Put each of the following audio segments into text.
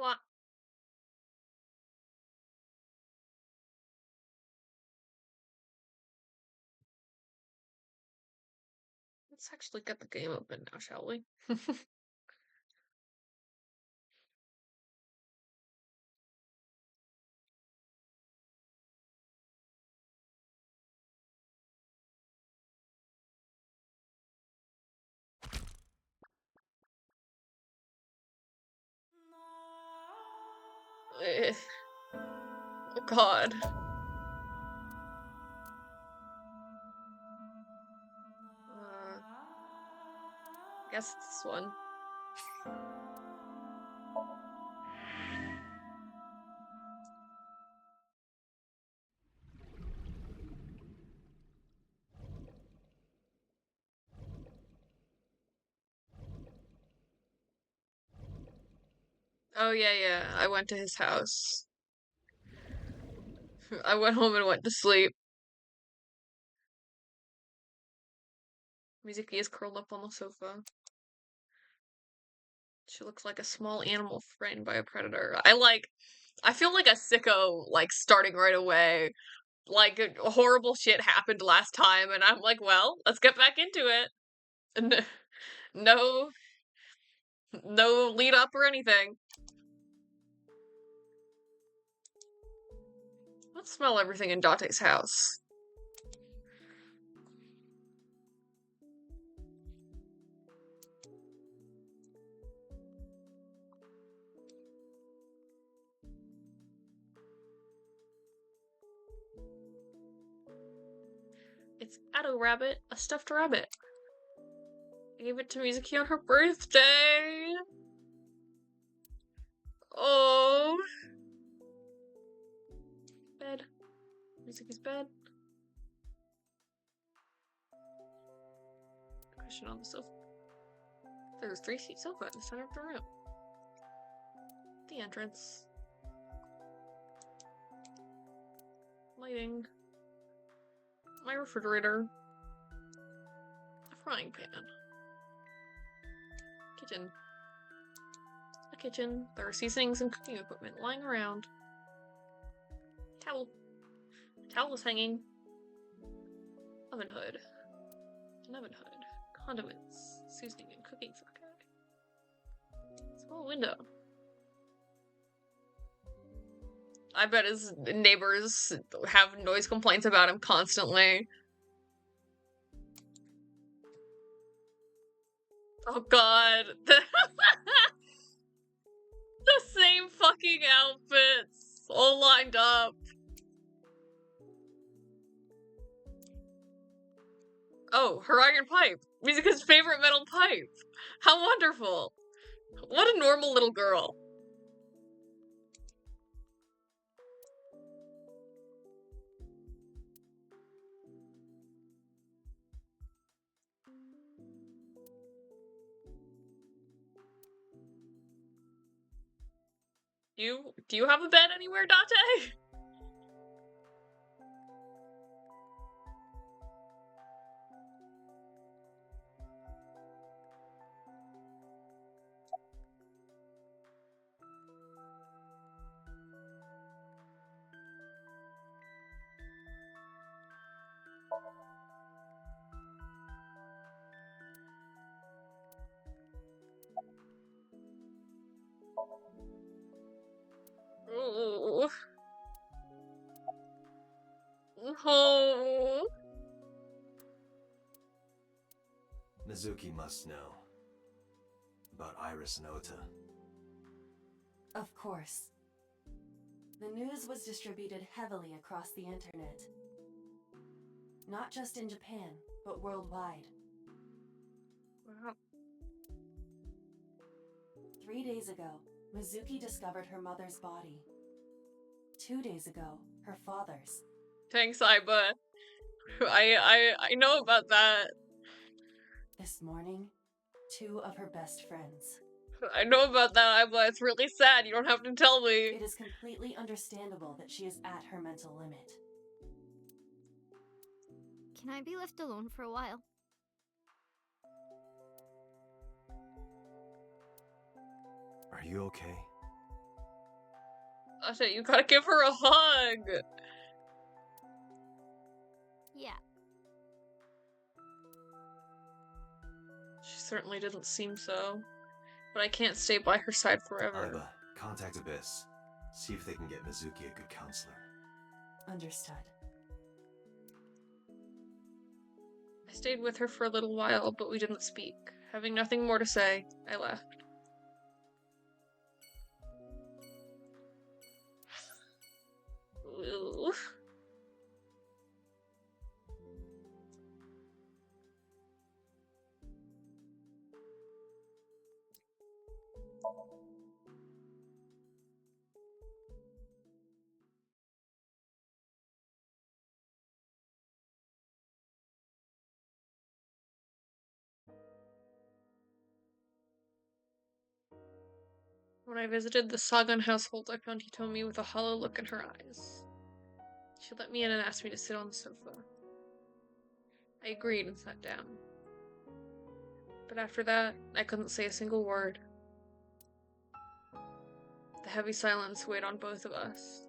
What? Let's actually get the game open now, shall we? Oh god. I guess it's this one. Oh yeah, I went to his house. I went home and went to sleep. Mizuki is curled up on the sofa. She looks like a small animal frightened by a predator. I feel like a sicko, like, starting right away. Like, horrible shit happened last time, and I'm like, well, let's get back into it. And no, no lead up or anything. Let's smell everything in Date's house. It's Addo Rabbit, a stuffed rabbit. I gave it to Mizuki on her birthday. Oh. Bed. Mizuki's bed. Cushion on the sofa. There's a 3-seat sofa in the center of the room. The entrance. Lighting. My refrigerator. A frying pan. Kitchen. A kitchen. There are seasonings and cooking equipment lying around. Towel. A towel is hanging. Oven hood. An oven hood. Condiments. Seasoning and cooking socket. Small window. I bet his neighbors have noise complaints about him constantly. Oh god. The same fucking outfits. All lined up. Oh, her iron pipe. Mizuka's favorite metal pipe. How wonderful. What a normal little girl. Do you have a bed anywhere, Date? Oh. Oh. Mizuki must know about Iris and Ota. Of course. The news was distributed heavily across the internet. Not just in Japan, but worldwide. Wow. 3 days ago, Mizuki discovered her mother's body. 2 days ago, her father's. Thanks, Aiba. I know about that. This morning, 2 of her best friends. I know about that, Aiba. It's really sad. You don't have to tell me. It is completely understandable that she is at her mental limit. Can I be left alone for a while? Are you okay? Asha, you gotta give her a hug! Yeah. She certainly didn't seem so. But I can't stay by her side forever. Aiba, contact Abyss. See if they can get Mizuki a good counselor. Understood. I stayed with her for a little while, but we didn't speak. Having nothing more to say, I left. Ooh. When I visited the Sagan household, I found Hitomi with a hollow look in her eyes. She let me in and asked me to sit on the sofa. I agreed and sat down. But after that, I couldn't say a single word. The heavy silence weighed on both of us.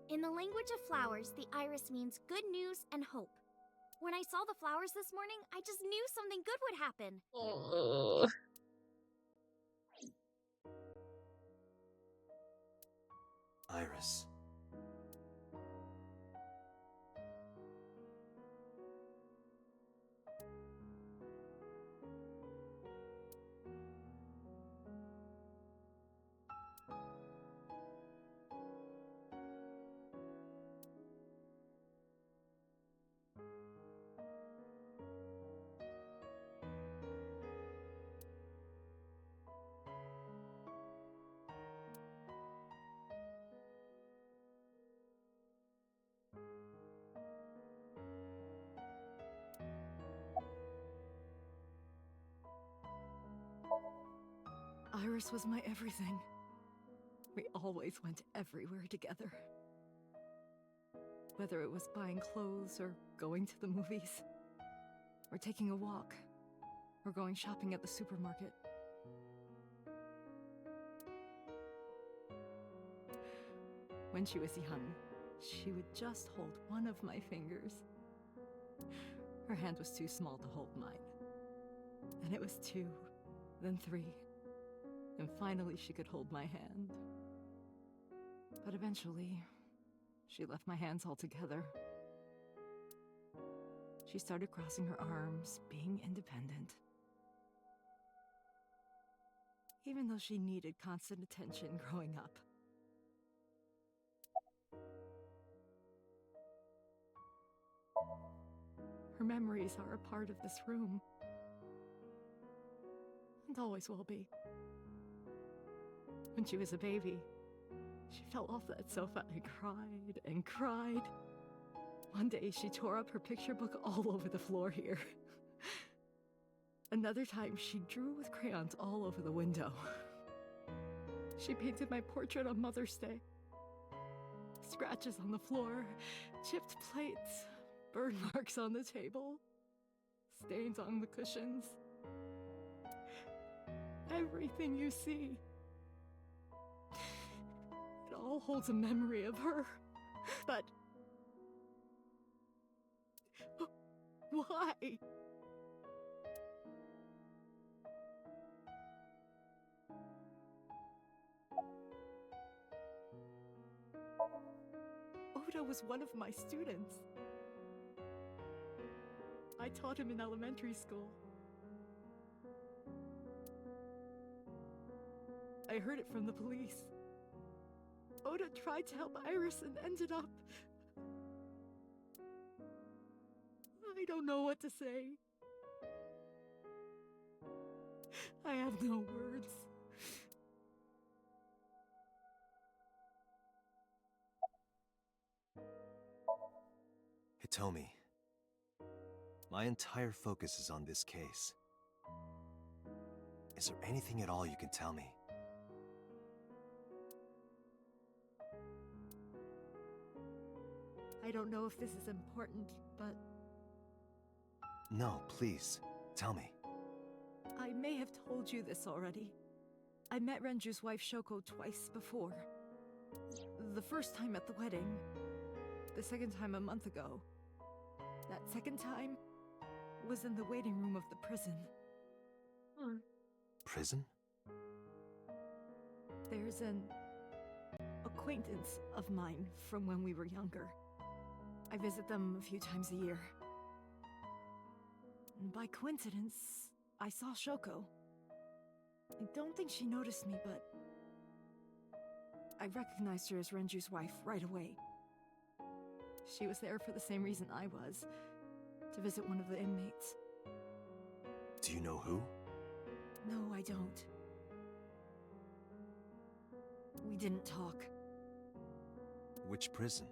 In the language of flowers, the iris means good news and hope. When I saw the flowers this morning, I just knew something good would happen. Oh. Iris. Iris was my everything. We always went everywhere together. Whether it was buying clothes or going to the movies, or taking a walk, or going shopping at the supermarket. When she was young, she would just hold one of my fingers. Her hand was too small to hold mine. And it was 2, then 3, and finally she could hold my hand. But eventually, she left my hands altogether. She started crossing her arms, being independent. Even though she needed constant attention growing up. Her memories are a part of this room. And always will be. When she was a baby, she fell off that sofa and cried and cried. One day she tore up her picture book all over the floor here. Another time she drew with crayons all over the window. She painted my portrait on Mother's Day. Scratches on the floor, chipped plates, burn marks on the table, stains on the cushions. Everything you see. It all holds a memory of her. But why? Oda was one of my students. I taught him in elementary school. I heard it from the police. Oda tried to help Iris and ended up... I don't know what to say. I have no words. Hitomi, my entire focus is on this case. Is there anything at all you can tell me? I don't know if this is important, but No, please, tell me. I may have told you this already. I met Renju's wife Shoko twice before. The first time at the wedding. The second time a month ago. That second time was in the waiting room of the prison. Prison? There's an acquaintance of mine from when we were younger. I visit them a few times a year. And by coincidence, I saw Shoko. I don't think she noticed me, but I recognized her as Renju's wife right away. She was there for the same reason I was, to visit one of the inmates. Do you know who? No, I don't. We didn't talk. Which prison?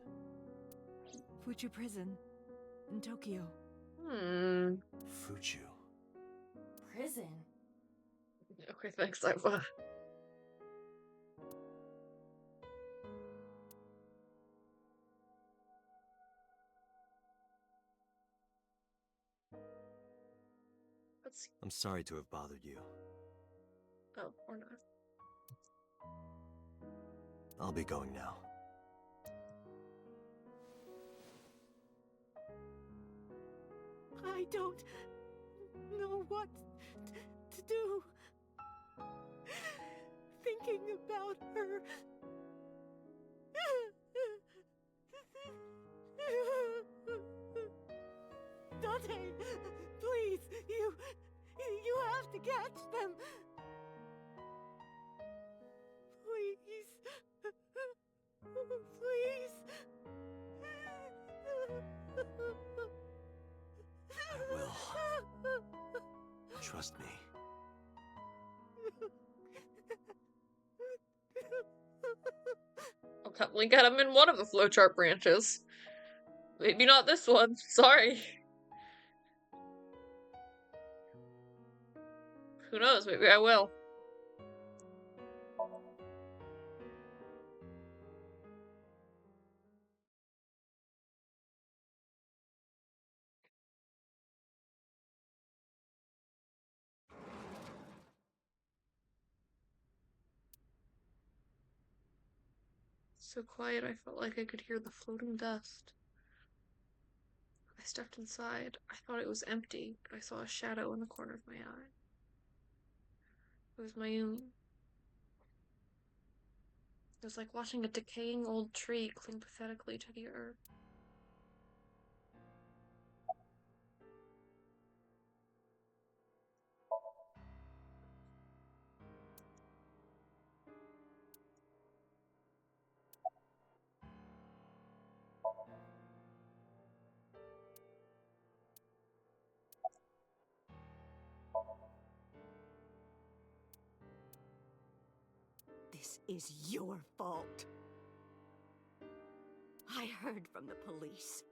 Fuchu Prison, in Tokyo. Fuchu. Prison? Okay, thanks, Iva. Let's see. I'm sorry to have bothered you. Oh, or not. I'll be going now. I don't know what to do. Thinking about her. Dante, please, you have to catch them. Please. Please. I will. Trust me. We got him in one of the flowchart branches. Maybe not this one. Sorry. Who knows? Maybe I will. So quiet, I felt like I could hear the floating dust. I stepped inside. I thought it was empty, but I saw a shadow in the corner of my eye. It was Mayumi. It was like watching a decaying old tree cling pathetically to the earth. This is your fault. I heard from the police.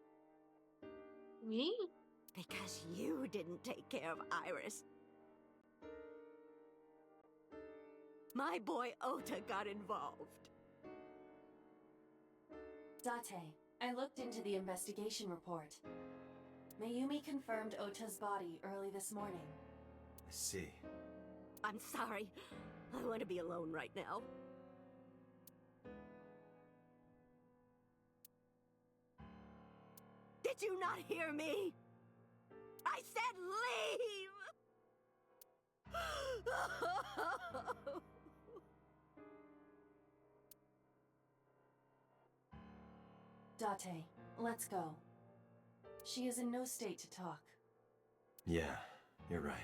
Me? Because you didn't take care of Iris. My boy Ota got involved. Date, I looked into the investigation report. Mayumi confirmed Ota's body early this morning. I see. I'm sorry. I want to be alone right now. Did you not hear me? I said leave! Date, let's go. She is in no state to talk. Yeah, you're right.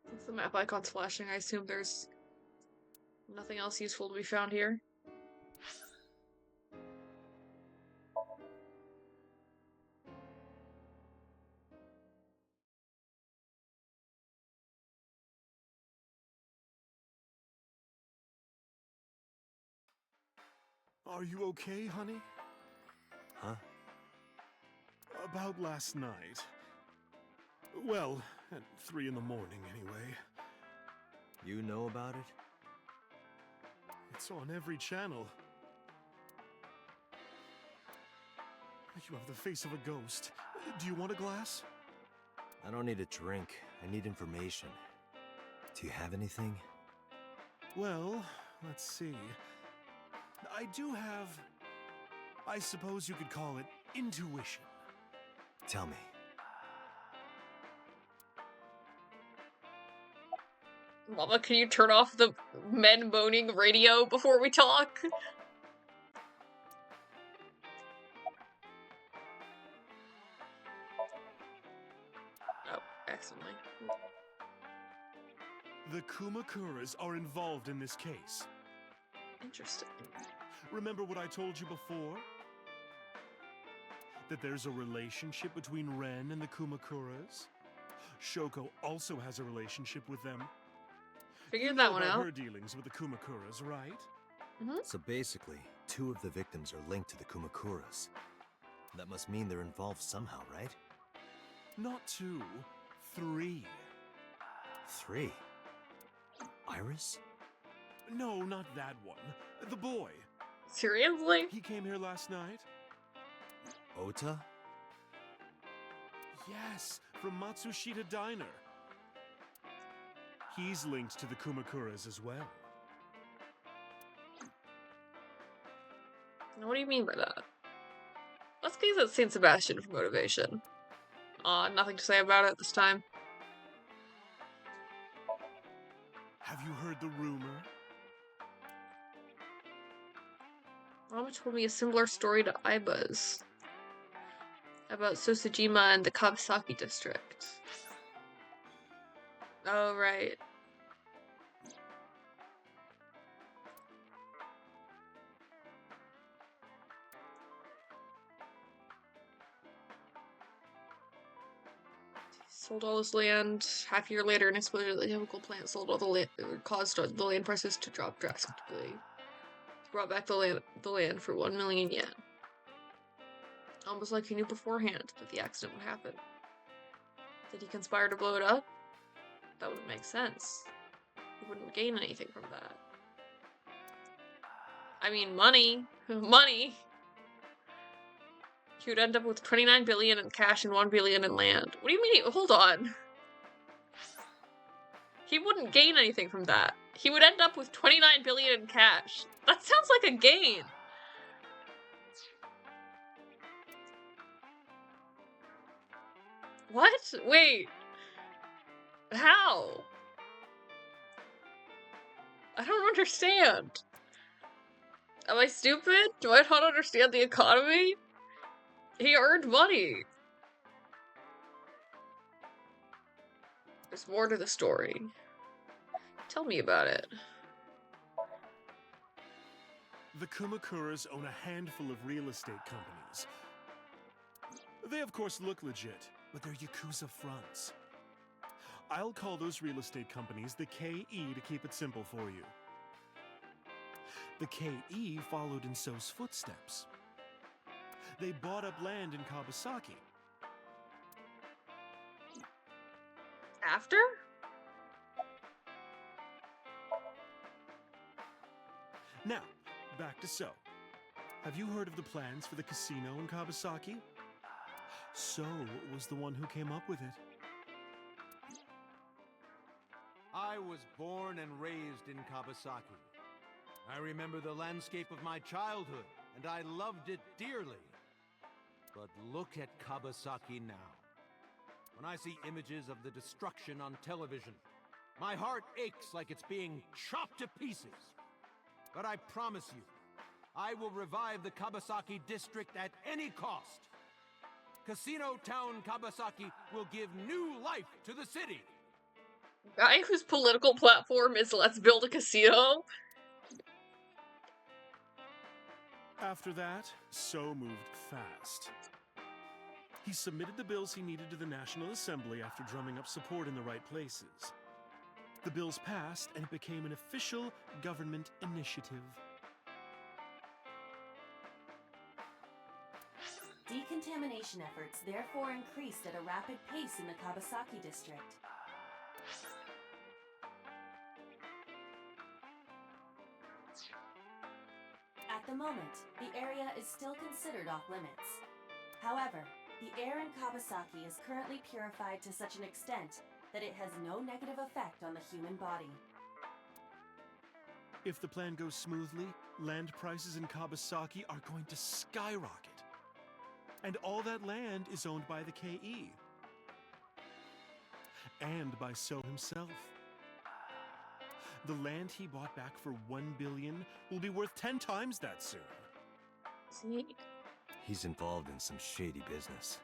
Since the map icon's flashing, I assume there's nothing else useful to be found here. Are you okay, honey? Huh? About last night. Well, at 3 in the morning, anyway. You know about it? It's on every channel. You have the face of a ghost. Do you want a glass? I don't need a drink. I need information. Do you have anything? Well, let's see. I do have... I suppose you could call it intuition. Tell me. Mama, can you turn off the men moaning radio before we talk? Oh, accidentally. The Kumakuras are involved in this case. Interesting. Remember what I told you before? That there's a relationship between Ren and the Kumakuras? Shoko also has a relationship with them. Figured that You one know about out. her dealings with the Kumakuras, right? So basically, 2 of the victims are linked to the Kumakuras. That must mean they're involved somehow, right? Not 2, 3. 3? Iris? No, not that one. The boy. Seriously? He came here last night? Ota? Yes, from Matsushita Diner. He's linked to the Kumakuras as well. What do you mean by that? Let's gaze at Saint Sebastian for motivation. Nothing to say about it this time. Have you heard the rumor? Mama told me a similar story to Aiba's. About Sosajima and the Kawasaki district. Oh, right. Sold all his land. Half a year later, an explosion at the chemical plant sold all the land, caused the land prices to drop drastically. Brought back the land for 1 million yen. Almost like he knew beforehand that the accident would happen. Did he conspire to blow it up? That wouldn't make sense. He wouldn't gain anything from that. I mean, money. Money! He would end up with 29 billion in cash and 1 billion in land. What do you mean? Hold on. He wouldn't gain anything from that. He would end up with 29 billion in cash. That sounds like a gain. What? Wait. How? I don't understand. Am I stupid? Do I not understand the economy? He earned money. There's more to the story. Tell me about it. The Kumakuras own a handful of real estate companies. They of course look legit, but they're Yakuza fronts. I'll call those real estate companies the KE to keep it simple for you. The KE followed in So's footsteps. They bought up land in Kawasaki. After? Now, back to So. Have you heard of the plans for the casino in Kawasaki? So was the one who came up with it. I was born and raised in Kawasaki. I remember the landscape of my childhood, and I loved it dearly. But look at Kabasaki now. When I see images of the destruction on television, my heart aches like it's being chopped to pieces. But I promise you, I will revive the Kabasaki district at any cost. Casino Town Kabasaki will give new life to the city. Guy whose political platform is let's build a casino? After that, So moved fast. He submitted the bills he needed to the National Assembly after drumming up support in the right places. The bills passed, and it became an official government initiative. Decontamination efforts therefore increased at a rapid pace in the Kabasaki district. At the moment, the area is still considered off limits. However, the air in Kabasaki is currently purified to such an extent that it has no negative effect on the human body. If the plan goes smoothly, land prices in Kabasaki are going to skyrocket. And all that land is owned by the KE. And by So himself. The land he bought back for 1 billion will be worth 10 times that soon. See? He's involved in some shady business.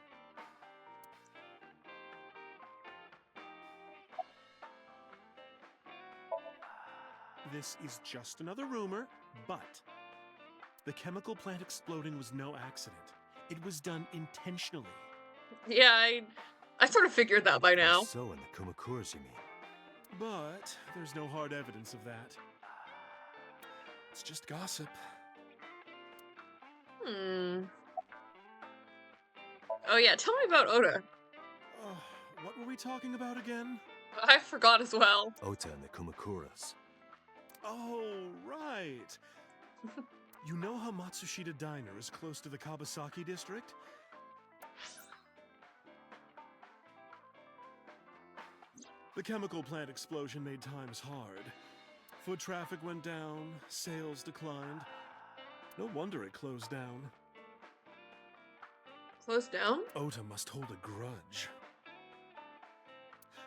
This is just another rumor, but the chemical plant exploding was no accident. It was done intentionally. Yeah, I sort of figured that by now. So in the Kumakuras, you mean? But there's no hard evidence of that. It's just gossip. Oh yeah, tell me about Oda. What were we talking about again? I forgot as well. Ota and the Kumakuras. Oh, right. You know how Matsushita Diner is close to the Kabasaki district? The chemical plant explosion made times hard. Foot traffic went down, sales declined. No wonder it closed down. Closed down? Ota must hold a grudge.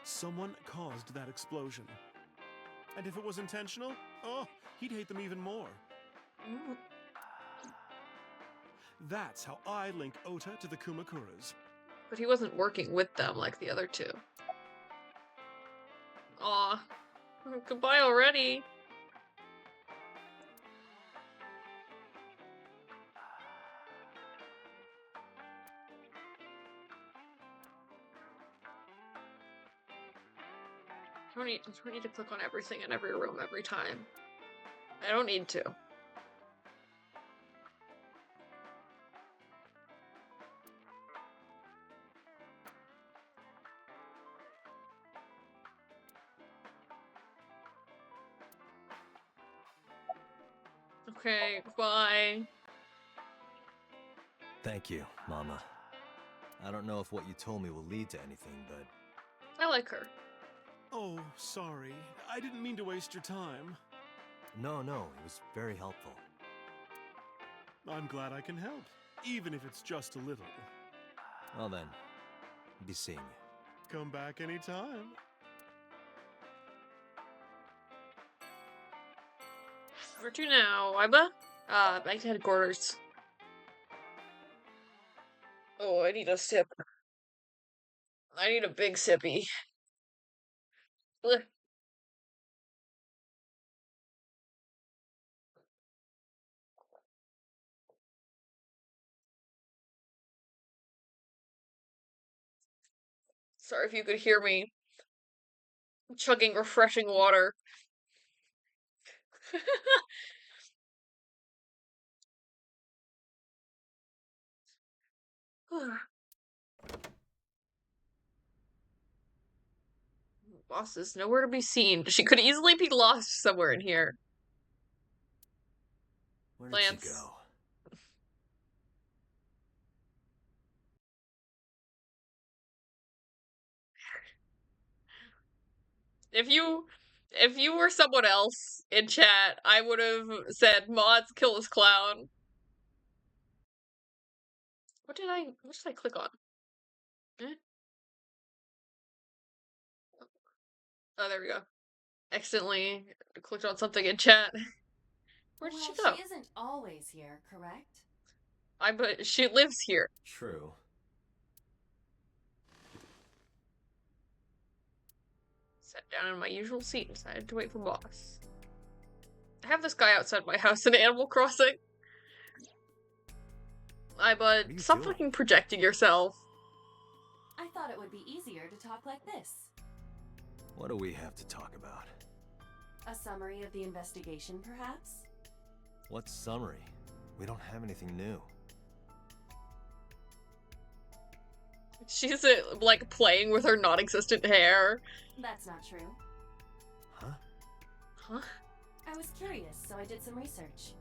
Someone caused that explosion. And if it was intentional, oh, he'd hate them even more. Mm. That's how I link Ota to the Kumakuras. But he wasn't working with them like the other two. Aw. Goodbye already. I don't need to click on everything in every room every time. I don't need to. Okay, goodbye. Thank you, Mama. I don't know if what you told me will lead to anything, but... I like her. Oh, sorry. I didn't mean to waste your time. No, it was very helpful. I'm glad I can help, even if it's just a little. Well then, be seeing you. Come back anytime. Where to now, Iba? Back to headquarters. Oh, I need a sip. I need a big sippy. Ugh. Sorry if you could hear me chugging refreshing water. Boss is nowhere to be seen. She could easily be lost somewhere in here. Where did Lance. she go? If you were someone else in chat, I would have said, mods, kill this clown. What did I click on? Eh? Oh, there we go. Accidentally clicked on something in chat. Where did she go? She isn't always here, correct? But she lives here. True. Sat down in my usual seat and decided to wait for boss. I have this guy outside my house in Animal Crossing. Bud, stop fucking projecting yourself. I thought it would be easier to talk like this. What do we have to talk about? A summary of the investigation, perhaps? What summary? We don't have anything new. She's like playing with her non-existent hair. That's not true. Huh? Huh? I was curious, so I did some research.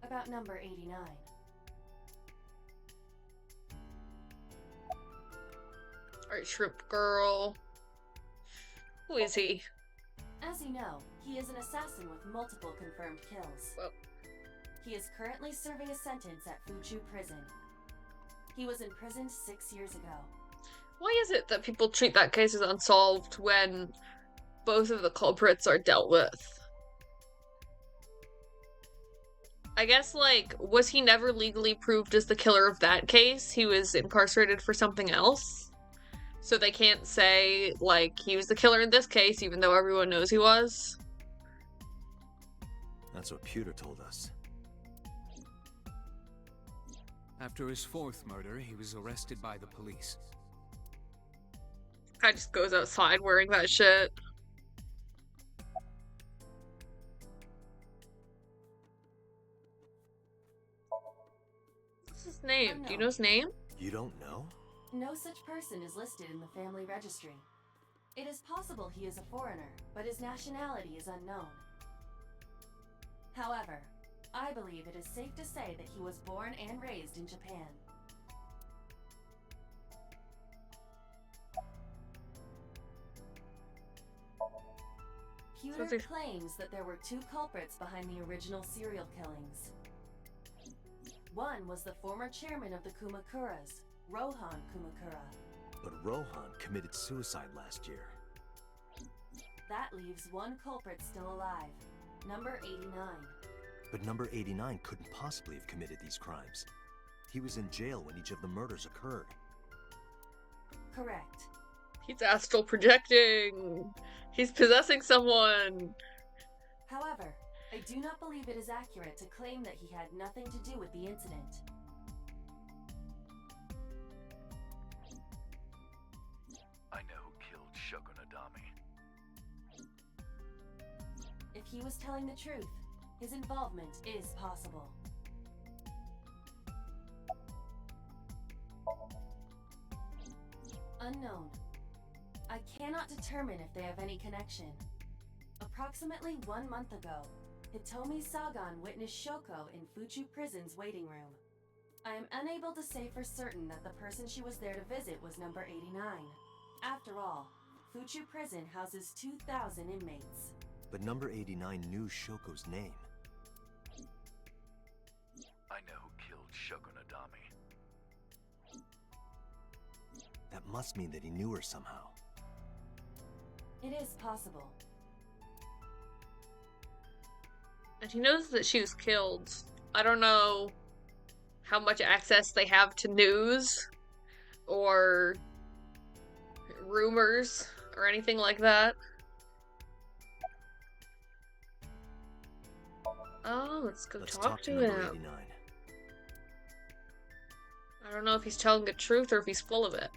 About number 89. Alright, Shrimp Girl. Who is he? As you know, he is an assassin with multiple confirmed kills. Well. He is currently serving a sentence at Fuchu Prison. He was imprisoned 6 years ago. Why is it that people treat that case as unsolved when both of the culprits are dealt with? I guess, like, was he never legally proved as the killer of that case? He was incarcerated for something else? So they can't say, like, he was the killer in this case, even though everyone knows he was? That's what Pewter told us. After his fourth murder, he was arrested by the police. Guy just goes outside wearing that shit. What's his name? Do you know his name? You don't know? No such person is listed in the family registry. It is possible he is a foreigner, but his nationality is unknown. However, I believe it is safe to say that he was born and raised in Japan. Pewter claims that there were two culprits behind the original serial killings. One was the former chairman of the Kumakuras, Rohan Kumakura. But Rohan committed suicide last year. That leaves one culprit still alive, number 89. But number 89 couldn't possibly have committed these crimes. He was in jail when each of the murders occurred. Correct. He's astral projecting. He's possessing someone. However, I do not believe it is accurate to claim that he had nothing to do with the incident. I know who killed Shogun Adami. If he was telling the truth, his involvement is possible. Unknown. I cannot determine if they have any connection. Approximately 1 month ago, Hitomi Sagan witnessed Shoko in Fuchu Prison's waiting room. I am unable to say for certain that the person she was there to visit was number 89. After all, Fuchu Prison houses 2,000 inmates. But number 89 knew Shoko's name. I know who killed Shogun Adami. That must mean that he knew her somehow. It is possible. And he knows that she was killed. I don't know how much access they have to news or rumors or anything like that. Oh, let's talk to him. 89. I don't know if he's telling the truth or if he's full of it,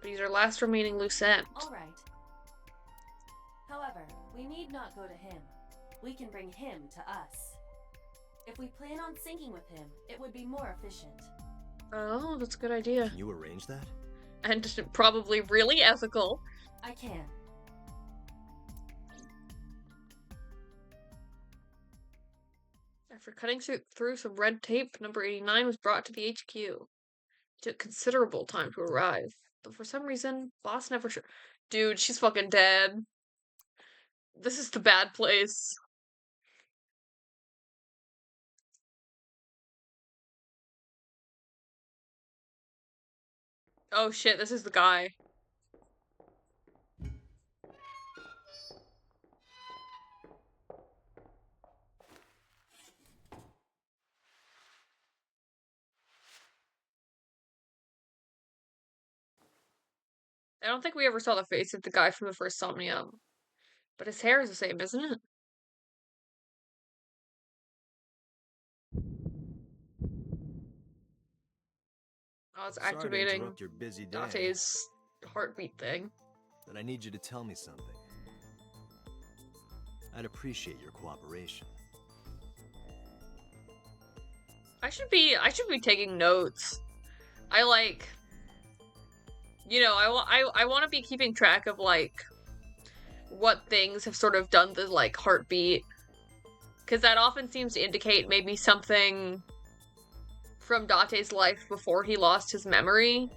but he's our last remaining loose end. Alright. However, we need not go to him. We can bring him to us. If we plan on syncing with him, it would be more efficient. Oh, that's a good idea. Can you arrange that? And probably really ethical. I can. After cutting through some red tape, number 89 was brought to the HQ. It took considerable time to arrive, but for some reason, boss never Dude, she's fucking dead. This is the bad place. Oh shit, this is the guy. I don't think we ever saw the face of the guy from the first Somnium. But his hair is the same, isn't it? Oh, it's Sorry to activating interrupt your busy day, Date's heartbeat thing. but I need you to tell me something. I'd appreciate your cooperation. I should be taking notes. I like, you know, I want to be keeping track of like what things have sort of done the like heartbeat, because that often seems to indicate maybe something from Date's life before he lost his memory.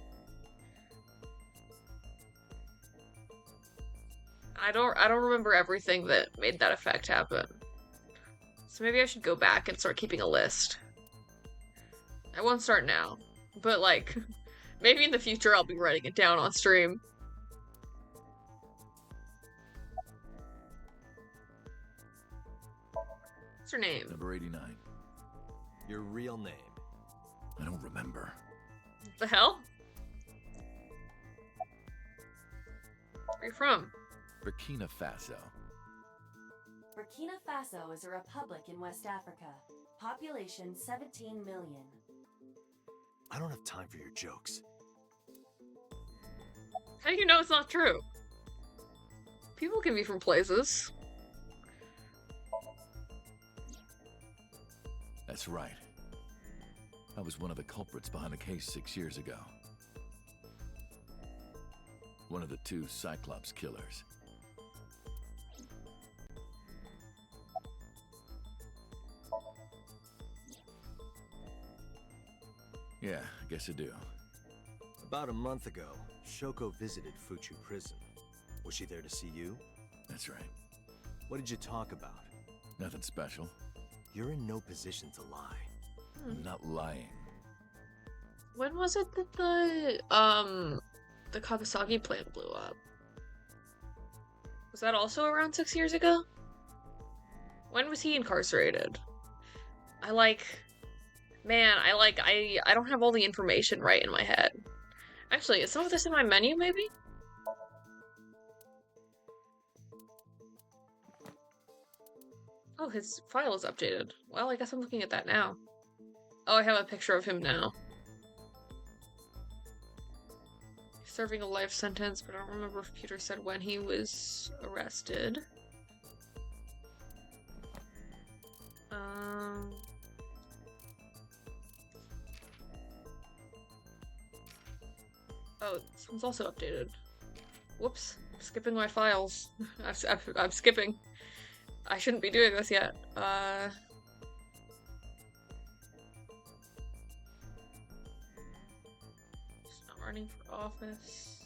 I don't remember everything that made that effect happen. So maybe I should go back and start keeping a list. I won't start now, but like maybe in the future I'll be writing it down on stream. What's her name? Number 89. Your real name. I don't remember. The hell? Where are you from? Burkina Faso. Burkina Faso is a republic in West Africa. Population 17 million. I don't have time for your jokes. How do you know it's not true? People can be from places. That's right. I was one of the culprits behind the case 6 years ago. One of the two Cyclops killers. Yeah, I guess I do. About a month ago, Shoko visited Fuchu prison. Was she there to see you? That's right. What did you talk about? Nothing special. You're in no position to lie. I'm not lying. When was it that the Kawasaki plant blew up? Was that also around 6 years ago? When was he incarcerated? I don't have all the information right in my head. Actually, is some of this in my menu, maybe? Oh, his file is updated. Well, I guess I'm looking at that now. Oh, I have a picture of him now. He's serving a life sentence, but I don't remember if Peter said when he was arrested. Oh, this one's also updated. Whoops. I'm skipping my files. I'm skipping. I shouldn't be doing this yet. He's not running for office.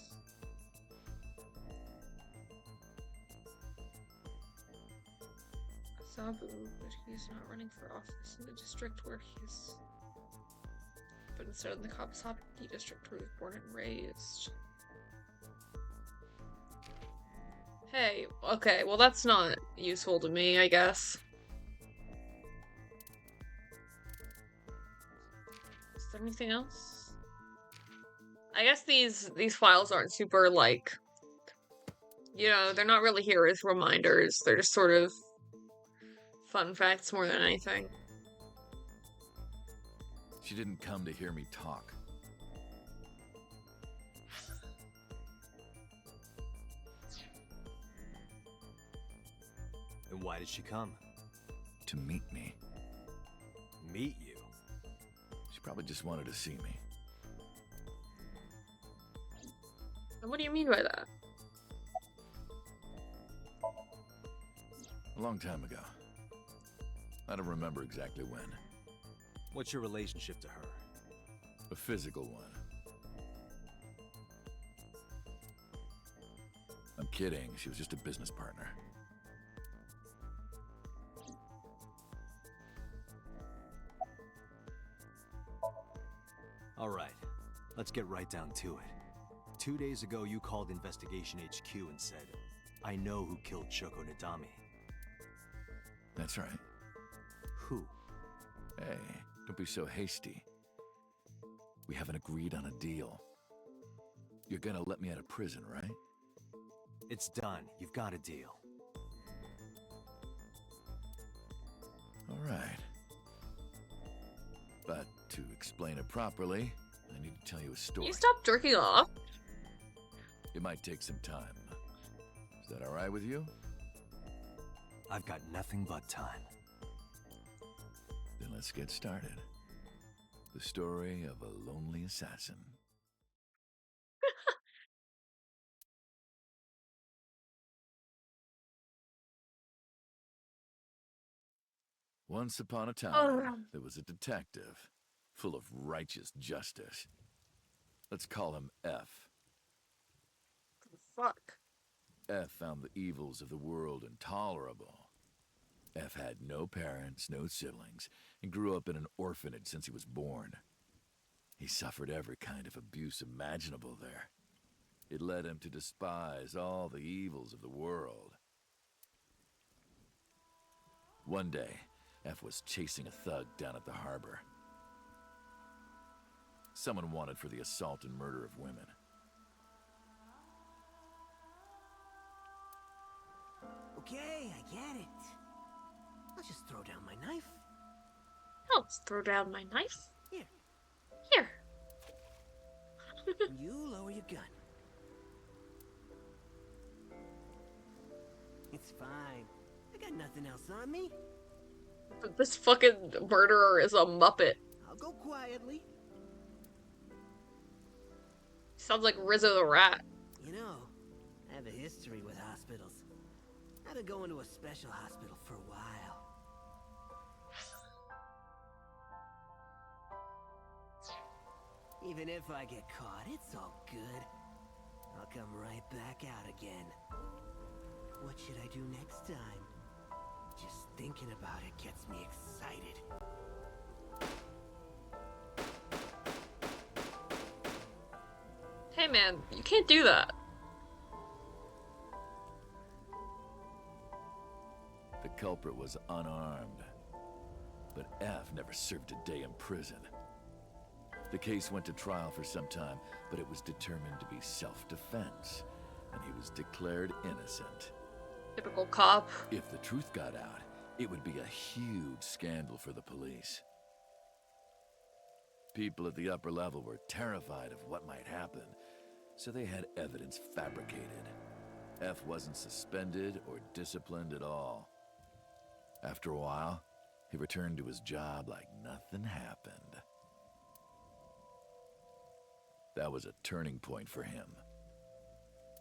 Sabu, but he's not running for office in the district where he's... but instead in the Kawasaki district where he was born and raised. Hey, okay, well that's not useful to me, I guess. Is there anything else? I guess these files aren't super, like, you know, they're not really here as reminders. They're just sort of fun facts more than anything. She didn't come to hear me talk. And why did she come? To meet me. Meet you? She probably just wanted to see me. And what do you mean by that? A long time ago. I don't remember exactly when. What's your relationship to her? A physical one. I'm kidding. She was just a business partner. let's get right down to it. 2 days ago, you called Investigation HQ and said, I know who killed Shoko Nadami. That's right. Who? Hey, don't be so hasty. We haven't agreed on a deal. You're gonna let me out of prison, right? It's done. You've got a deal. All right. But to explain it properly, I need to tell you a story. You stop jerking off? It might take some time. Is that all right with you? I've got nothing but time. Then let's get started. The story of a lonely assassin. Once upon a time, there was a detective, full of righteous justice. Let's call him F. Fuck. F found the evils of the world intolerable. F had no parents, no siblings, and grew up in an orphanage since he was born. He suffered every kind of abuse imaginable there. It led him to despise all the evils of the world. One day, F was chasing a thug down at the harbor. Someone wanted for the assault and murder of women. Okay, I get it. I'll just throw down my knife. I'll just throw down my knife. Here. Here. You lower your gun. It's fine. I got nothing else on me. But this fucking murderer is a muppet. I'll go quietly. Sounds like Rizzo the Rat. You know, I have a history with hospitals. I've been going to a special hospital for a while. Even if I get caught, it's all good. I'll come right back out again. What should I do next time? Just thinking about it gets me excited. Hey man, you can't do that. The culprit was unarmed, but F never served a day in prison. The case went to trial for some time, but it was determined to be self-defense, and he was declared innocent. Typical cop. If the truth got out, it would be a huge scandal for the police. People at the upper level were terrified of what might happen, so they had evidence fabricated. F wasn't suspended or disciplined at all. After a while, he returned to his job like nothing happened. That was a turning point for him.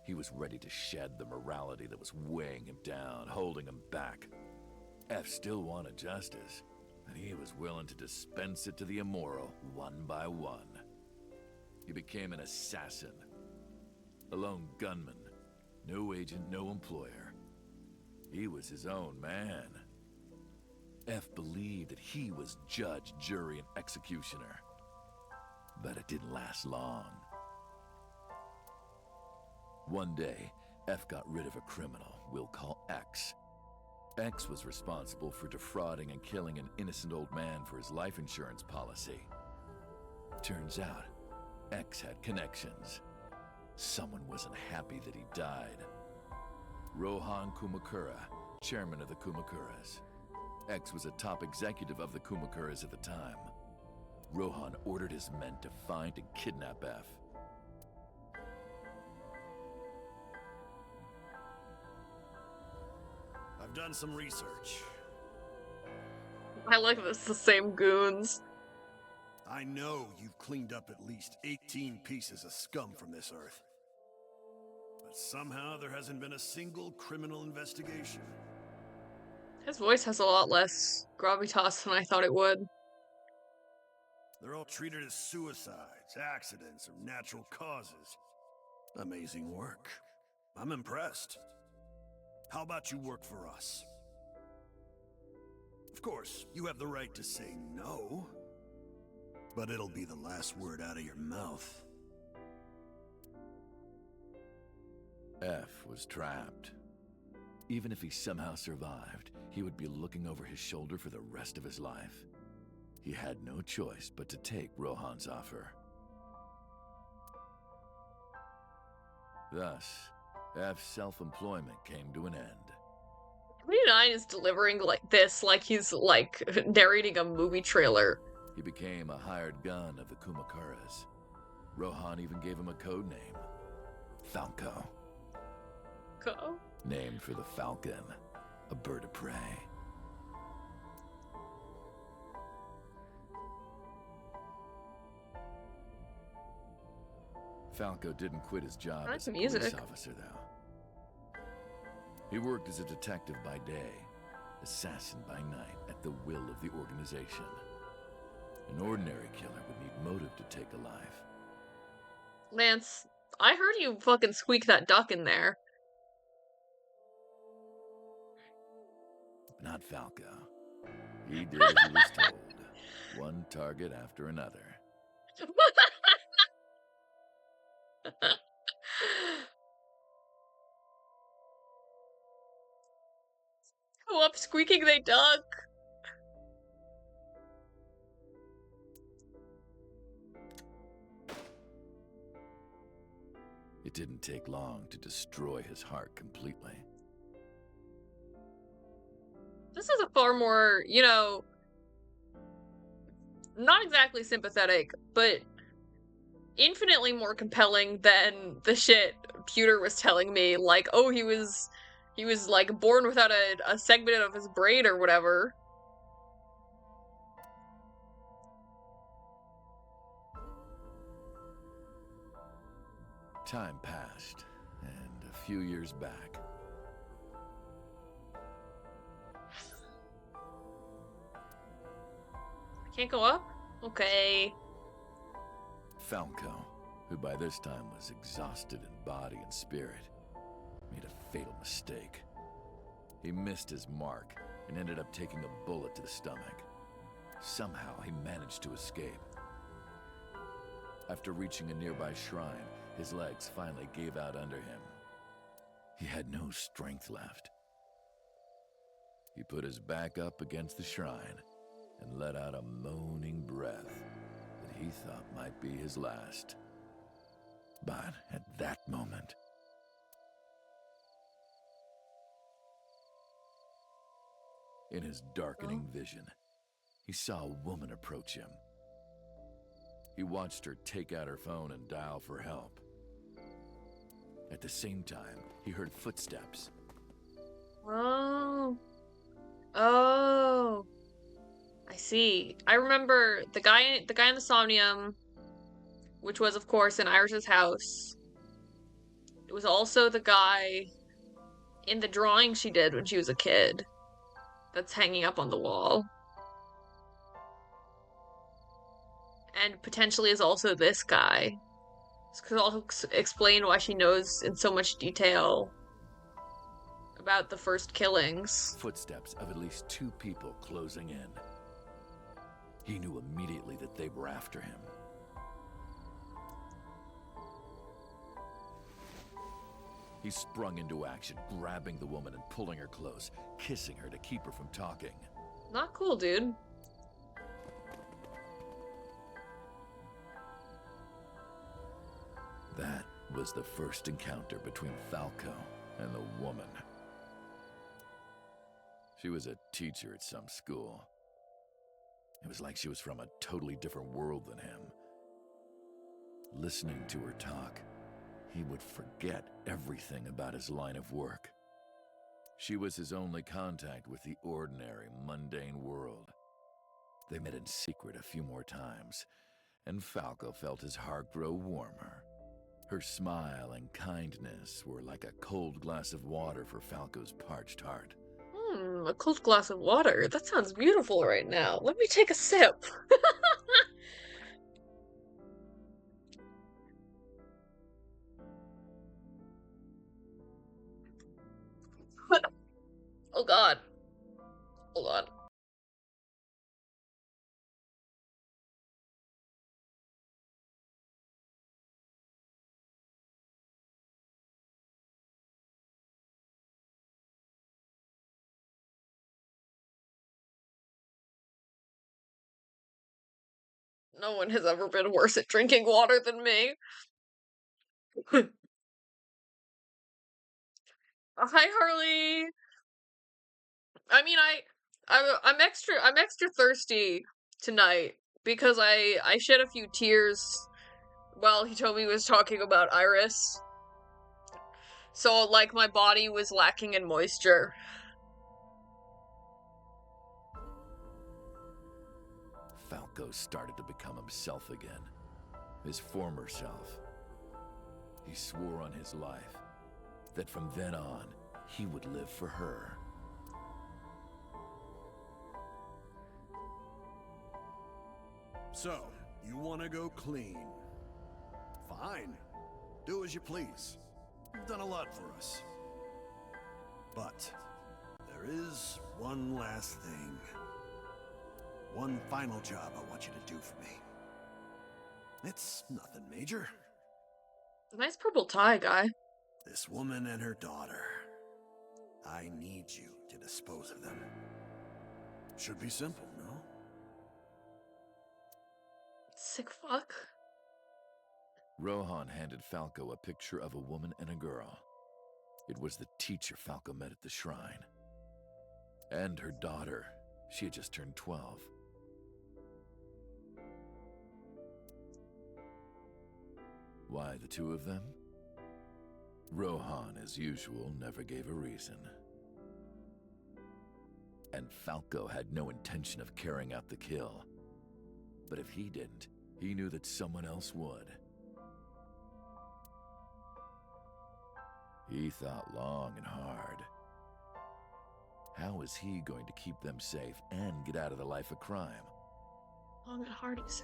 He was ready to shed the morality that was weighing him down, holding him back. F still wanted justice, and he was willing to dispense it to the immoral one by one. He became an assassin, a lone gunman, no agent, no employer. He was his own man. F believed that he was judge, jury, and executioner. But it didn't last long. One day, F got rid of a criminal we'll call X. X was responsible for defrauding and killing an innocent old man for his life insurance policy. Turns out, X had connections. Someone wasn't happy that he died. Rohan Kumakura, chairman of the Kumakuras. X was a top executive of the Kumakuras at the time. Rohan ordered his men to find and kidnap F. I've done some research. I like this, the same goons. I know you've cleaned up at least 18 pieces of scum from this earth. But somehow there hasn't been a single criminal investigation. His voice has a lot less gravitas than I thought it would. They're all treated as suicides, accidents, or natural causes. Amazing work. I'm impressed. How about you work for us? Of course, you have the right to say no, but it'll be the last word out of your mouth. F was trapped. Even if he somehow survived, he would be looking over his shoulder for the rest of his life. He had no choice but to take Rohan's offer. Thus, F's self-employment came to an end. 29 is delivering like this, like he's like narrating a movie trailer. He became a hired gun of the Kumakuras. Rohan even gave him a code name, Falco. Go. Named for the falcon, a bird of prey. Falco didn't quit his job I like as a the music. police officer, though. He worked as a detective by day, assassin by night, at the will of the organization. An ordinary killer would need motive to take a life. Lance, I heard you fucking squeak that duck in there. Not Falco. He did as he was told. One target after another. Go up squeaking they duck. It didn't take long to destroy his heart completely. This is a far more, you know, not exactly sympathetic, but infinitely more compelling than the shit Pewter was telling me. Like, oh, he was like born without a segment of his brain or whatever. Time passed, and a few years back. Can't go up? Okay. Falco, who by this time was exhausted in body and spirit, made a fatal mistake. He missed his mark and ended up taking a bullet to the stomach. Somehow he managed to escape. After reaching a nearby shrine, his legs finally gave out under him. He had no strength left. He put his back up against the shrine and let out a moaning breath that he thought might be his last. But at that moment, in his darkening vision, he saw a woman approach him. He watched her take out her phone and dial for help. At the same time, he heard footsteps. Oh. Oh. I see. I remember the guy in the Somnium, which was of course in Iris's house. It was also the guy in the drawing she did when she was a kid. That's hanging up on the wall. And potentially is also this guy. This could also explain why she knows in so much detail about the first killings. Footsteps of at least 2 people closing in. He knew immediately that they were after him. He sprung into action, grabbing the woman and pulling her close, kissing her to keep her from talking. Not cool, dude. That was the first encounter between Falco and the woman. She was a teacher at some school. It was like she was from a totally different world than him. Listening to her talk, he would forget everything about his line of work. She was his only contact with the ordinary, mundane world. They met in secret a few more times, and Falco felt his heart grow warmer. Her smile and kindness were like a cold glass of water for Falco's parched heart. A cold glass of water. That sounds beautiful right now. Let me take a sip. Oh god. Hold on. No one has ever been worse at drinking water than me. Hi, Harley. I mean, I'm extra thirsty tonight because I shed a few tears while Hitomi was talking about Iris. So, like, my body was lacking in moisture. Falco started to become himself again. His former self. He swore on his life that from then on, he would live for her. So, you want to go clean? Fine. Do as you please. You've done a lot for us. But there is one last thing. One final job I want you to do for me. It's nothing major. Nice purple tie, guy. This woman and her daughter. I need you to dispose of them. Should be simple, no? Sick fuck. Rohan handed Falco a picture of a woman and a girl. It was the teacher Falco met at the shrine. And her daughter. She had just turned 12. Why the two of them? Rohan, as usual, never gave a reason. And Falco had no intention of carrying out the kill. But if he didn't, he knew that someone else would. He thought long and hard. How was he going to keep them safe and get out of the life of crime? Long and hard, you say?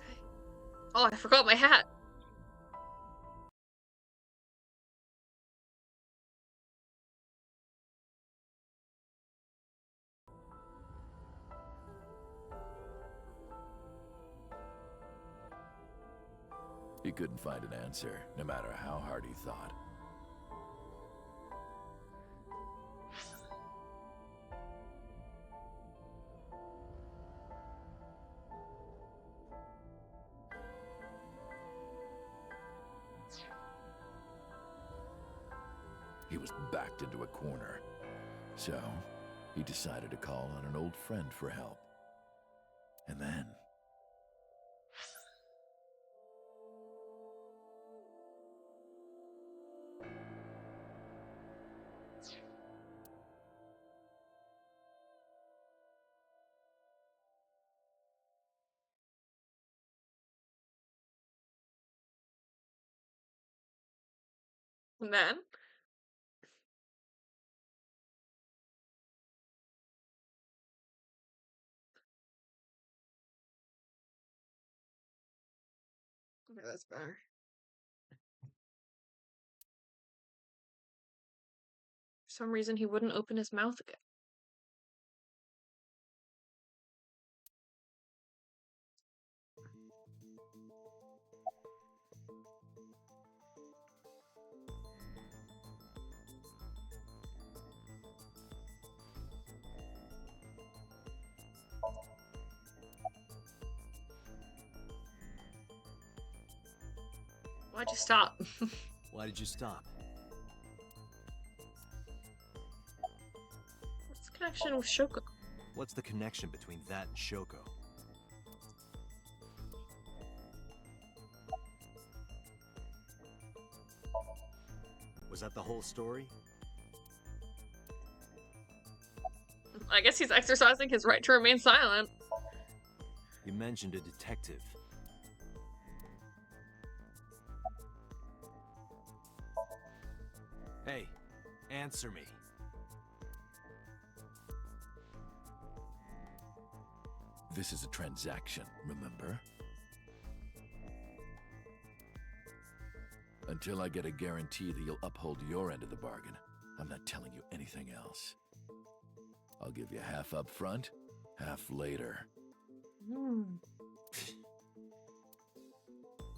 Oh, I forgot my hat. He couldn't find an answer, no matter how hard he thought. He was backed into a corner. So, he decided to call on an old friend for help. And then... And then? Okay, that's better. For some reason, he wouldn't open his mouth again. Why'd you stop? Why did you stop? What's the connection with Shoko? What's the connection between that and Shoko? Was that the whole story? I guess he's exercising his right to remain silent. You mentioned a detective. Hey, answer me. This is a transaction, remember? Until I get a guarantee that you'll uphold your end of the bargain, I'm not telling you anything else. I'll give you half up front, half later.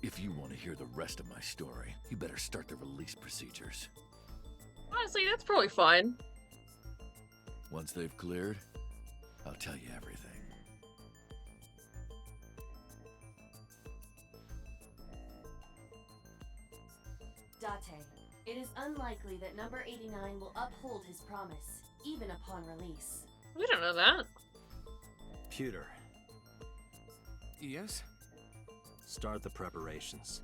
If you want to hear the rest of my story, you better start the release procedures. Honestly, that's probably fine. Once they've cleared, I'll tell you everything. Date, it is unlikely that number 89 will uphold his promise, even upon release. We don't know that. Pewter, Yes? start the preparations.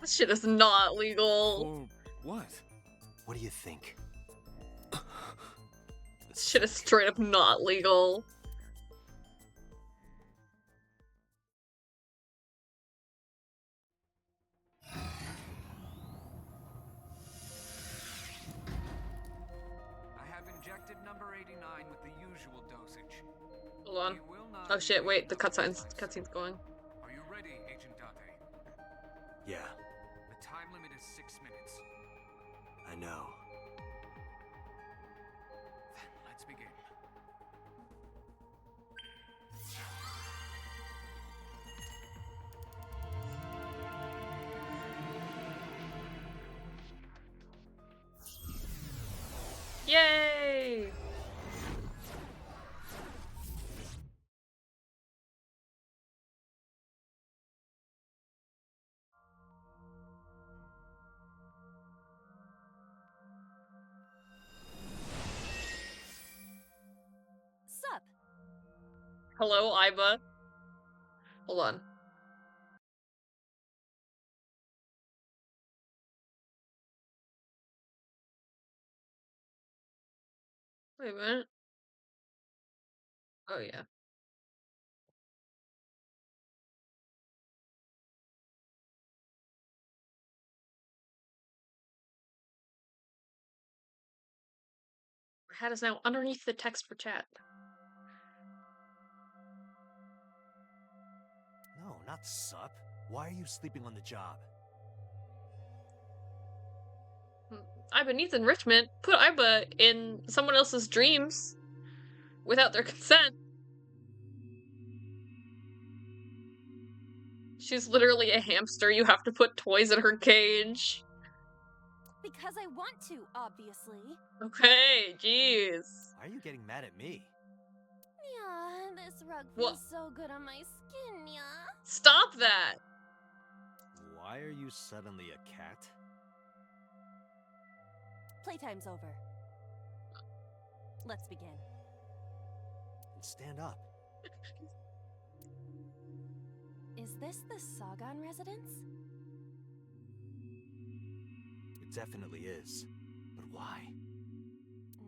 This shit is not legal. For what? What do you think? This shit is straight up not legal. I have injected number 89 with the usual dosage. Hold on. He will not Oh shit, wait, the regain cutscene's going. Are you ready, Agent Date? Yeah, The time limit is 6 minutes. I know. Then let's begin. Yay! Sup? Hello, Iba. Hold on. Wait a minute. Oh yeah. Our hat is now underneath the text for chat. No, not sup. Why are you sleeping on the job? Iba needs enrichment. Put Iba in someone else's dreams without their consent. She's literally a hamster. You have to put toys in her cage. Because I want to, obviously. Okay, jeez. Why are you getting mad at me? Yeah, this rug What? feels so good on my skin, yeah. Stop that! Why are you suddenly a cat? Playtime's over. Let's begin. And stand up. Is this the Sagan residence? It definitely is. But why?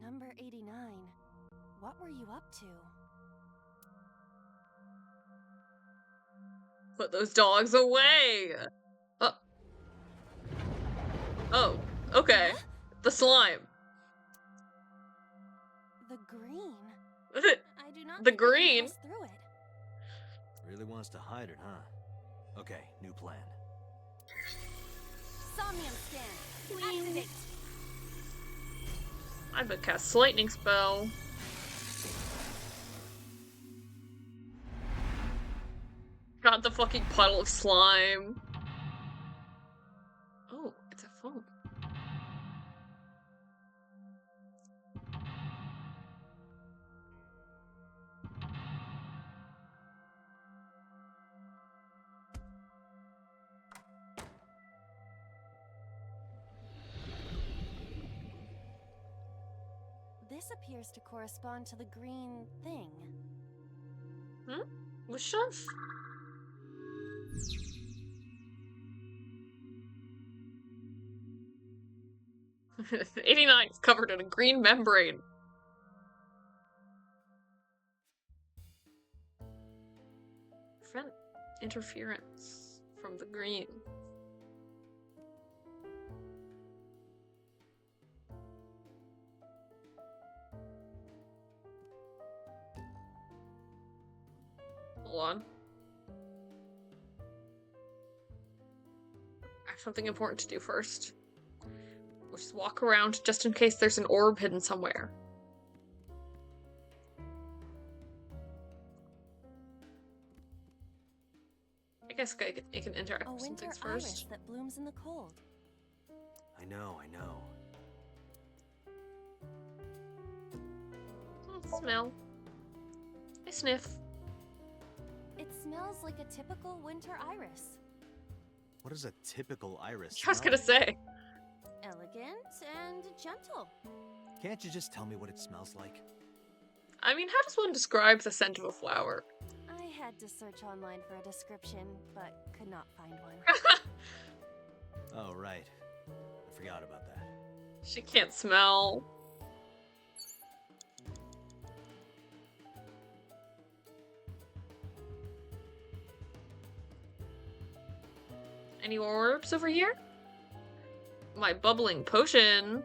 Number 89. What were you up to? Put those dogs away! Oh, okay. The slime. The green. The I do not think I can green? pass through it. Really wants to hide it, huh? Okay, new plan. Somnium scan. Activate. Iba casts lightning spell. Got the fucking puddle of slime. Oh, it's a phone. This appears to correspond to the green thing. Hmm? With stuff? '89 is covered in a green membrane. Prevent interference from the green. Hold on. I have something important to do first. We'll just walk around just in case there's an orb hidden somewhere. I guess I can interact A with some winter things iris first. that blooms in the cold. I know. Smell. I sniff. It smells like a typical winter iris. What is a typical iris? I was gonna smell? say. elegant and gentle. Can't you just tell me what it smells like? I mean, how does one describe the scent of a flower? I had to search online for a description, but could not find one. Oh, right. I forgot about that. She can't smell. Any orbs over here? My bubbling potion.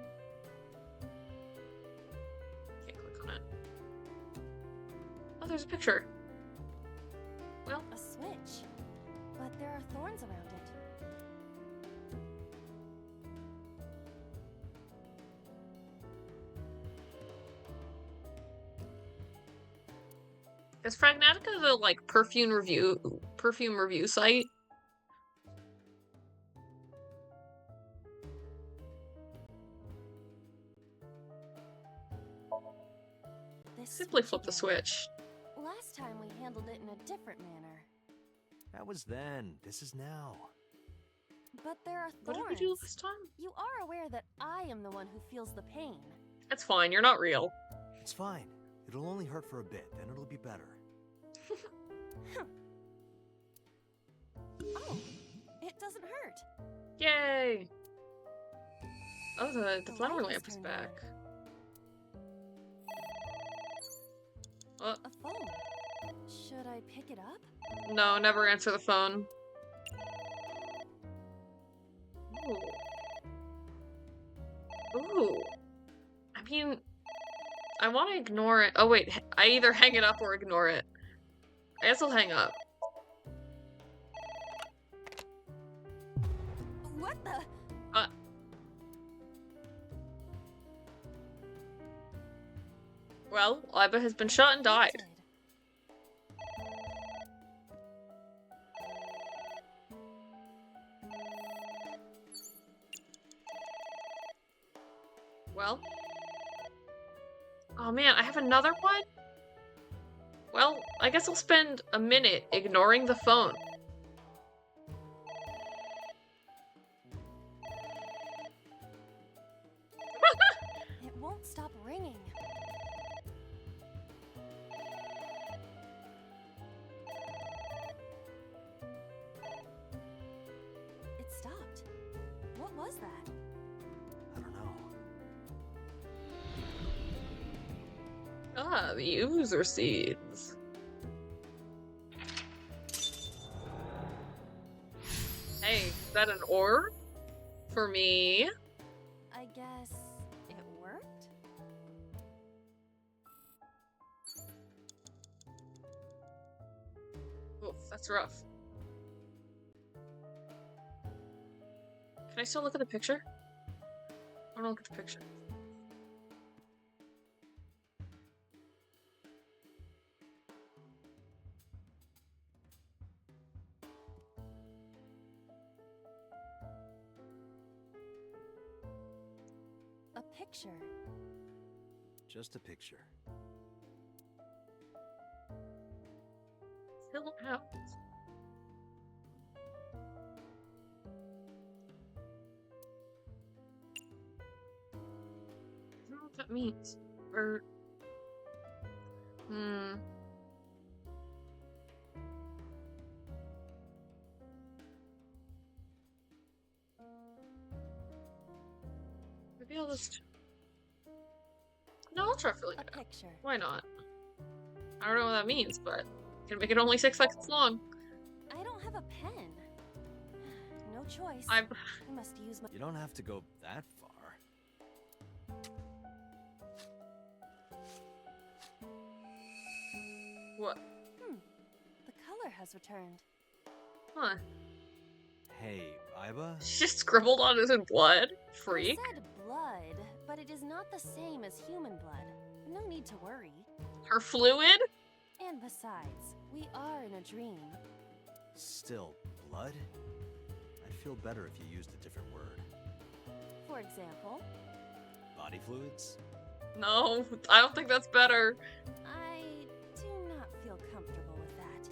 Can't click on it. Oh, there's a picture. Well, A switch, but there are thorns around it. is Fragnatica the like perfume review site? This Simply flip the again. switch. Last time we handled it in a different manner. That was then. This is now. But there are What thorns. did we do this time? You are aware that I am the one who feels the pain. That's fine, you're not real. It's fine. It'll only hurt for a bit, then it'll be better. Oh, it doesn't hurt. Yay! Oh, the The flower light lamp is is turned back. Oh, A phone. Should I pick it up? no, never answer the phone. Ooh. Ooh. I mean, I want to ignore it. Oh wait, I either hang it up or ignore it. I guess I'll hang up. What the? Well, Iba has been shot and died. Did. Well. Oh man, I have another one? Well, I guess I'll spend a minute ignoring the phone. It won't stop ringing. It stopped. What was that? I don't know. Ah, the user seeds. Hey, is that an orb? For me? I guess it worked? Oof, that's rough. Can I still look at the picture? I want to look at the picture. A picture. Just a picture. Fill out. I don't know what that means. Or... Maybe I'll just... No, I'll try filling A it out. picture. Why not? I don't know what that means, but I can make it only 6 seconds long. I don't have a pen. No choice. I must use my... You don't have to go that far. What? The color has returned. Huh. Hey, Iba? She just scribbled on it in blood? Freak. I said blood, but it is not the same as human blood. No need to worry. Her fluid? And besides, we are in a dream. Still, blood? I'd feel better if you used a different word. For example, Body fluids? No, I don't think that's better. I do not feel comfortable with that.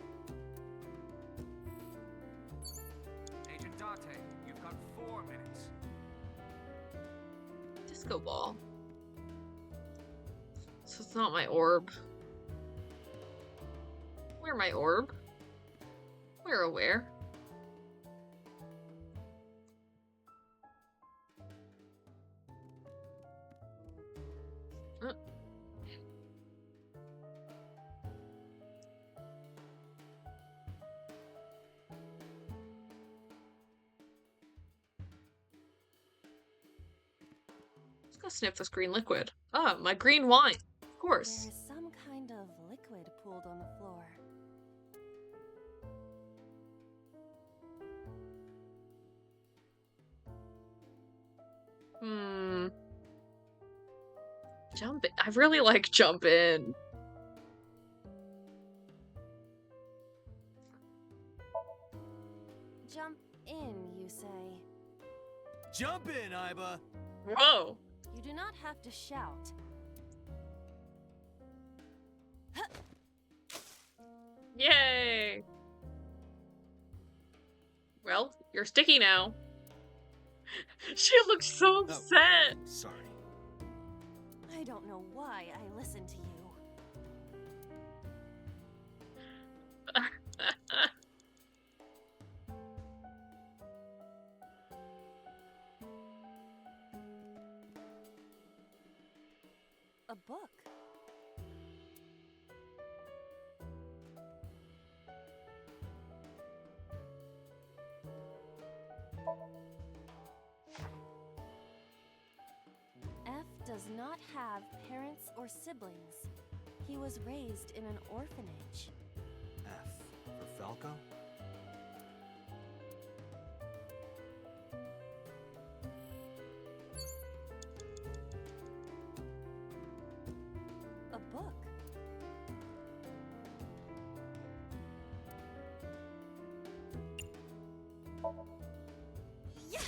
Agent Dante, you've got 4 minutes. disco ball. So it's not my orb. Where my orb? Where, oh where? Let's go sniff this green liquid. Ah, my green wine. Of course. There is some kind of liquid pooled on the floor. Jump in. I really like jump in. Jump in, you say? Jump in, Iba! Whoa! You do not have to shout. Yay! Well, you're sticky now. She looks so upset! Sorry. I don't know why I listen to you. A book. F does not have parents or siblings. He was raised in an orphanage. F for Falco? A book. Yeah!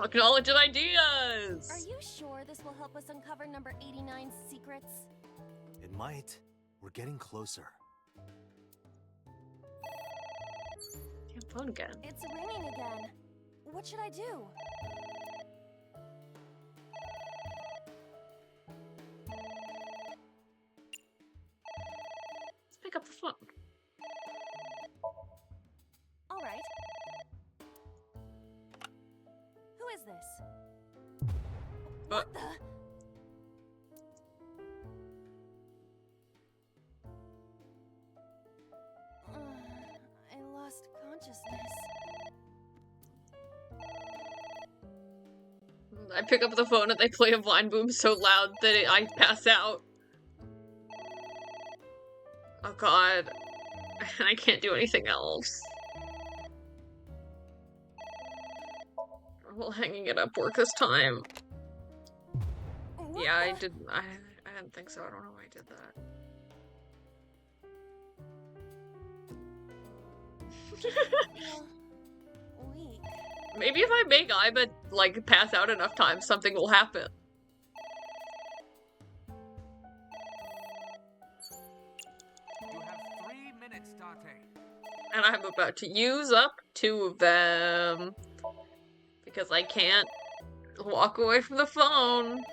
Acknowledging ideas! Are you sure this will help us uncover number 89's secrets? It might. We're getting closer. Damn phone again. It's ringing again. What should I do? Let's pick up the phone. All right. Who is this? What the? I lost consciousness. I pick up the phone and they play a Vine Boom so loud that I pass out. Oh god. And I can't do anything else. Well, hanging it up work this time. Yeah, I didn't think so. I don't know why I did that. Weak. Maybe if I make Iba, like, pass out enough times, something will happen. You have 3 minutes, Date. And I'm about to use up 2 of them. Because I can't walk away from the phone.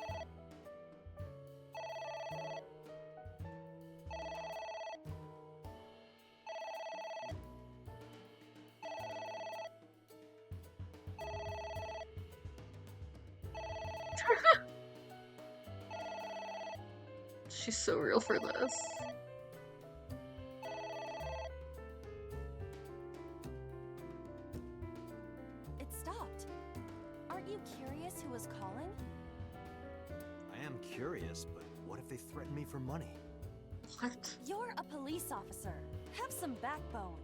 She's so real for this. It stopped. Aren't you curious who was calling? I am curious, but what if they threaten me for money? What? You're a police officer. Have some backbone.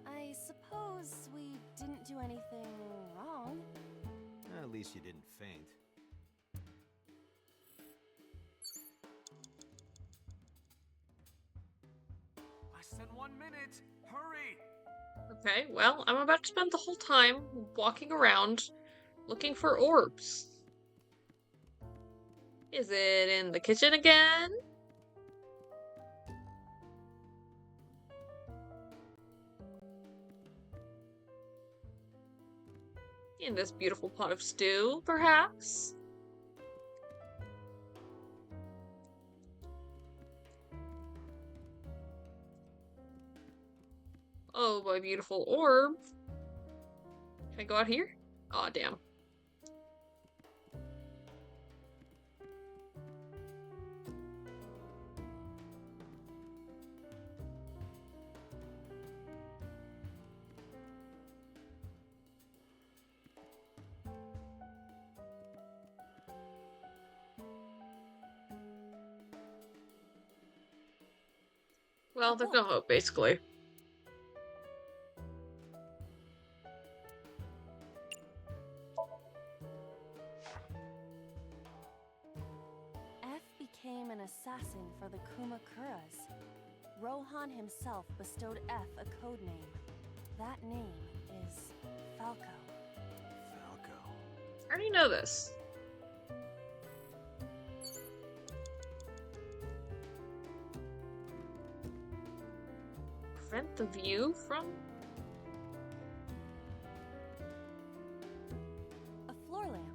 I suppose we didn't do anything wrong. At least you didn't faint. Less than 1 minute. Hurry! Okay, well, I'm about to spend the whole time walking around looking for orbs. Is it in the kitchen again? In this beautiful pot of stew, perhaps? Oh, my beautiful orb. Can I go out here? Aw, damn. Well, there's no hope, basically. F became an assassin for the Kumakuras. Rohan himself bestowed F a code name. That name is Falco. Falco. I already know this. Prevent the view from? A floor lamp.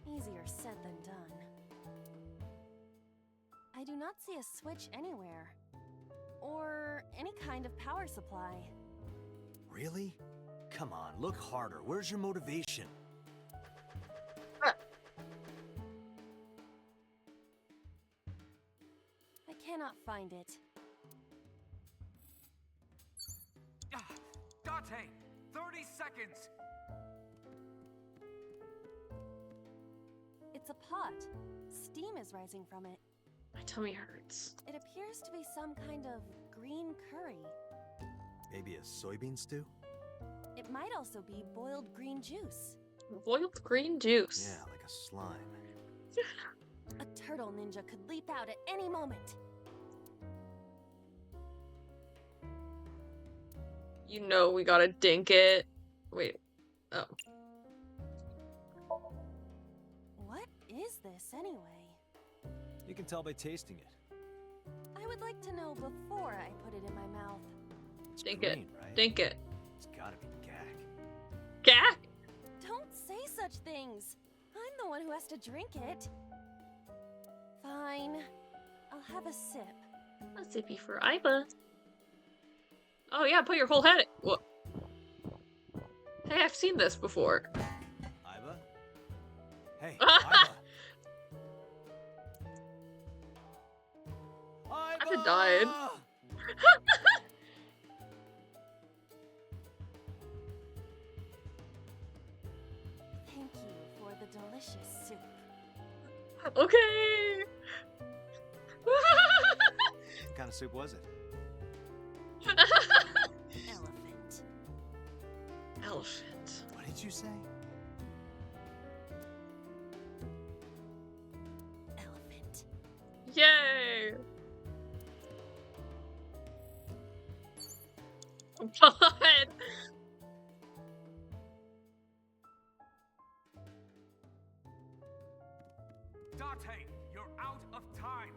Easier said than done. I do not see a switch anywhere. Or any kind of power supply. Really? Come on, look harder. Where's your motivation? I cannot find it. Date! 30 seconds! It's a pot. Steam is rising from it. My tummy hurts. It appears to be some kind of green curry. Maybe a soybean stew? It might also be boiled green juice. Boiled green juice. Yeah, like a slime. A turtle ninja could leap out at any moment. You know we gotta dink it. Wait. Oh. What is this anyway? You can tell by tasting it. I would like to know before I put it in my mouth. It's Dink green, it. right? Dink it. It's gotta be gag. Gak? Don't say such things. I'm the one who has to drink it. Fine. I'll have a sip. A sippy for Iva. Oh yeah, put your whole head in. Whoa. Hey, I've seen this before. Iva? Hey, Iva! Iva died. Thank you for the delicious soup. Okay. What kind of soup was it? Elephant. Elephant. What did you say? Elephant. Yay! Oh God! Date, you're out of time!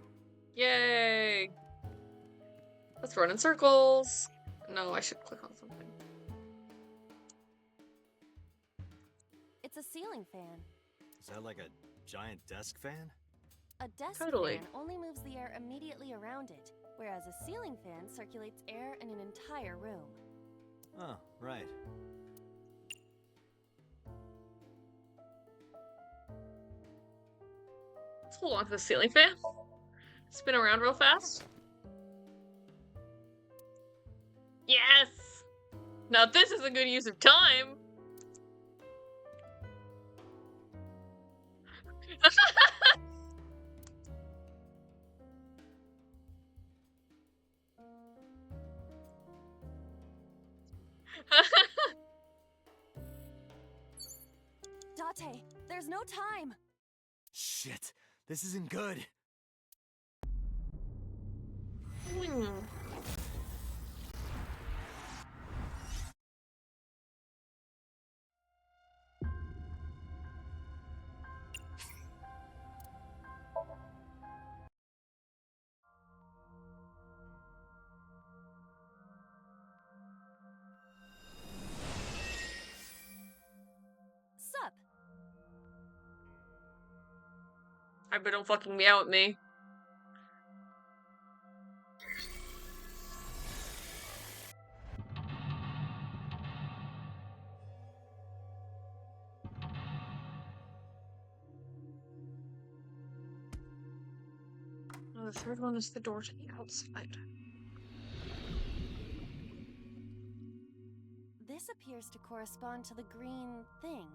Yay! Let's run in circles. No, I should click on something. It's a ceiling fan. Is that like a giant desk fan? A desk Totally. fan only moves the air immediately around it, whereas a ceiling fan circulates air in an entire room. Oh, right. Let's hold on to the ceiling fan. Spin around real fast. Yes! Now this is a good use of time. Date, there's no time! Shit, this isn't good. Hmm. I bet don't fucking meow at me. Oh, the third one is the door to the outside. This appears to correspond to the green thing.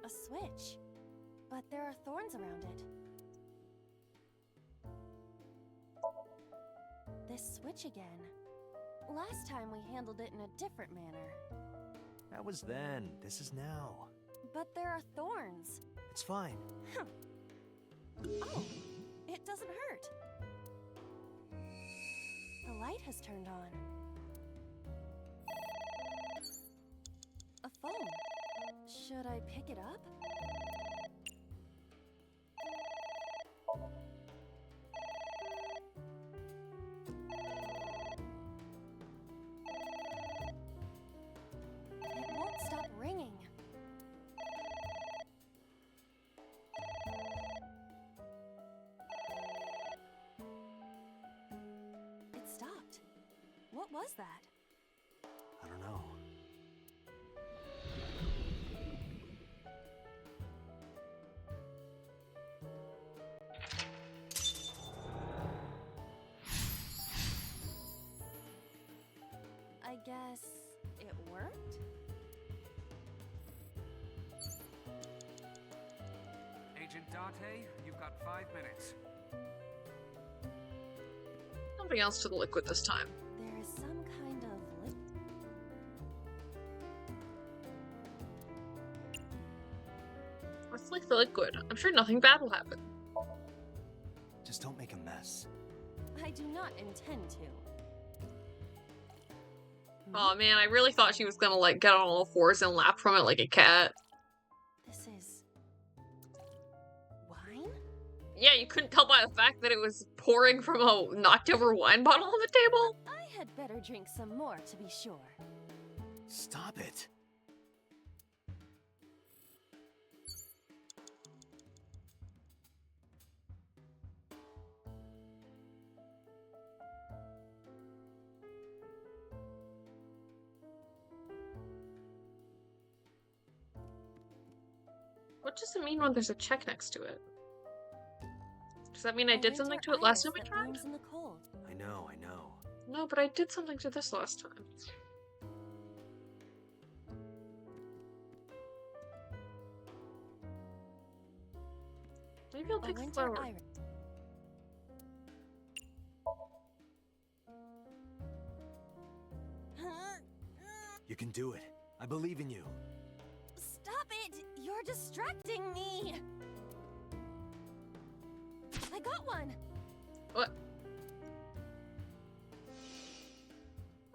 A switch, but there are thorns around it. This switch again. Last time we handled it in a different manner. That was then. This is now. But there are thorns. It's fine. Oh, it doesn't hurt. The light has turned on. A phone. Should I pick it up? It won't stop ringing. It stopped. What was that? I don't know. I guess it worked? Agent Date, you've got 5 minutes. Something else to the liquid this time. There is some kind of Let's lick the liquid. I'm sure nothing bad will happen. Just don't make a mess. I do not intend to. Oh man, I really thought she was gonna like get on all fours and lap from it like a cat. This is wine? Yeah, you couldn't tell by the fact that it was pouring from a knocked over wine bottle on the table? I had better drink some more to be sure. Stop it. What does it mean when there's a check next to it? Does that mean I A did something winter to it last time iris I that tried? blooms in the cold. I know, I know. No, but I did something to this last time. Maybe I'll A pick winter flower. iris. You can do it. I believe in you. Stop it! You're distracting me! I got one! What?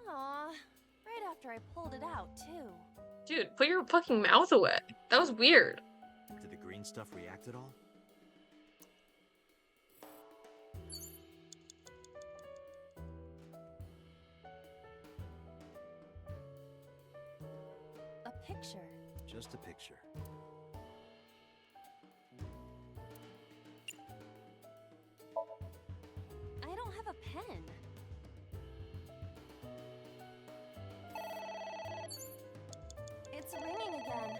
Aw, right after I pulled it out, too. Dude, put your fucking mouth away. That was weird. Did the green stuff react at all? A picture. Just a picture. I don't have a pen. It's ringing again.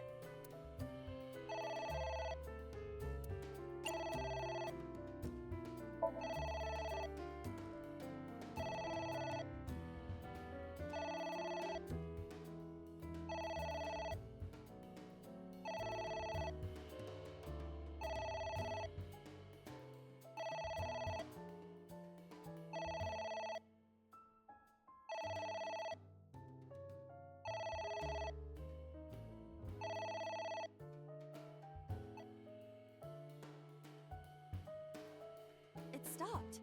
It stopped.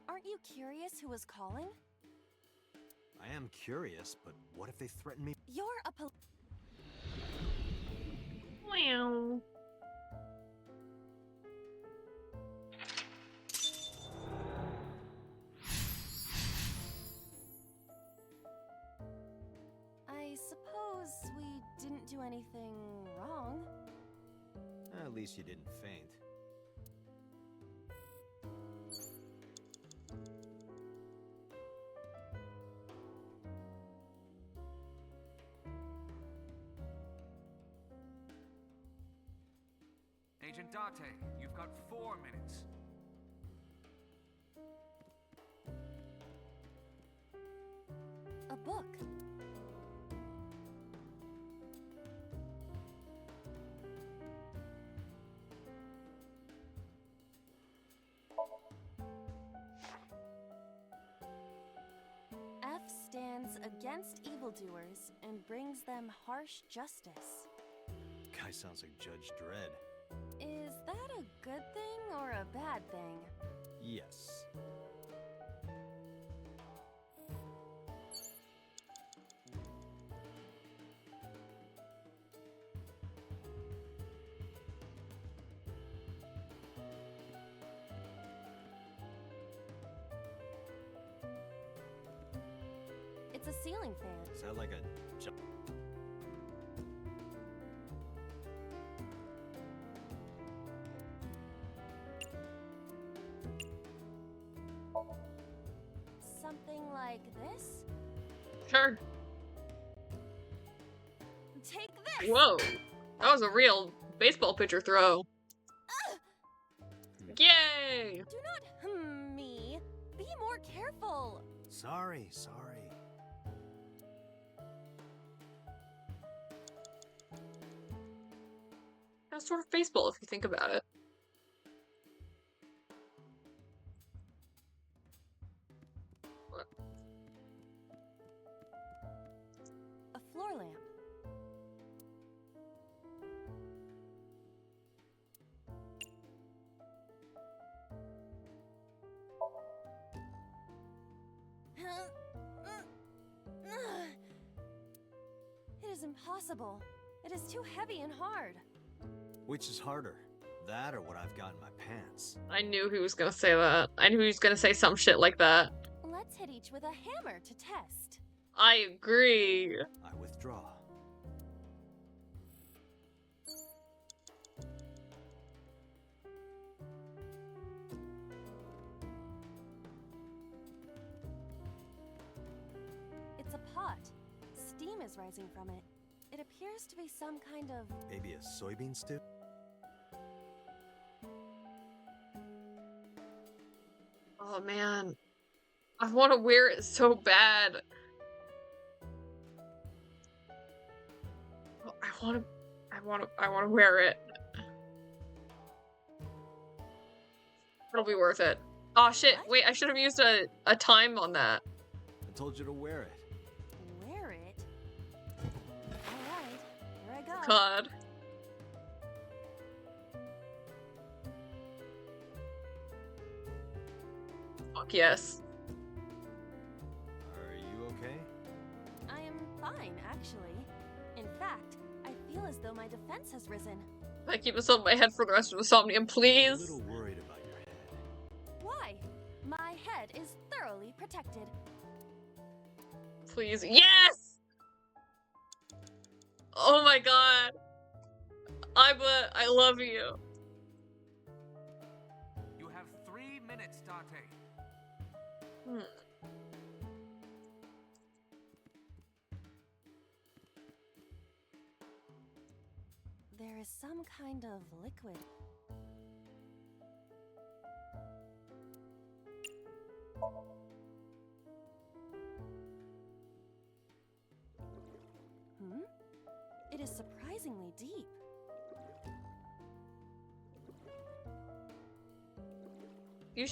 Aren't you curious who was calling? I am curious, but what if they threaten me? You're a pol- Wow. anything wrong. At least you didn't faint. Agent Date, you've got 4 minutes. A book. F stands against evildoers and brings them harsh justice. Guy sounds like Judge Dredd. Is that a good thing or a bad thing? Yes. It's a ceiling fan. Is that like a jump? Something like this? Sure. Take this! Whoa. That was a real baseball pitcher throw. Yay! Do not me. Be more careful. Sorry. That's sort of baseball if you think about it. What? A floor lamp. It is impossible. It is too heavy and hard. Which is harder? That or what I've got in my pants? I knew he was gonna say that. I knew he was gonna say some shit like that. Let's hit each with a hammer to test. I agree. I withdraw. It's a pot. Steam is rising from it. It appears to be some kind of... Maybe a soybean stew? Oh man. I want to wear it so bad. I want to wear it. It'll be worth it. Oh shit, wait, I should have used a time on that. I told you to wear it. Wear it? Alright, here I go. God. Fuck yes. Are you okay? I am fine, actually. In fact, I feel as though my defense has risen. I keep this on my head for the rest of the Somnium, I'm a please. little worried about your head. Why? My head is thoroughly protected. Please. Yes! Oh my god. I love you. You have 3 minutes, Date. There is some kind of liquid. It is surprisingly deep. You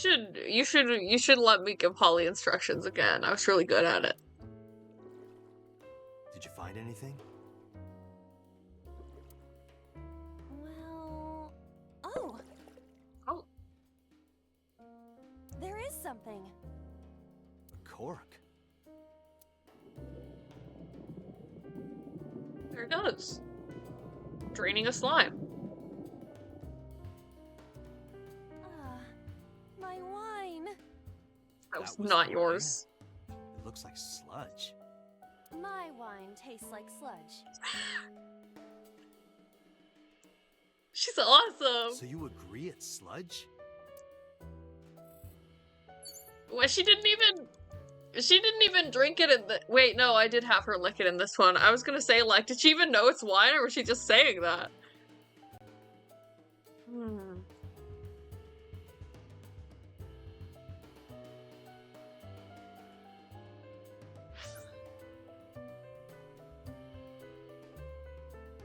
should let me give Holly instructions again. I was really good at it. Did you find anything? Well... Oh! Oh. There is something. A cork. There it goes. Draining a slime. My wine. That was not fine. yours. It looks like sludge. My wine tastes like sludge. She's awesome. So you agree it's sludge? Well, she didn't even drink it in the— wait, no, I did have her lick it in this one. I was gonna say, like, did she even know it's wine, or was she just saying that?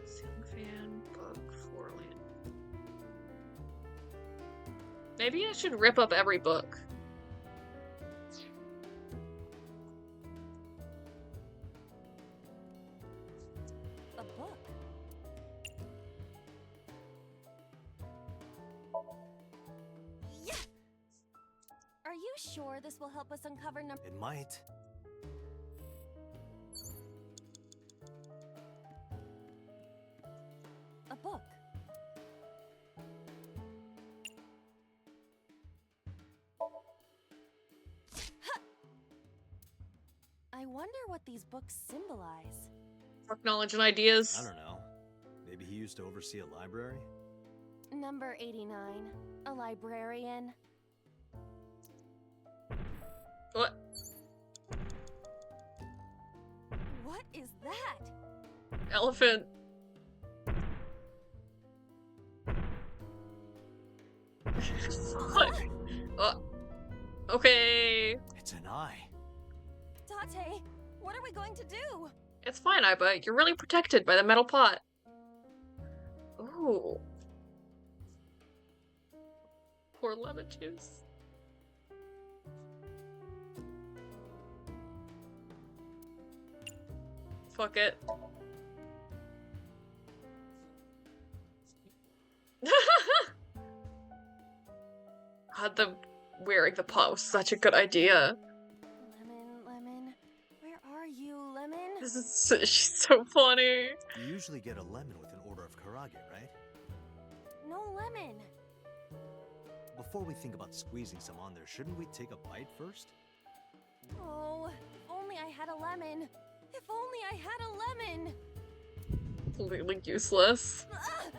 Ceiling fan, bug, floor lamp. Maybe I should rip up every book. A book? Yeah! Are you sure this will help us uncover It might. a book? Ha! I wonder what these books symbolize. Book knowledge and ideas. I don't know. Maybe he used to oversee a library? Number 89, a librarian. What? What is that? Elephant. Fuck. Okay. It's an eye. Date, what are we going to do? It's fine, Iba. You're really protected by the metal pot. Ooh. Poor lemon juice. Fuck it. God, the wearing the pot was such a good idea. Lemon, where are you, Lemon? This is she's so funny. You usually get a lemon with an order of karage, right? No lemon. Before we think about squeezing some on there, shouldn't we take a bite first? Oh, if only I had a lemon. If only I had a lemon. Completely useless. Ugh!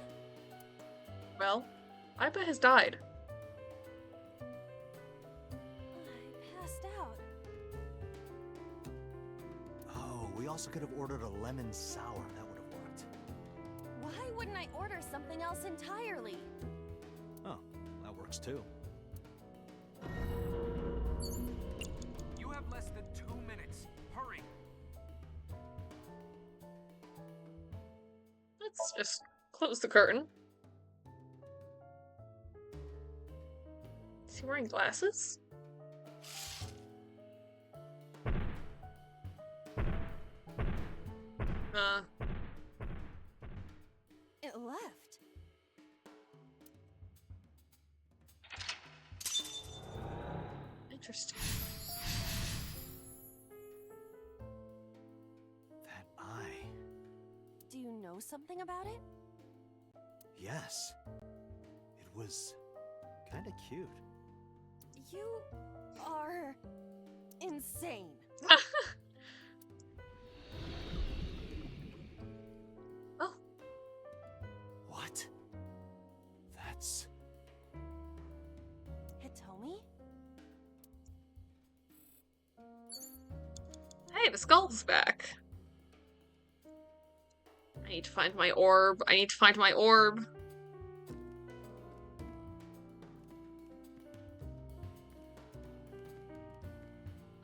Well, Iba has died. I passed out. Oh, we also could have ordered a lemon sour. That would have worked. Why wouldn't I order something else entirely? Oh, that works too. You have less than 2 minutes. Hurry. Let's just close the curtain. Is he wearing glasses? It left. Interesting. That eye. Do you know something about it? Yes. It was kind of cute. You are insane. Oh. What? That's... Hitomi? Hey, the skull's back. I need to find my orb. I need to find my orb.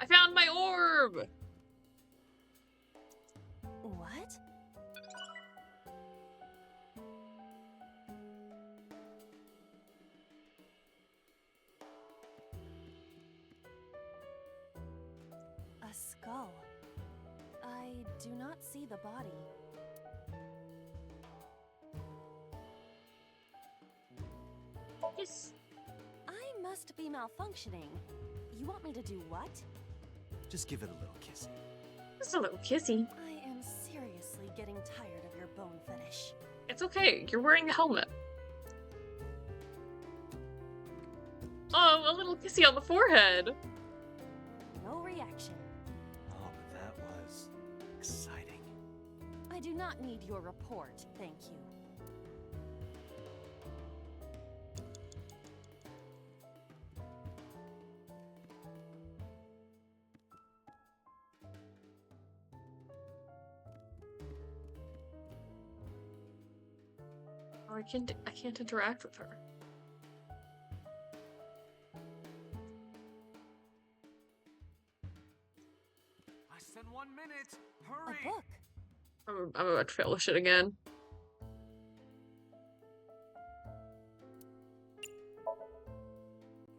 I found my orb! What? A skull. I do not see the body. Yes. I must be malfunctioning. You want me to do what? Just give it a little kissy. Just a little kissy. I am seriously getting tired of your bone fetish. It's okay, you're wearing a helmet. Oh, a little kissy on the forehead. No reaction. Oh, but that was exciting. I do not need your report, thank you. Oh, I can't interact with her. Less than 1 minute. Hurry. A book. I'm about to fail this shit again.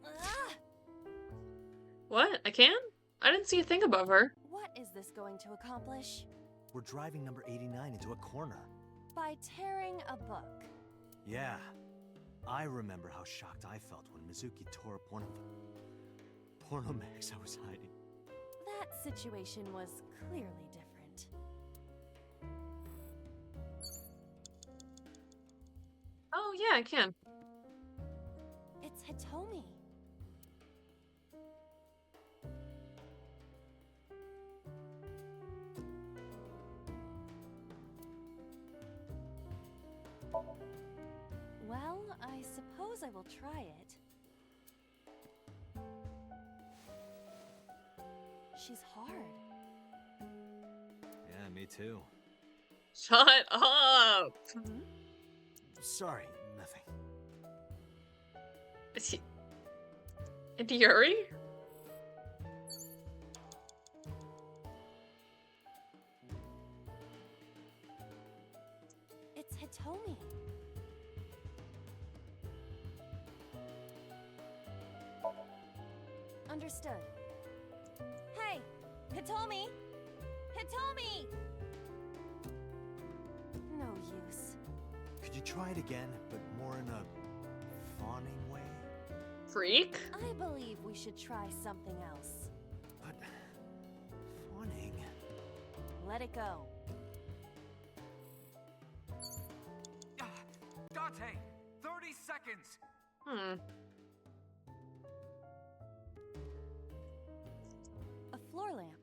Ah! What? I can? I didn't see a thing above her. What is this going to accomplish? We're driving number 89 into a corner. By tearing a book. Yeah. I remember how shocked I felt when Mizuki tore up one of the porno mags I was hiding. That situation was clearly different. Oh, yeah, I can. It's Hitomi. Well, I suppose I will try it. She's hard. Yeah, me too. Shut up! Sorry, nothing. Is he... Yuri? It's Hitomi. Understood. Hey! Hitomi! Hitomi! No use. Could you try it again, but more in a fawning way? Freak? I believe we should try something else. But... fawning... Let it go. Date, 30 seconds. A floor lamp.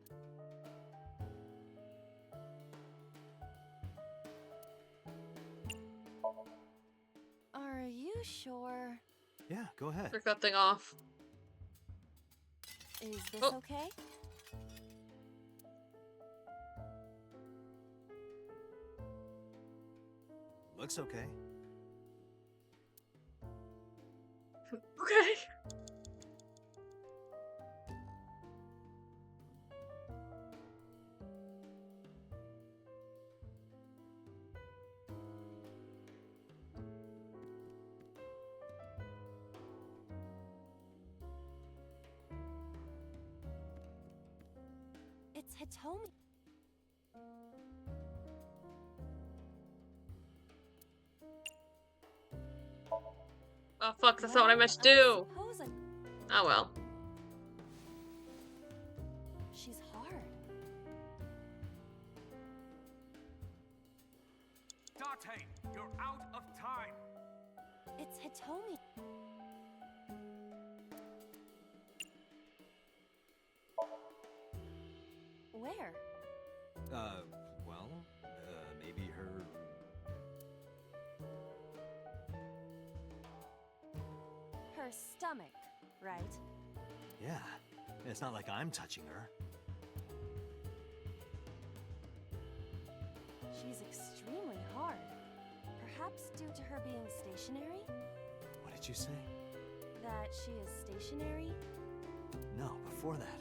Are you sure? Yeah, go ahead. Took that thing off. Is this Oh. okay? Looks okay. Okay. It's Hitomi. Oh fuck, that's not what I meant to do! Oh well. She's hard. Date, you're out of time. It's Hitomi. Where? Well, maybe her... Her stomach, right? Yeah. It's not like I'm touching her. She's extremely hard. Perhaps due to her being stationary? What did you say? That she is stationary? No, before that.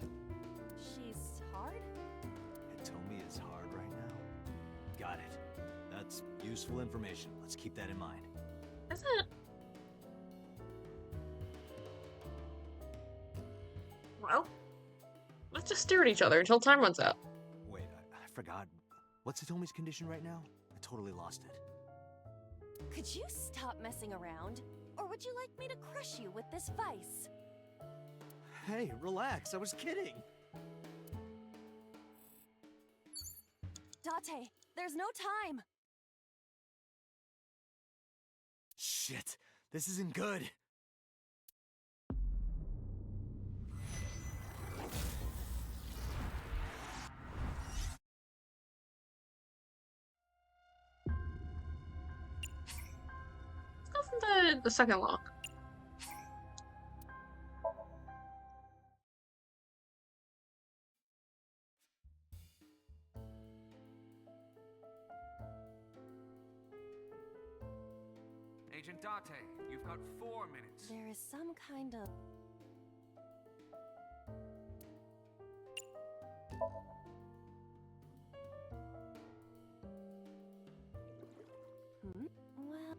She's hard? Hitomi is hard right now. Got it. That's useful information. Let's keep that in mind. Is it? Well, let's just stare at each other until time runs out. Wait, I forgot. What's Hitomi's condition right now? I totally lost it. Could you stop messing around? Or would you like me to crush you with this vice? Hey, relax. I was kidding. Date, there's no time. Shit. This isn't good. Let's go from the second lock. Agent Date, you've got 4 minutes. There is some kind of... Well...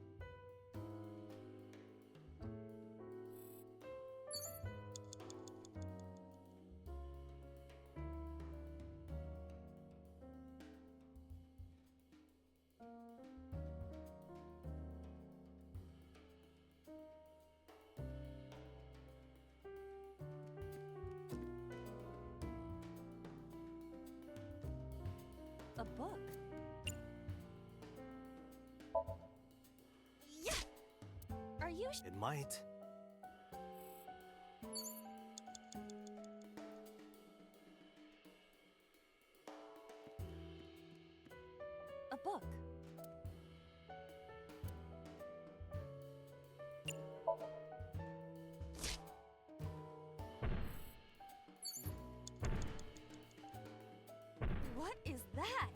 A book? Yeah! Are you It might. a book? What is that?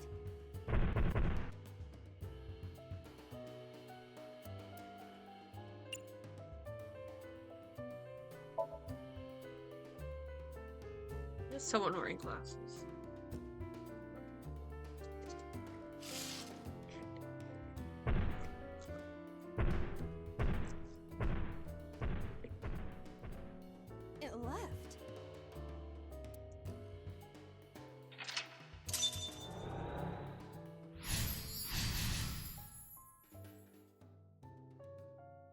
There's someone wearing glasses. It left.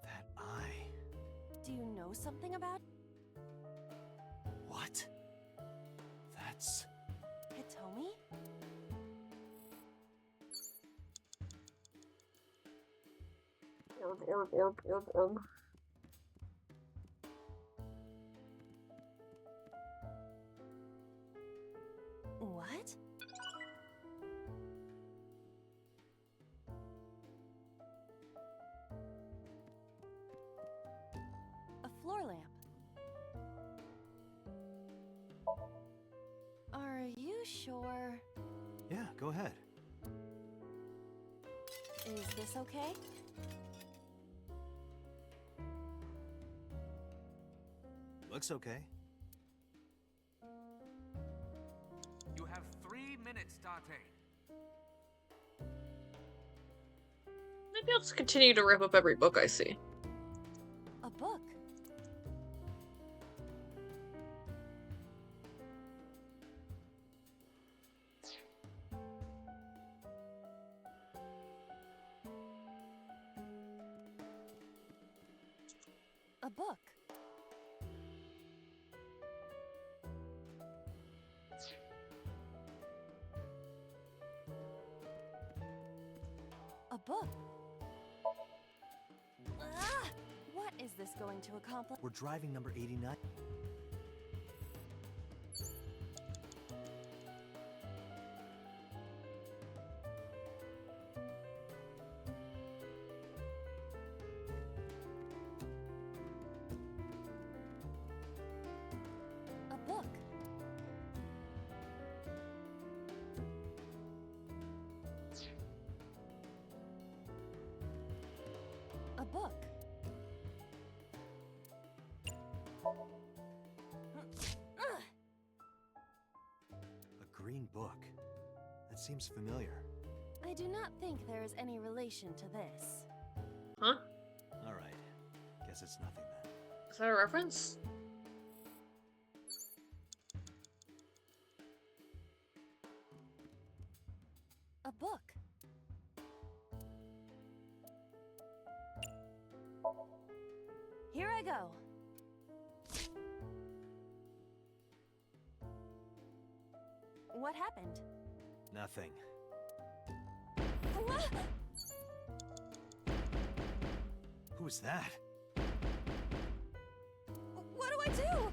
That eye. Do you know something about What? That's... Hitomi? Orb. What? A floor lamp. Are you sure? Yeah, go ahead. Is this okay? Looks okay. You have 3 minutes, Date. Maybe I'll just continue to rip up every book I see. A book. A book. A book. Ah! What is this going to accomplish? We're driving number 89. A book. A book. A green book. That seems familiar. I do not think there is any relation to this. Huh? All right. Guess it's nothing then. Is that a reference? A book. Here I go. What happened? Nothing. What? Who's that? What do I do?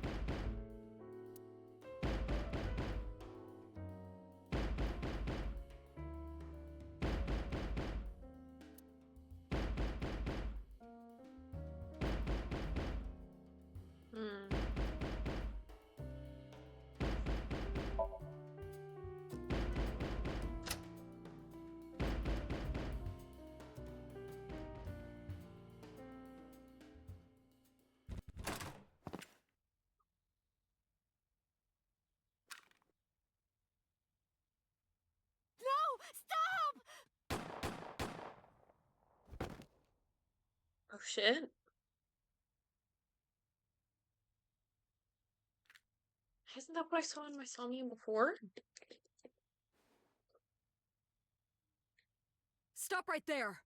Oh shit. Isn't that what I saw in my Somnium before? Stop right there!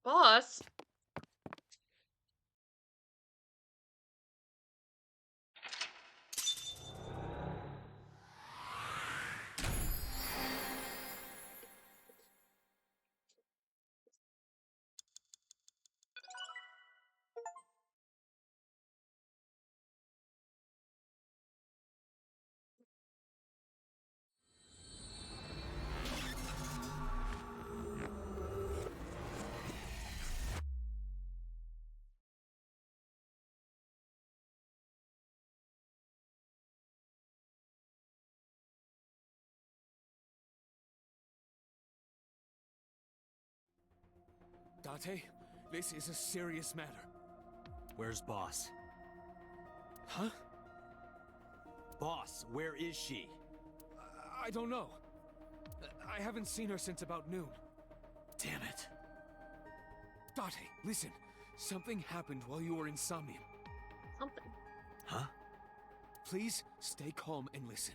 Boss? Date, this is a serious matter. Where's Boss? Huh? Boss, where is she? I don't know. I haven't seen her since about noon. Damn it. Date, listen. Something happened while you were in Somnium. Something. Huh? Please stay calm and listen.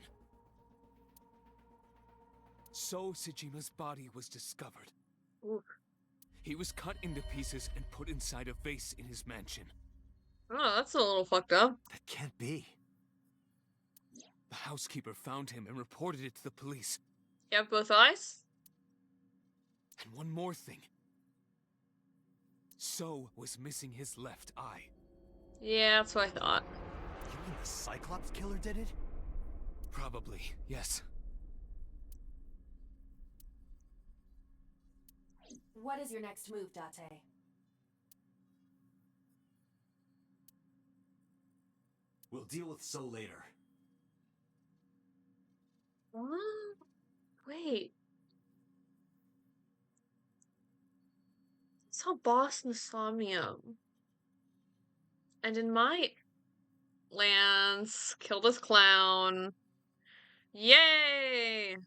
So Sejima's body was discovered. Ooh. He was cut into pieces and put inside a vase in his mansion. Oh, that's a little fucked up. That can't be. The housekeeper found him and reported it to the police. You have both eyes? And one more thing. So was missing his left eye. Yeah, that's what I thought. You mean the Cyclops killer did it? Probably, yes. What is your next move, Date? We'll deal with So later. What? Wait. I saw Boss in the Somnium. And in my Lance killed his clown. Yay!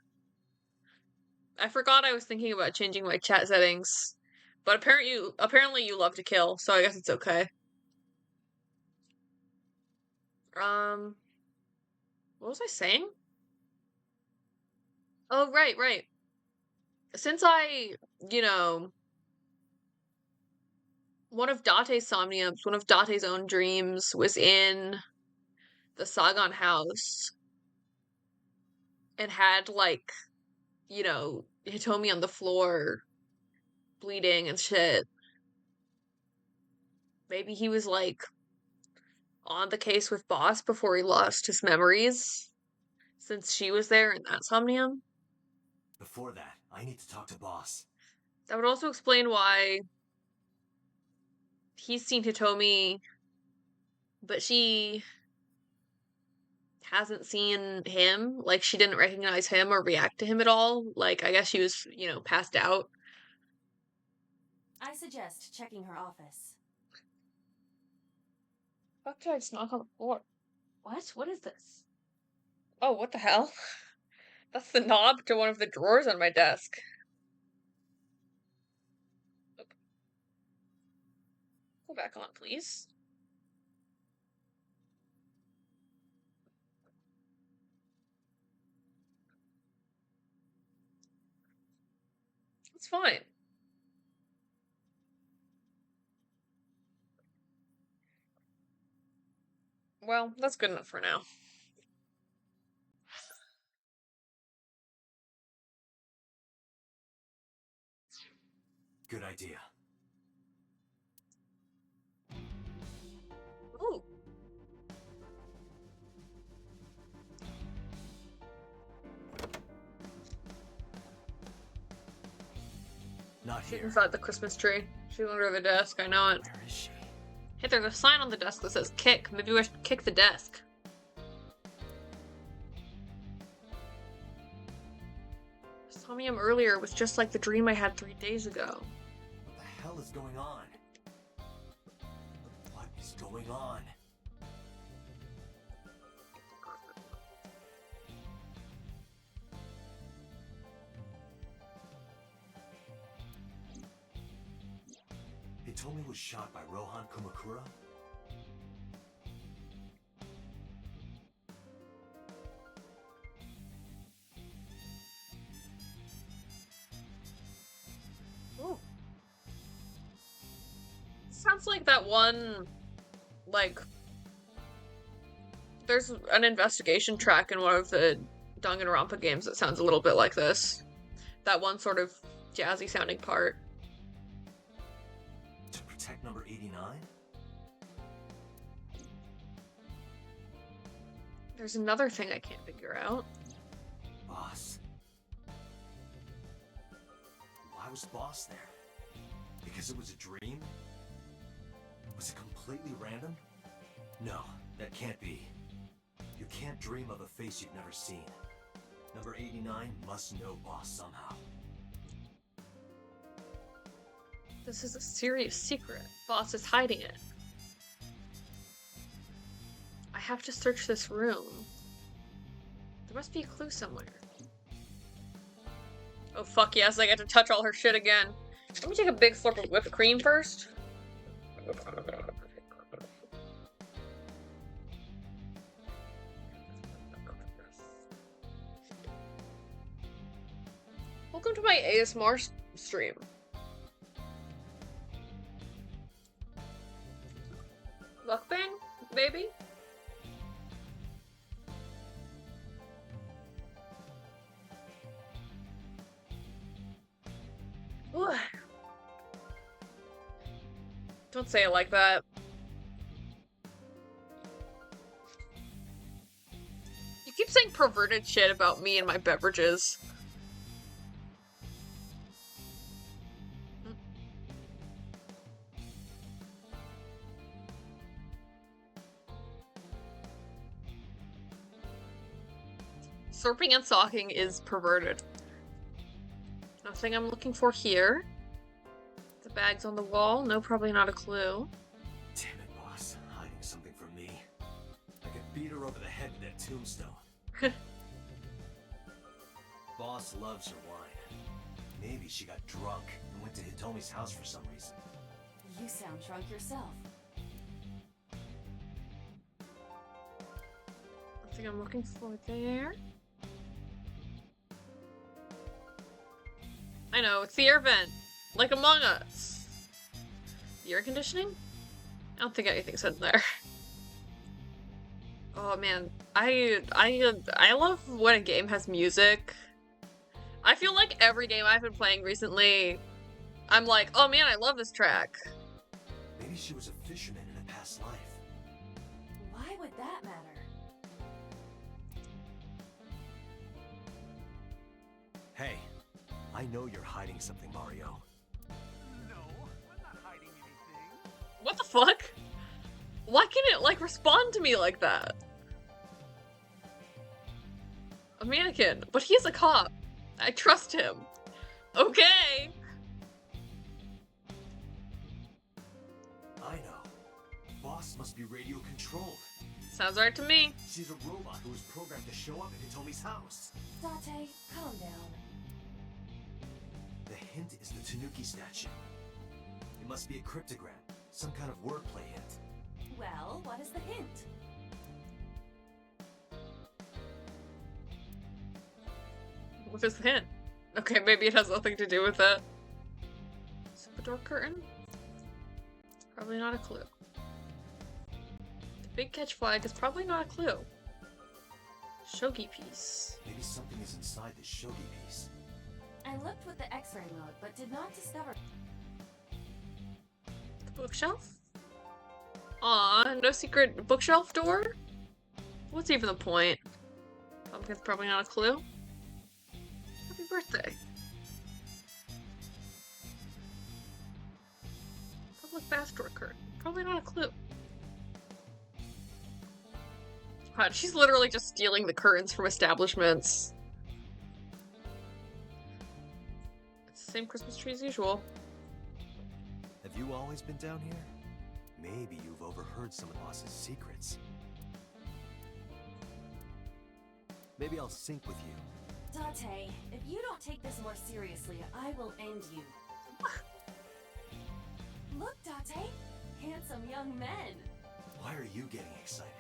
I forgot I was thinking about changing my chat settings. But apparently you love to kill, so I guess it's okay. What was I saying? Oh, right. Since one of Date's Somniums, one of Date's own dreams was in the Sagan house and had, like, Hitomi on the floor bleeding and shit. Maybe he was, like, on the case with Boss before he lost his memories, since she was there in that Somnium. Before that, I need to talk to Boss. That would also explain why he's seen Hitomi, but she hasn't seen him. Like, she didn't recognize him or react to him at all. Like, I guess she was, passed out. I suggest checking her office. Fuck, did I just knock on the floor? What? What is this? Oh, what the hell? That's the knob to one of the drawers on my desk. Go back on, please. It's fine. Well, that's good enough for now. Good idea. Ooh. Not She's here. inside the Christmas tree. She's under the desk, I know it. Where is she? Hey, there's a sign on the desk that says kick. Maybe we should kick the desk. Somnium earlier was just like the dream I had 3 days ago. What the hell is going on? What is going on? Hitomi was shot by Rohan Kumakura? Ooh. Sounds like that one, like, there's an investigation track in one of the Danganronpa games that sounds a little bit like this. That one sort of jazzy sounding part. To protect number 89? There's another thing I can't figure out. Boss. Why was Boss there? Because it was a dream? Was it completely random? No, that can't be. You can't dream of a face you've never seen. Number 89 must know Boss somehow. This is a serious secret. Boss is hiding it. I have to search this room. There must be a clue somewhere. Oh fuck yes, I get to touch all her shit again. Let me take a big slurp of whipped cream first. Welcome to my ASMR stream. Mukbang, baby? Ooh. Don't say it like that. You keep saying perverted shit about me and my beverages. Slurping and socking is perverted. Nothing I'm looking for here. The bag's on the wall. No, probably not a clue. Damn it, Boss. Hiding something from me. I could beat her over the head with that tombstone. Boss loves her wine. Maybe she got drunk and went to Hitomi's house for some reason. You sound drunk yourself. Nothing I'm looking for there. I know, it's the air vent. Like Among Us. The air conditioning? I don't think anything's in there. Oh man, I love when a game has music. I feel like every game I've been playing recently, I'm like, oh man, I love this track. Maybe she was a fisherman in a past life. Why would that matter? Hey, I know you're hiding something, Mario. No, I'm not hiding anything. What the fuck? Why can't it, like, respond to me like that? A mannequin, but he's a cop. I trust him. Okay. I know. Boss must be radio controlled. Sounds right to me. She's a robot who was programmed to show up at Hitomi's house. Date, calm down. The hint is the Tanuki statue. It must be a cryptogram, some kind of wordplay hint. Well, what is the hint? What is the hint? Okay, maybe it has nothing to do with it. Is it the door curtain? Probably not a clue. The big catch flag is probably not a clue. Shogi piece. Maybe something is inside the shogi piece. I looked with the X-ray mode, but did not discover... The bookshelf? Aw, no secret bookshelf door? What's even the point? Pumpkin's probably not a clue. Happy birthday. Public bath door curtain. Probably not a clue. God, she's literally just stealing the curtains from establishments. It's the same Christmas tree as usual. Have you always been down here? Maybe you've overheard some of Boss's secrets. Maybe I'll sync with you. Date, if you don't take this more seriously, I will end you. Look, handsome young men. Why are you getting excited?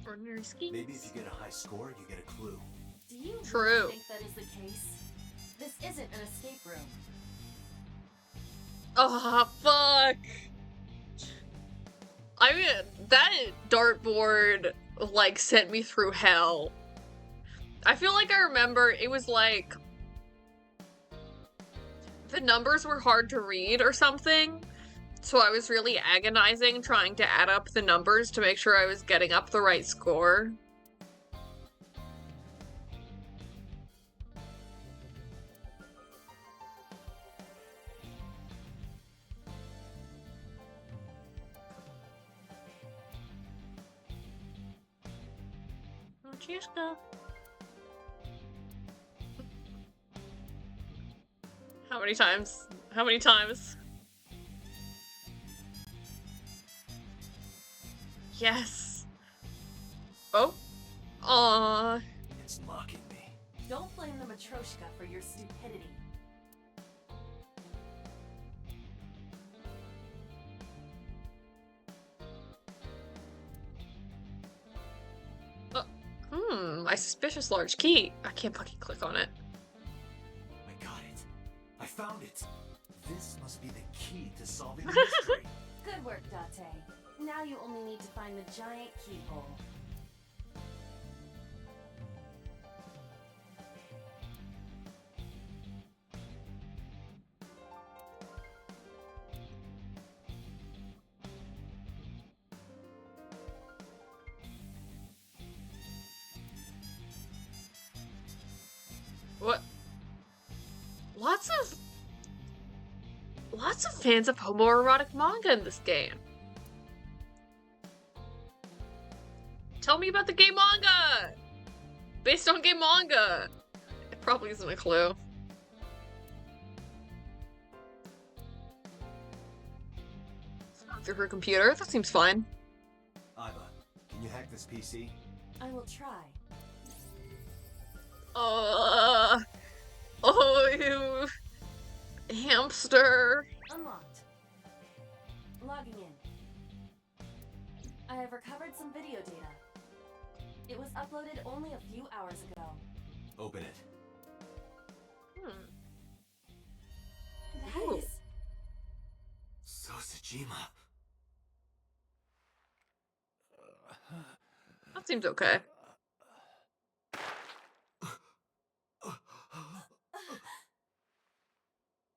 Ordinary schemes. Maybe if you get a high score, you get a clue. Do you True. really think that is the case? This isn't an escape room. Oh, fuck. I mean, that dartboard, like, sent me through hell. I feel like I remember it was like the numbers were hard to read or something. So I was really agonizing trying to add up the numbers to make sure I was getting up the right score. Francesca. How many times? How many times? Yes. Oh. Aww. It's mocking me. Don't blame the Matryoshka for your stupidity. My suspicious large key. I can't fucking click on it. I got it. I found it. This must be the key to solving the mystery. Good work, Date. Now you only need to find the giant keyhole. What? Lots of fans of homoerotic manga in this game. Tell me about the gay manga! Based on gay manga! It probably isn't a clue. Through her computer? That seems fine. Iva, can you hack this PC? I will try. Oh, you hamster. Unlocked. Logging in. I have recovered some video data. It was uploaded only a few hours ago. Open it. That is... Sosajima. That seems okay.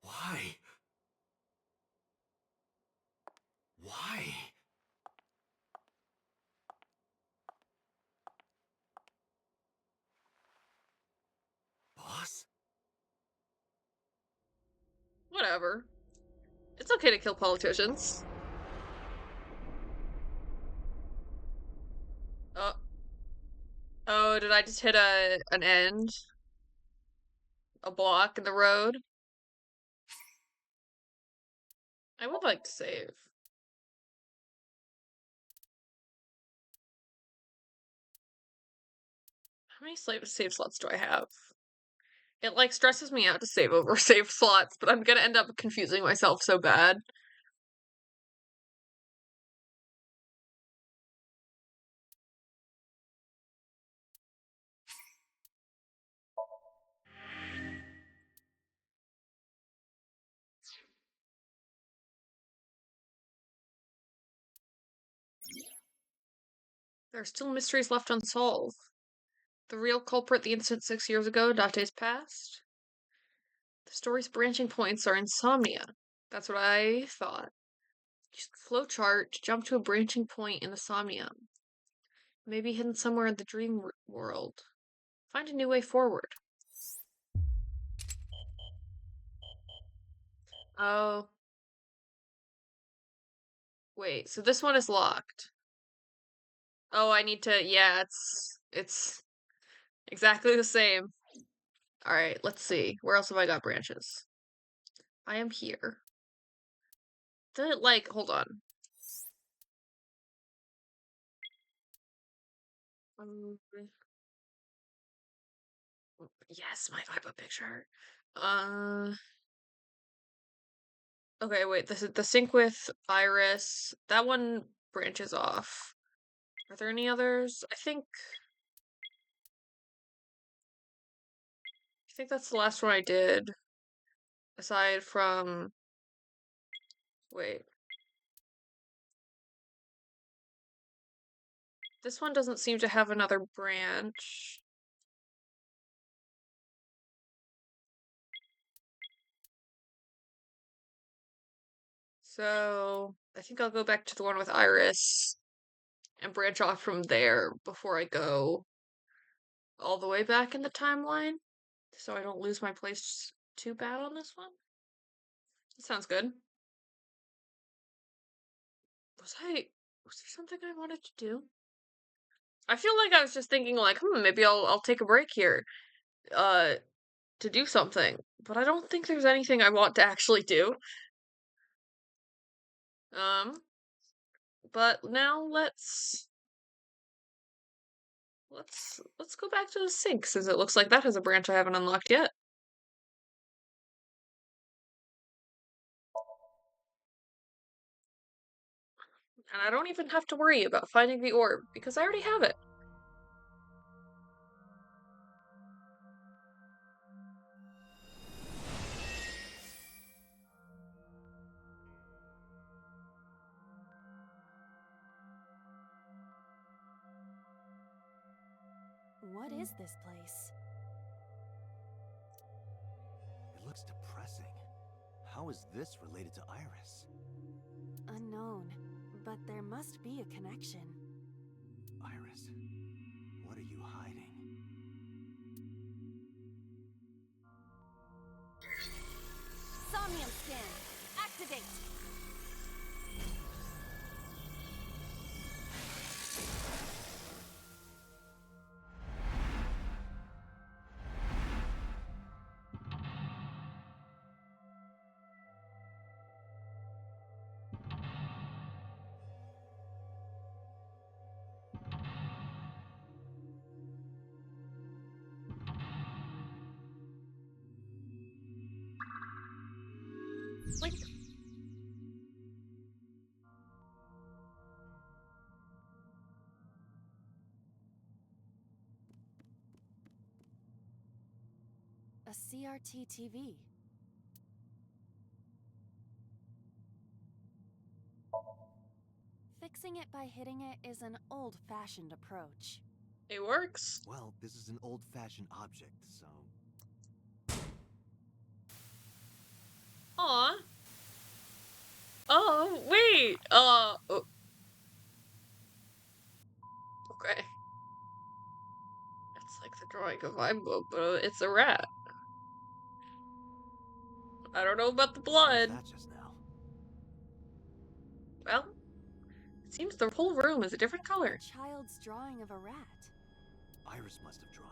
Why? Why? Boss? Whatever. It's okay to kill politicians. Oh, did I just hit an end? A block in the road? I would like to save. How many save slots do I have? It, like, stresses me out to save over save slots, but I'm gonna end up confusing myself so bad. There are still mysteries left unsolved. The real culprit, the incident 6 years ago, Date's past. The story's branching points are insomnia. That's what I thought. Use the flowchart to jump to a branching point in the Somnium. Maybe hidden somewhere in the dream world. Find a new way forward. Oh. Wait, so this one is locked. Oh, I need to, yeah, it's exactly the same. Alright, let's see. Where else have I got branches? I am here. Like, hold on. Yes, my iPod picture. Okay, wait, this is the sync with Iris. That one branches off. Are there any others? I think that's the last one I did. Aside from... Wait. This one doesn't seem to have another branch. So, I think I'll go back to the one with Iris and branch off from there before I go all the way back in the timeline, so I don't lose my place too bad on this one. That sounds good. Was there something I wanted to do? I feel like I was just thinking like, maybe I'll take a break here, to do something. But I don't think there's anything I want to actually do. But now let's go back to the sink, since it looks like that has a branch I haven't unlocked yet. And I don't even have to worry about finding the orb, because I already have it. What is this place? It looks depressing. How is this related to Iris? Unknown, but there must be a connection. Iris, what are you hiding? Somnium scan, activate! Like, A CRT TV. Fixing it by hitting it is an old-fashioned approach. it works. Well, this is an old-fashioned object, so... Aw. Oh, wait. Oh. Okay. It's like the drawing of Imbo, but it's a rat. I don't know about the What was blood. that just now? Well, it seems the whole room is a different color. A child's drawing of a rat. Iris must have drawn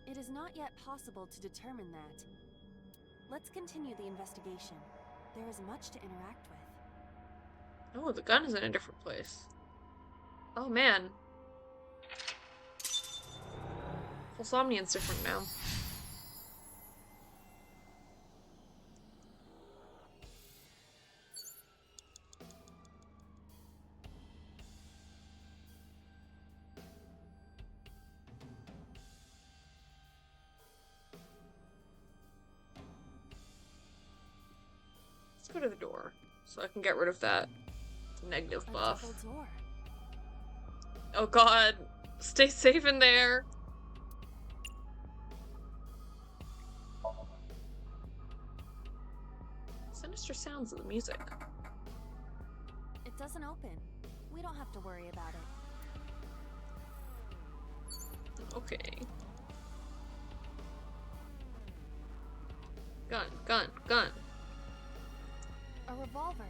it. It is not yet possible to determine that. Let's continue the investigation. There is much to interact with. Oh, the gun is in a different place. Oh, man. Whole Somnium's different now. Let's go to the door, so I can get rid of that negative buff. A double door. Oh god, stay safe in there. Sinister sounds of the music. It doesn't open. We don't have to worry about it. Okay. Gun, gun, gun. A revolver.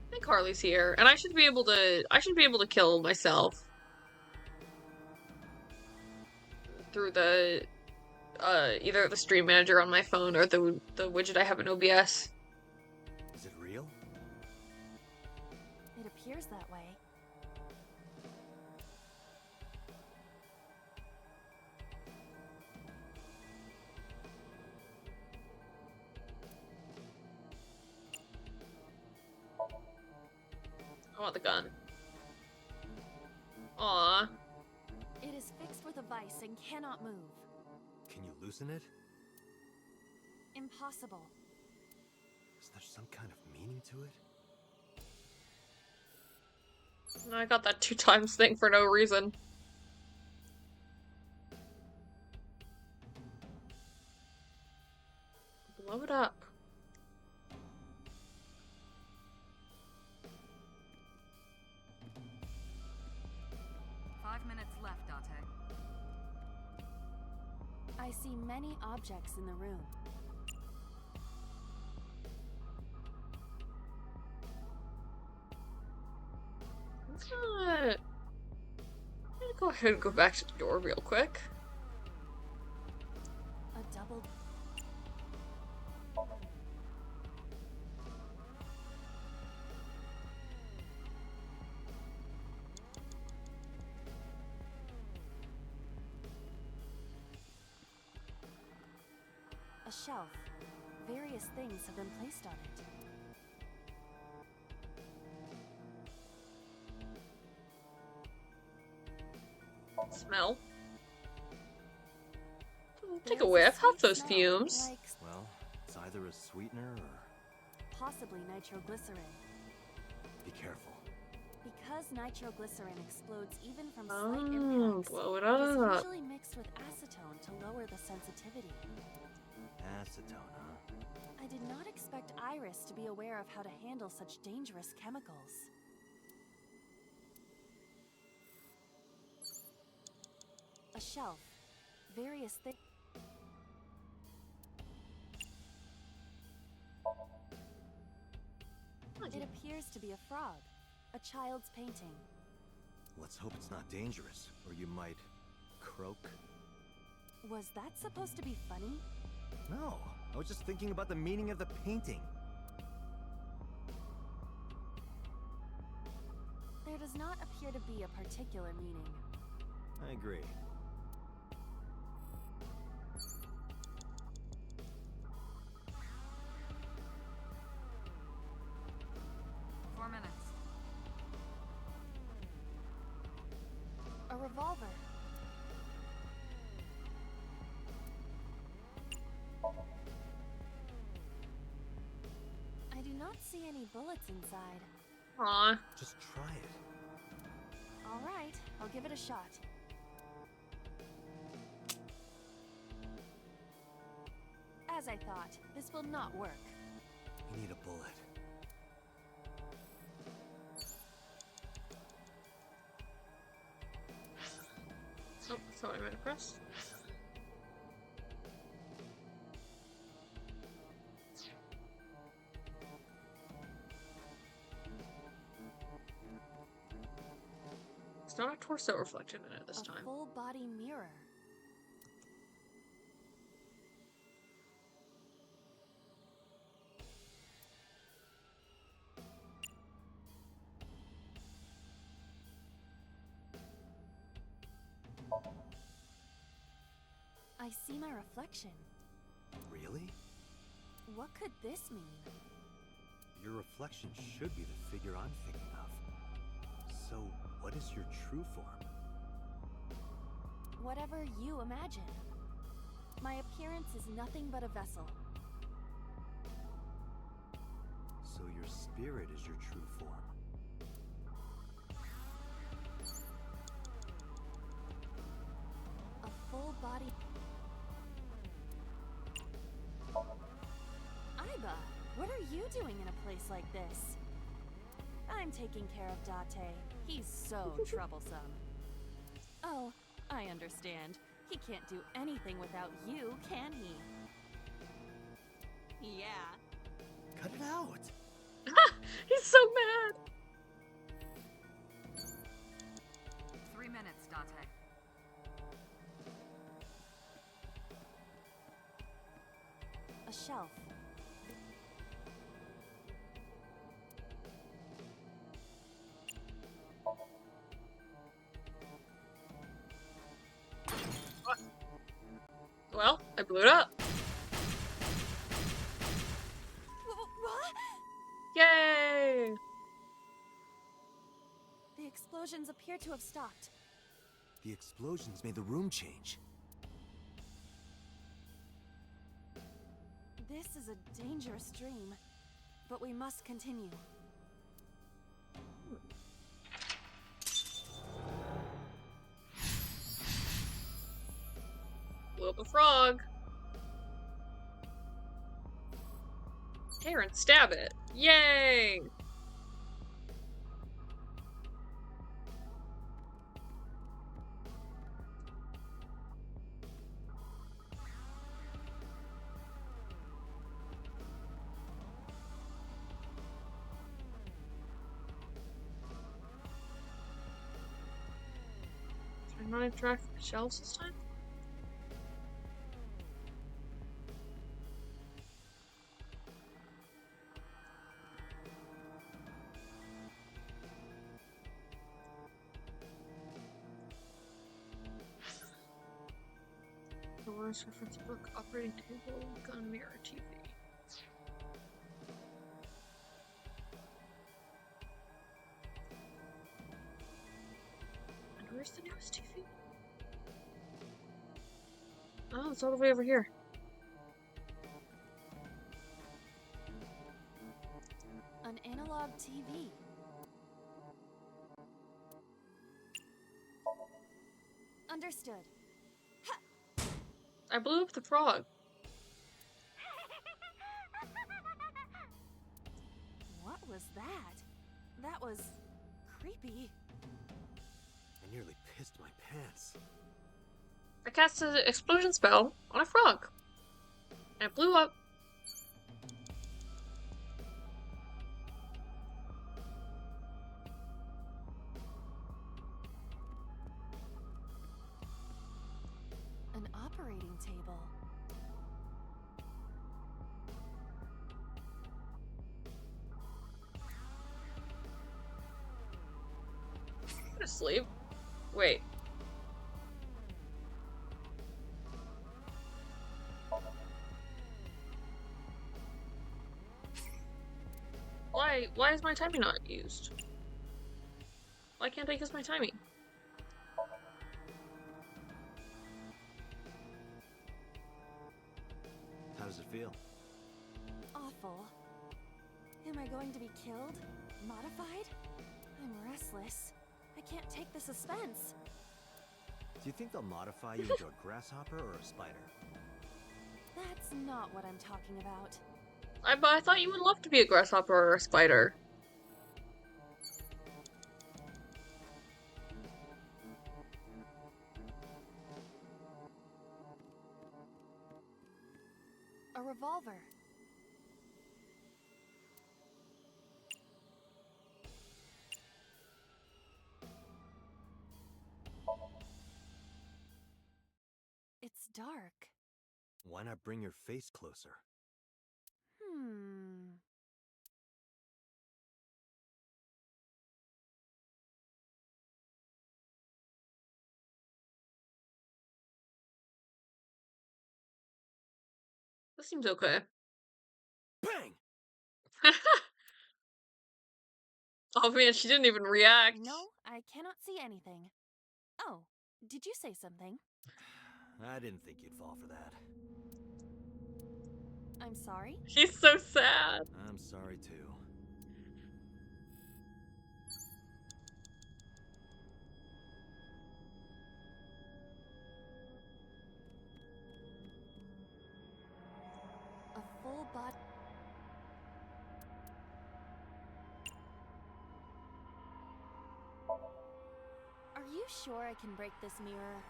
I think Harley's here, and I should be able to kill myself through the either the stream manager on my phone or the widget I have in OBS. Is it real? It appears that way. Not the gun. Aw. It is fixed with a vice and cannot move. Can you loosen it? Impossible. Is there some kind of meaning to it? I got that 2 times thing for no reason. Blow it up. Left, Date. I see many objects in the room. I'm gonna go ahead and go back to the door real quick. A double... A shelf. Various things have been placed on it. Smell. Take a whiff. How's those fumes? Well, it's either a sweetener or... Possibly nitroglycerin. Be careful. Because nitroglycerin explodes even from slight impacts, blow it it up. is usually mixed with acetone to lower the sensitivity. Acetone, huh? I did not expect Iris to be aware of how to handle such dangerous chemicals. A shelf. Various things. It appears to be a frog. A child's painting. Let's hope it's not dangerous, or you might... croak? Was that supposed to be funny? No, I was just thinking about the meaning of the painting. There does not appear to be a particular meaning. I agree. A revolver. I do not see any bullets inside. Aw. Just try it. All right, I'll give it a shot. As I thought, this will not work. We need a bullet. Oh, that's what I meant to press. It's not a torso reflection in it this time. A full body mirror. I see my reflection. Really? What could this mean? Your reflection should be the figure I'm thinking of. So, what is your true form? Whatever you imagine. My appearance is nothing but a vessel. So your spirit is your true form. A full body... Iba, what are you doing in a place like this? I'm taking care of Date. He's so troublesome. Oh, I understand. He can't do anything without you, can he? Yeah. Cut it out! He's so mad! 3 minutes, Date. A shelf. Well, I blew it up. What? Yay! explosions appear to have stopped. The explosions made the room change. This is a dangerous dream, but we must continue. Blew up a frog. Tear and stab it. Yay! Did I not interact with the shelves this time? Doors, reference book, operating table, gun, mirror, TV. And where's the newest TV? Oh, it's all the way over here. An analog TV. Understood. I blew up the frog. What was that? That was creepy. I nearly pissed my pants. I cast an explosion spell on a frog. And it blew up. An operating table. I'm gonna sleep. Wait. Why is my timing not used? Why can't I use my timing? How does it feel? Awful. Am I going to be killed? Modified? I'm restless. I can't take the suspense. Do you think they'll modify you into a grasshopper or a spider? That's not what I'm talking about. I thought you would love to be a grasshopper or a spider. A revolver. It's dark. Why not bring your face closer? This seems okay. Bang! Oh man, she didn't even react. No, I cannot see anything. Oh, did you say something? I didn't think you'd fall for that. I'm sorry? He's so sad. I'm sorry too. A full body. Are you sure I can break this mirror?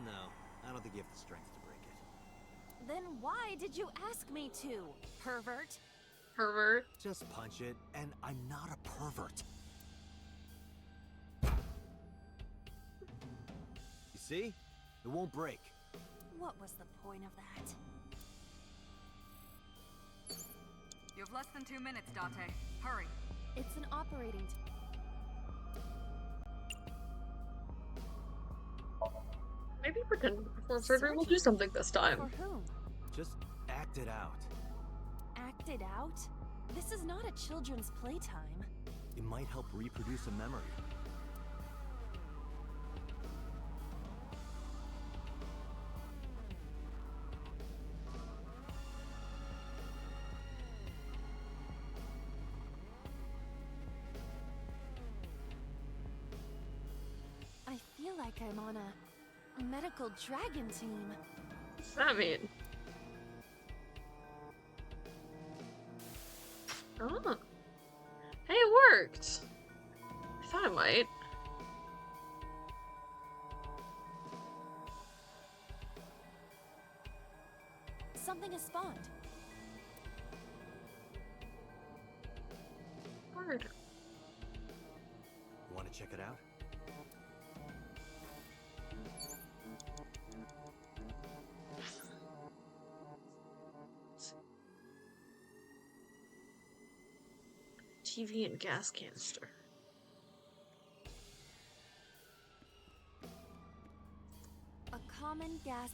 No, I don't think you have the strength to break it. Then why did you ask me to, pervert? Pervert. Just punch it, and I'm not a pervert. You see? It won't break. What was the point of that? You have less than 2 minutes, Date. Hurry. It's an operating. Maybe pretending to perform surgery will do something this time. For whom? Just act it out. Act it out? This is not a children's playtime. It might help reproduce a memory. like I'm on a medical dragon team. What's that mean? Oh. Hey, it worked! I thought it might. Something has spawned. Word. You want to check it out? TV and gas canister. A common gas.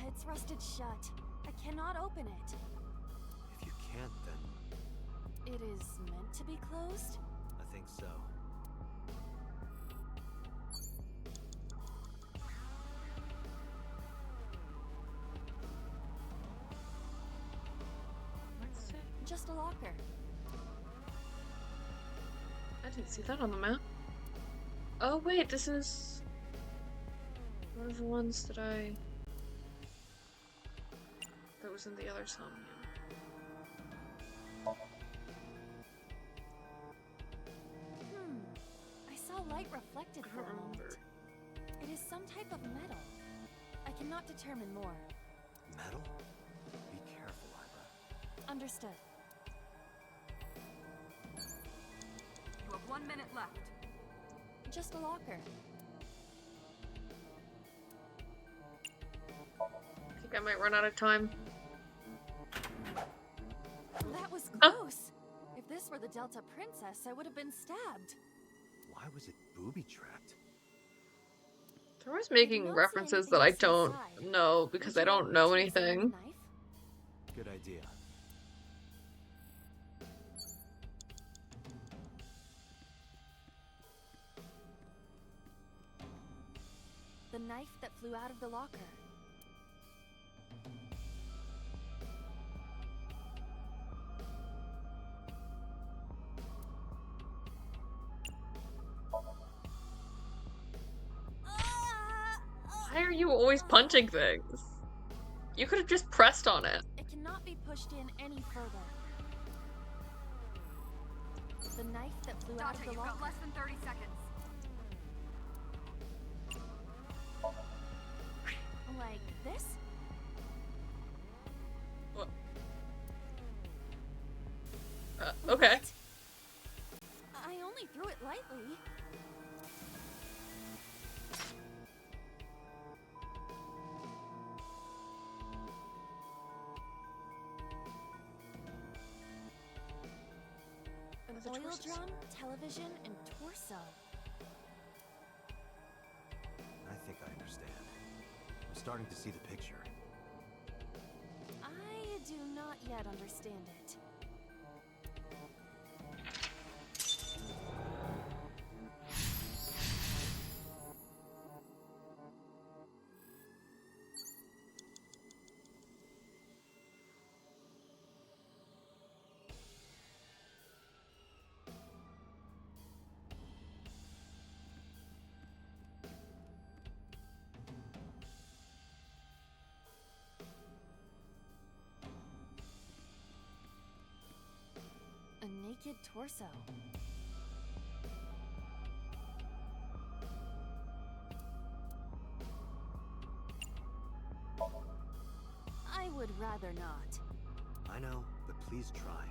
It's rusted shut. I cannot open it. If you can't, then It is meant to be closed? I think so. What's it? Just a locker. I didn't see that on the map. Oh wait, this is one of the ones that was in the other Somnium. I saw light reflected for a moment. It is some type of metal. I cannot determine more. Metal? Be careful, Ira. Understood. You have 1 minute left. Just a locker. I think I might run out of time. That was Huh? close. If this were the Delta Princess, I would have been stabbed. Why was it booby-trapped? They're always making references that I don't know because I don't know anything. Good idea. The knife that flew out of the locker. Why are you always punching things? You could have just pressed on it. It cannot be pushed in any further. The knife that flew out of Dante, the you've locker. got less than 30 seconds. Like this? What? Okay. What? I only threw it lightly. An the oil torsos. drum, television, and torso. I think I understand. I'm starting to see the picture. I do not yet understand it. A naked torso. I would rather not. I know, but please try.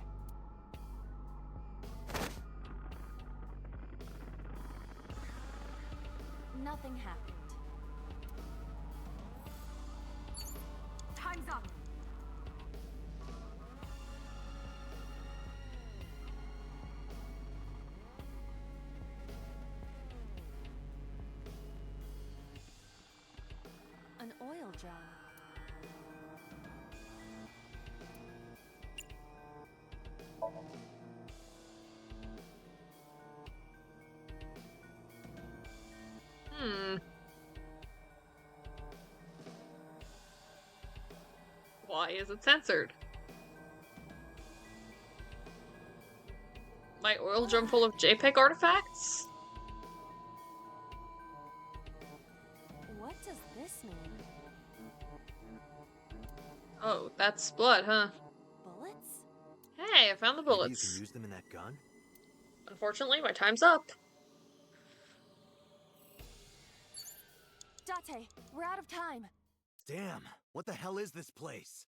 Nothing happened. Time's up. An oil drum. Why is it censored? My oil drum full of JPEG artifacts? What does this mean? Oh, that's blood, huh? Bullets? Hey, I found the Maybe you bullets. can use them in that gun? Unfortunately, my time's up. Date, we're out of time. Damn, what the hell is this place?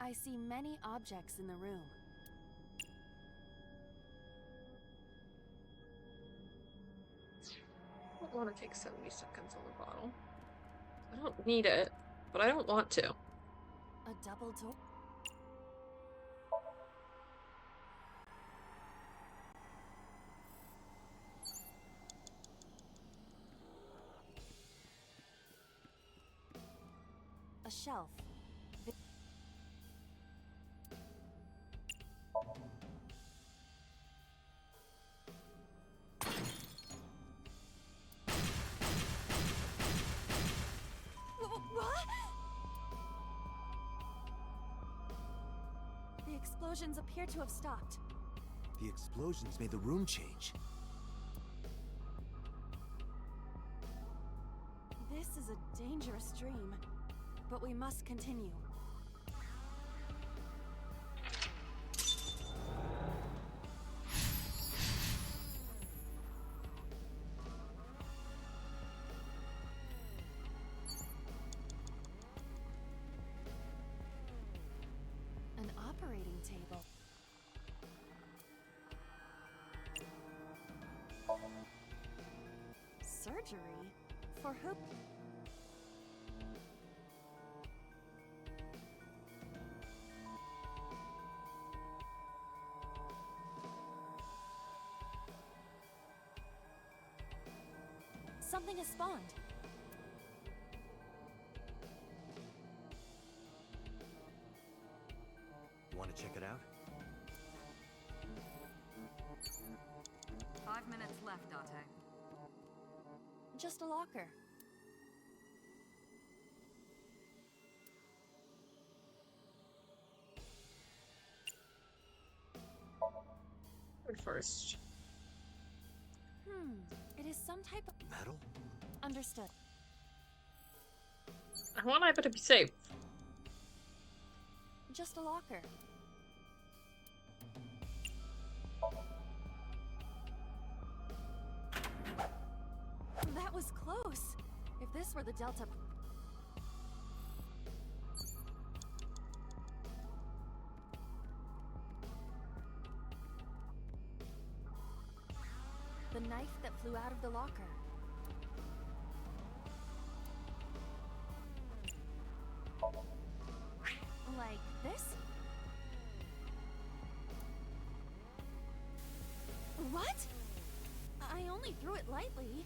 I see many objects in the room. I don't want to take 70 seconds on the bottle. I don't need it, but I don't want to. A double door? A shelf. What? The explosions appear to have stopped. The explosions made the room change. This is a dangerous dream, but we must continue. An operating table. Surgery? For who? Something has spawned. Want to check it out? 5 minutes left, Date. Just a locker. Word first. It is some type of... Metal? Understood. I want Iva to be safe. Just a locker. That was close. If this were the Delta... The knife that flew out of the locker. Like this? What? I only threw it lightly.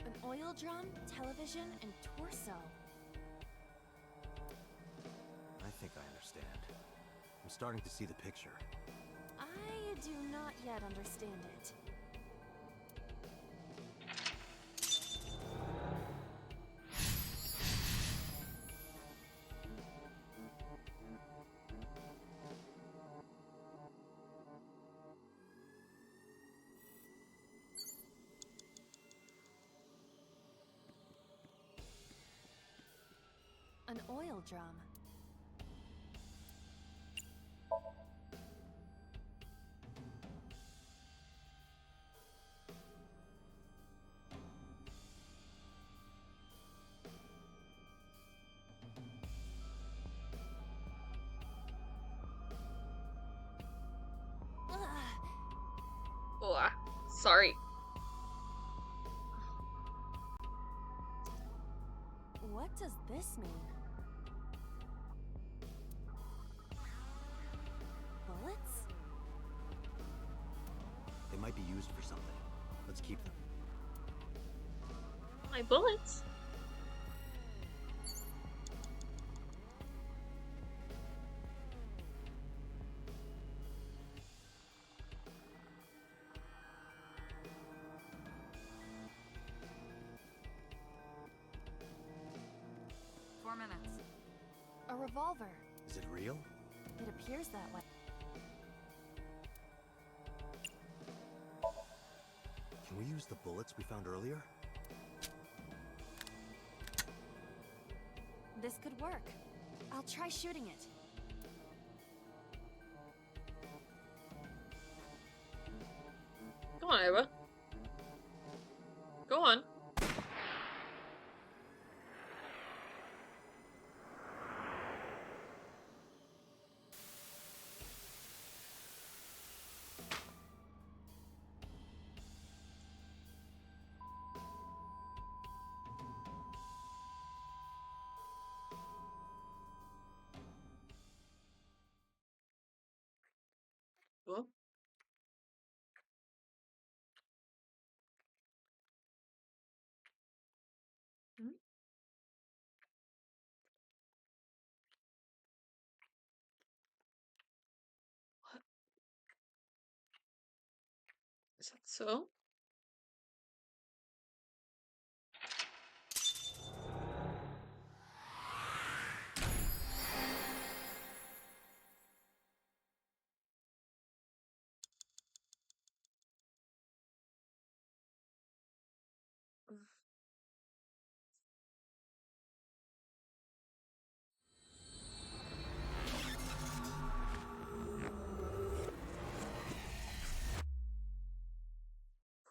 An oil drum, television, and torso. I think I understand. I'm starting to see the picture. I do not yet understand it. An oil drum. Ugh. Sorry. What does this mean? Bullets? They might be used for something. Let's keep them. My bullets? 4 minutes. A revolver. Is it real? It appears that way. Can we use the bullets we found earlier? This could work. I'll try shooting it. Go on, Ava. Go on. Well. Hmm? What? Is that so?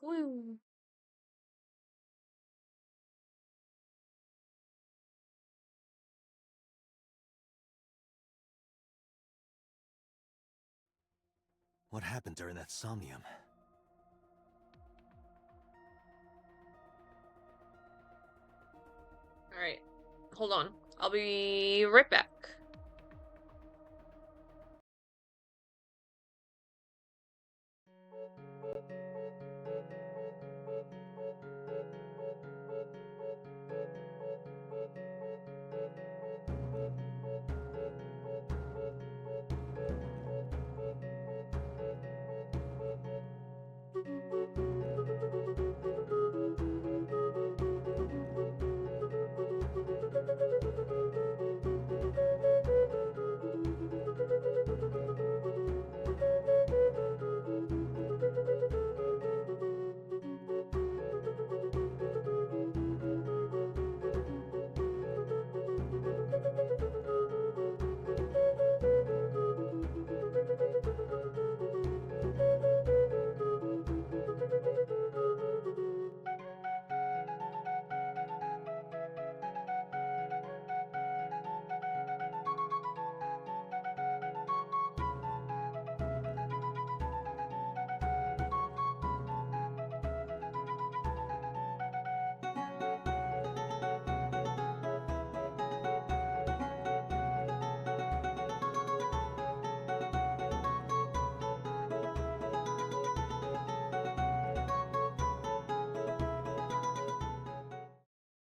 Whew. What happened during that somnium? Alright. Hold on. I'll be right back.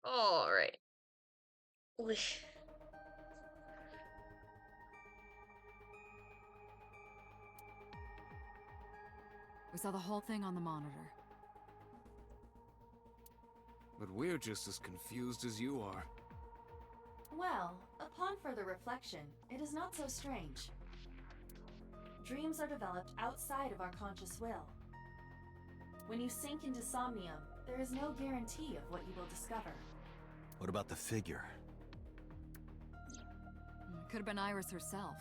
Alright. We saw the whole thing on the monitor. But we're just as confused as you are. Well, upon further reflection, it is not so strange. Dreams are developed outside of our conscious will. When you sink into somnium, there is no guarantee of what you will discover. What about the figure? Could have been Iris herself.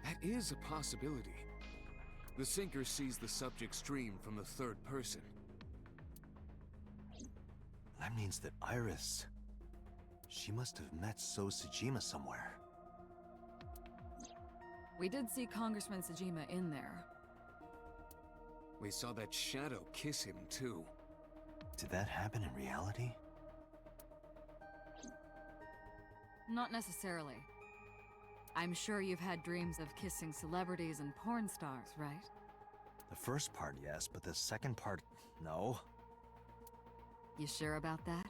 That is a possibility. The sinker sees the subject's dream from the third person. That means that Iris... She must have met So Tsujima somewhere. We did see Congressman Sajima in there. We saw that shadow kiss him, too. Did that happen in reality? Not necessarily. I'm sure you've had dreams of kissing celebrities and porn stars, right? The first part, yes, but the second part, no. You sure about that?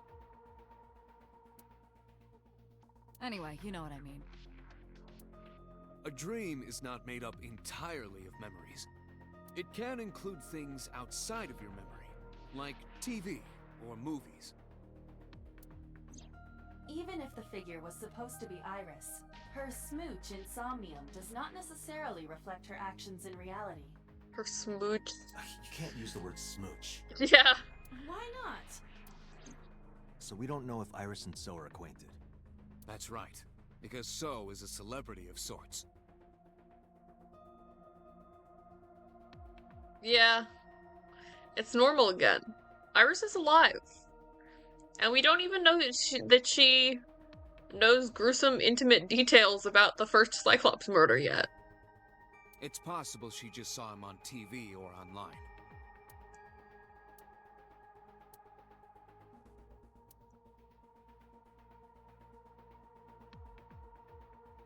Anyway, you know what I mean. A dream is not made up entirely of memories. It can include things outside of your memory, like TV or movies. Even if the figure was supposed to be Iris, her smooch in Somnium does not necessarily reflect her actions in reality. Her smooch. You can't use the word smooch. Yeah. Why not? So we don't know if Iris and So are acquainted. That's right, because So is a celebrity of sorts. Yeah. It's normal again. Iris is alive. And we don't even know that she knows gruesome, intimate details about the first Cyclops murder yet. It's possible she just saw him on TV or online.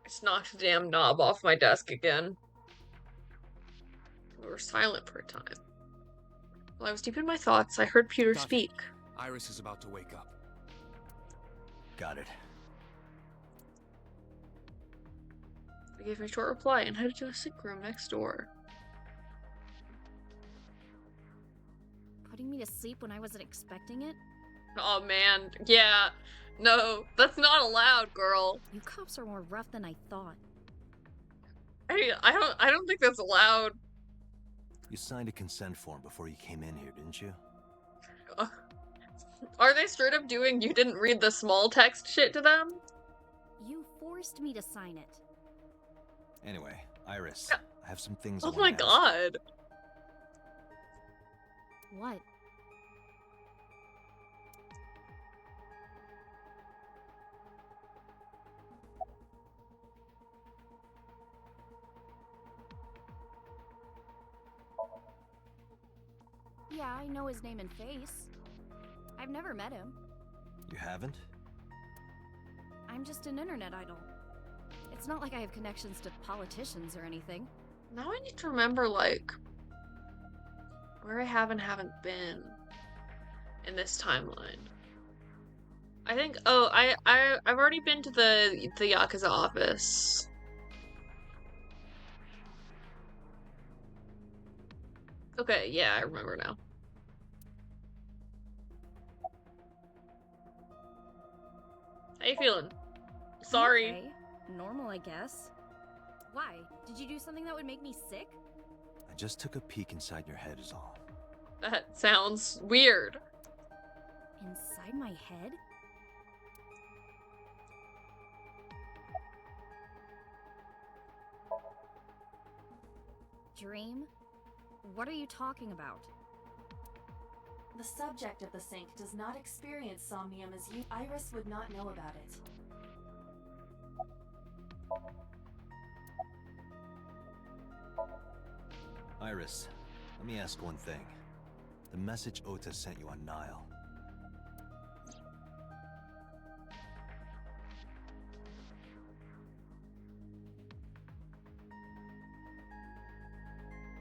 Just knocked the damn knob off my desk again. We were silent for a time. While I was deep in my thoughts, I heard Peter Dante, speak. Iris is about to wake up. Got it. I gave him a short reply and headed to a sick room next door. Putting me to sleep when I wasn't expecting it? Oh man, yeah. No, that's not allowed, girl. You cops are more rough than I thought. I don't think that's allowed. You signed a consent form before you came in here, didn't you? Are they straight up doing you didn't read the small text shit to them? You forced me to sign it. Anyway, Iris, I have some things I Oh want my to ask. god. What? Yeah, I know his name and face. I've never met him. You haven't? I'm just an internet idol. It's not like I have connections to politicians or anything. Now I need to remember, like, where I have and haven't been in this timeline. I think, I've already been to the Yakuza office. Okay, yeah, I remember now. How you feeling? Sorry. Okay. Normal, I guess. Why? Did you do something that would make me sick? I just took a peek inside your head is all. That sounds weird. Inside my head? Dream? What are you talking about? The subject of the sync does not experience somnium as you. Iris would not know about it. Iris, let me ask one thing. The message Ota sent you on Nile.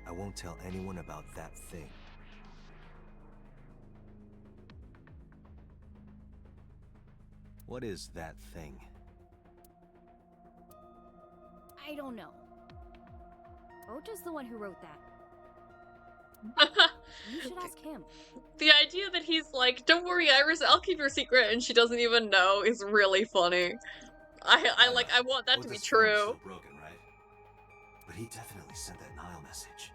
I won't tell anyone about that thing. What is that thing? I don't know. Ota's the one who wrote that. You should ask him. The idea that he's like, don't worry, Iris, I'll keep your secret, and she doesn't even know is really funny. I want that to be Ota's true. phone's still broken, right? But he definitely sent that Nile message.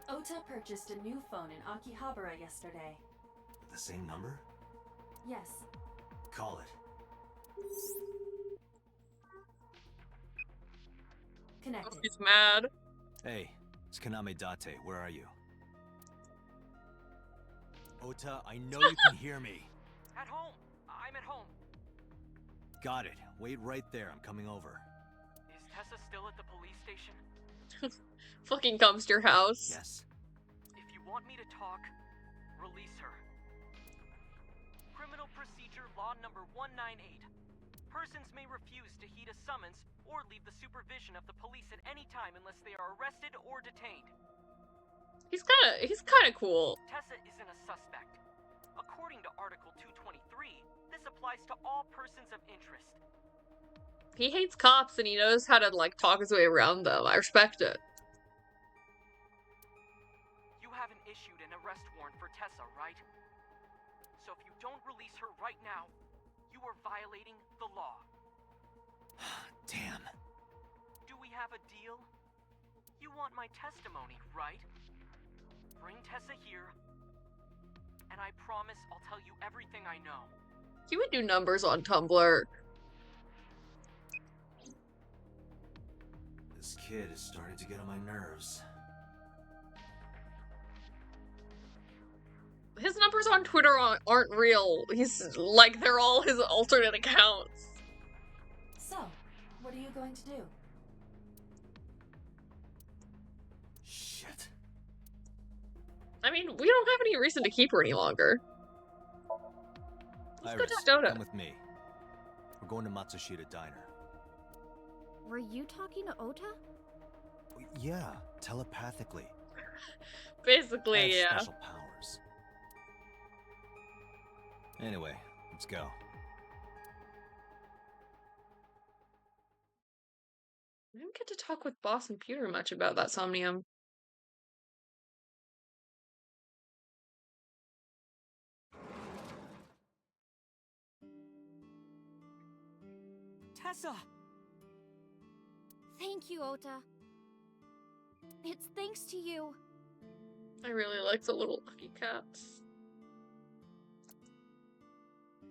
Ota purchased a new phone in Akihabara yesterday. With the same number? Yes. Call it. Connected. He's mad. Hey, it's Kaname Date. Where are you? Ota, I know you can hear me. At home. I'm at home. Got it. Wait right there. I'm coming over. Is Tessa still at the police station? Fucking comes to your house. Yes. If you want me to talk, release her. Criminal Procedure Law number 198. Persons may refuse to heed a summons or leave the supervision of the police at any time unless they are arrested or detained. He's kinda cool. Tessa isn't a suspect. According to Article 223, this applies to all persons of interest. He hates cops and he knows how to, like, talk his way around them. I respect it. You haven't issued an arrest warrant for Tessa, right? So if you don't release her right now, you are violating the law. Damn. Do we have a deal? You want my testimony, right? Bring Tessa here, and I promise I'll tell you everything I know. He would do numbers on Tumblr. This kid is starting to get on my nerves. His numbers on Twitter aren't real. He's like, they're all his alternate accounts. So, what are you going to do? Shit. I mean, we don't have any reason to keep her any longer. Let's Iris, go talk to Dota. come with me. We're going to Matsushita Diner. Were you talking to Ota? Yeah, telepathically. Basically, I have yeah. special powers. Anyway, let's go. I didn't get to talk with Boss and Peter much about that Somnium. Tessa! Thank you, Ota. It's thanks to you. I really like the little lucky cats.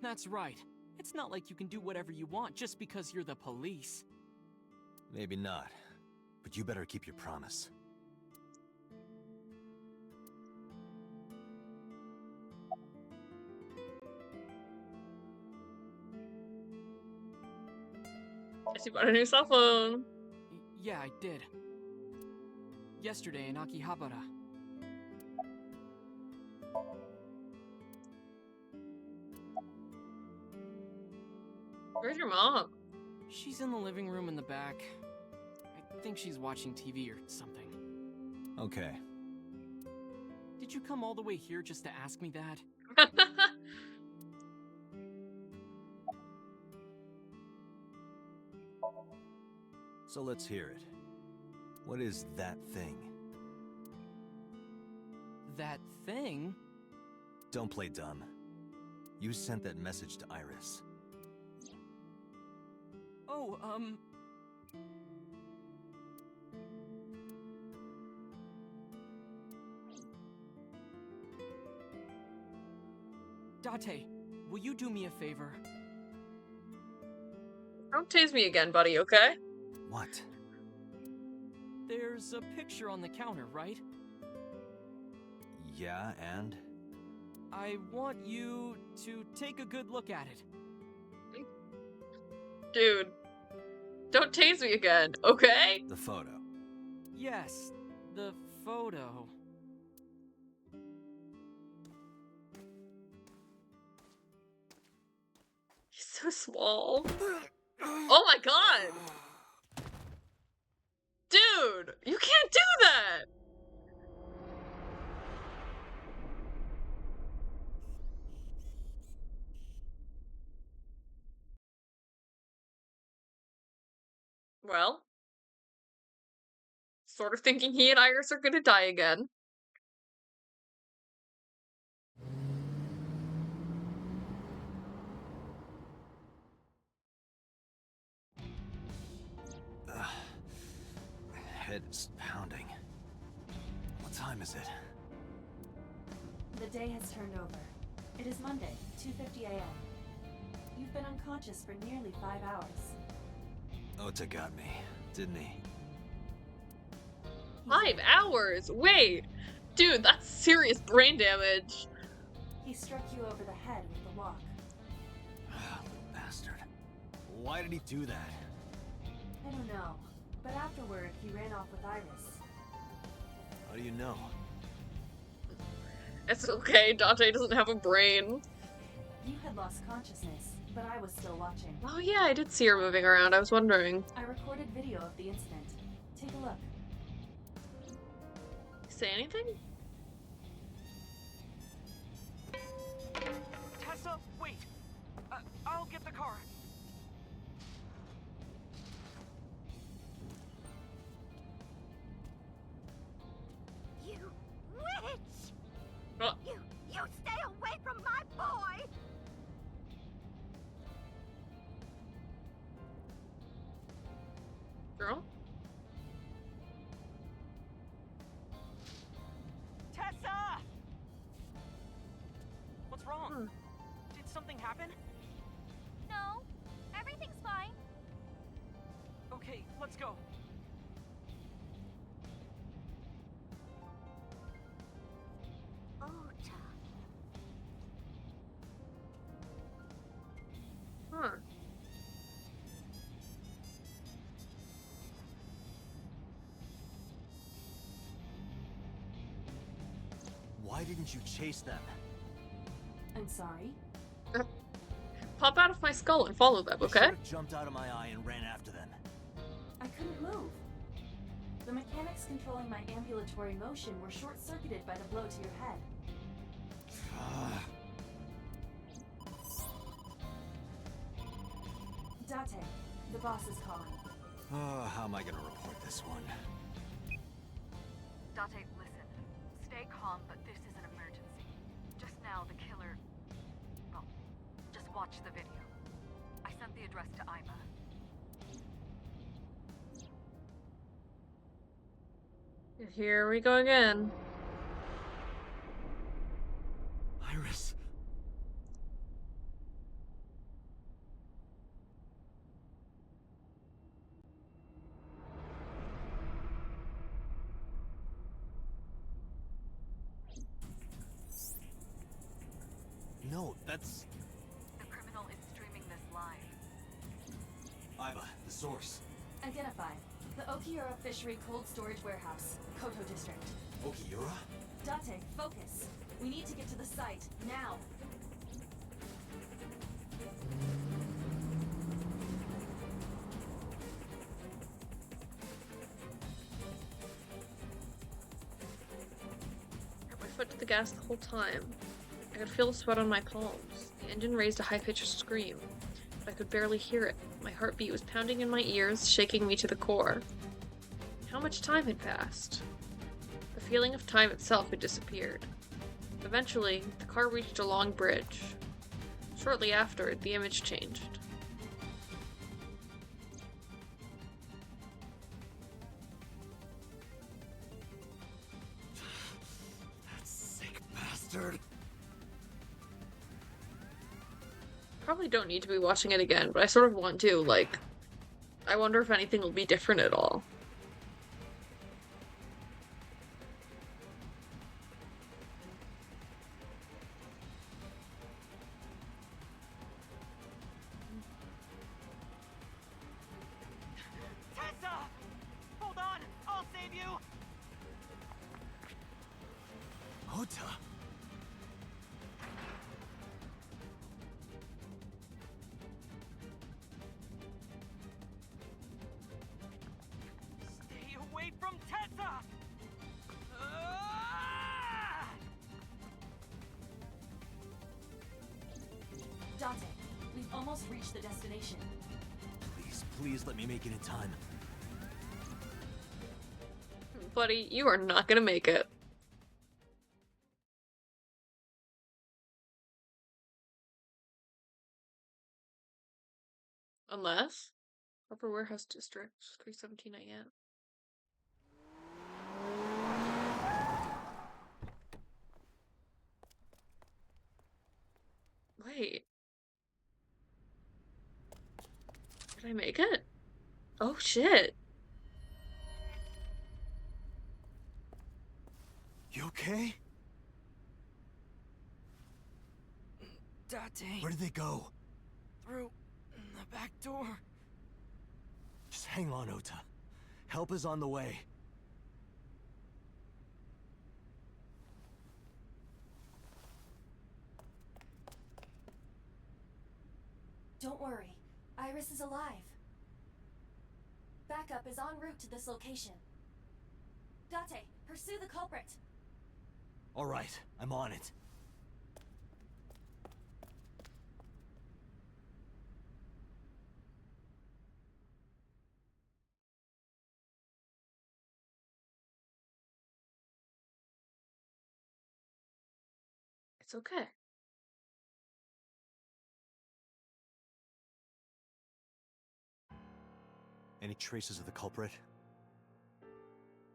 That's right. It's not like you can do whatever you want just because you're the police. Maybe not, but you better keep your promise. Guess you bought a new cell phone. Yeah, I did. Yesterday in Akihabara. Where's your mom? She's in the living room in the back. I think she's watching TV or something. Okay. Did you come all the way here just to ask me that? So let's hear it. What is that thing? That thing? Don't play dumb. You sent that message to Iris. Oh, Date, will you do me a favor? Don't tase me again, buddy, okay? What? There's a picture on the counter, right? Yeah, and? I want you to take a good look at it. Dude. Don't tase me again, okay? The photo. Yes, the photo. He's so small. Oh my god! Dude! You can't do that! Well, sort of thinking he and Iris are gonna die again. My head is pounding. What time is it? The day has turned over. It is Monday, 2:50 a.m. You've been unconscious for nearly 5 hours. Ota got me, didn't he? 5 hours? Wait! Dude, that's serious brain damage. He struck you over the head with the walk. Little bastard. Why did he do that? I don't know. But afterward, he ran off with Iris. How do you know? It's okay, Dante doesn't have a brain. You had lost consciousness, but I was still watching. Oh yeah, I did see her moving around, I was wondering. I recorded video of the incident. Take a look. Say anything? Tessa, wait! I'll get the car. You witch! Oh. You stay away from my boy! Girl? Tessa! What's wrong? Hmm. Did something happen? No, everything's fine. Okay, let's go. Ota. Huh. Why didn't you chase them? I'm sorry. Pop out of my skull and follow them, You okay? should have jumped out of my eye and ran after them. I couldn't move. The mechanics controlling my ambulatory motion were short-circuited by the blow to your head. Date, the boss is calling. How am I gonna report this one? Date, listen. Stay calm, but this is an emergency. Just now, the killer... Well, just watch the video. I sent the address to Iba. Here we go again. Iris. No, that's... The criminal is streaming this live. Iba, the source. Identified. The Okiura Fishery Cold Storage Warehouse, Koto District. Okiura? Date, focus. We need to get to the site, now. Had my foot to the gas the whole time. I could feel the sweat on my palms. The engine raised a high-pitched scream, but I could barely hear it. My heartbeat was pounding in my ears, shaking me to the core. How much time had passed? The feeling of time itself had disappeared. Eventually, the car reached a long bridge. Shortly after, the image changed. That sick bastard. Probably don't need to be watching it again, but I sort of want to, like, I wonder if anything will be different at all. Tessa! Hold on! I'll save you! Ota. Stay away from Tessa! Ah! Date, we've almost reached the destination. Please, please let me make it in time. Buddy, you are not gonna make it. Unless? Upper Warehouse District, 3:17 a.m. Wait. Did I make it? Oh shit. You okay? Date. Where did they go? Through the back door. Just hang on, Ota. Help is on the way. Don't worry. Iris is alive. Backup is en route to this location. Date, pursue the culprit. All right, I'm on it. It's okay. Any traces of the culprit?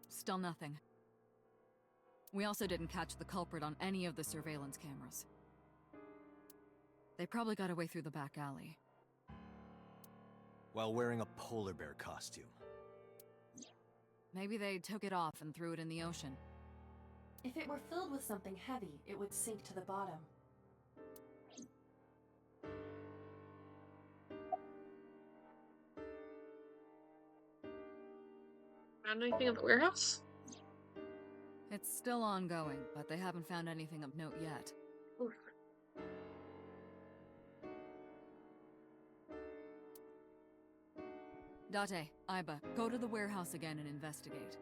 Still nothing. We also didn't catch the culprit on any of the surveillance cameras. They probably got away through the back alley. While wearing a polar bear costume. Maybe they took it off and threw it in the ocean. If it were filled with something heavy, it would sink to the bottom. Found anything at the warehouse? It's still ongoing, but they haven't found anything of note yet. Oof. Date, Aiba, go to the warehouse again and investigate.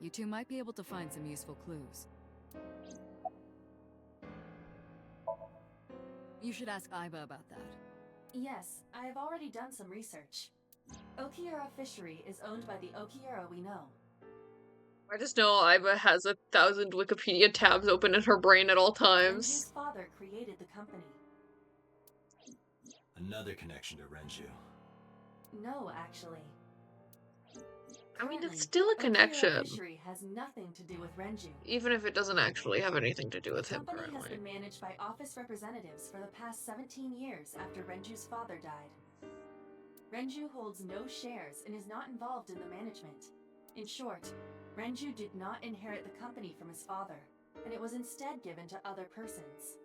You two might be able to find some useful clues. You should ask Aiba about that. Yes, I have already done some research. Okiura Fishery is owned by the Okiura we know. I just know Iba has 1,000 Wikipedia tabs open in her brain at all times. Renju's father created the company. Another connection to Renju. No, actually. I mean, it's Currently, still a Okiura connection. Fishery has nothing to do with Renju. Even if it doesn't actually have anything to do with The him company has currently. been managed by office representatives for the past 17 years after Renju's father died. Renju holds no shares and is not involved in the management. In short, Renju did not inherit the company from his father, and it was instead given to other persons.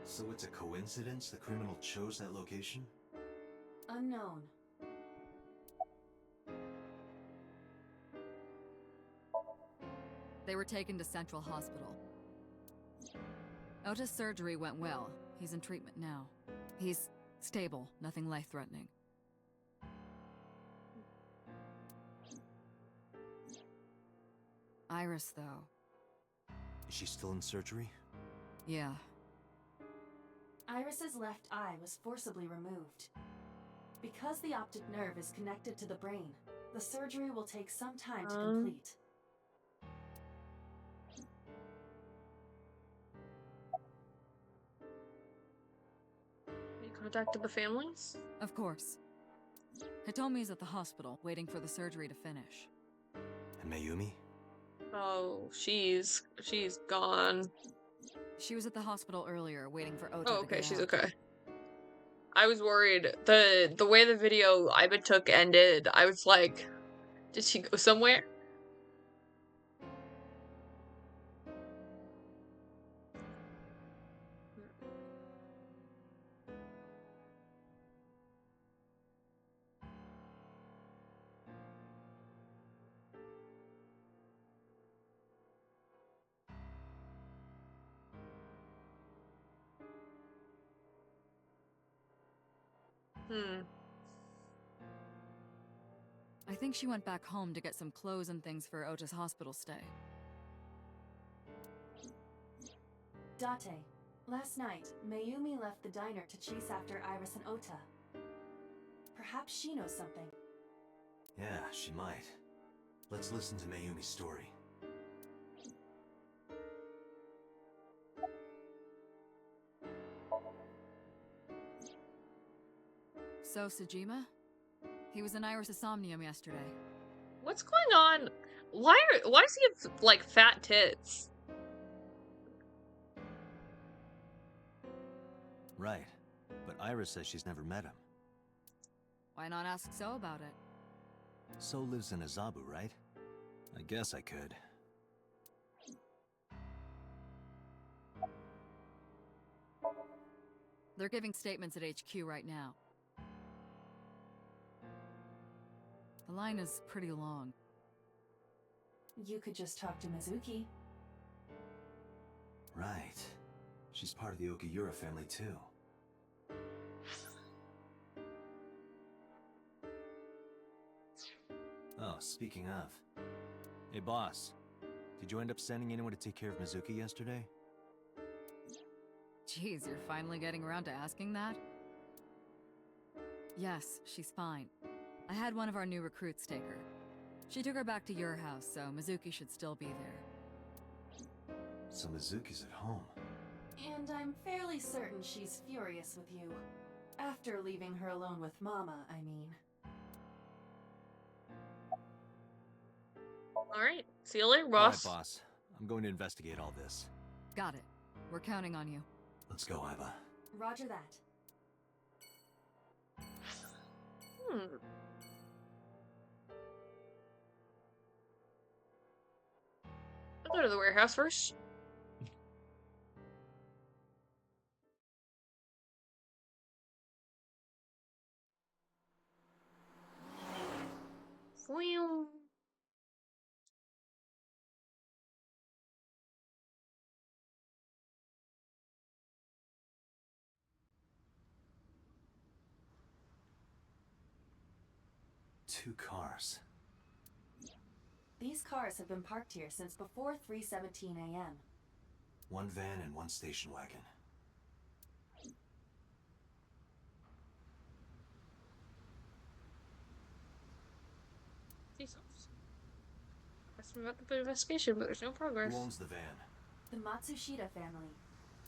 So it's a coincidence the criminal chose that location? Unknown. They were taken to Central Hospital. Ota's surgery went well. He's in treatment now. He's stable, nothing life-threatening. Iris, though. Is she still in surgery? Yeah. Iris's left eye was forcibly removed. Because the optic nerve is connected to the brain, the surgery will take some time to complete. You contacted the families? Of course. Hitomi's at the hospital, waiting for the surgery to finish. And Mayumi? Oh, she's gone. She was at the hospital earlier, waiting for Ota Oh, to okay, get she's out. okay. I was worried. The way the video Iba took ended, I was like, did she go somewhere? I think she went back home to get some clothes and things for Ota's hospital stay. Date, last night, Mayumi left the diner to chase after Iris and Ota. Perhaps she knows something. Yeah, she might. Let's listen to Mayumi's story. So, Sejima? He was in Iris' Somnium yesterday. What's going on? Why does he have, like, fat tits? Right. But Iris says she's never met him. Why not ask So about it? So lives in Azabu, right? I guess I could. They're giving statements at HQ right now. The line is pretty long. You could just talk to Mizuki. Right. She's part of the Okiura family, too. Oh, speaking of. Hey, boss. Did you end up sending anyone to take care of Mizuki yesterday? Jeez, you're finally getting around to asking that? Yes, she's fine. I had one of our new recruits take her. She took her back to your house, so Mizuki should still be there. So Mizuki's at home. And I'm fairly certain she's furious with you. After leaving her alone with Mama, I mean. Alright, see you later, Alright, boss. boss. I'm going to investigate all this. Got it. We're counting on you. Let's go, Iba. Roger that. I'll go to the warehouse first. Flew. Two cars. These cars have been parked here since before 3:17 a.m. One van and one station wagon. Jesus. That's about the investigation, but there's no progress. Who owns the van? The Matsushita family.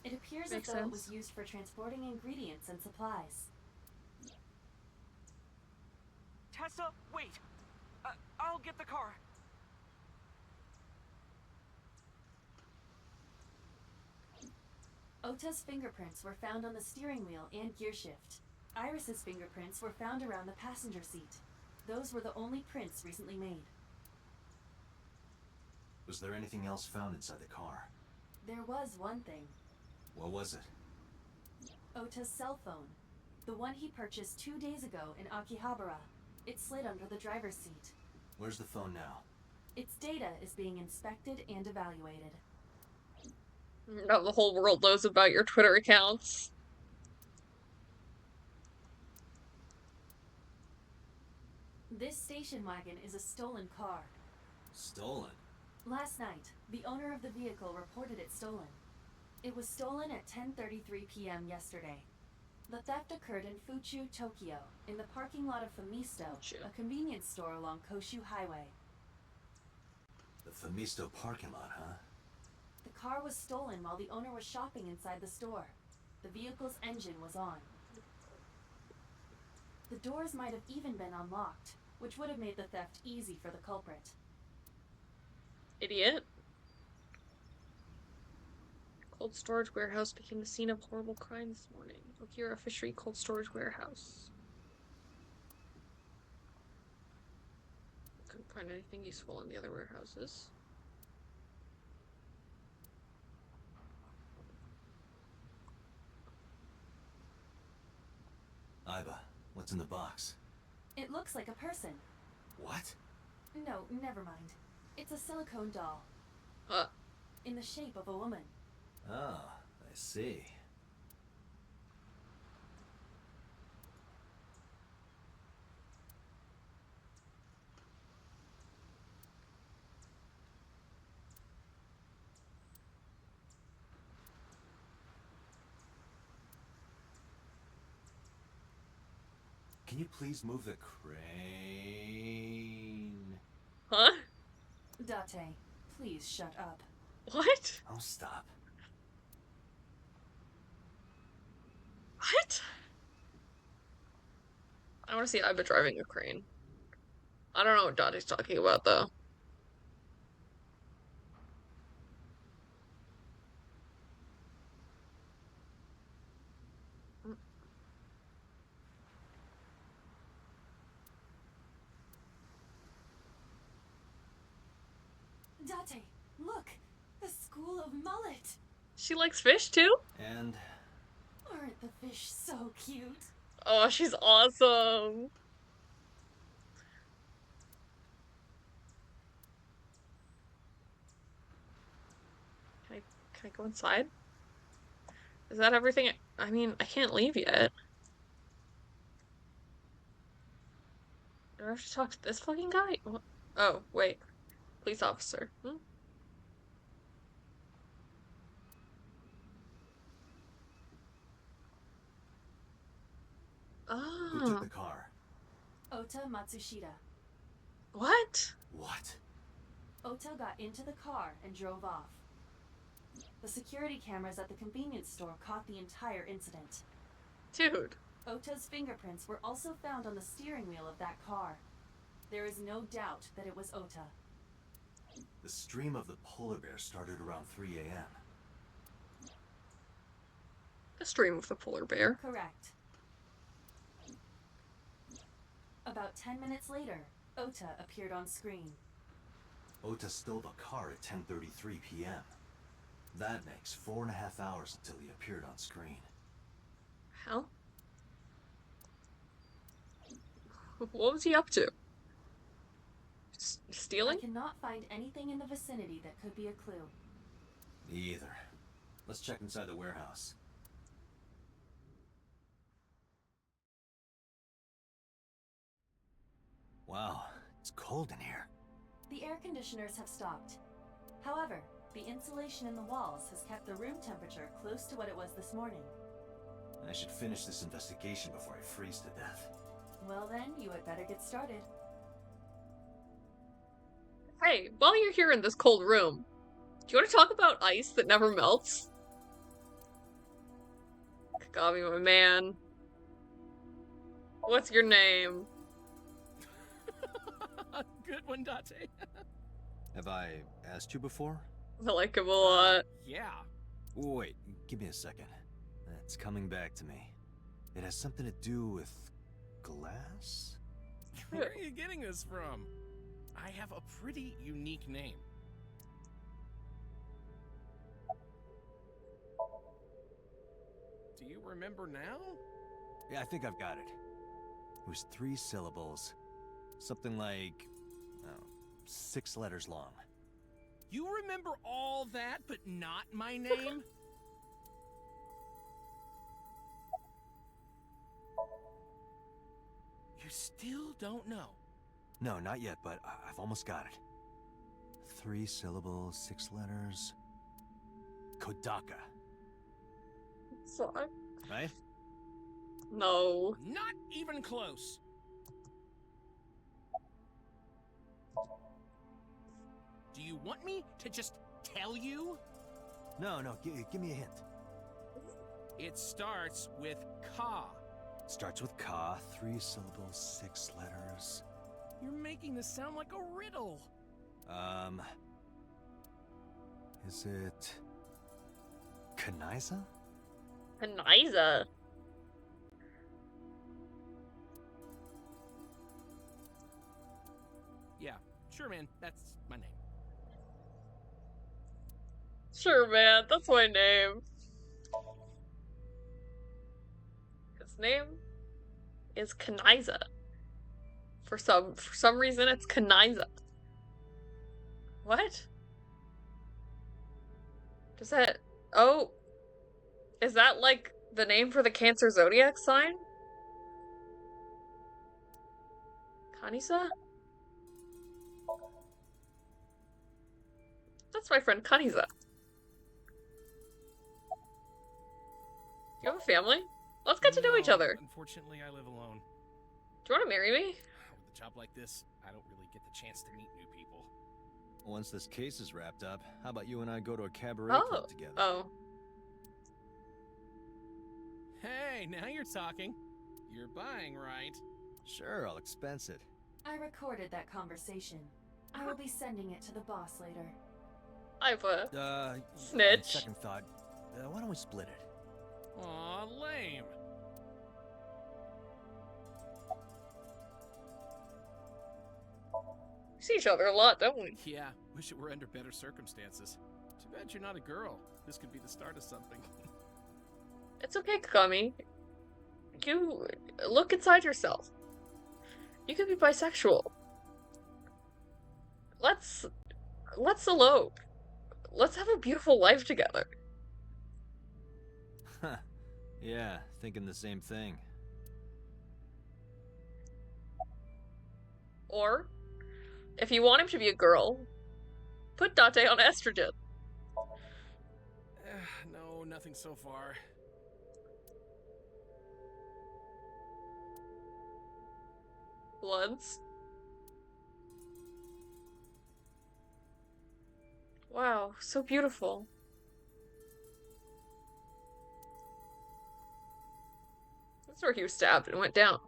It appears Makes as though it sense. was used for transporting ingredients and supplies. Tessa, wait! I'll get the car. Ota's fingerprints were found on the steering wheel and gearshift. Iris's fingerprints were found around the passenger seat. Those were the only prints recently made. Was there anything else found inside the car? There was one thing. What was it? Ota's cell phone. The one he purchased 2 days ago in Akihabara. It slid under the driver's seat. Where's the phone now? Its data is being inspected and evaluated. Now the whole world knows about your Twitter accounts. This station wagon is a stolen car. Stolen? Last night, the owner of the vehicle reported it stolen. It was stolen at 10:33 p.m. yesterday. The theft occurred in Fuchu, Tokyo, in the parking lot of Famisto, a convenience store along Koshu Highway. The Famisto parking lot, huh? The car was stolen while the owner was shopping inside the store. The vehicle's engine was on. The doors might have even been unlocked, which would have made the theft easy for the culprit. Idiot. Cold storage warehouse became the scene of horrible crime this morning. Okira Fishery Cold Storage Warehouse. Couldn't find anything useful in the other warehouses. Iba, what's in the box? It looks like a person. What? No, never mind. It's a silicone doll. In the shape of a woman. Oh, I see. Can you please move the crane? Huh? Date, please shut up. What? Oh, stop. What? I want to see Iba driving a crane. I don't know what Date's talking about, though. Date, look! The School of Mullet! She likes fish, too? And Aren't the fish so cute? Oh, she's awesome. Can I go inside? Is that everything? I mean, I can't leave yet. Do I have to talk to this fucking guy? What? Oh, wait. Police officer. Hmm? Who took Oh. the car? Ota Matsushita. What? What? Ota got into the car and drove off. The security cameras at the convenience store caught the entire incident. Dude. Ota's fingerprints were also found on the steering wheel of that car. There is no doubt that it was Ota. The stream of the polar bear started around 3 a.m. The stream of the polar bear. Correct. About 10 minutes later, Ota appeared on screen. Ota stole the car at 10:33 p.m. That makes 4.5 hours until he appeared on screen. How? What was he up to? Stealing? I cannot find anything in the vicinity that could be a clue. Me either. Let's check inside the warehouse. Wow, it's cold in here. The air conditioners have stopped. However, the insulation in the walls has kept the room temperature close to what it was this morning. I should finish this investigation before I freeze to death. Well then, you had better get started. Hey, while you're here in this cold room, do you want to talk about ice that never melts? Kagami, my man. What's your name? Good one, Date. Have I asked you before? I like him a lot. Yeah. Wait, give me a second. It's coming back to me. It has something to do with glass? Where are you getting this from? I have a pretty unique name. Do you remember now? Yeah, I think I've got it. It was 3 syllables. Something like 6 letters long. You remember all that, but not my name? You still don't know? No, not yet, but I've almost got it. 3 syllables, 6 letters. Kodaka. Sorry. Right? No. Not even close. Do you want me to just tell you? No, give me a hint. It starts with Ka. Starts with Ka, 3 syllables, 6 letters. You're making this sound like a riddle. Is it Kanaiza? Kanaiza? Yeah, sure, man. That's my name. Sure, man. That's my name. His name is Kanaiza. For some reason, it's Kanaiza. What? Does that... Oh. Is that, like, the name for the Cancer Zodiac sign? Kanisa? That's my friend Kanisa. You have a family? Let's get to know each other. Unfortunately, I live alone. Do you want to marry me? With a job like this, I don't really get the chance to meet new people. Once this case is wrapped up, how about you and I go to a cabaret club together? Oh. Hey, now you're talking. You're buying, right? Sure, I'll expense it. I recorded that conversation. I will be sending it to the boss later. I've a On snitch. second thought, why don't we split it? Aw, lame. We see each other a lot, don't we? Yeah, wish it were under better circumstances. Too bad you're not a girl. This could be the start of something. It's okay, Kagami. You look inside yourself. You could be bisexual. Let's elope. let's have a beautiful life together. Yeah, thinking the same thing. Or, if you want him to be a girl, put Date on estrogen. No, nothing so far. Bloods. Wow, so beautiful. That's where he was stabbed and went down.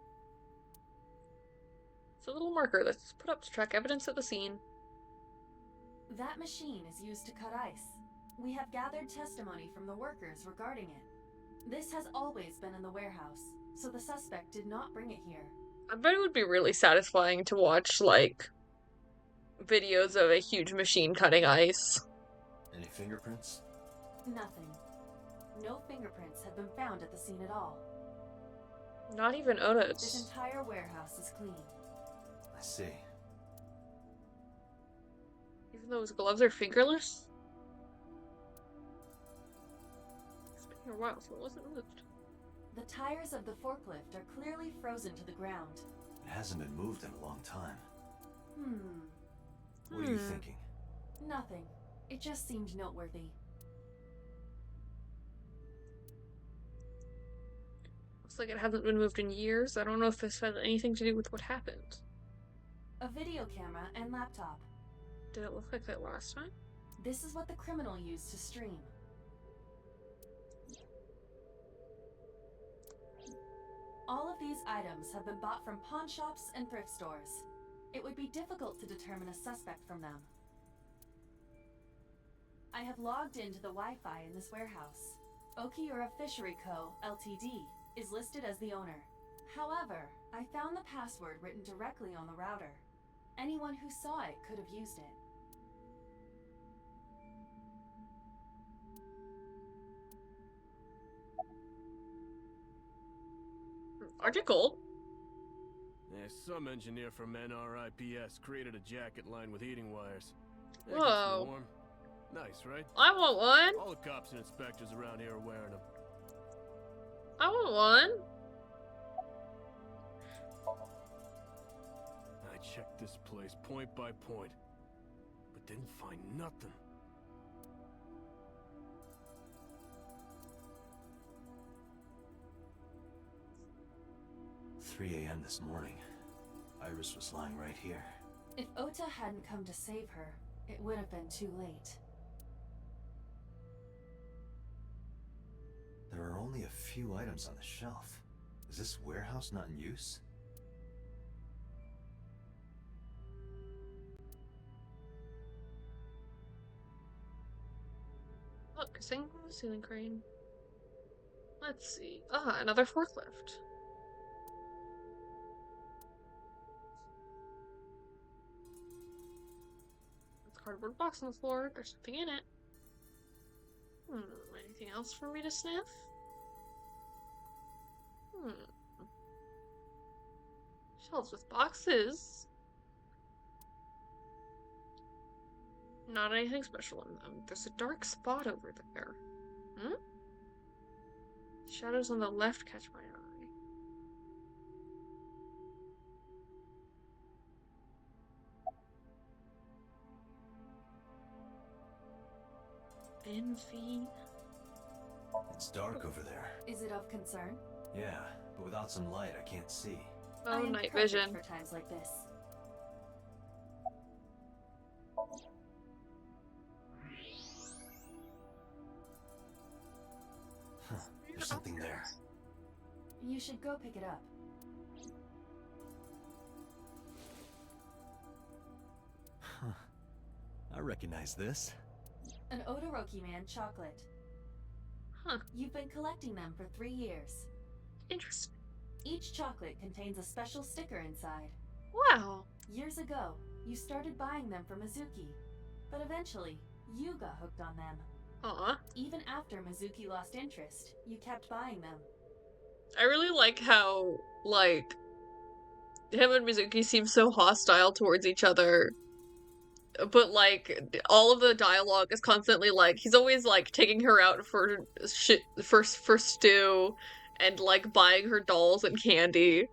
It's a little marker that's put up to track evidence at the scene. That machine is used to cut ice. We have gathered testimony from the workers regarding it. This has always been in the warehouse, so the suspect did not bring it here. I bet it would be really satisfying to watch, like, videos of a huge machine cutting ice. Any fingerprints? Nothing. No fingerprints have been found at the scene at all. Not even Oda's. This entire warehouse is clean. I see. Even though his gloves are fingerless? It's been here a while, so it wasn't moved. The tires of the forklift are clearly frozen to the ground. It hasn't been moved in a long time. Hmm. What are you thinking? Nothing. It just seemed noteworthy. Looks like it hasn't been moved in years. I don't know if this has anything to do with what happened. A video camera and laptop. Did it look like that last time? This is what the criminal used to stream. All of these items have been bought from pawn shops and thrift stores. It would be difficult to determine a suspect from them. I have logged into the Wi-Fi in this warehouse. Okiura Fishery Co., Ltd. is listed as the owner. However, I found the password written directly on the router. Anyone who saw it could have used it. Article? Yeah, some engineer from NRIPS created a jacket lined with heating wires. That Whoa. keeps me warm. Nice, right? I want one. All the cops and inspectors around here are wearing them. I want one. I checked this place point by point, but didn't find nothing. – 3 a.m. this morning. Iris was lying right here. If Ota hadn't come to save her, it would have been too late. There are only a few items on the shelf. Is this warehouse not in use? Look, single ceiling crane. Let's see. Ah, another forklift. It's a cardboard box on the floor. There's something in it. Anything else for me to sniff? Shelves with boxes. Not anything special in them. There's a dark spot over there. Shadows on the left catch my eye. Bin feed. It's dark over there. Is it of concern? Yeah, but without some light, I can't see. Oh, I am night perfect vision. for times like this. Huh, there's something there. You should go pick it up. Huh. I recognize this. An Odoroki Man chocolate. Huh. You've been collecting them for 3 years. Interesting. Each chocolate contains a special sticker inside. Wow. Years ago, you started buying them from Mizuki, but eventually, you got hooked on them. Even after Mizuki lost interest, you kept buying them. I really like how, like, him and Mizuki seem so hostile towards each other but like all of the dialogue is constantly like he's always like taking her out for shit for stew and like buying her dolls and candy.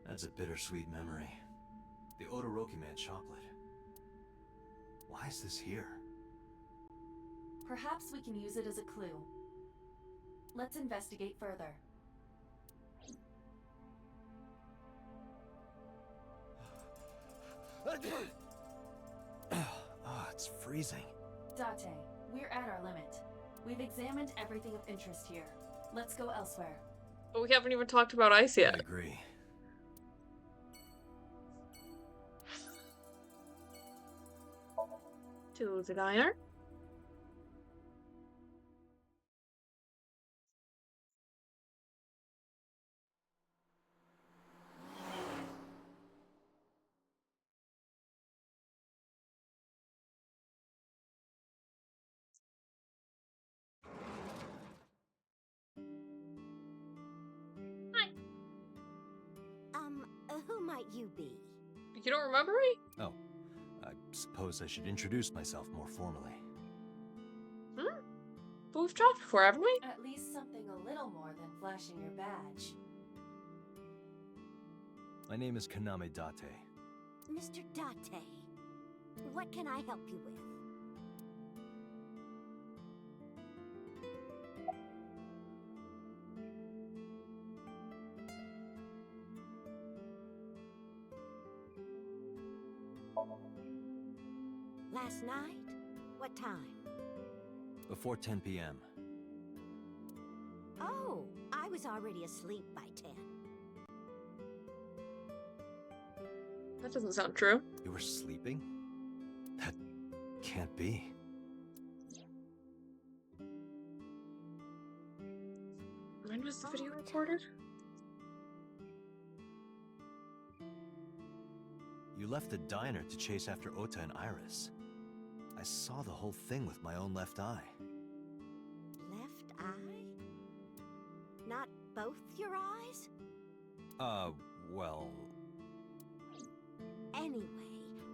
That's a bittersweet memory. The Odoroki Man chocolate. Why is this here? Perhaps we can use it as a clue. Let's investigate further. Oh, it's freezing. Date, we're at our limit. We've examined everything of interest here. Let's go elsewhere. But we haven't even talked about ice yet. I agree. To the diner. Who might you be? You don't remember me? Oh, I suppose I should introduce myself more formally. But we've talked before, haven't we? At least something a little more than flashing your badge. My name is Kaname Date. Mr. Date, what can I help you with? Last night? What time? Before 10 p.m. Oh, I was already asleep by 10. That doesn't sound true. You were sleeping? That can't be. When was the video recorded? You left the diner to chase after Ota and Iris. I saw the whole thing with my own left eye. Left eye? Not both your eyes? Well... Anyway,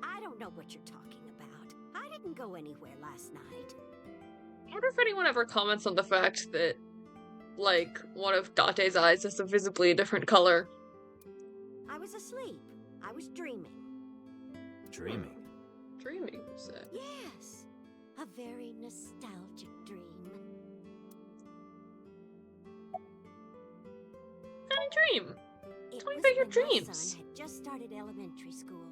I don't know what you're talking about. I didn't go anywhere last night. I wonder if anyone ever comments on the fact that, like, one of Date's eyes is a visibly different color. I was asleep. I was dreaming. Dreaming? Dreaming, you said? Yes. A very nostalgic dream. What kind of dream? Tell me It about your was when my dreams. son had just started elementary school.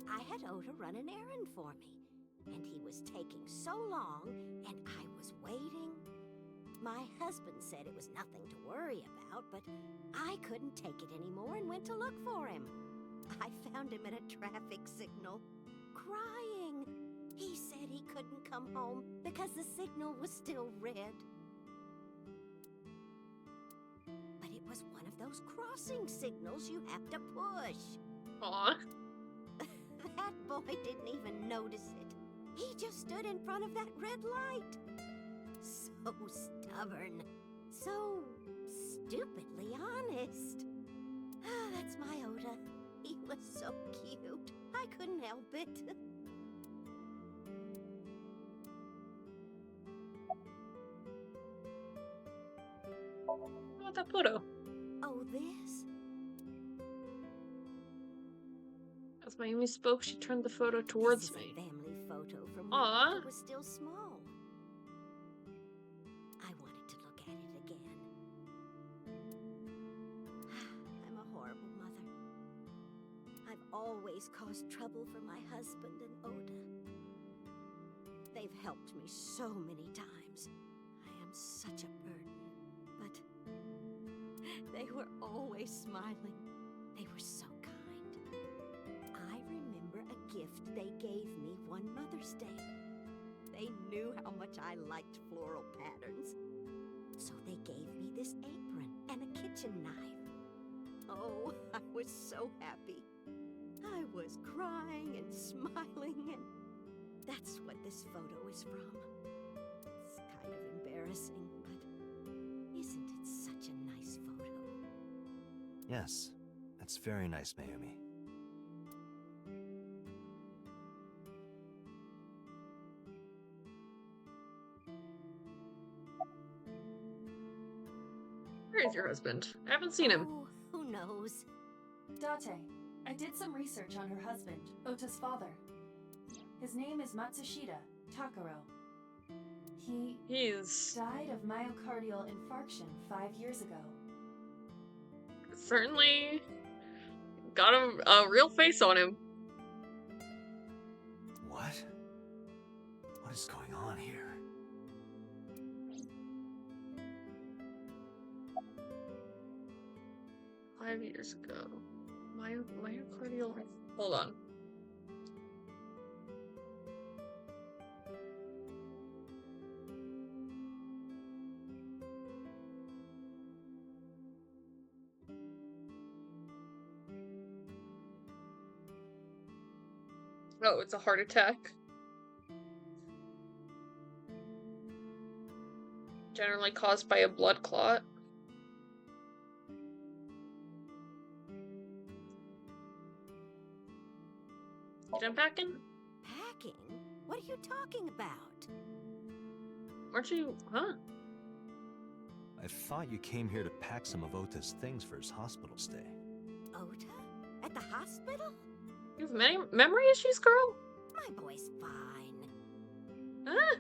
I had Ota run an errand for me, and he was taking so long, and I was waiting. My husband said it was nothing to worry about, but I couldn't take it anymore and went to look for him. I found him at a traffic signal, crying. He said he couldn't come home because the signal was still red. But it was one of those crossing signals you have to push. Aw. That boy didn't even notice it. He just stood in front of that red light. So stubborn. So stupidly honest. That's my Ota. He was so cute. I couldn't help it. What about that photo? Oh, this? As Mayumi spoke, she turned the photo towards This is me. a family photo from Aw. when Ota was still small. I wanted to look at it again. I'm a horrible mother. I've always caused trouble for my husband and Ota. They've helped me so many times. I am such a burden. But they were always smiling. They were so kind. I remember a gift they gave me one Mother's Day. They knew how much I liked floral patterns. So they gave me this apron and a kitchen knife. Oh, I was so happy. I was crying and smiling, and that's what this photo is from. It's kind of embarrassing, but isn't it such a nice photo? Yes, that's very nice, Mayumi. Where is your husband? I haven't seen him. Oh, who knows? Date, I did some research on her husband, Ota's father. His name is Matsushita Takaro. He's died of myocardial infarction 5 years ago. certainly got a real face on him. What? What is going on here? Five years ago. Myocardial. Hold on. Oh, it's a heart attack. Generally caused by a blood clot. You done packing? Packing? What are you talking about? Aren't you? Huh? I thought you came here to pack some of Ota's things for his hospital stay. Ota? At the hospital? You have many memory issues, girl? My boy's fine. Huh?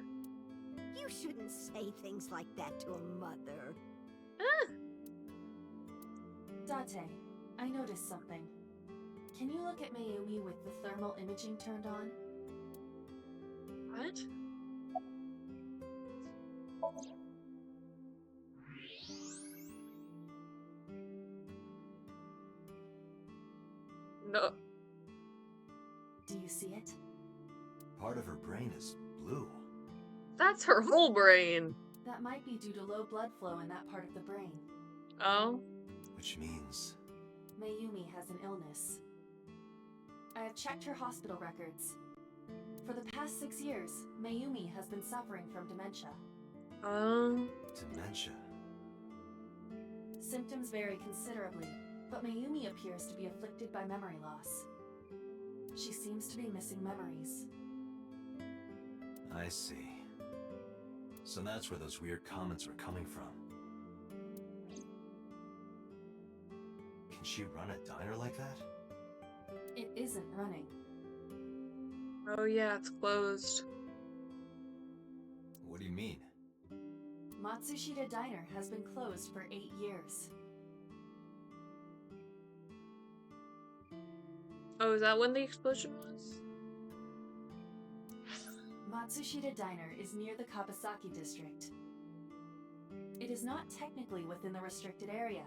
You shouldn't say things like that to a mother. Huh? Date, I noticed something. Can you look at Mayumi with the thermal imaging turned on? What? No. Do you see it? Part of her brain is blue. That's her whole brain. That might be due to low blood flow in that part of the brain. Oh? Which means... Mayumi has an illness. I have checked her hospital records. For the past 6 years, Mayumi has been suffering from dementia. Dementia? Symptoms vary considerably, but Mayumi appears to be afflicted by memory loss. She seems to be missing memories. I see. So that's where those weird comments were coming from. Can she run a diner like that? It isn't running. Oh yeah, it's closed. What do you mean? Matsushita Diner has been closed for 8 years. Oh, is that when the explosion was? Matsushita Diner is near the Kabasaki district. It is not technically within the restricted area.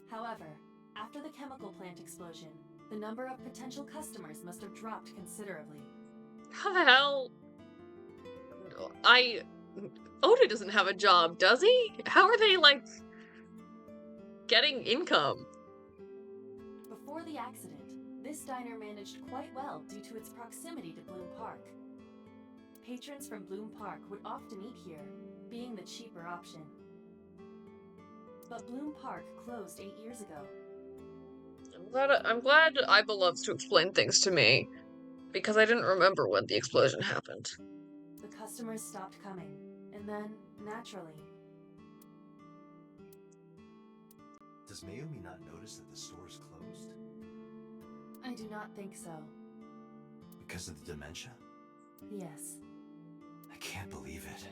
However, after the chemical plant explosion, the number of potential customers must have dropped considerably. How the hell? Oda doesn't have a job, does he? How are they, like, getting income? Before the accident, this diner managed quite well due to its proximity to Bloom Park. Patrons from Bloom Park would often eat here, being the cheaper option. But Bloom Park closed 8 years ago. I'm glad Iba loves to explain things to me, because I didn't remember when the explosion happened. The customers stopped coming, and then, naturally... Does Mayumi not notice that the store is closed? I do not think so. Because of the dementia? Yes. I can't believe it.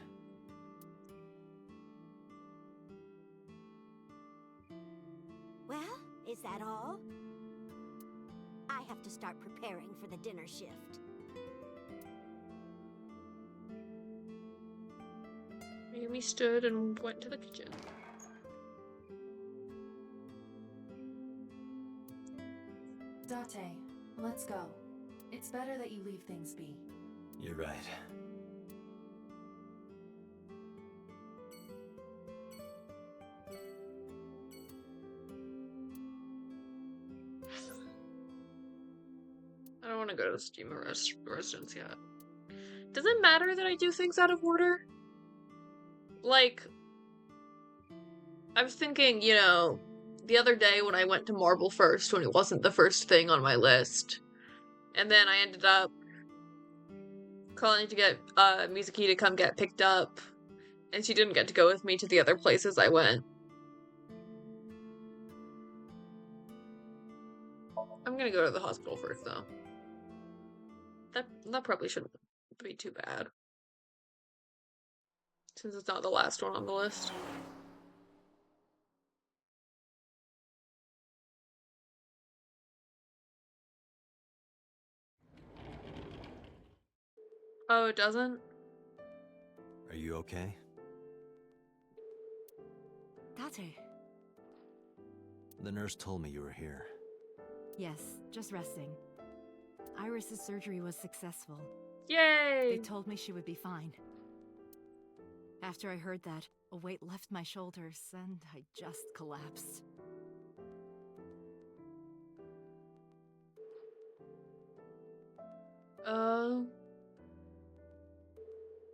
Well, is that all? I have to start preparing for the dinner shift. Amy stood and went to the kitchen. Date, let's go. It's better that you leave things be. You're right. I don't want to go to the steamer residence yet. Does it matter that I do things out of order? Like, I was thinking, you know, the other day when I went to Marble first, when it wasn't the first thing on my list. And then I ended up calling to get Mizuki to come get picked up, and she didn't get to go with me to the other places I went. I'm gonna go to the hospital first, though. That probably shouldn't be too bad, since it's not the last one on the list. Oh, it doesn't? Are you okay? Date. The nurse told me you were here. Yes, just resting. Iris's surgery was successful. Yay! They told me she would be fine. After I heard that, a weight left my shoulders, and I just collapsed.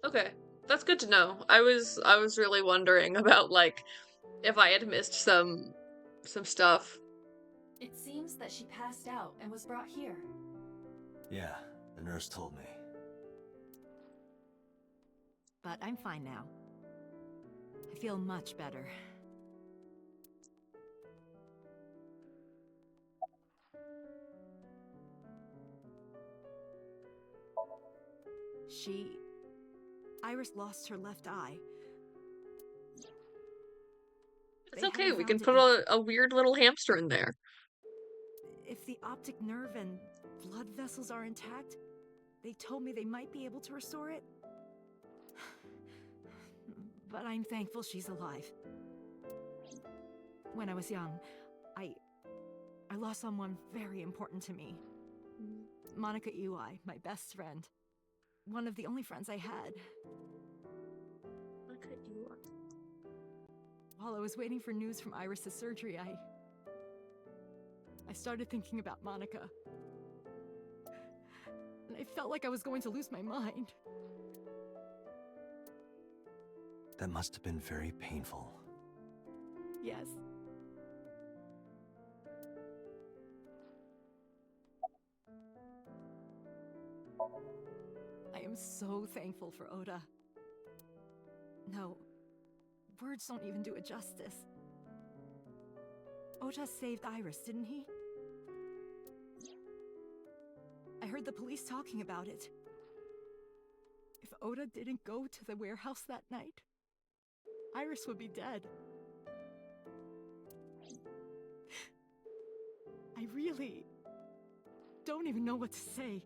Okay. That's good to know. I was really wondering about, like, if I had missed some stuff. It seems that she passed out and was brought here. Yeah, the nurse told me. But I'm fine now. I feel much better. Iris lost her left eye. It's okay, we can put a weird little hamster in there. If the optic nerve and blood vessels are intact, they told me they might be able to restore it. But I'm thankful she's alive. When I was young, I lost someone very important to me. Monica Ui, my best friend. One of the only friends I had. Monica Ui. While I was waiting for news from Iris's surgery, I started thinking about Monica. And I felt like I was going to lose my mind. That must have been very painful. Yes. I am so thankful for Oda. No, words don't even do it justice. Oda saved Iris, didn't he? I heard the police talking about it. If Oda didn't go to the warehouse that night, Iris would be dead. I really don't even know what to say.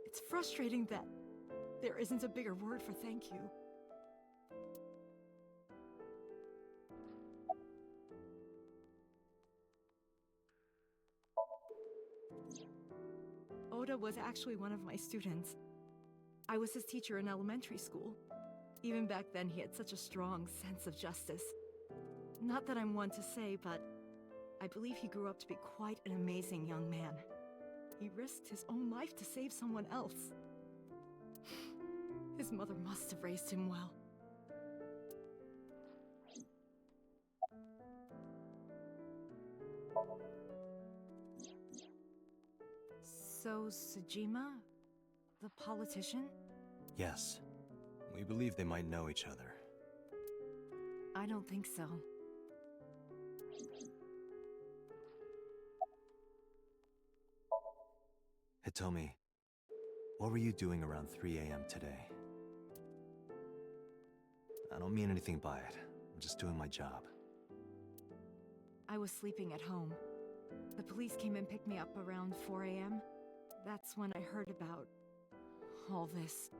It's frustrating that there isn't a bigger word for thank you. Oda was actually one of my students. I was his teacher in elementary school. Even back then, he had such a strong sense of justice. Not that I'm one to say, but I believe he grew up to be quite an amazing young man. He risked his own life to save someone else. His mother must have raised him well. So, Sejima? The politician? Yes. We believe they might know each other. I don't think so. Hitomi, what were you doing around 3 a.m. today? I don't mean anything by it. I'm just doing my job. I was sleeping at home. The police came and picked me up around 4 a.m. That's when I heard about all this.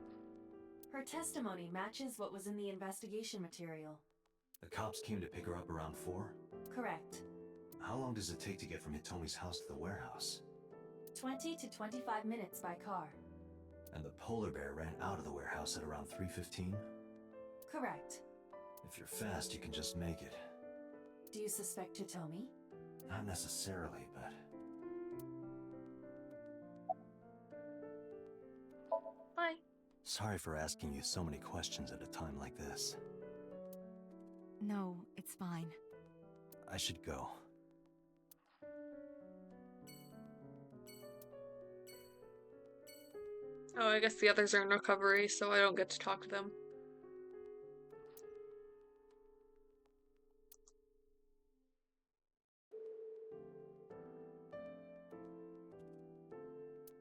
Her testimony matches what was in the investigation material. The cops came to pick her up around 4? Correct. How long does it take to get from Hitomi's house to the warehouse? 20 to 25 minutes by car. And the polar bear ran out of the warehouse at around 3:15? Correct. If you're fast, you can just make it. Do you suspect Hitomi? Not necessarily, but... Bye. Sorry for asking you so many questions at a time like this. No, it's fine. I should go. Oh, I guess the others are in recovery, so I don't get to talk to them.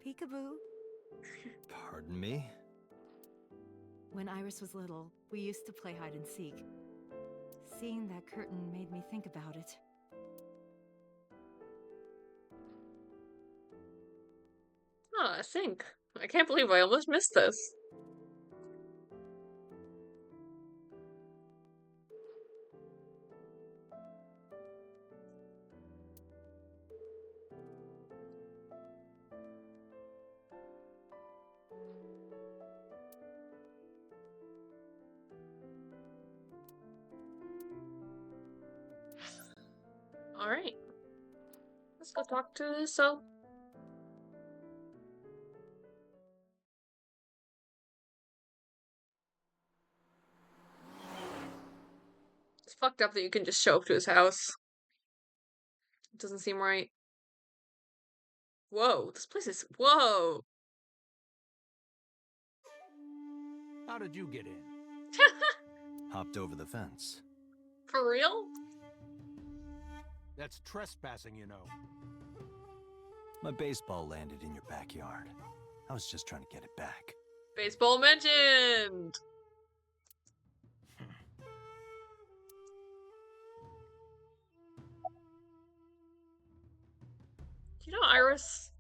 Peekaboo. Pardon me? When Iris was little, we used to play hide and seek. Seeing that curtain made me think about it. Ah, I think. I can't believe I almost missed this. Alright. Let's go talk to So. It's fucked up that you can just show up to his house. It doesn't seem right. Whoa, this place is... Whoa! How did you get in? Hopped over the fence. For real? That's trespassing, you know. My baseball landed in your backyard. I was just trying to get it back. Baseball mentioned! Do you know Iris?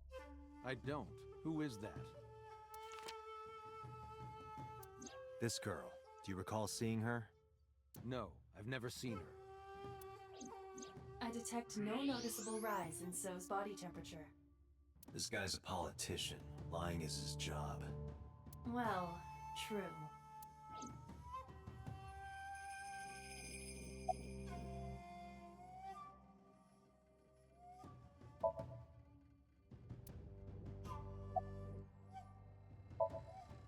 I don't. Who is that? This girl. Do you recall seeing her? No, I've never seen her. I detect no noticeable rise in So's body temperature. This guy's a politician. Lying is his job. Well, true.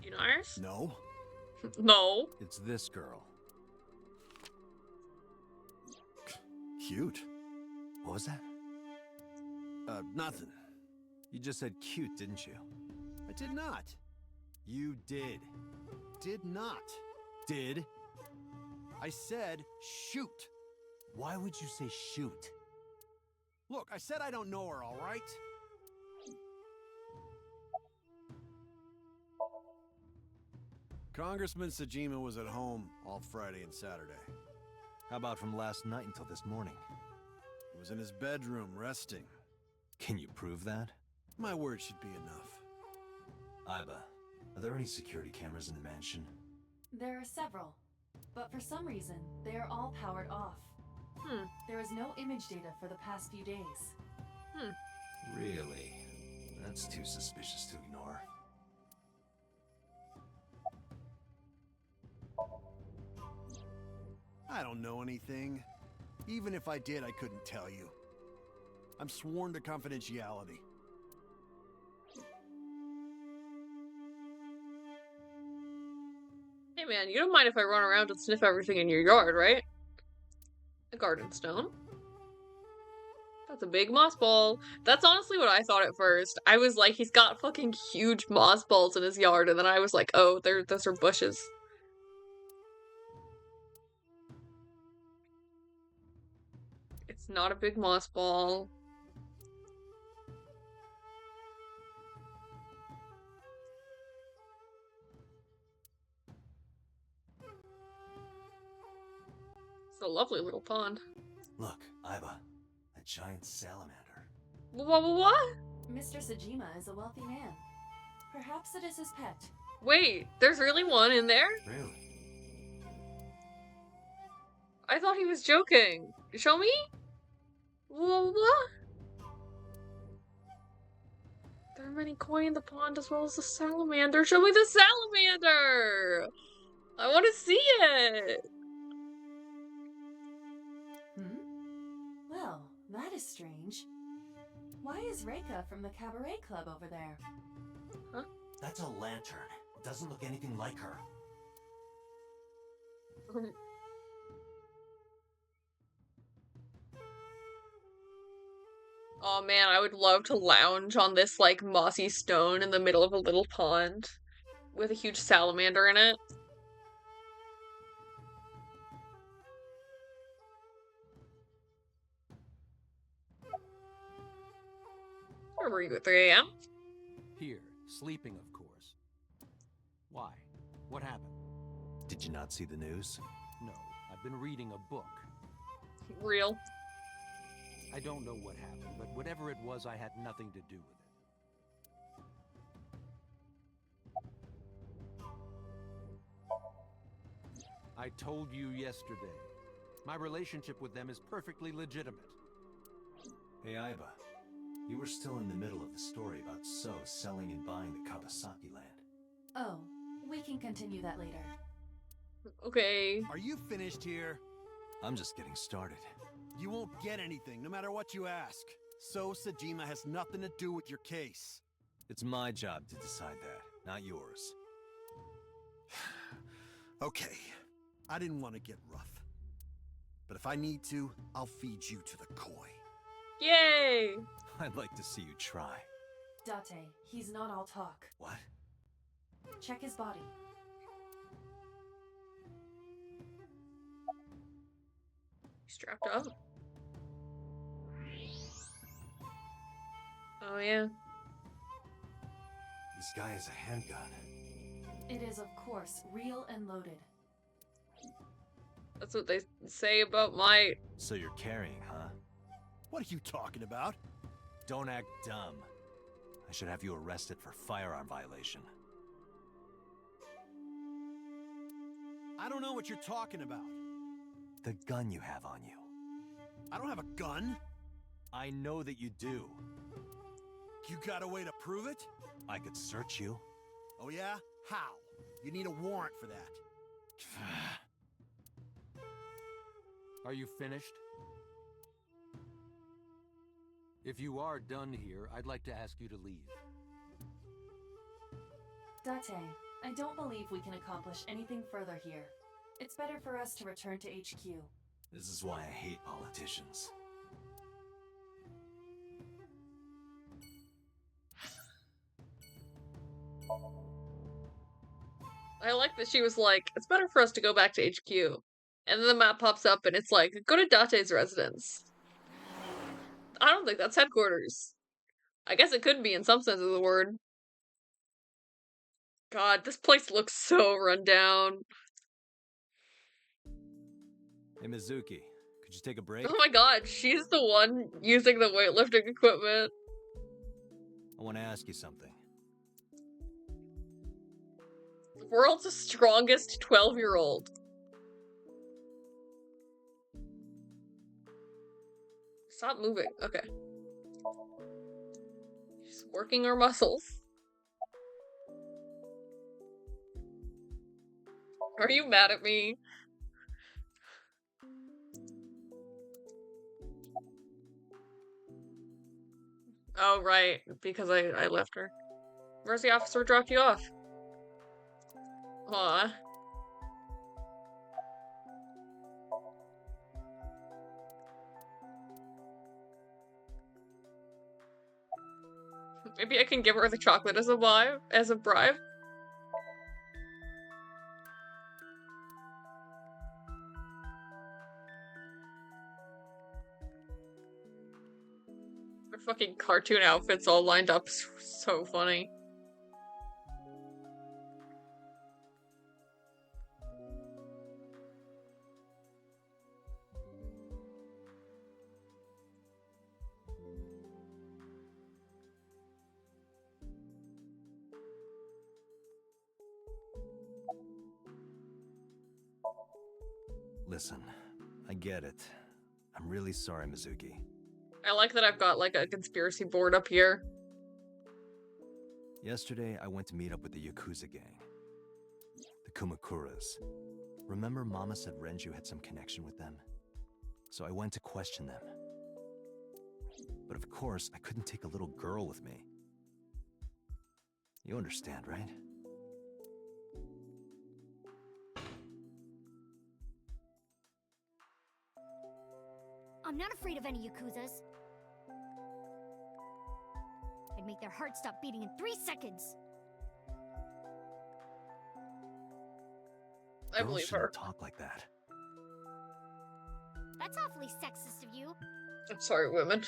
You know Iris? No. No. It's this girl. Cute. What was that? Nothing. You just said cute, didn't you? I did not. You did. Did not. Did? I said shoot. Why would you say shoot? Look, I said I don't know her, all right? Congressman Sajima was at home all Friday and Saturday. How about from last night until this morning? He was in his bedroom, resting. Can you prove that? My word should be enough. Iba, are there any security cameras in the mansion? There are several, but for some reason, they are all powered off. There is no image data for the past few days. Really? That's too suspicious to ignore. I don't know anything. Even if I did, I couldn't tell you. I'm sworn to confidentiality. Hey man, you don't mind if I run around and sniff everything in your yard, right? A garden stone. That's a big moss ball. That's honestly what I thought at first. I was like, he's got fucking huge moss balls in his yard, and then I was like, oh, those are bushes. It's not a big moss ball. It's a lovely little pond. Look, Iba, a giant salamander. What? Mr. Sajima is a wealthy man. Perhaps it is his pet. Wait, there's really one in there? Really? I thought he was joking. Show me? What? There are many koi in the pond as well as the salamander. Show me the salamander! I want to see it! Well, that is strange. Why is Reika from the Cabaret Club over there? Huh? That's a lantern. It doesn't look anything like her. Oh man, I would love to lounge on this like mossy stone in the middle of a little pond with a huge salamander in it. Where were you at 3 a.m.? Here, sleeping, of course. Why? What happened? Did you not see the news? No, I've been reading a book. Real. I don't know what happened, but whatever it was, I had nothing to do with it. I told you yesterday. My relationship with them is perfectly legitimate. Hey, Aiba. You were still in the middle of the story about So selling and buying the Kabasaki land. Oh, we can continue that later. Okay. Are you finished here? I'm just getting started. You won't get anything, no matter what you ask. So Sajima has nothing to do with your case. It's my job to decide that, not yours. Okay, I didn't want to get rough. But if I need to, I'll feed you to the koi. Yay! I'd like to see you try. Date, he's not all talk. What? Check his body. Strapped up. Oh yeah. This guy has a handgun. It is, of course, real and loaded. That's what they say about my... So you're carrying, huh? What are you talking about? Don't act dumb. I should have you arrested for firearm violation. I don't know what you're talking about. The gun you have on you. I don't have a gun. I know that you do. You got a way to prove it? I could search you. Oh yeah? How? You need a warrant for that. Are you finished? If you are done here, I'd like to ask you to leave. Date, I don't believe we can accomplish anything further here. It's better for us to return to HQ. This is why I hate politicians. I like that she was like, it's better for us to go back to HQ. And then the map pops up and it's like, go to Date's residence. I don't think that's headquarters. I guess it could be in some sense of the word. God, this place looks so run down. Hey, Mizuki, could you take a break? Oh my god, she's the one using the weightlifting equipment. I want to ask you something. The world's strongest 12-year-old. Stop moving. Okay. She's working her muscles. Are you mad at me? Oh, right. Because I left her. Where's the officer who dropped you off? Aw. Maybe I can give her the chocolate as a bribe? Their fucking cartoon outfits all lined up. So funny. Listen, I get it. I'm really sorry, Mizuki. I like that I've got like a conspiracy board up here. Yesterday, I went to meet up with the Yakuza gang. The Kumakuras. Remember Mama said Renju had some connection with them? So I went to question them. But of course, I couldn't take a little girl with me. You understand, right? I'm not afraid of any Yakuzas. can make their heart stop beating in 3 seconds. I Girls believe shouldn't her. talk like that. That's awfully sexist of you. I'm sorry, women.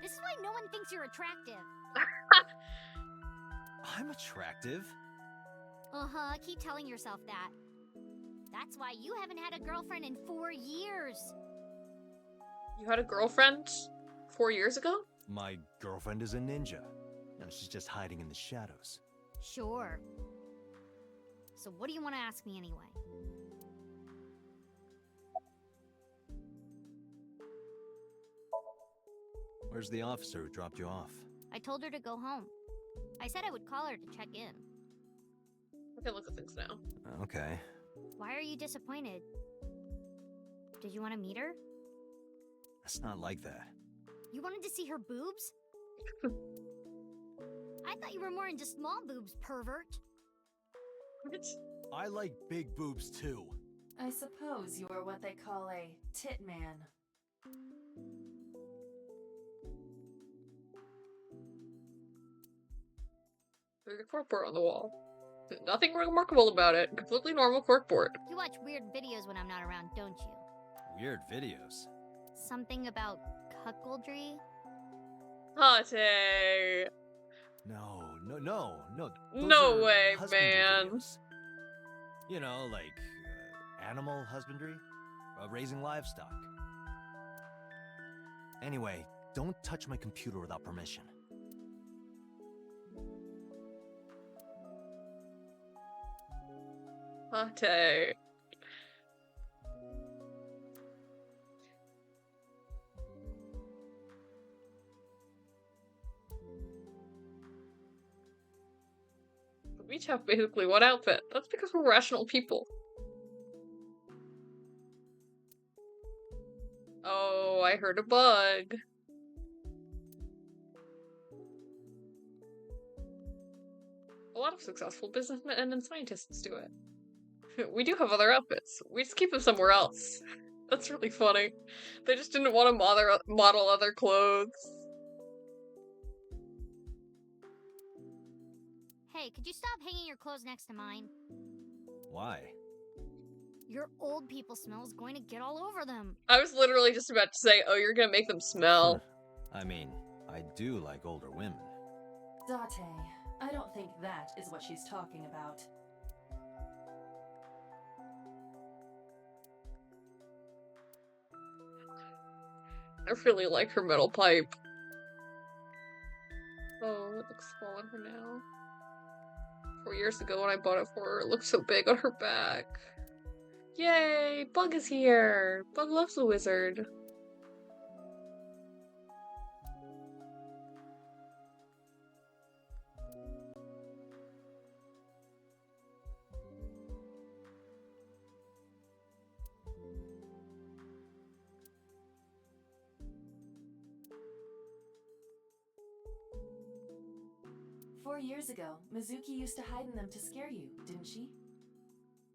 This is why no one thinks you're attractive. I'm attractive. Uh-huh, keep telling yourself that. That's why you haven't had a girlfriend in 4 years. You had a girlfriend 4 years ago? My girlfriend is a ninja. No, she's just hiding in the shadows. Sure. So what do you want to ask me anyway? Where's the officer who dropped you off? I told her to go home. I said I would call her to check in. I can look at things now. Okay. Why are you disappointed? Did you want to meet her? It's not like that. You wanted to see her boobs? I thought you were more into small boobs, pervert. What? I like big boobs too. I suppose you are what they call a tit man. There's a corkboard on the wall. Nothing remarkable about it. Completely normal corkboard. You watch weird videos when I'm not around, don't you? Weird videos. Something about cuckoldry? Hate. No. Those No are way, husbandry man. videos. You know, like animal husbandry, raising livestock. Anyway, don't touch my computer without permission. Hate. We each have basically one outfit. That's because we're rational people. Oh, I heard a bug. A lot of successful businessmen and scientists do it. We do have other outfits. We just keep them somewhere else. That's really funny. They just didn't want to model other clothes. Hey, could you stop hanging your clothes next to mine? Why? Your old people smell is going to get all over them. I was literally just about to say, oh, you're gonna make them smell. I mean, I do like older women. Date, I don't think that is what she's talking about. I really like her metal pipe. Oh, it looks small on her now. 4 years ago when I bought it for her, it looked so big on her back. Yay! Bug is here! Bug loves the wizard. "4 years ago, Mizuki used to hide in them to scare you, didn't she?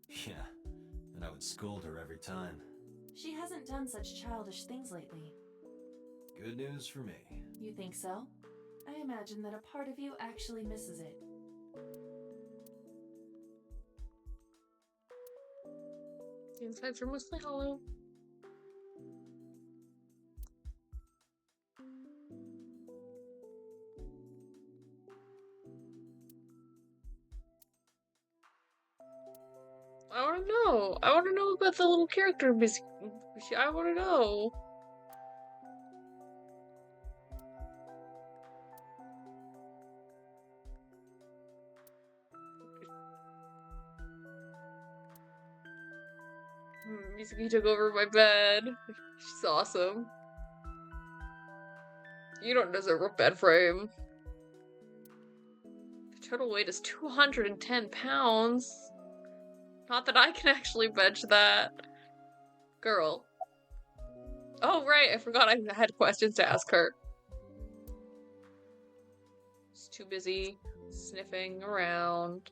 Yeah, and I would scold her every time. She hasn't done such childish things lately. Good news for me. You think so? I imagine that a part of you actually misses it. The insides are mostly hollow. I want to know. I want to know about the little character. I want to know. Mizuki took over my bed. She's awesome. You don't deserve a bed frame. The total weight is 210 pounds. Not that I can actually bench that. Girl. Oh, right, I forgot I had questions to ask her. She's too busy sniffing around.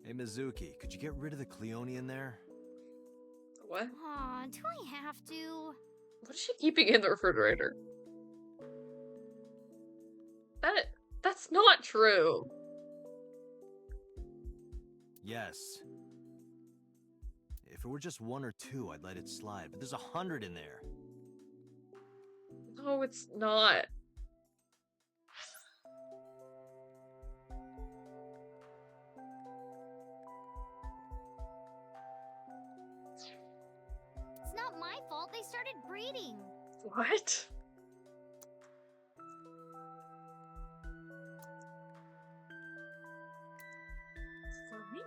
Hey, Mizuki, could you get rid of the Cleone in there? What? Aw, do I have to? What is she keeping in the refrigerator? That's not true. Yes. If it were just 1 or 2, I'd let it slide, but there's 100 in there. No, it's not. It's not my fault they started breeding. What? For me.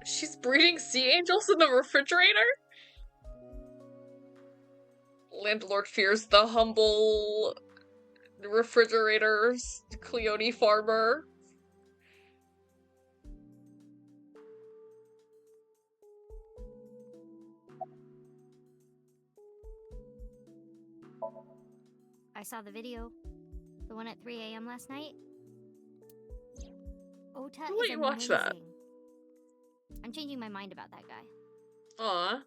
She's breeding sea angels in the refrigerator? Landlord fears the humble refrigerator's Cleone farmer. I saw the video. The one at 3 a.m. last night. Ota I'll let is you amazing. watch that. I'm changing my mind about that guy. Aw.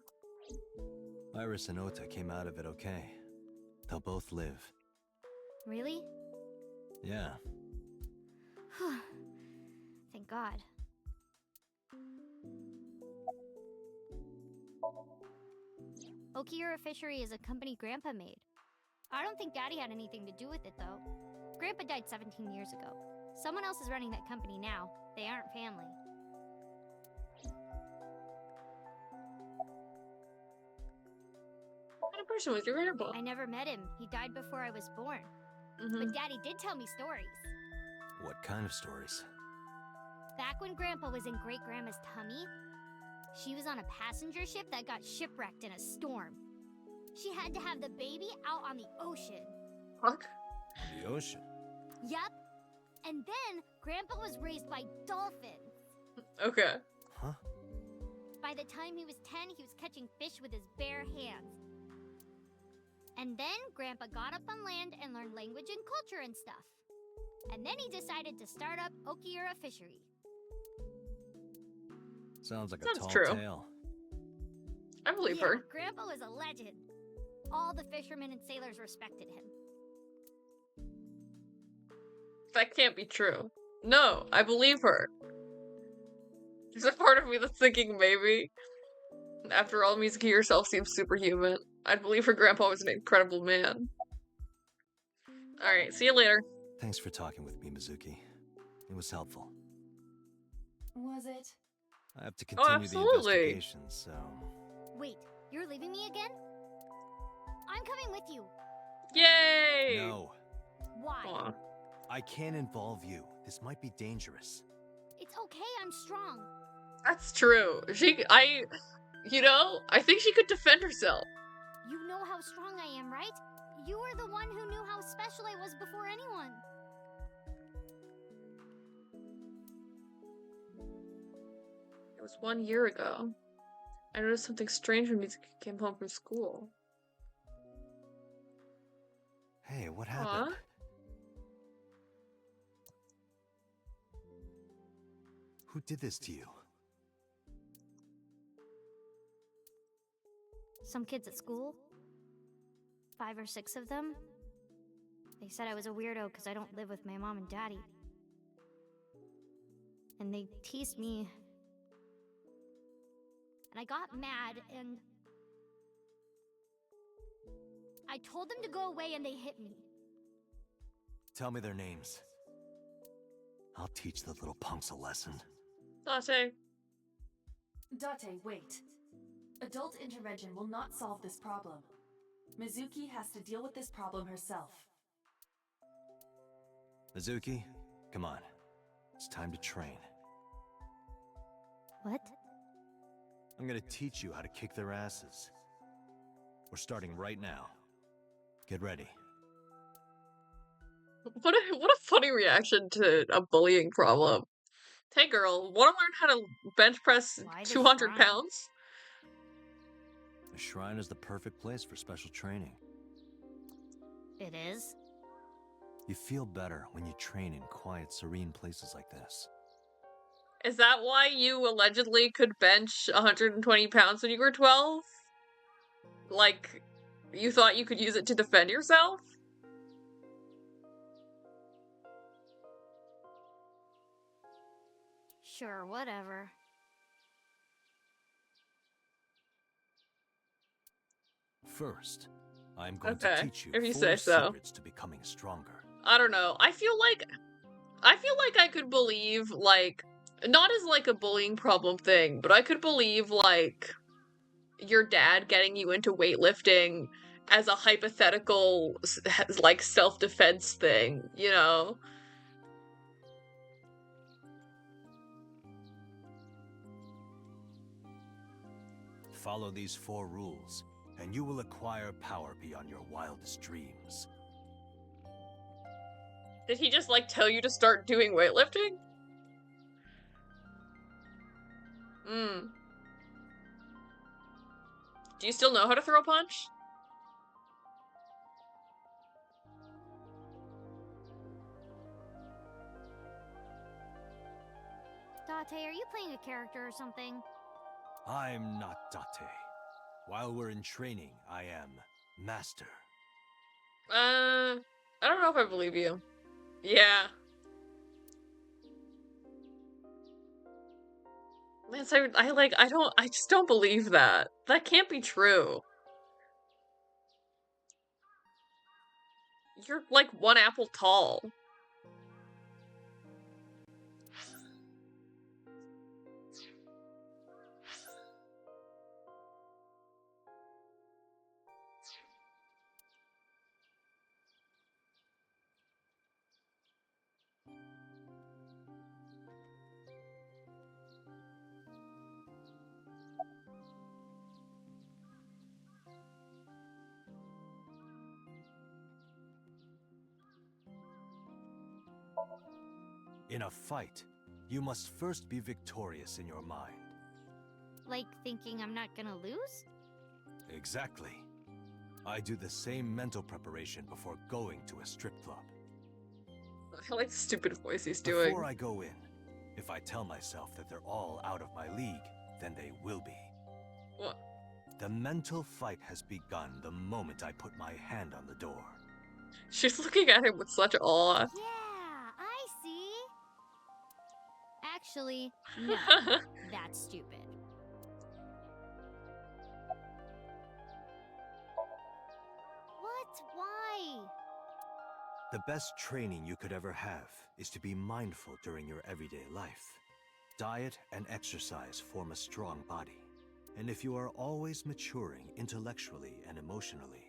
Iris and Ota came out of it okay. They'll both live. Really? Yeah. Thank God. Okiura Fishery is a company Grandpa made. I don't think Daddy had anything to do with it, though. Grandpa died 17 years ago. Someone else is running that company now. They aren't family. What kind of person was your grandpa? I never met him. He died before I was born. Mm-hmm. But Daddy did tell me stories. What kind of stories? Back when Grandpa was in Great-Grandma's tummy, she was on a passenger ship that got shipwrecked in a storm. She had to have the baby out on the ocean. Fuck? The ocean? Yup. And then Grandpa was raised by dolphins. Okay. Huh? By the time he was 10, he was catching fish with his bare hands. And then Grandpa got up on land and learned language and culture and stuff. And then he decided to start up Okiura Fishery. Sounds like Sounds a tall true. tale. I believe Yeah, her. Grandpa was a legend. All the fishermen and sailors respected him. That can't be true. No, I believe her. There's a part of me that's thinking maybe. After all, Mizuki herself seems superhuman. I'd believe her grandpa was an incredible man. Alright, see you later. Thanks for talking with me, Mizuki. It was helpful. Was it? I have to continue the absolutely. investigation, so... Wait, you're leaving me again? I'm coming with you. Yay! No, Why? Aw. I can't involve you. This might be dangerous. It's okay, I'm strong. That's true. I think she could defend herself. You know how strong I am, right? You were the one who knew how special I was before anyone. It was 1 year ago. I noticed something strange when Mizuki came home from school. Hey, what happened? Who did this to you? Some kids at school. 5 or 6 of them. They said I was a weirdo because I don't live with my mom and daddy. And they teased me. And I got mad and... I told them to go away and they hit me. Tell me their names. I'll teach the little punks a lesson. Date. Date, wait. Adult intervention will not solve this problem. Mizuki has to deal with this problem herself. Mizuki, come on. It's time to train. What? I'm gonna teach you how to kick their asses. We're starting right now. Get ready. What a funny reaction to a bullying problem. Hey girl, wanna learn how to bench press Why this 200 frown? pounds? The shrine is the perfect place for special training. It is? You feel better when you train in quiet, serene places like this. Is that why you allegedly could bench 120 pounds when you were 12? Like, you thought you could use it to defend yourself? Sure, whatever. First, I'm going Okay, to teach you if you 4 say so. secrets to becoming stronger. I don't know. I feel like I could believe, like, not as like a bullying problem thing, but I could believe, like, your dad getting you into weightlifting as a hypothetical, like, self-defense thing, you know? Follow these 4 rules, and you will acquire power beyond your wildest dreams. Did he just, like, tell you to start doing weightlifting? Hmm. Do you still know how to throw a punch? Date, are you playing a character or something? I'm not Date. While we're in training, I am Master. I don't know if I believe you. Yeah. Lance, I just don't believe that. That can't be true. You're like 1 apple tall. In a fight, you must first be victorious in your mind. Like thinking I'm not gonna lose? Exactly. I do the same mental preparation before going to a strip club. I like the stupid voice he's doing. Before I go in, if I tell myself that they're all out of my league, then they will be. What? The mental fight has begun the moment I put my hand on the door. She's looking at him with such awe. Yeah, I see. Actually, no. That's stupid. What? Why? The best training you could ever have is to be mindful during your everyday life. Diet and exercise form a strong body. And if you are always maturing intellectually and emotionally,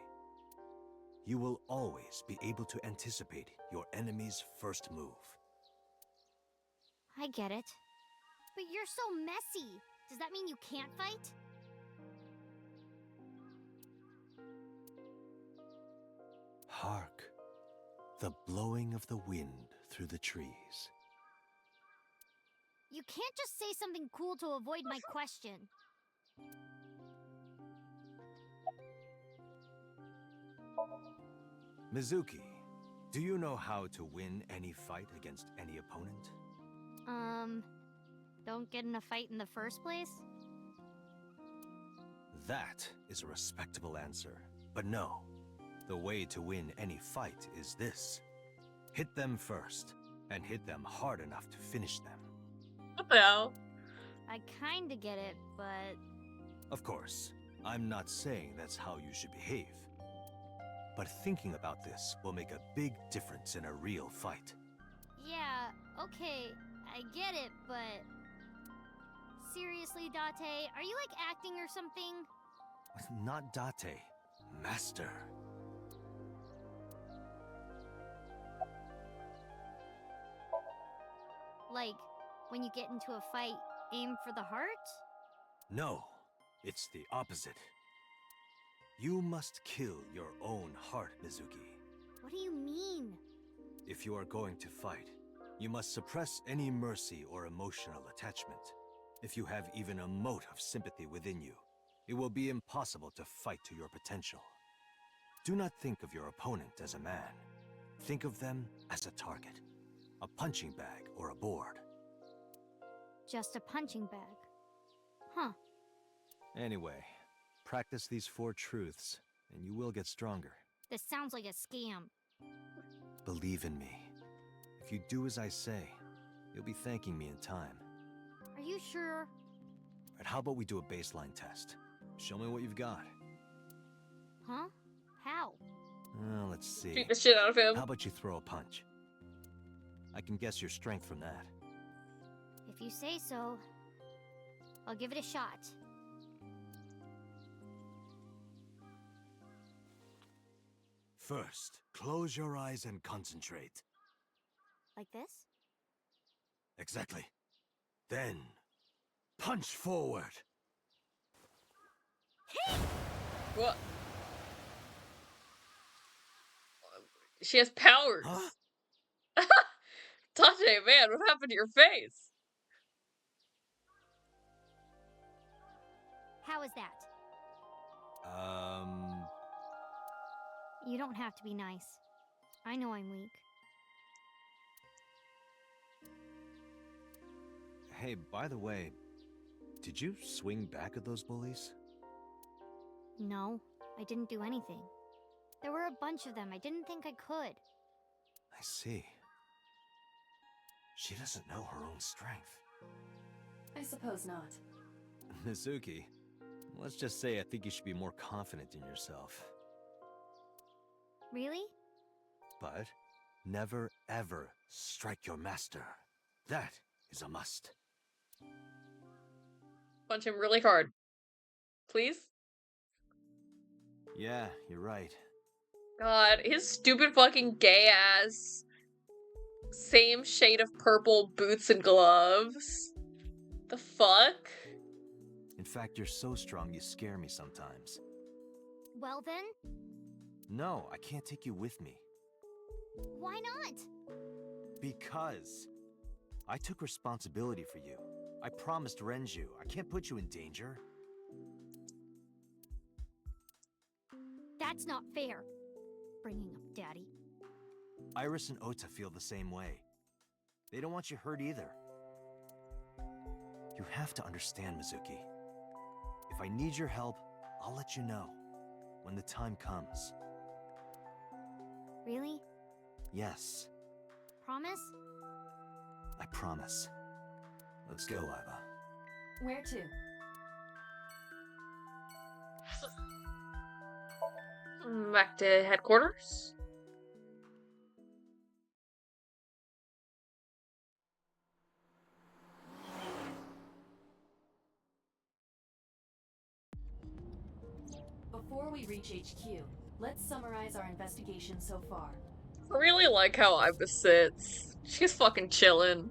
you will always be able to anticipate your enemy's first move. I get it. But you're so messy. Does that mean you can't fight? Hark, the blowing of the wind through the trees. You can't just say something cool to avoid my question. Mizuki, do you know how to win any fight against any opponent? Don't get in a fight in the first place? That is a respectable answer. But no, the way to win any fight is this. Hit them first, and hit them hard enough to finish them. What the hell? I kinda get it, but... Of course, I'm not saying that's how you should behave. But thinking about this will make a big difference in a real fight. Yeah, okay, I get it, but... Seriously, Date, are you like acting or something? Not Date, Master. Like, when you get into a fight, aim for the heart? No, it's the opposite. You must kill your own heart, Mizuki. What do you mean? If you are going to fight, you must suppress any mercy or emotional attachment. If you have even a mote of sympathy within you, it will be impossible to fight to your potential. Do not think of your opponent as a man. Think of them as a target, a punching bag or a board. Just a punching bag. Huh. Anyway, practice these 4 truths, and you will get stronger. This sounds like a scam. Believe in me. If you do as I say, you'll be thanking me in time. Are you sure? Right, how about we do a baseline test? Show me what you've got. Huh? How? Let's see. Beat the shit out of him. How about you throw a punch? I can guess your strength from that. If you say so, I'll give it a shot. First, close your eyes and concentrate. Like this? Exactly. Then, punch forward. What? She has powers. Huh? Tajay, man, what happened to your face? How is that? You don't have to be nice. I know I'm weak. Hey, by the way, did you swing back at those bullies? No, I didn't do anything. There were a bunch of them. I didn't think I could. I see. She doesn't know her own strength. I suppose not. Mizuki, let's just say I think you should be more confident in yourself. Really? But never ever strike your master. That is a must. Punch him really hard. Please? Yeah, you're right. God, his stupid fucking gay ass. Same shade of purple boots and gloves. The fuck? In fact, you're so strong you scare me sometimes. Well then? No, I can't take you with me. Why not? Because I took responsibility for you. I promised Renju. I can't put you in danger. That's not fair. Bringing up Daddy. Iris and Ota feel the same way. They don't want you hurt either. You have to understand, Mizuki. If I need your help, I'll let you know. When the time comes. Really? Yes, Promise? I promise. Let's go, Iva. Where to? Back to headquarters. Before we reach HQ, let's summarize our investigation so far. I really like how Iva sits. She's fucking chillin'.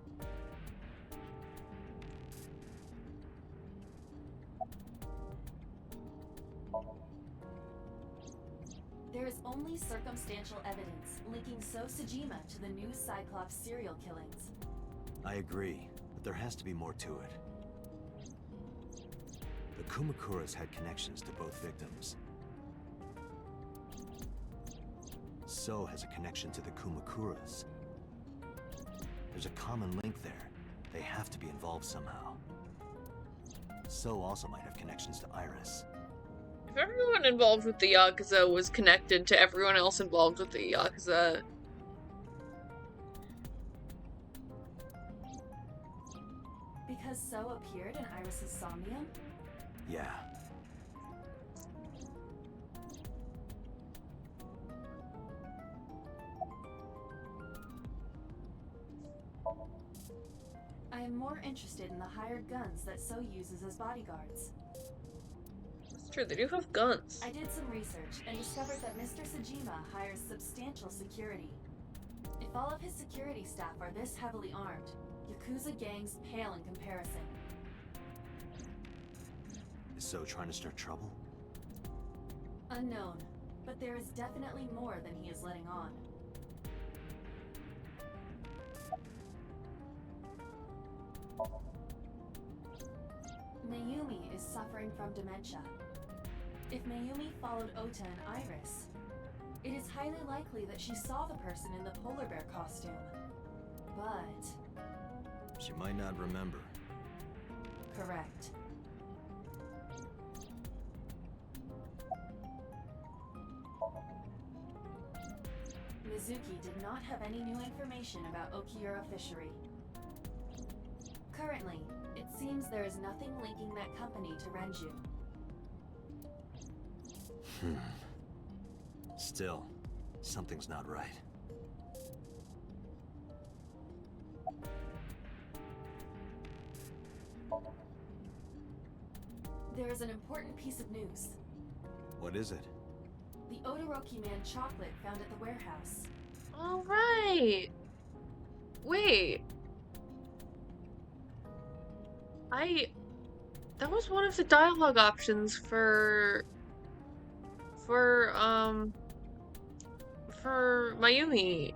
There is only circumstantial evidence linking So Sajima to the new Cyclops serial killings. I agree, but there has to be more to it. The Kumakuras had connections to both victims. So has a connection to the Kumakuras. There's a common link there. They have to be involved somehow. So also might have connections to Iris. If everyone involved with the Yakuza was connected to everyone else involved with the Yakuza... Because So appeared in Iris's Somnium? Yeah. I am more interested in the hired guns that So uses as bodyguards. It's true, they do have guns. I did some research and discovered that Mr. Sajima hires substantial security. If all of his security staff are this heavily armed, Yakuza gangs pale in comparison. Is So trying to start trouble? Unknown, but there is definitely more than he is letting on. Mayumi is suffering from dementia. If Mayumi followed Ota and Iris, it is highly likely that she saw the person in the polar bear costume. But... She might not remember. correct. Mizuki did not have any new information about Okiura Fishery. Currently, it seems there is nothing linking that company to Renju. Still, something's not right. There is an important piece of news. What is it? The Odoroki Man chocolate found at the warehouse. All right. Wait. That was one of the dialogue options for Mayumi,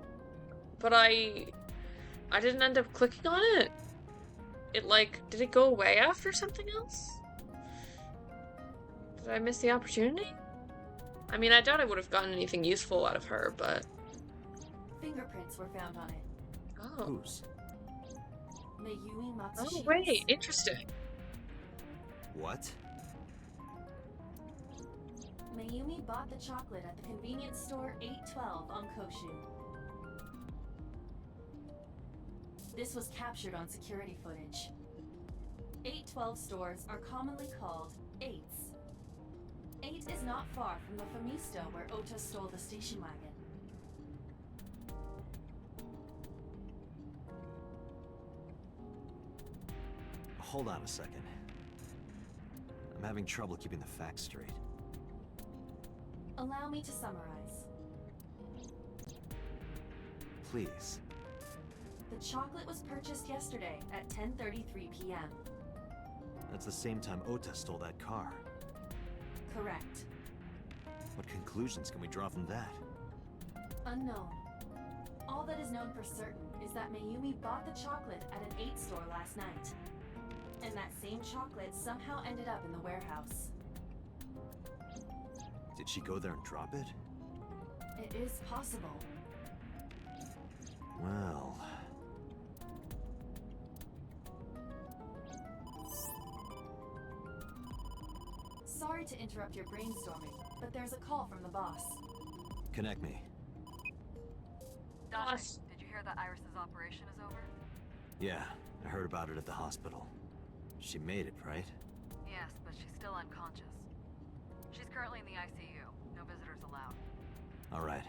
but I didn't end up clicking on it. It did it go away after something else? Did I miss the opportunity? I mean, I doubt I would have gotten anything useful out of her, but... Fingerprints were found on it. Oh. Whose? Mayumi Matsushima's. Oh, wait. Interesting. What? Mayumi bought the chocolate at the convenience store 812 on Koshu. This was captured on security footage. 812 stores are commonly called 8s. 8 is not far from the Famisto where Ota stole the station wagon. Hold on a second. I'm having trouble keeping the facts straight. Allow me to summarize. Please. The chocolate was purchased yesterday at 10:33 p.m. That's the same time Ota stole that car. Correct. What conclusions can we draw from that? Unknown. All that is known for certain is that Mayumi bought the chocolate at an 8 store last night. And that same chocolate somehow ended up in the warehouse. Did she go there and drop it? It is possible. Well... Sorry to interrupt your brainstorming, but there's a call from the boss. Connect me. Dante, did you hear that Iris's operation is over? Yeah, I heard about it at the hospital. She made it, right? Yes, but she's still unconscious. She's currently in the ICU. No visitors allowed. All right.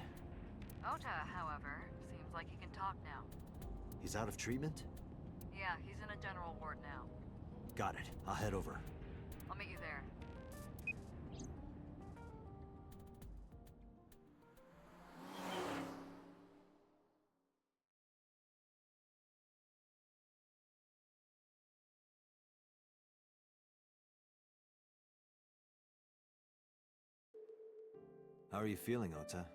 Ota, however, seems like he can talk now. He's out of treatment? Yeah, he's in a general ward now. Got it. I'll head over. I'll meet you there. How are you feeling, Ota?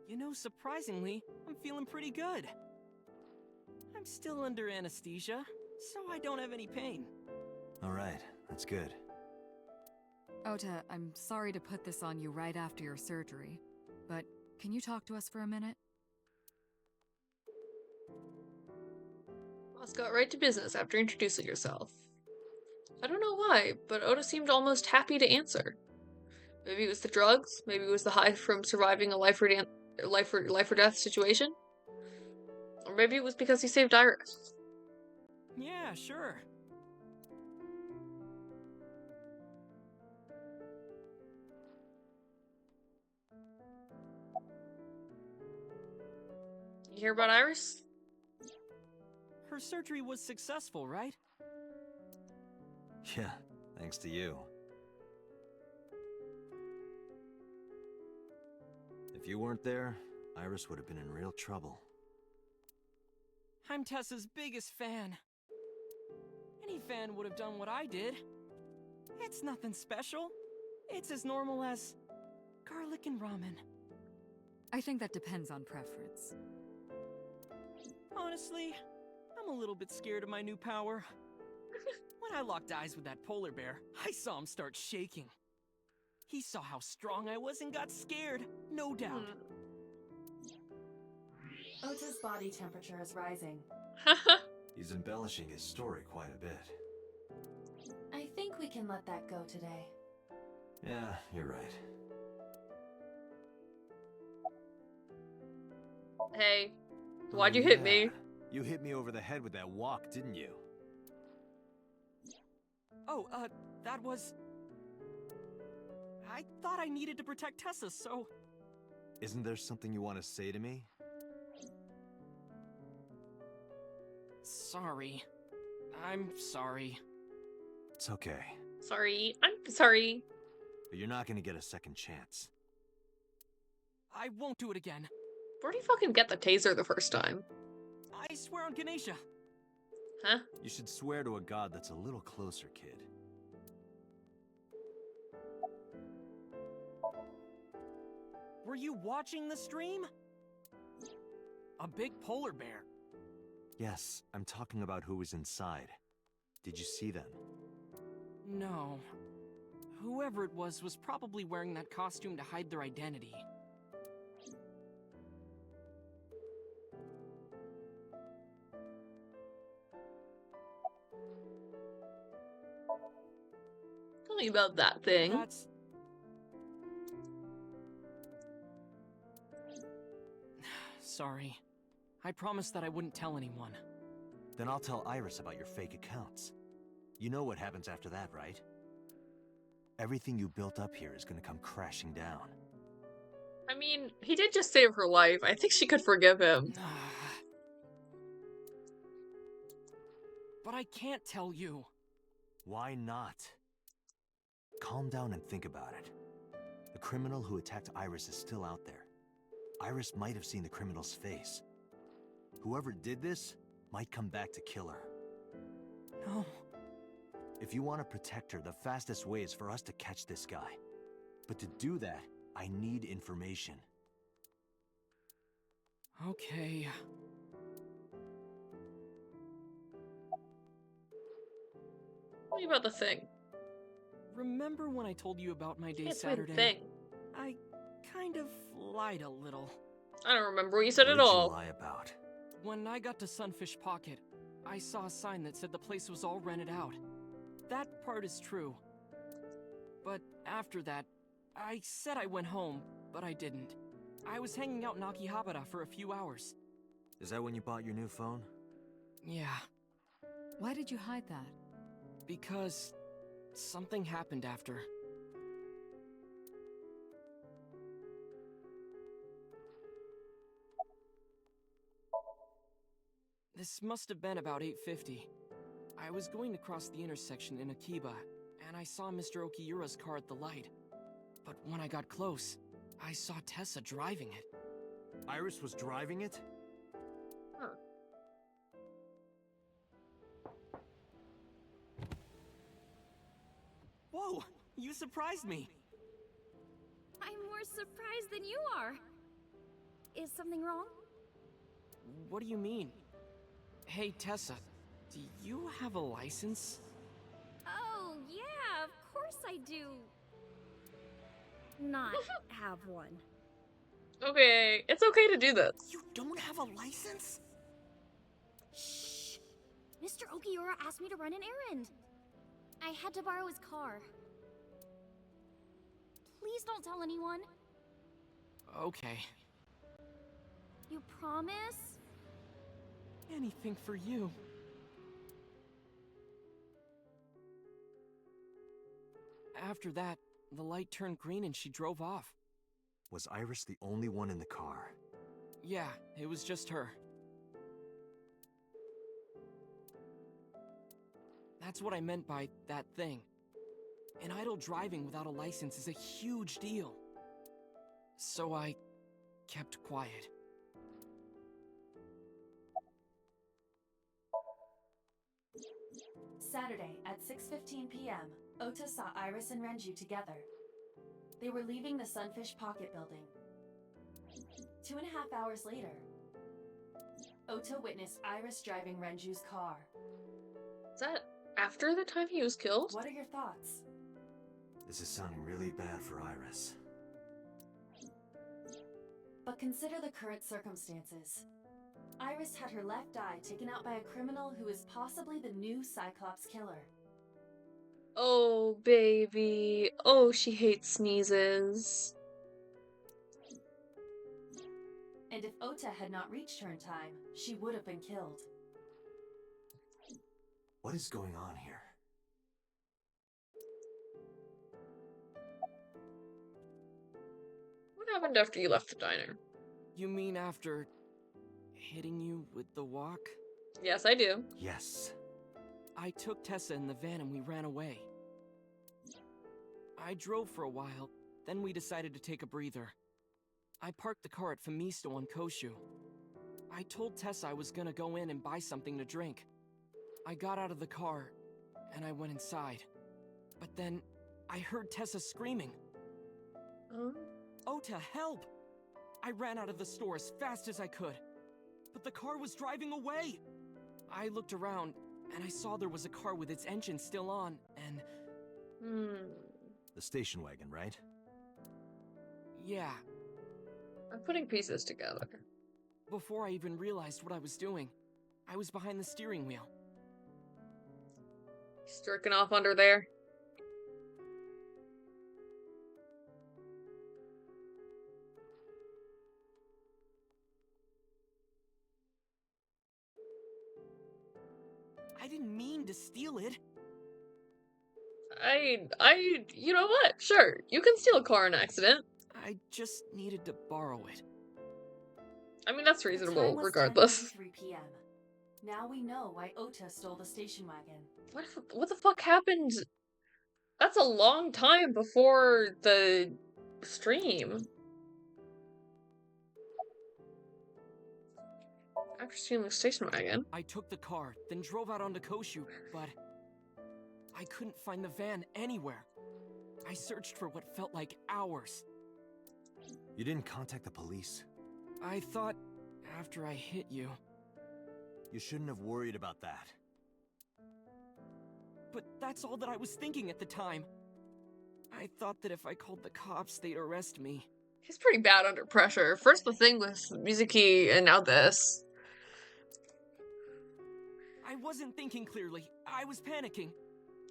You know, surprisingly, I'm feeling pretty good. I'm still under anesthesia, so I don't have any pain. All right, that's good. Ota, I'm sorry to put this on you right after your surgery, but can you talk to us for a minute? Let's go right to business after introducing yourself. I don't know why, but Ota seemed almost happy to answer. Maybe it was the drugs, maybe it was the high from surviving a life or death situation. Or maybe it was because he saved Iris. Yeah, sure. You hear about Iris? Her surgery was successful, right? Yeah, thanks to you. If you weren't there, Iris would have been in real trouble. I'm Tessa's biggest fan. Any fan would have done what I did. It's nothing special. It's as normal as garlic and ramen. I think that depends on preference. Honestly, I'm a little bit scared of my new power. When I locked eyes with that polar bear, I saw him start shaking. He saw how strong I was and got scared, no doubt. Ota's body temperature is rising. He's embellishing his story quite a bit. I think we can let that go today. Yeah, you're right. Hey, why'd you hit me? You hit me over the head with that walk, didn't you? Oh, that was... I thought I needed to protect Tessa, so... Isn't there something you want to say to me? Sorry. I'm sorry. It's okay. Sorry, I'm sorry. But you're not gonna get a second chance. I won't do it again. Where'd he fucking get the taser the first time? I swear on Ganesha. Huh? You should swear to a god that's a little closer, kid. Were you watching the stream? A big polar bear. Yes, I'm talking about who was inside. Did you see them? No. Whoever it was probably wearing that costume to hide their identity. Tell me about that thing. That's... Sorry. I promised that I wouldn't tell anyone. Then I'll tell Iris about your fake accounts. You know what happens after that, right? Everything you built up here is gonna come crashing down. I mean, he did just save her life. I think she could forgive him. But I can't tell you. Why not? Calm down and think about it. The criminal who attacked Iris is still out there. Iris might have seen the criminal's face. Whoever did this might come back to kill her. No. If you want to protect her, the fastest way is for us to catch this guy. But to do that, I need information. Okay. Tell me about the thing. Remember when I told you about my day It's Saturday? my thing. I kind of lied a little. I don't remember what you said at all. What did you lie about? When I got to Sunfish Pocket, I saw a sign that said the place was all rented out. That part is true. But after that, I said I went home, but I didn't. I was hanging out in Akihabara for a few hours. Is that when you bought your new phone? Yeah. Why did you hide that? Because something happened after. This must have been about 8:50. I was going to cross the intersection in Akiba, and I saw Mr. Okiura's car at the light. But when I got close, I saw Tessa driving it. Iris was driving it? Huh. Whoa! You surprised me! I'm more surprised than you are. Is something wrong? What do you mean? Hey, Tessa, do you have a license? Oh, yeah, of course I do. Not have one. Okay, it's okay to do this. You don't have a license? Shh! Mr. Okiura asked me to run an errand. I had to borrow his car. Please don't tell anyone. Okay. You promise? Anything for you. After that, the light turned green and she drove off. Was Iris the only one in the car? Yeah, it was just her. That's what I meant by that thing. An idle driving without a license is a huge deal. So I kept quiet. Saturday at 6:15 p.m., Ota saw Iris and Renju together. They were leaving the Sunfish Pocket building. 2.5 hours later, Ota witnessed Iris driving Renju's car. Is that After the time he was killed? What are your thoughts? This is sounding really bad for Iris. But consider the current circumstances. Iris had her left eye taken out by a criminal who is possibly the new Cyclops killer. Oh, baby. Oh, she hates sneezes. And if Ota had not reached her in time, she would have been killed. What is going on here? What happened after you left the diner? You mean after hitting you with the walk? Yes, I do. Yes. I took Tessa in the van and we ran away. I drove for a while, then we decided to take a breather. I parked the car at Famisto on Koshu. I told Tessa I was gonna go in and buy something to drink. I got out of the car, and I went inside. But then, I heard Tessa screaming. Ota, help! I ran out of the store as fast as I could. But the car was driving away! I looked around, and I saw there was a car with its engine still on, and... The station wagon, right? Yeah. I'm putting pieces together. Before I even realized what I was doing, I was behind the steering wheel. He's jerking off under there. I didn't mean to steal it. You know what? Sure, you can steal a car in an accident. I just needed to borrow it. I mean, that's The reasonable, time was regardless. 10:33 p.m. Now we know why Ota stole the station wagon. What the fuck happened? That's a long time before the stream. After stealing the station wagon. I took the car, then drove out onto Koshu, but I couldn't find the van anywhere. I searched for what felt like hours. You didn't contact the police? I thought after I hit you. You shouldn't have worried about that. But that's all that I was thinking at the time. I thought that if I called the cops, they'd arrest me. He's pretty bad under pressure. First the thing with Mizuki, and now this. I wasn't thinking clearly. I was panicking.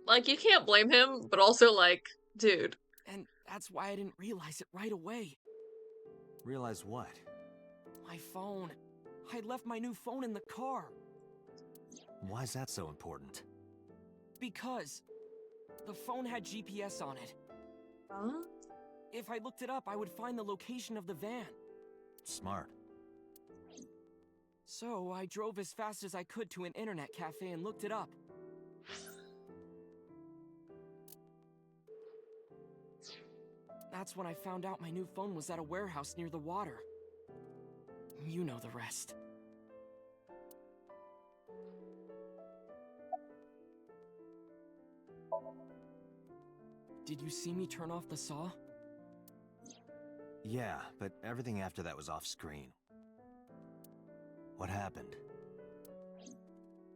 Like, you can't blame him, but also, like, dude. And that's why I didn't realize it right away. Realize what? My phone. I left my new phone in the car. Why is that so important? Because the phone had GPS on it. Huh? If I looked it up, I would find the location of the van. Smart. So I drove as fast as I could to an internet cafe and looked it up. That's when I found out my new phone was at a warehouse near the water. You know the rest. Did you see me turn off the saw? Yeah, but everything after that was off screen. What happened?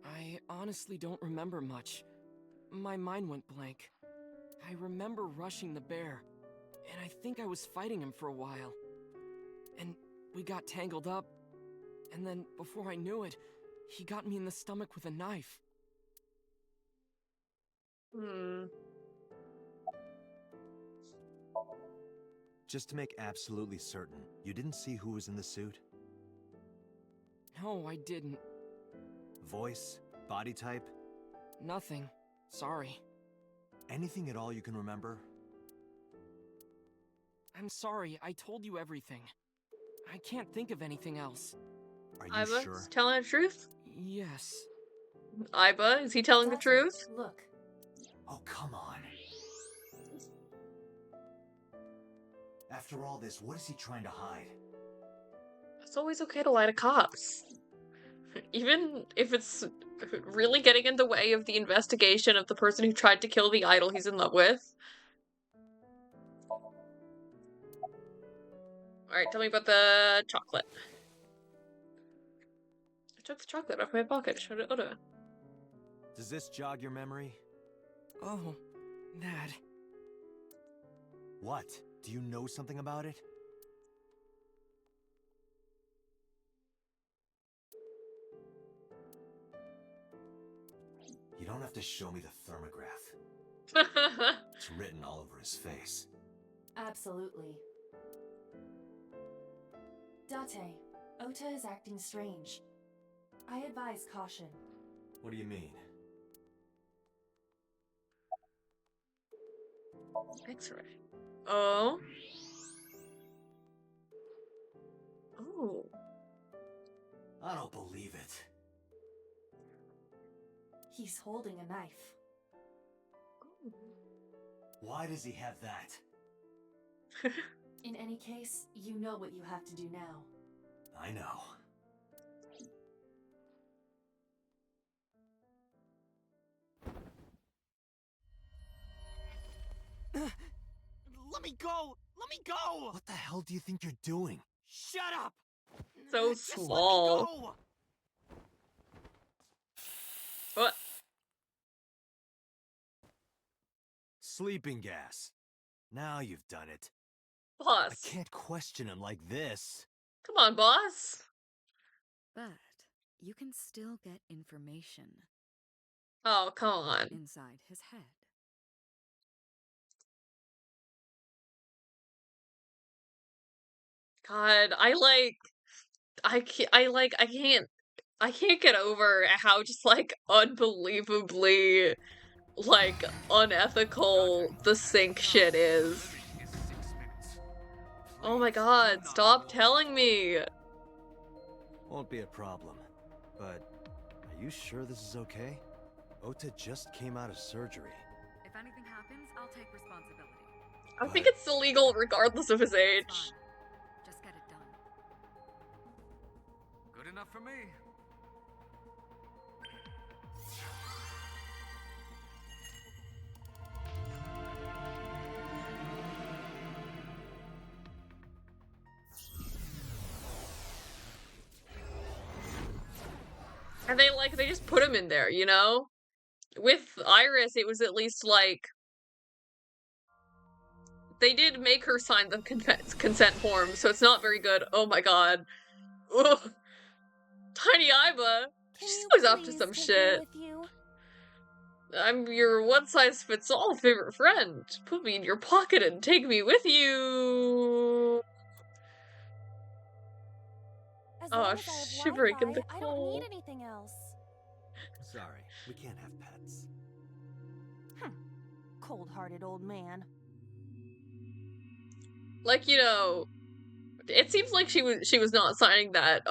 I honestly don't remember much. My mind went blank. I remember rushing the bear, and I think I was fighting him for a while. And we got tangled up, and then before I knew it, he got me in the stomach with a knife. Just to make absolutely certain, you didn't see who was in the suit? No, I didn't. Voice? Body type? Nothing. Sorry. Anything at all you can remember? I'm sorry, I told you everything. I can't think of anything else. Are you Iba, sure? is he telling the truth? Yes. Iba, is he telling the truth? Look. Oh, come on. After all this, what is he trying to hide? It's always okay to lie to cops. Even if it's really getting in the way of the investigation of the person who tried to kill the idol he's in love with. Alright, tell me about the chocolate. I took the chocolate off my pocket, showed it Oda. Does this jog your memory? Oh, that. What? Do you know something about it? You don't have to show me the thermograph. It's written all over his face. Absolutely. Date, Ota is acting strange. I advise caution. What do you mean? X-ray. Oh. Oh. I don't believe it. He's holding a knife. Why does he have that? In any case, you know what you have to do now. I know. Let me go! Let me go! What the hell do you think you're doing? Shut up! So Just small. Let me go! What? Sleeping gas. Now you've done it. Boss. I can't question him like this. Come on, boss. But you can still get information. Oh, come on. Inside his head. God, I can't get over how just like unbelievably like unethical the sync shit is. Oh my god, stop telling me. Won't be a problem. But are you sure this is okay? Ota just came out of surgery. If anything happens, I'll take responsibility. I think it's illegal regardless of his age. Just get it done. Good enough for me. And they just put him in there, you know? With Iris, it was at least like they did make her sign the consent form, so it's not very good. Oh my god. Ugh. Tiny Iba. She's always up to some shit. I'm your one-size-fits-all favorite friend. Put me in your pocket and take me with you. As Oh, long as I have shivering in the Wi-Fi, I don't need cold. anything else. Sorry, we can't have pets. Cold-hearted old man. Like, you know, it seems like she was not signing that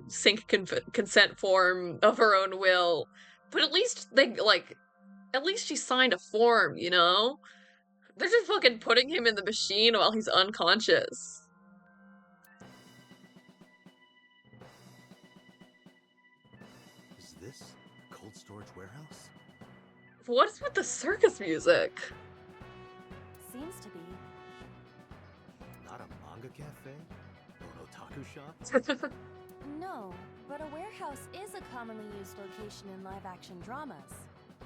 sync consent form of her own will, but at least at least she signed a form, you know? They're just fucking putting him in the machine while he's unconscious. Is this a cold storage warehouse? What's with the circus music? Seems to be. Not a manga cafe? Or an otaku shop? No, but a warehouse is a commonly used location in live-action dramas.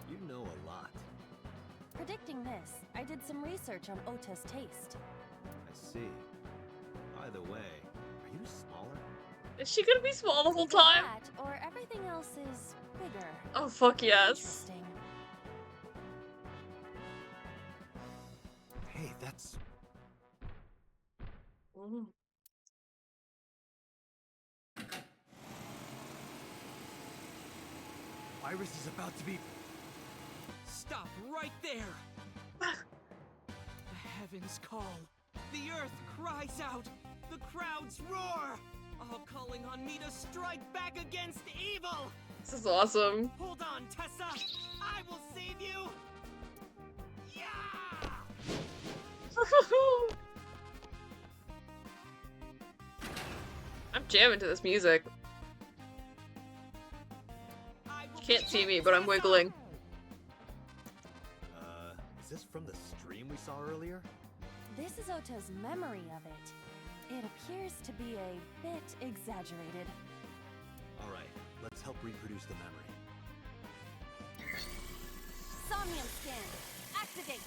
You know a lot. Predicting this, I did some research on Ota's taste. I see. By the way, are you smaller? Is she gonna be small the whole Either time? that, or everything else is bigger. Oh, fuck yes. Interesting. Hey, that's... Mm. Iris is about to be... Stop right there! The heavens call. The earth cries out. The crowds roar. All calling on me to strike back against evil. This is awesome. Hold on, Tessa. I will save you. Yeah! I'm jamming to this music. You can't see me, but I'm wiggling. Is this from the stream we saw earlier? This is Ota's memory of it. It appears to be a bit exaggerated. Alright, let's help reproduce the memory. Somnium scan. Activate.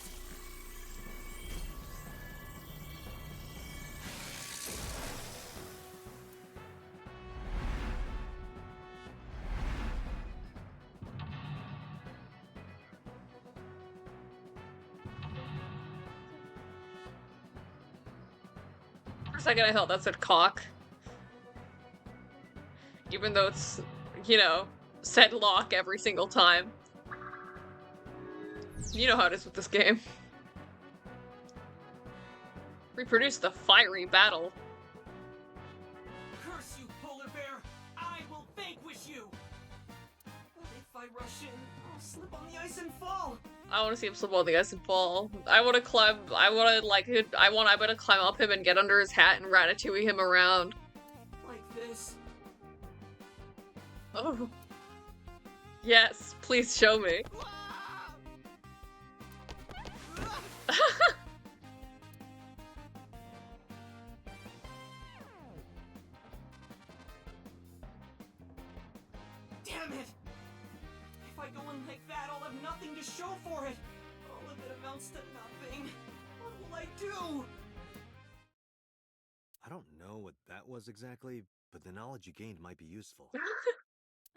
For a second, I thought that said cock. Even though it's, you know, said lock every single time. You know how it is with this game. Reproduce the fiery battle. Curse you, polar bear! I will vanquish you! If I rush in, I'll slip on the ice and fall! I want to see him slip on the ice and fall. I want to climb up him and get under his hat and ratatouille him around. Like this. Oh. Yes, please show me. Damn it! If I go in like that, I'll have nothing to show for it! All of it amounts to nothing. What will I do? I don't know what that was exactly, but the knowledge you gained might be useful.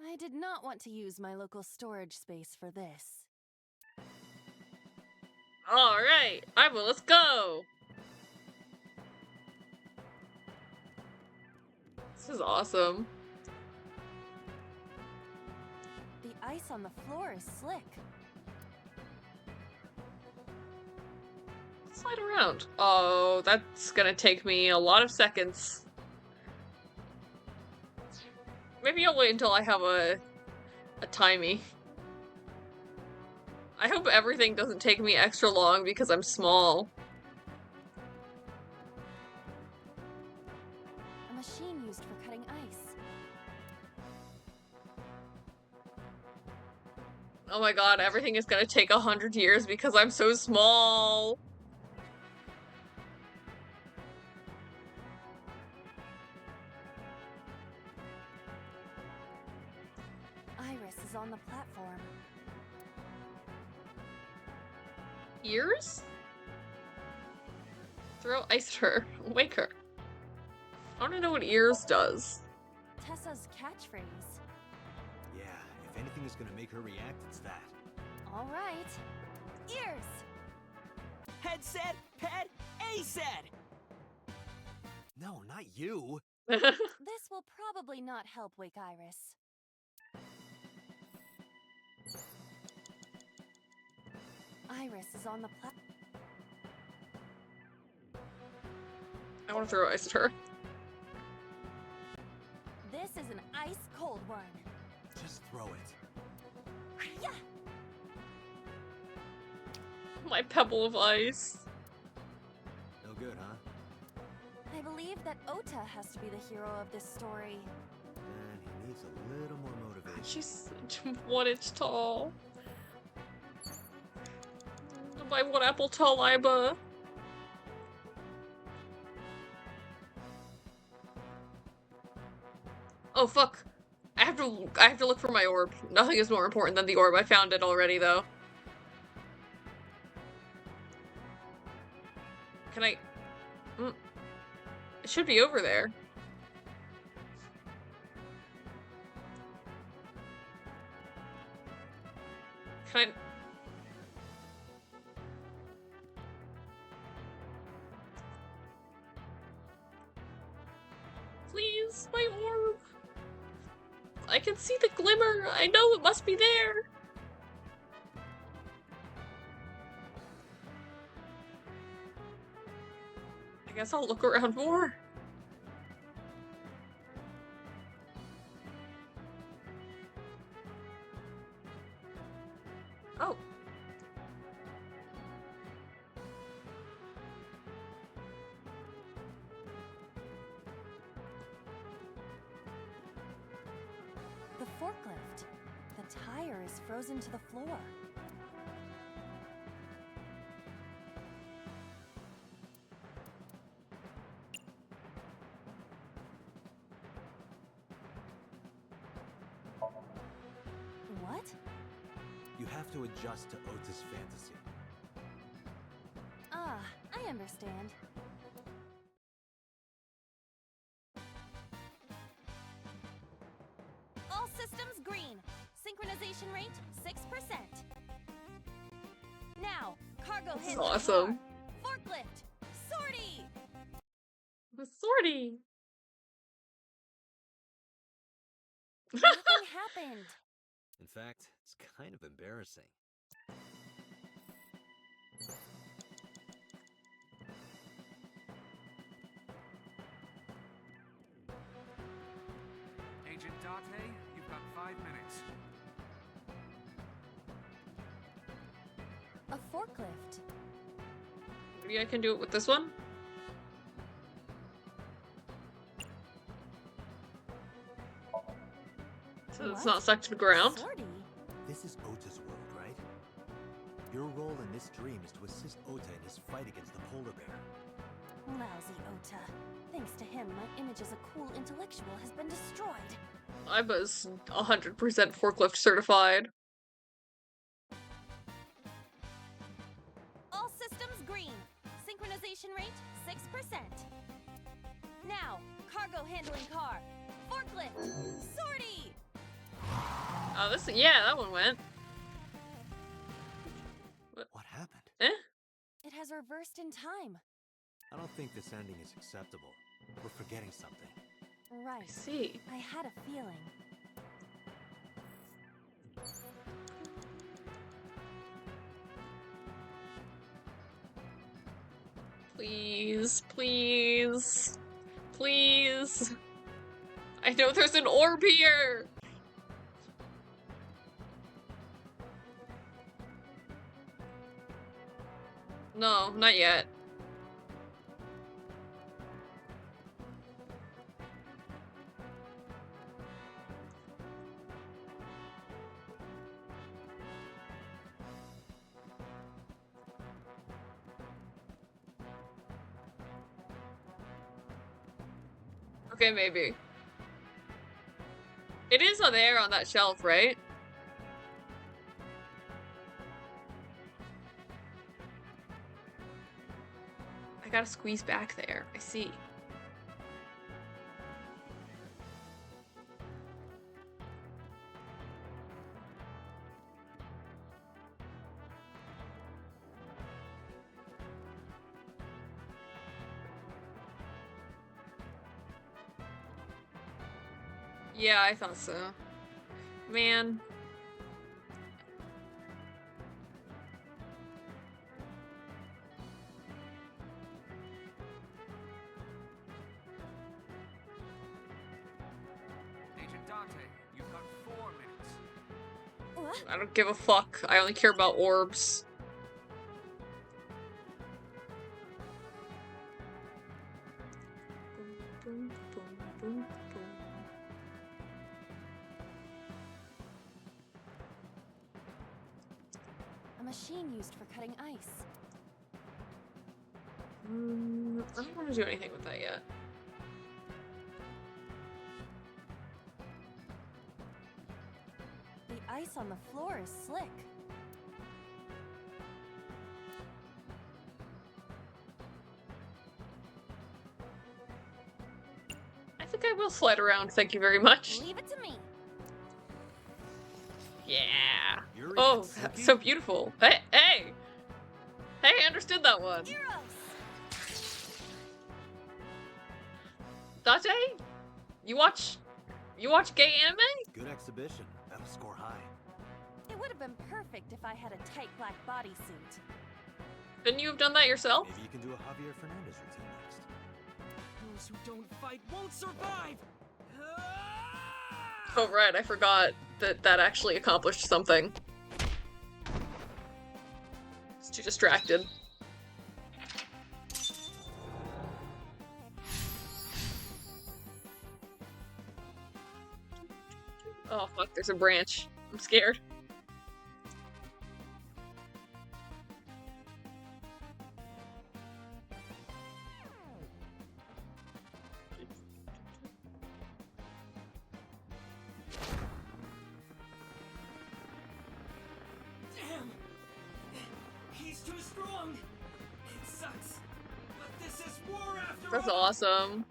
I did not want to use my local storage space for this. Alright, well, let's go! This is awesome. The ice on the floor is slick. Slide around. Oh, that's gonna take me a lot of seconds. Maybe I'll wait until I have a timey. I hope everything doesn't take me extra long because I'm small. A machine used for cutting ice. Oh my god, everything is gonna take 100 years because I'm so small. Iris is on the platform. Ears? Throw ice at her. Wake her. I want to know what ears does. Tessa's catchphrase. Yeah, if anything is gonna make her react, it's that. All right. Ears! Head said, pet, A said! No, not you! This will probably not help wake Iris. Iris is on the platform. I want to throw ice at her. This is an ice cold one. Just throw it. Yeah. My pebble of ice. No good, huh? I believe that Ota has to be the hero of this story. Then he needs a little more motivation. She's 1 inch tall. My 1 apple tall Iba. Oh fuck. I have to look for my orb. Nothing is more important than the orb. I found it already though. Can I... It should be over there. Can I... Please, my orb. I can see the glimmer. I know it must be there. I guess I'll look around more. Oh. The forklift. The tire is frozen to the floor. What? You You have to adjust to Ota's fantasy. Ah, I understand. All systems green. Synchronization rate 6%. Now, cargo This is handling awesome. car, forklift, sortie. The sortie. Nothing happened. In fact, it's kind of embarrassing. Agent Date, you've got 5 minutes. A forklift. Maybe I can do it with this one? So it's not stuck to the ground? This is Ota's world, right? Your role in this dream is to assist Ota in his fight against the polar bear. Lousy Ota. Thanks to him, my image as a cool intellectual has been destroyed. I was 100% forklift certified. All systems green. Synchronization rate 6%. Now, cargo handling car, forklift, sortie. Oh, this, yeah, that one went. What happened? Eh? It has reversed in time. I don't think this ending is acceptable. We're forgetting something. Right. I see. I had a feeling. Please, please, please. I know there's an orb here. No, not yet. Okay, maybe. It is there on that shelf, right? I gotta squeeze back there. I see. Yeah, I thought so. Man. Agent Date, you've got 4 minutes. What? I don't give a fuck. I only care about orbs. Boom, boom, boom, boom. A machine used for cutting ice. I don't want to do anything with that yet. The ice on the floor is slick. I think I will slide around, thank you very much. Leave it to me. Yeah. Yuri Oh, Katsuki? that's so beautiful. Hey, hey! Hey, I understood that one. Date? You watch gay anime? Good exhibition. That'll score high. It would have been perfect if I had a tight black bodysuit. Couldn't you have done that yourself? Maybe you can do a Javier Fernandez routine next. Those who don't fight won't survive! Oh right, I forgot that actually accomplished something. It's too distracted. Oh fuck, there's a branch. I'm scared. That's awesome.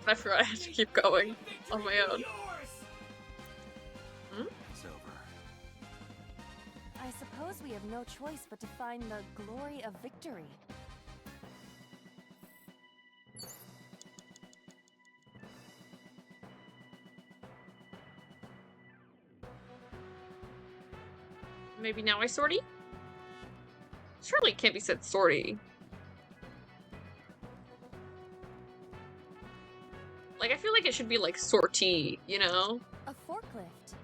I forgot I had to keep going on my own. Hmm? It's over. I suppose we have no choice but to find the glory of victory. Maybe now I sortie? Surely it can't be said sortie. Like, I feel like it should be like sortie, you know? A forklift.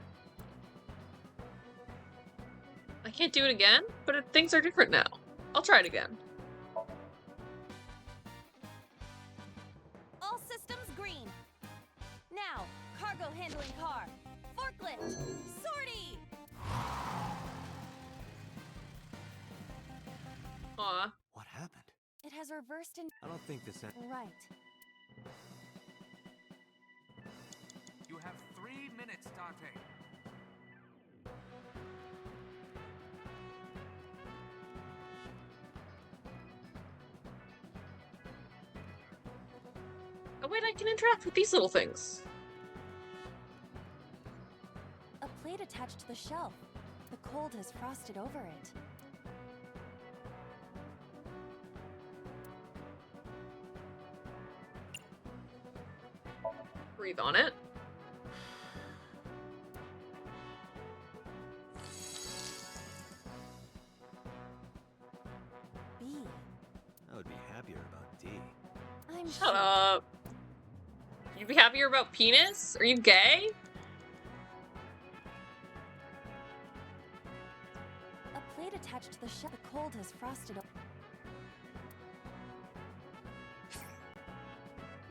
I can't do it again, but things are different now. I'll try it again. All systems green. Now, cargo handling car. Forklift. Sortie! Aw. What happened? It has reversed in... I don't think this... Right. You have 3 minutes, Dante. Oh wait, I can interact with these little things. A plate attached to the shelf. The cold has frosted over it. Breathe on it. B. I would be happier about D. I'm Shut up. You'd be happier about penis? Are you gay? A plate attached to the shelf. The cold has frosted over.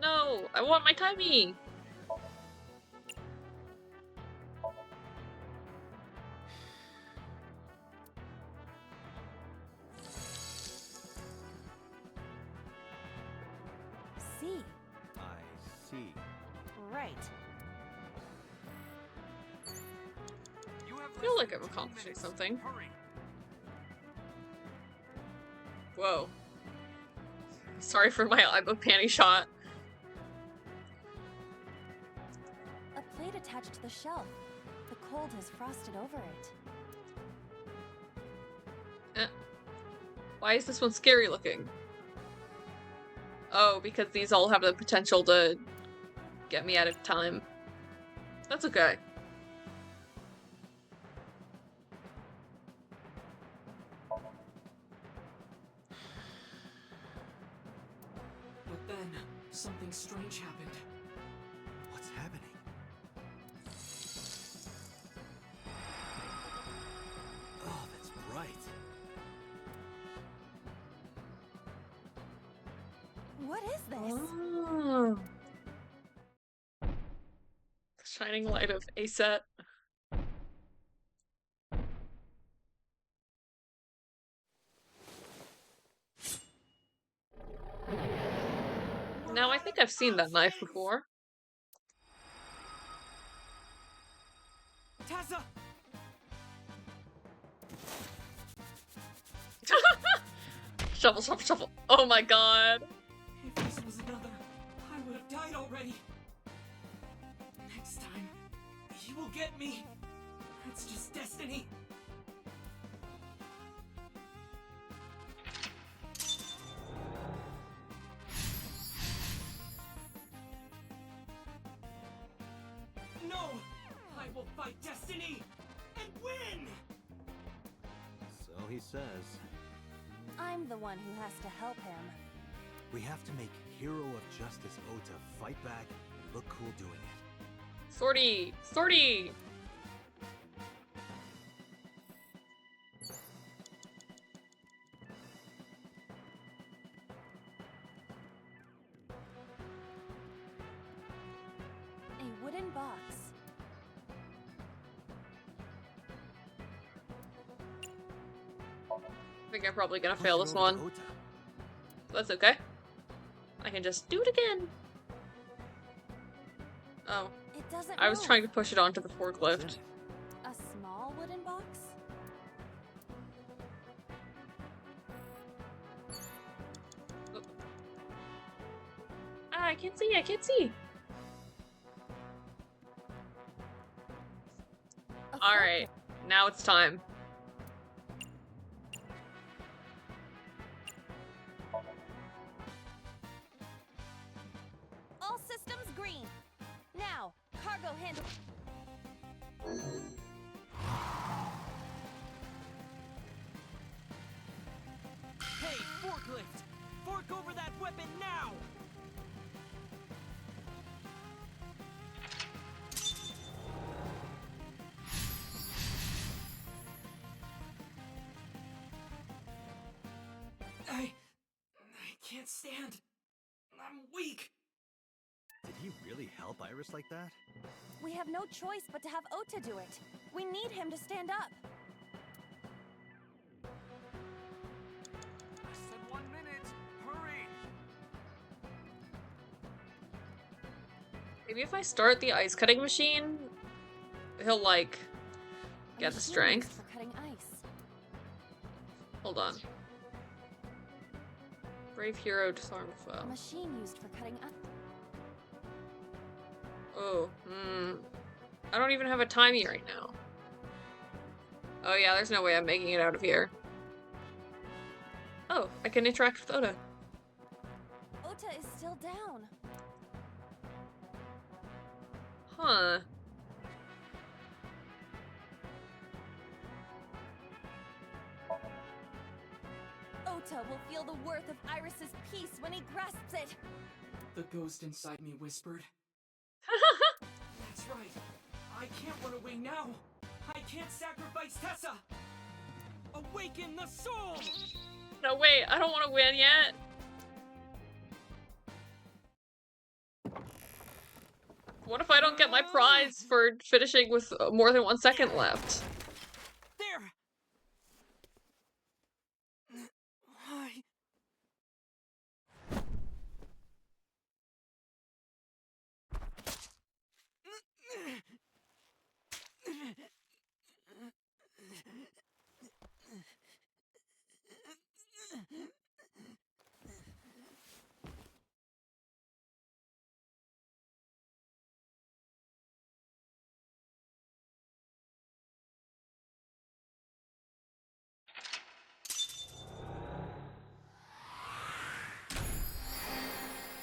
No, I want my timey. C. I see. Right. I feel like I'm accomplishing something. Whoa. Sorry for my I'm a panty shot. A plate attached to the shelf. The cold has frosted over it. Why is this one scary looking? Oh, because these all have the potential to get me out of time. That's okay. But then, something strange happened. What's happening? Oh, that's bright. What is this? Oh. The shining light of Aset. Now I think I've seen that knife before. Tessa! Shovel, shovel, shovel. Oh my god. If this was another, I would have died already. Next time, he will get me. That's just destiny. No! I will fight destiny and win! So he says. I'm the one who has to help him. We have to make Hero of Justice Ota fight back and look cool doing it. Sortie! Sortie! A wooden box. I think I'm probably gonna fail this one. That's okay. I can just do it again. Oh. It doesn't I was move. trying to push it onto the forklift. A small wooden box? Ah, I can't see, I can't see. Alright, now it's time. All systems green. Now, cargo handle. Hey, forklift! Fork over that weapon now! I can't stand. I'm weak. Did he really help Iris like that? We have no choice but to have Ota do it. We need him to stand up. Less than 1 minute. Hurry. Maybe if I start the ice cutting machine, he'll like A get the machine strength. used for cutting ice. Hold on. Brave hero, disarm A foe. machine used for cutting ice. Oh, I don't even have a timey right now. Oh yeah, there's no way I'm making it out of here. Oh, I can interact with Oda. Ota is still down. Huh. Ota will feel the worth of Iris's peace when he grasps it. The ghost inside me whispered. That's right. I can't run away now. I can't sacrifice Tessa. Awaken the soul! No, wait, I don't want to win yet. What if I don't get my prize for finishing with more than 1 second left? There!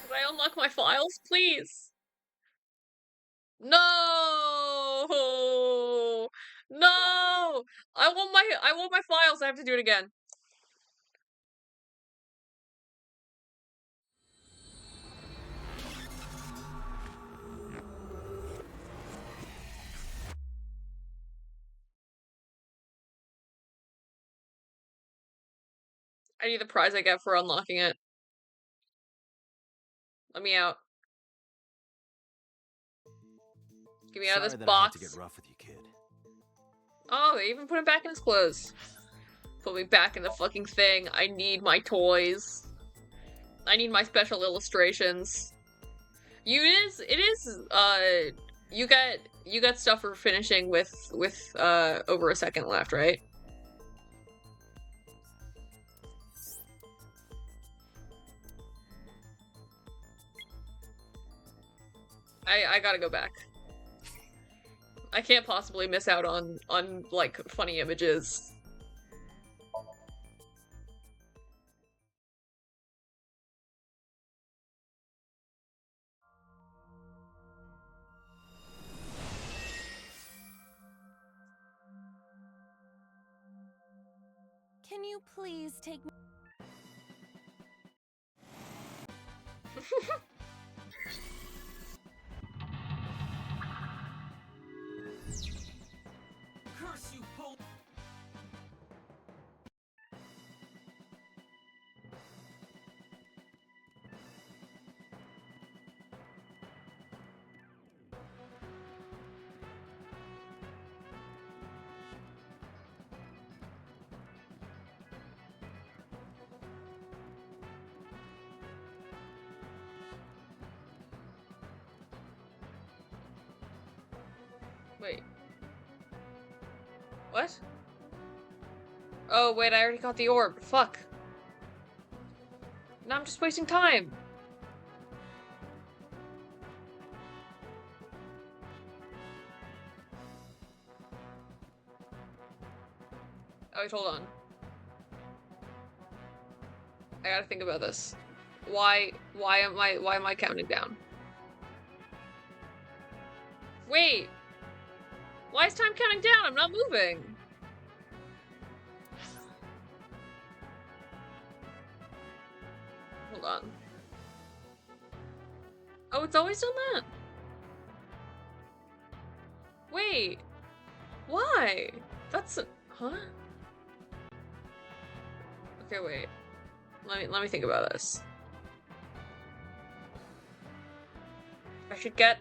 Could I unlock my files, please? No! No! I want my files. I have to do it again. I need the prize I get for unlocking it. Let me out. Get me out of this Sorry that box. I had to get rough with you, kid. Oh, they even put him back in his clothes. Put me back in the fucking thing. I need my toys. I need my special illustrations. It is, you got stuff for finishing with, over a second left, right? I gotta go back. I can't possibly miss out on like, funny images. Can you please take me? Curse you, Pol- Wait. What? Oh, wait, I already got the orb. Fuck. Now I'm just wasting time. Oh, wait, hold on. I gotta think about this. Why am I counting down? Wait! Why is time counting down? I'm not moving! Hold on. Oh, it's always done that? Wait! Why? That's huh? Okay, wait. Let me think about this. I should get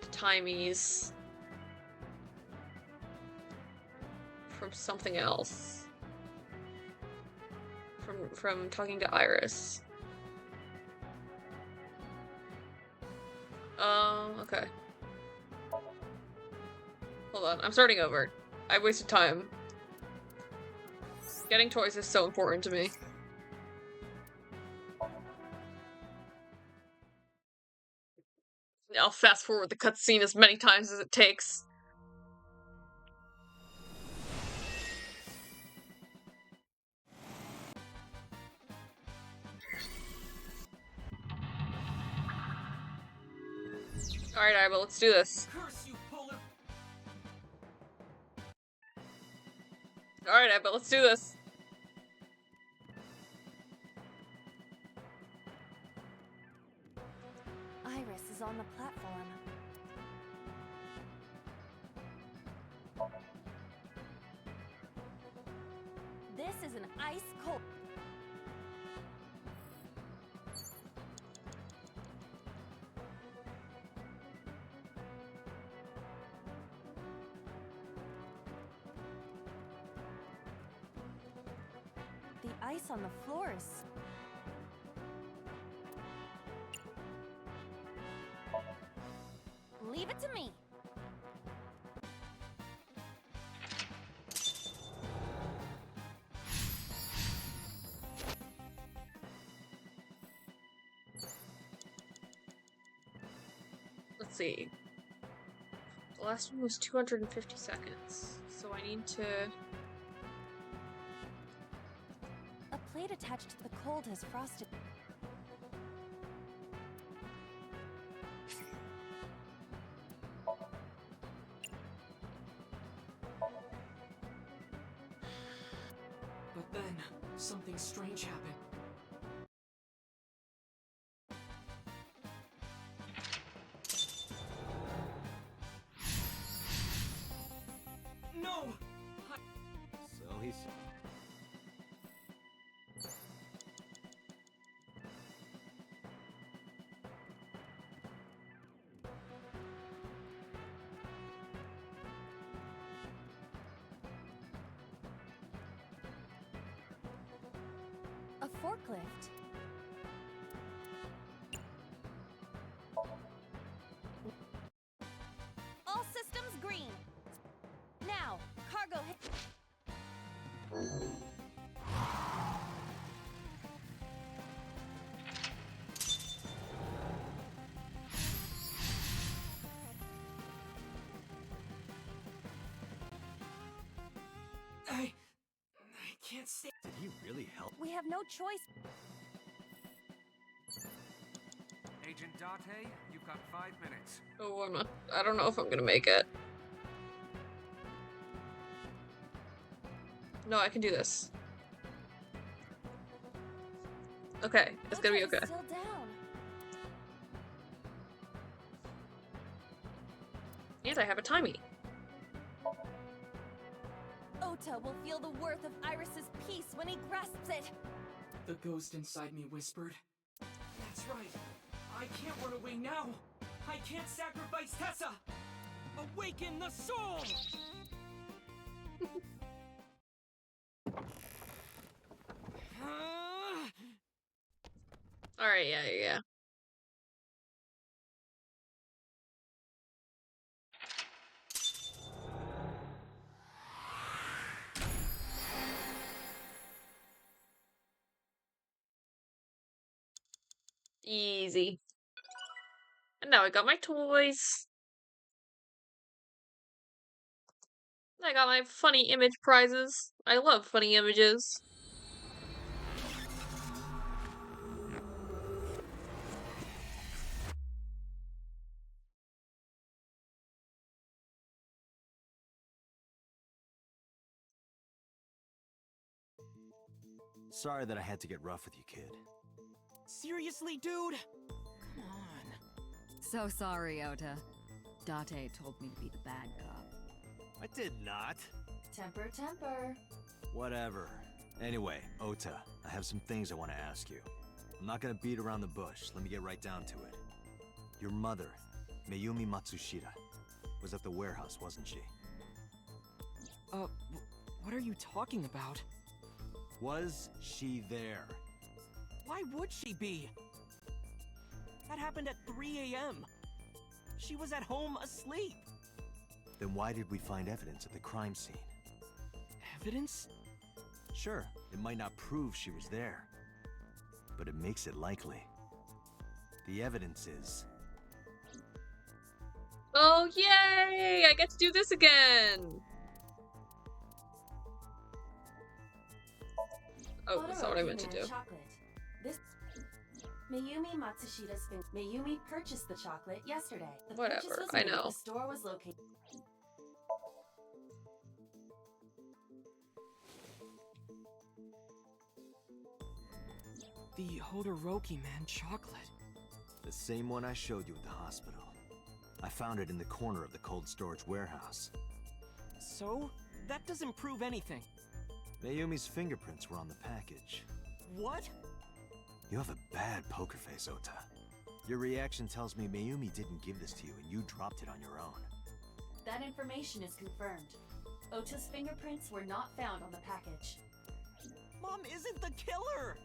the timies from something else. From talking to Iris. Okay. Hold on, I'm starting over. I wasted time. Getting toys is so important to me. I'll fast forward the cutscene as many times as it takes. Alright, but let's do this. Alright, but let's do this. Iris is on the platform. This is an ice cold. The ice on the floor is... Leave it to me. Let's see. The last one was 250 seconds, so I need to... A plate attached to the cold has frosted. But then, something strange happened. No! So he's... A forklift. All systems green. Now, cargo hit. I can't stay. Did he really help? We have no choice. Agent Date, you've got 5 minutes. Oh, I don't know if I'm gonna make it. No, I can do this. Okay, it's gonna be okay. Still down. And I have a timey. Ota will feel the worth of Iris's peace when he grasps it. The ghost inside me whispered. That's right. I can't run away now. I can't sacrifice Tessa. Awaken the soul! Alright, yeah. Easy. And now I got my toys. I got my funny image prizes. I love funny images. Sorry that I had to get rough with you, kid. Seriously, dude? Come on. So sorry, Ota. Date told me to be the bad cop. I did not. Temper, temper. Whatever. Anyway, Ota, I have some things I want to ask you. I'm not gonna beat around the bush. Let me get right down to it. Your mother, Mayumi Matsushita, was at the warehouse, wasn't she? What are you talking about? Was she there? Why would she be? That happened at 3 a.m. She was at home asleep. Then why did we find evidence at the crime scene? Evidence? Sure, it might not prove she was there, but it makes it likely. The evidence is... Oh, yay! I get to do this again! Oh, that's not what I meant to do. Chocolate. This Mayumi Matsushita's Mayumi purchased the chocolate yesterday. The Whatever, purchase was I made. know. The store was located. The Hodoroki Man chocolate. The same one I showed you at the hospital. I found it in the corner of the cold storage warehouse. So? That doesn't prove anything. Mayumi's fingerprints were on the package. What? You have a bad poker face, Ota. Your reaction tells me Mayumi didn't give this to you and you dropped it on your own. That information is confirmed. Ota's fingerprints were not found on the package. Mom isn't the killer!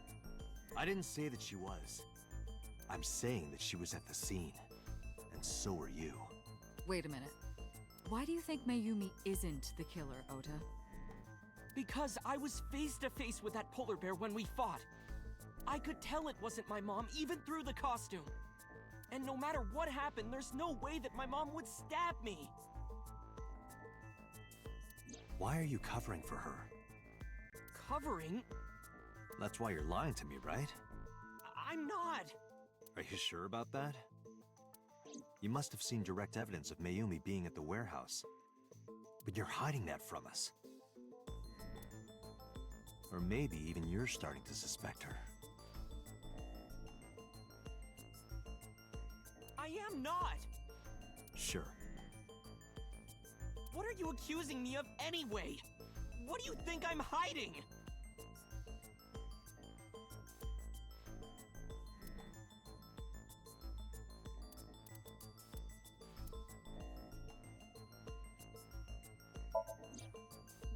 I didn't say that she was. I'm saying that she was at the scene. And so were you. Wait a minute. Why do you think Mayumi isn't the killer, Ota? Because I was face to face with that polar bear when we fought. I could tell it wasn't my mom, even through the costume. And no matter what happened, there's no way that my mom would stab me. Why are you covering for her? Covering? That's why you're lying to me, right? I'm not. Are you sure about that? You must have seen direct evidence of Mayumi being at the warehouse. But you're hiding that from us. Or maybe even you're starting to suspect her. I am not. Sure. What are you accusing me of anyway? What do you think I'm hiding?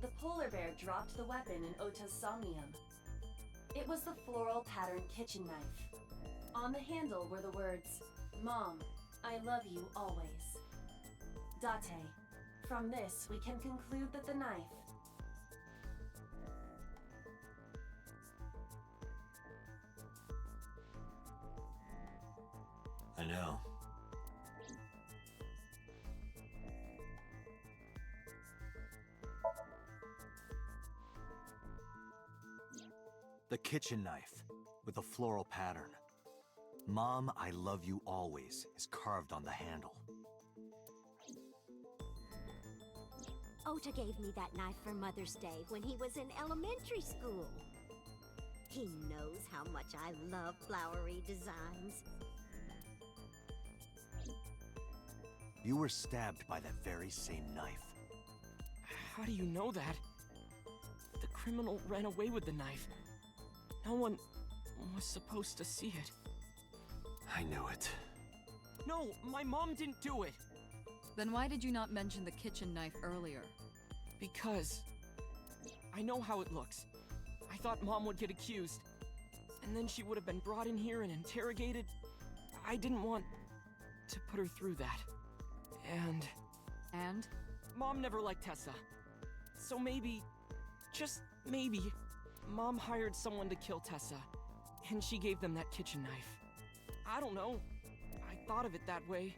The polar bear dropped the weapon in Ota's Somnium. It was the floral pattern kitchen knife. On the handle were the words, "Mom, I love you always." Date, from this we can conclude that the knife... I know. The kitchen knife with a floral pattern. "Mom, I love you always" is carved on the handle. Ota gave me that knife for Mother's Day when he was in elementary school. He knows how much I love flowery designs. You were stabbed by that very same knife. How do you know that? The criminal ran away with the knife. No one was supposed to see it. I knew it. No, my mom didn't do it. Then why did you not mention the kitchen knife earlier? Because I know how it looks. I thought Mom would get accused, and then she would have been brought in here and interrogated. I didn't want to put her through that. And? Mom never liked Tessa. So maybe, just maybe, Mom hired someone to kill Tessa, and she gave them that kitchen knife. I don't know. I thought of it that way.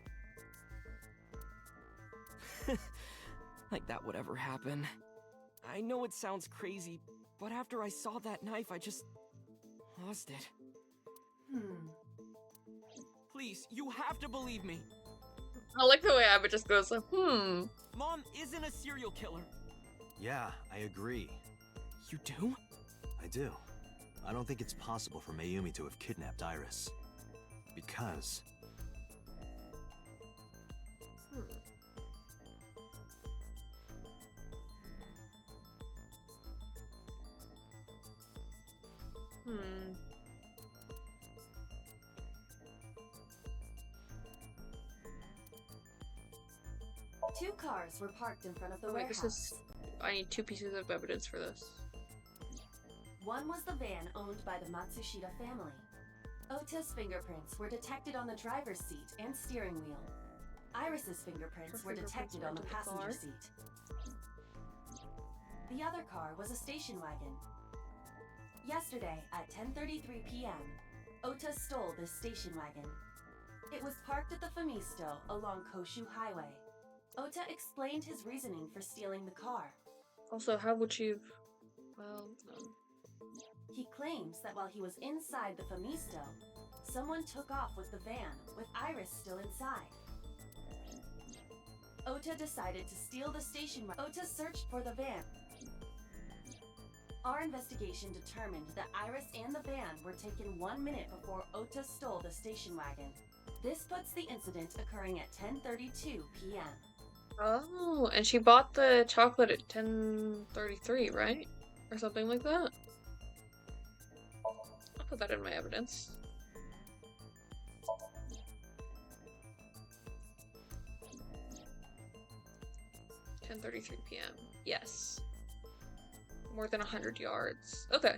Like that would ever happen. I know it sounds crazy, but after I saw that knife, I just lost it. Please, you have to believe me. I like the way Abbott just goes like, Mom isn't a serial killer. Yeah, I agree. You do? I do. I don't think it's possible for Mayumi to have kidnapped Iris. Because... Two cars were parked in front of the wait, warehouse. I need 2 pieces of evidence for this. One was the van owned by the Matsushita family. Ota's fingerprints were detected on the driver's seat and steering wheel. Iris's fingerprints were detected on the passenger seat. The other car was a station wagon. Yesterday at 10:33 p.m., Ota stole this station wagon. It was parked at the Famisto along Koshu Highway. Ota explained his reasoning for stealing the car. Also, how would you... Well, He claims that while he was inside the Famisto, someone took off with the van, with Iris still inside. Ota decided to steal the station wagon. Ota searched for the van. Our investigation determined that Iris and the van were taken 1 minute before Ota stole the station wagon. This puts the incident occurring at 10:32 p.m. Oh, and she bought the chocolate at 10:33, right? Or something like that. I'll put that in my evidence. p.m. Yes. More than 100 yards. Okay.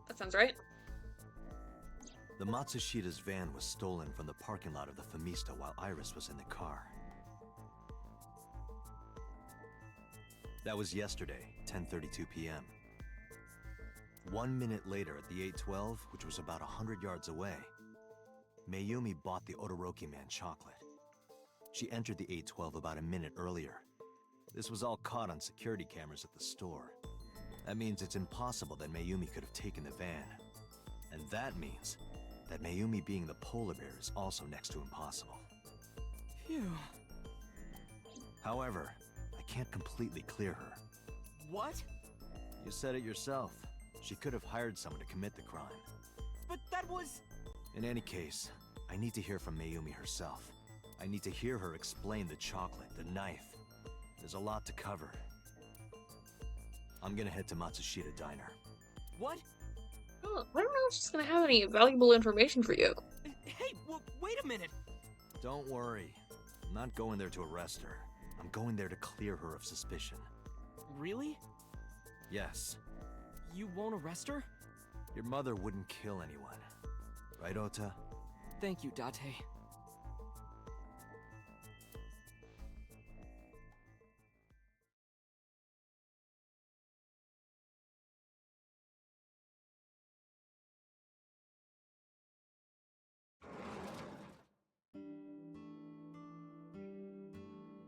That sounds right. The Matsushita's van was stolen from the parking lot of the Famisto while Iris was in the car. That was yesterday, 10:32 p.m. 1 minute later at the 812, which was about 100 yards away, Mayumi bought the Odoroki Man chocolate. She entered the 812 about a minute earlier. This was all caught on security cameras at the store. That means it's impossible that Mayumi could have taken the van. And that means that Mayumi being the polar bear is also next to impossible. Phew. However, I can't completely clear her. What? You said it yourself. She could have hired someone to commit the crime. But that was... In any case, I need to hear from Mayumi herself. I need to hear her explain the chocolate, the knife. There's a lot to cover. I'm gonna head to Matsushita Diner. What? Oh, I don't know if she's gonna have any valuable information for you. Hey, wait a minute! Don't worry. I'm not going there to arrest her. I'm going there to clear her of suspicion. Really? Yes. You won't arrest her? Your mother wouldn't kill anyone. Right, Ota? Thank you, Date.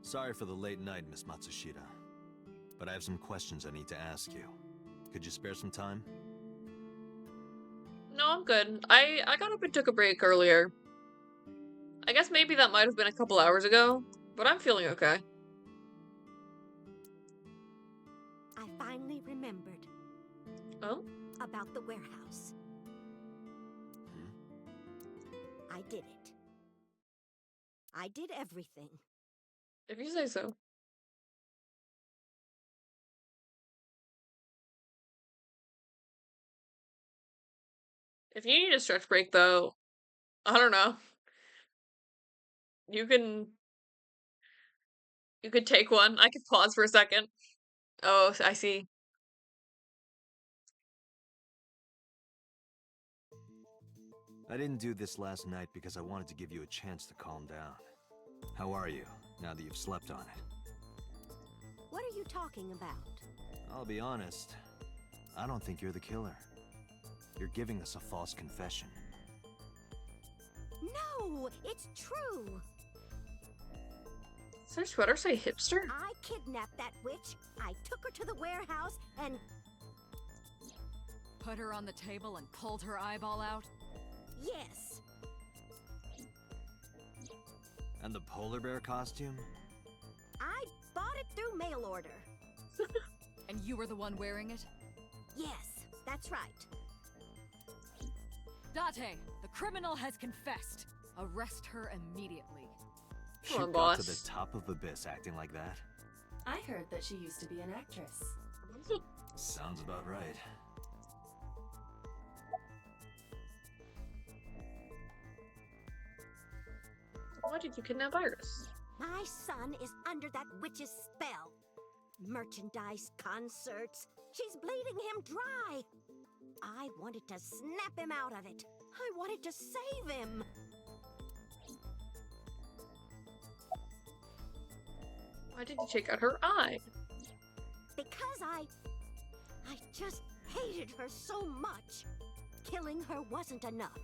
Sorry for the late night, Miss Matsushita. But I have some questions I need to ask you. Could you spare some time? No, I'm good. I got up and took a break earlier. I guess maybe that might have been a couple hours ago, but I'm feeling okay. I finally remembered. Oh? About the warehouse. I did it. I did everything. If you say so. If you need a stretch break, though, I don't know. You could take one. I could pause for a second. Oh, I see. I didn't do this last night because I wanted to give you a chance to calm down. How are you, now that you've slept on it? What are you talking about? I'll be honest. I don't think you're the killer. You're giving us a false confession. No, it's true. Does her sweater say hipster? I kidnapped that witch. I took her to the warehouse and... Put her on the table and pulled her eyeball out? Yes. And the polar bear costume? I bought it through mail order. And you were the one wearing it? Yes, that's right. Date, the criminal has confessed. Arrest her immediately. She on, got boss. to the top of Abyss acting like that? I heard that she used to be an actress. Sounds about right. Why did you kidnap Iris? My son is under that witch's spell. Merchandise, concerts. She's bleeding him dry. I wanted to snap him out of it. I wanted to save him. Why did you take out her eye? Because I just hated her so much. Killing her wasn't enough.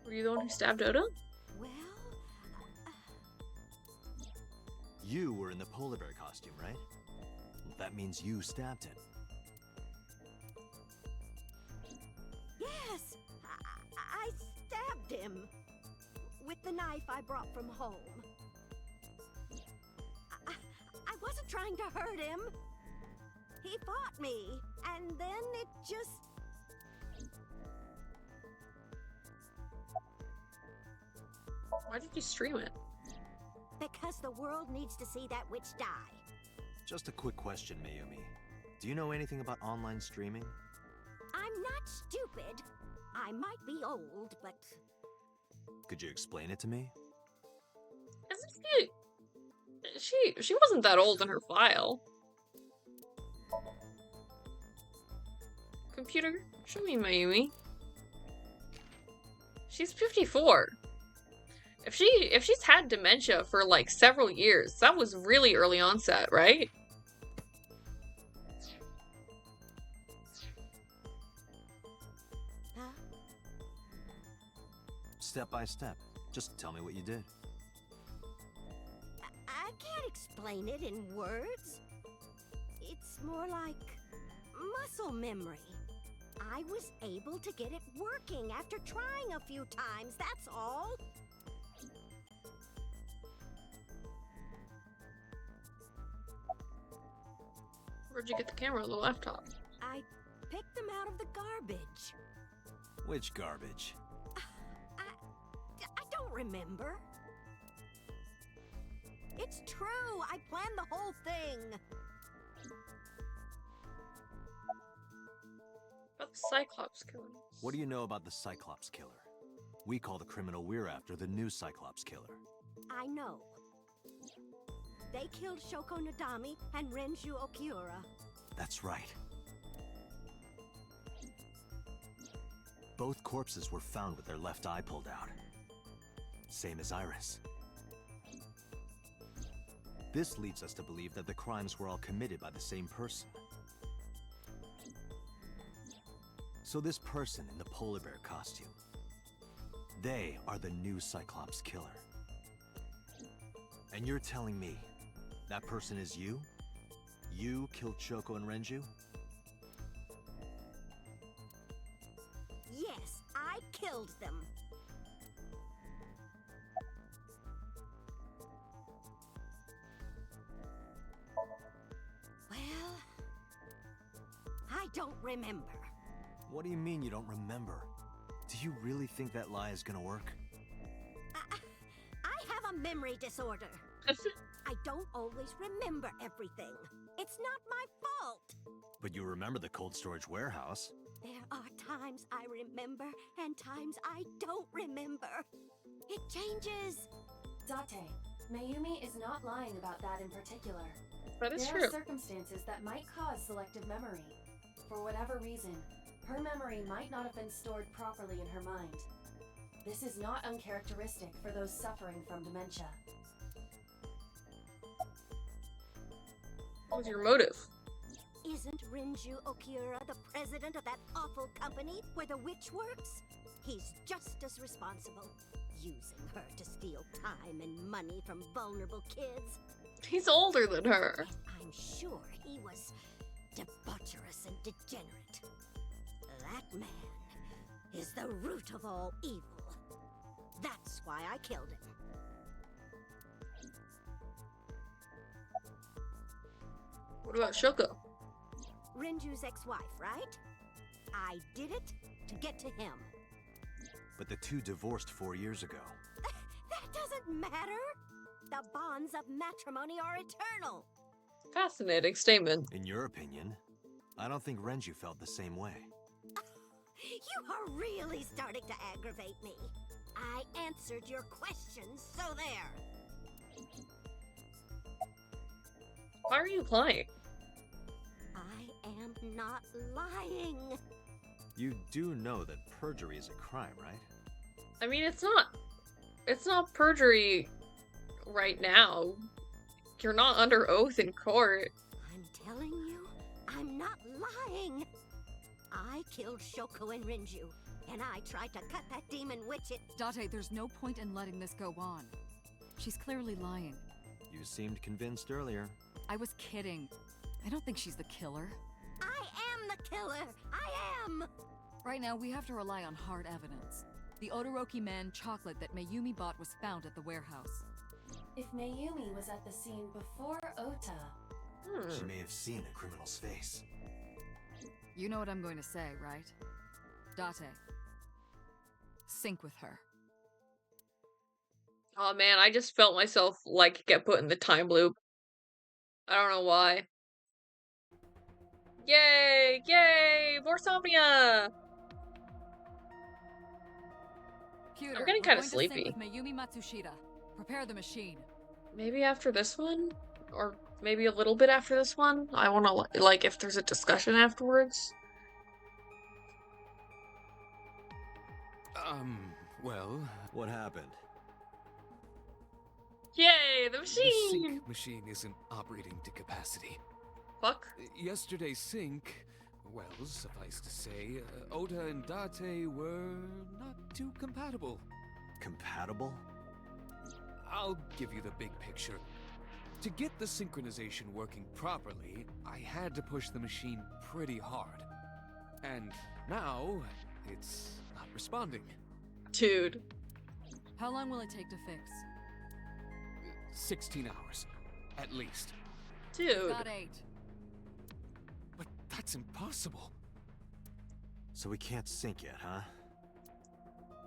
Were you the one who stabbed Oda? Well, You were in the polar bear costume, right? That means you stabbed it. yes, I stabbed him. With the knife I brought from home. I wasn't trying to hurt him. He fought me, and then it just... Why did you stream it? Because the world needs to see that witch die. Just a quick question, Mayumi. Do you know anything about online streaming? I'm not stupid. I might be old, but... Could you explain it to me? She wasn't that old in her file. Computer, show me Mayumi. She's 54. If she's had dementia for like several years, that was really early onset, right? Huh? Step by step. Just tell me what you did. I can't explain it in words. It's more like muscle memory. I was able to get it working after trying a few times, that's all. Where'd you get the camera or the laptop? I picked them out of the garbage. Which garbage? I don't remember. It's true, I planned the whole thing. About the Cyclops killer. What do you know about the Cyclops killer? We call the criminal we're after the new Cyclops killer. I know. They killed Shoko Nadami and Renju Okiura. That's right. Both corpses were found with their left eye pulled out. Same as Iris. This leads us to believe that the crimes were all committed by the same person. So this person in the polar bear costume, they are the new Cyclops killer. And you're telling me that person is you? You killed Shoko and Renju? Yes, I killed them. Well, I don't remember. What do you mean you don't remember? Do you really think that lie is gonna work? I have a memory disorder. I don't always remember everything. It's not my fault. But you remember the cold storage warehouse. There are times I remember and times I don't remember. It changes. Date, Mayumi is not lying about that in particular. That is There true. are circumstances that might cause selective memory. For whatever reason, her memory might not have been stored properly in her mind. This is not uncharacteristic for those suffering from dementia. What was your motive? Isn't Rinju Okiura the president of that awful company where the witch works? He's just as responsible, using her to steal time and money from vulnerable kids. He's older than her. I'm sure he was debaucherous and degenerate. That man is the root of all evil. That's why I killed him. What about Shoko? Rinju's ex-wife, right? I did it to get to him. But the two divorced 4 years ago. That doesn't matter. The bonds of matrimony are eternal. Fascinating statement. In your opinion, I don't think Renju felt the same way. You are really starting to aggravate me. I answered your questions, so there. Why are you lying? I am not lying. You do know that perjury is a crime, right? I mean, it's not perjury right now. You're not under oath in court. I'm telling you, I'm not lying. I killed Shoko and Rinju, and I tried to cut that demon witch in— Date, there's no point in letting this go on. She's clearly lying. You seemed convinced earlier. I was kidding. I don't think she's the killer. I am the killer! I am! Right now, we have to rely on hard evidence. The Odoroki Man chocolate that Mayumi bought was found at the warehouse. If Mayumi was at the scene before Ota... She may have seen a criminal's face. You know what I'm going to say, right? Date. Sync with her. Oh man, I just felt myself like get put in the time loop. I don't know why. Yay! Yay! More Somnia! Pewter, I'm getting we're kind of going to sleepy. sync with Mayumi Matsushita. Prepare the machine. Maybe after this one? Or maybe a little bit after this one? I want to, like, if there's a discussion afterwards. Well... What happened? Yay, the The machine! sync machine isn't operating to capacity. Fuck. Yesterday's sync, well, suffice to say, Ota and Date were not too compatible. Compatible? I'll give you the big picture. To get the synchronization working properly, I had to push the machine pretty hard. And now, it's not responding. Dude. How long will it take to fix? 16 hours, at least. Dude. Got 8. But that's impossible. So we can't sync yet, huh?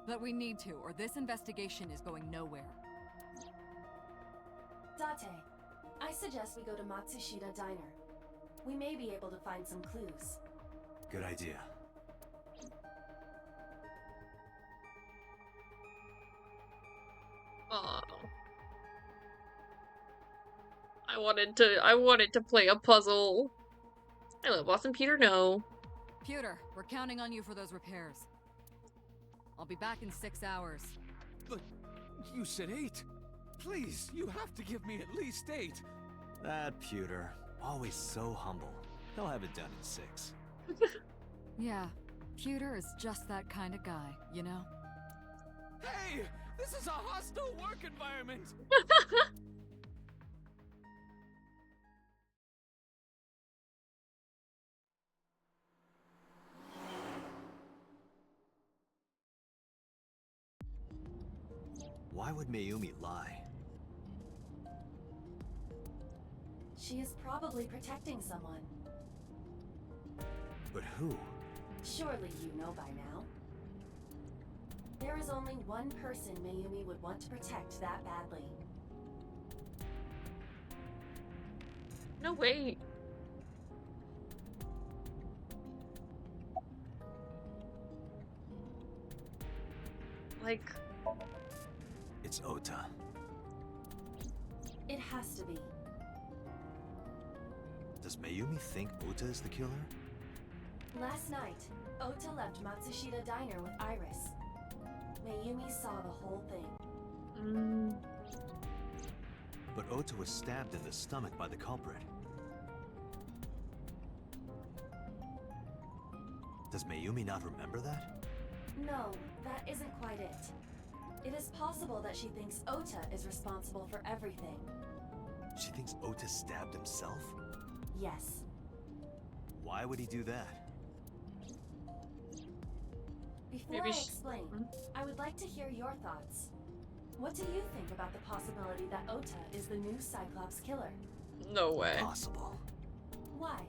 But we need to, or this investigation is going nowhere. Date, I suggest we go to Matsushita Diner. We may be able to find some clues. Good idea. Aw. I wanted to play a puzzle. I let Boss and Peter know. Pewter, we're counting on you for those repairs. I'll be back in 6 hours. But you said 8. Please, you have to give me at least 8. That Pewter, always so humble. He'll have it done in 6. Yeah, Pewter is just that kind of guy, you know? Hey! This is a hostile work environment! Why would Mayumi lie? She is probably protecting someone. But who? Surely you know by now. There is only one person Mayumi would want to protect that badly. No way. Like... It's Ota. It has to be. Does Mayumi think Ota is the killer? Last night, Ota left Matsushita Diner with Iris. Mayumi saw the whole thing. But Ota was stabbed in the stomach by the culprit. Does Mayumi not remember that? No, that isn't quite it. It is possible that she thinks Ota is responsible for everything. She thinks Ota stabbed himself? Yes. Why would he do that? Before Maybe I sh- explain, I would like to hear your thoughts. What do you think about the possibility that Ota is the new Cyclops killer? No way. Impossible. Why?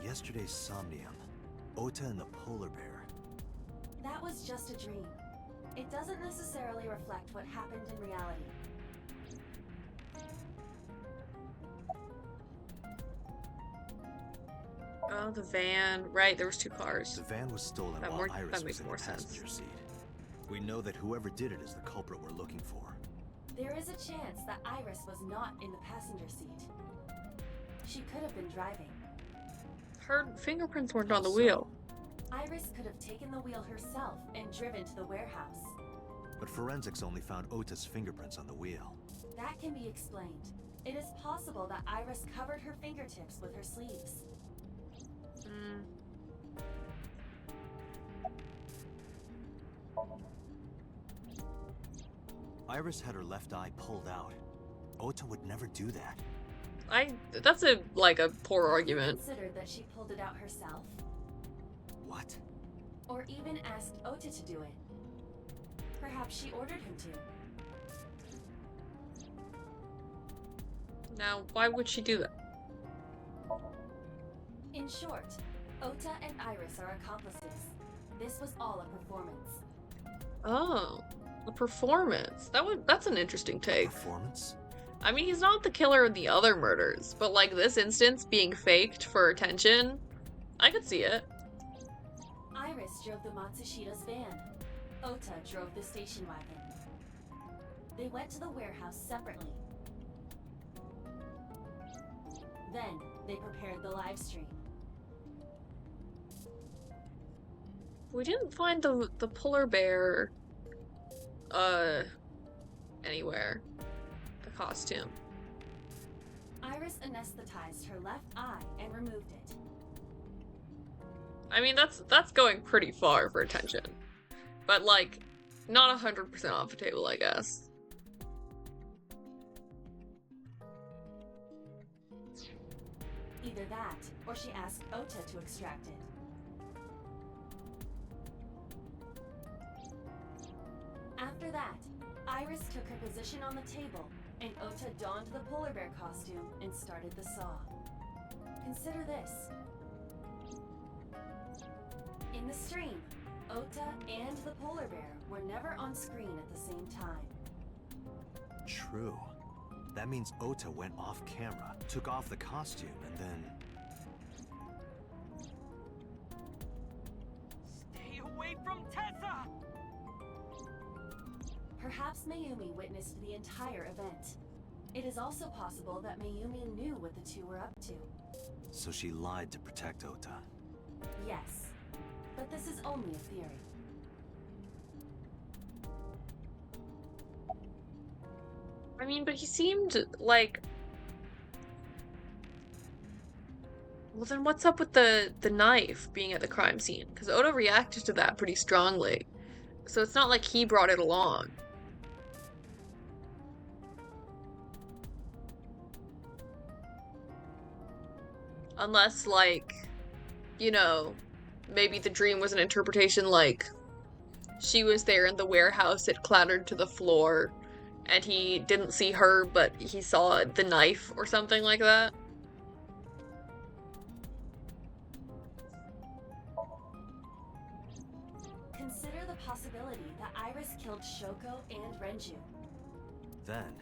In yesterday's Somnium, Ota and the polar bear. That was just a dream. It doesn't necessarily reflect what happened in reality. Oh, the van. Right, there was 2 cars. The van was stolen That while more- Iris that was makes in the more sense. passenger seat. We know that whoever did it is the culprit we're looking for. There is a chance that Iris was not in the passenger seat. She could have been driving. Her fingerprints weren't on the So, wheel. Iris could have taken the wheel herself and driven to the warehouse. But forensics only found Ota's fingerprints on the wheel. That can be explained. It is possible that Iris covered her fingertips with her sleeves. Iris had her left eye pulled out. Ota would never do that. That's a poor argument. Considered that she pulled it out herself, What? or even asked Ota to do it. Perhaps she ordered him to. Now, why would she do that? In short, Ota and Iris are accomplices. This was all a performance. Oh, the performance. That's an interesting take. Performance? I mean, he's not the killer of the other murders, but like this instance being faked for attention, I could see it. Iris drove the Matsushida's van. Ota drove the station wagon. They went to the warehouse separately. Then, they prepared the live stream. We didn't find the polar bear anywhere. The costume. Iris anesthetized her left eye and removed it. I mean, that's going pretty far for attention. But like, not 100% off the table, I guess. Either that, or she asked Ota to extract it. After that, Iris took her position on the table, and Ota donned the polar bear costume and started the saw. Consider this. In the stream, Ota and the polar bear were never on screen at the same time. True. That means Ota went off camera, took off the costume, and then... Stay away from Tessa! Perhaps Mayumi witnessed the entire event. It is also possible that Mayumi knew what the two were up to. So she lied to protect Ota. Yes, but this is only a theory. I mean, but he seemed like... Well, then what's up with the knife being at the crime scene? Because Ota reacted to that pretty strongly. So it's not like he brought it along. Unless, like, you know, maybe the dream was an interpretation like she was there in the warehouse, it clattered to the floor, and he didn't see her, but he saw the knife or something like that. Consider the possibility that Iris killed Shoko and Renju. Then,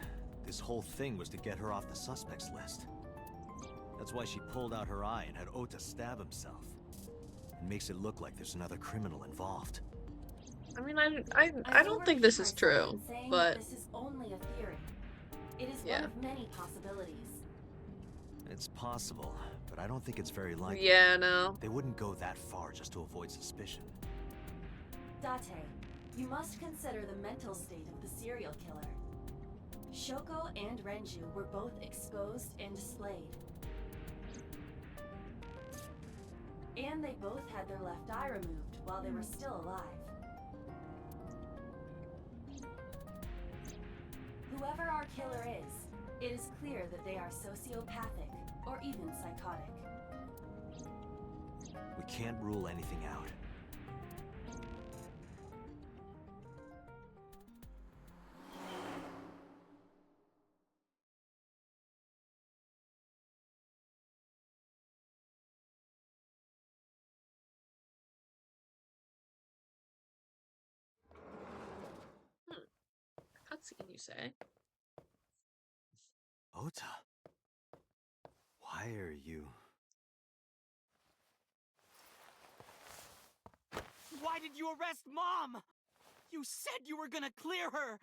this whole thing was to get her off the suspects list. That's why she pulled out her eye and had Ota stab himself. It makes it look like there's another criminal involved. I mean, I don't think this is true, but this is only a theory. It is yeah. one of many possibilities. It's possible, but I don't think it's very likely. Yeah, no. They wouldn't go that far just to avoid suspicion. Date, you must consider the mental state of the serial killer. Shoko and Renju were both exposed and displayed. And they both had their left eye removed while they were still alive. Whoever our killer is, it is clear that they are sociopathic or even psychotic. We can't rule anything out. Cutscene, you say? Ota, why are you... Why did you arrest Mom? You said you were gonna clear her!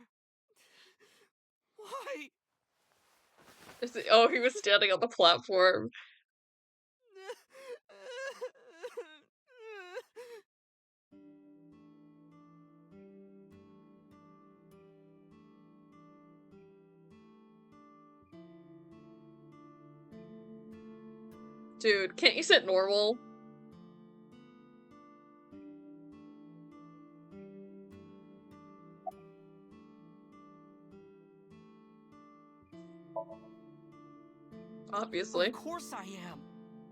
Why? Oh, he was standing on the platform. Dude, can't you sit normal? Obviously. Of course I am.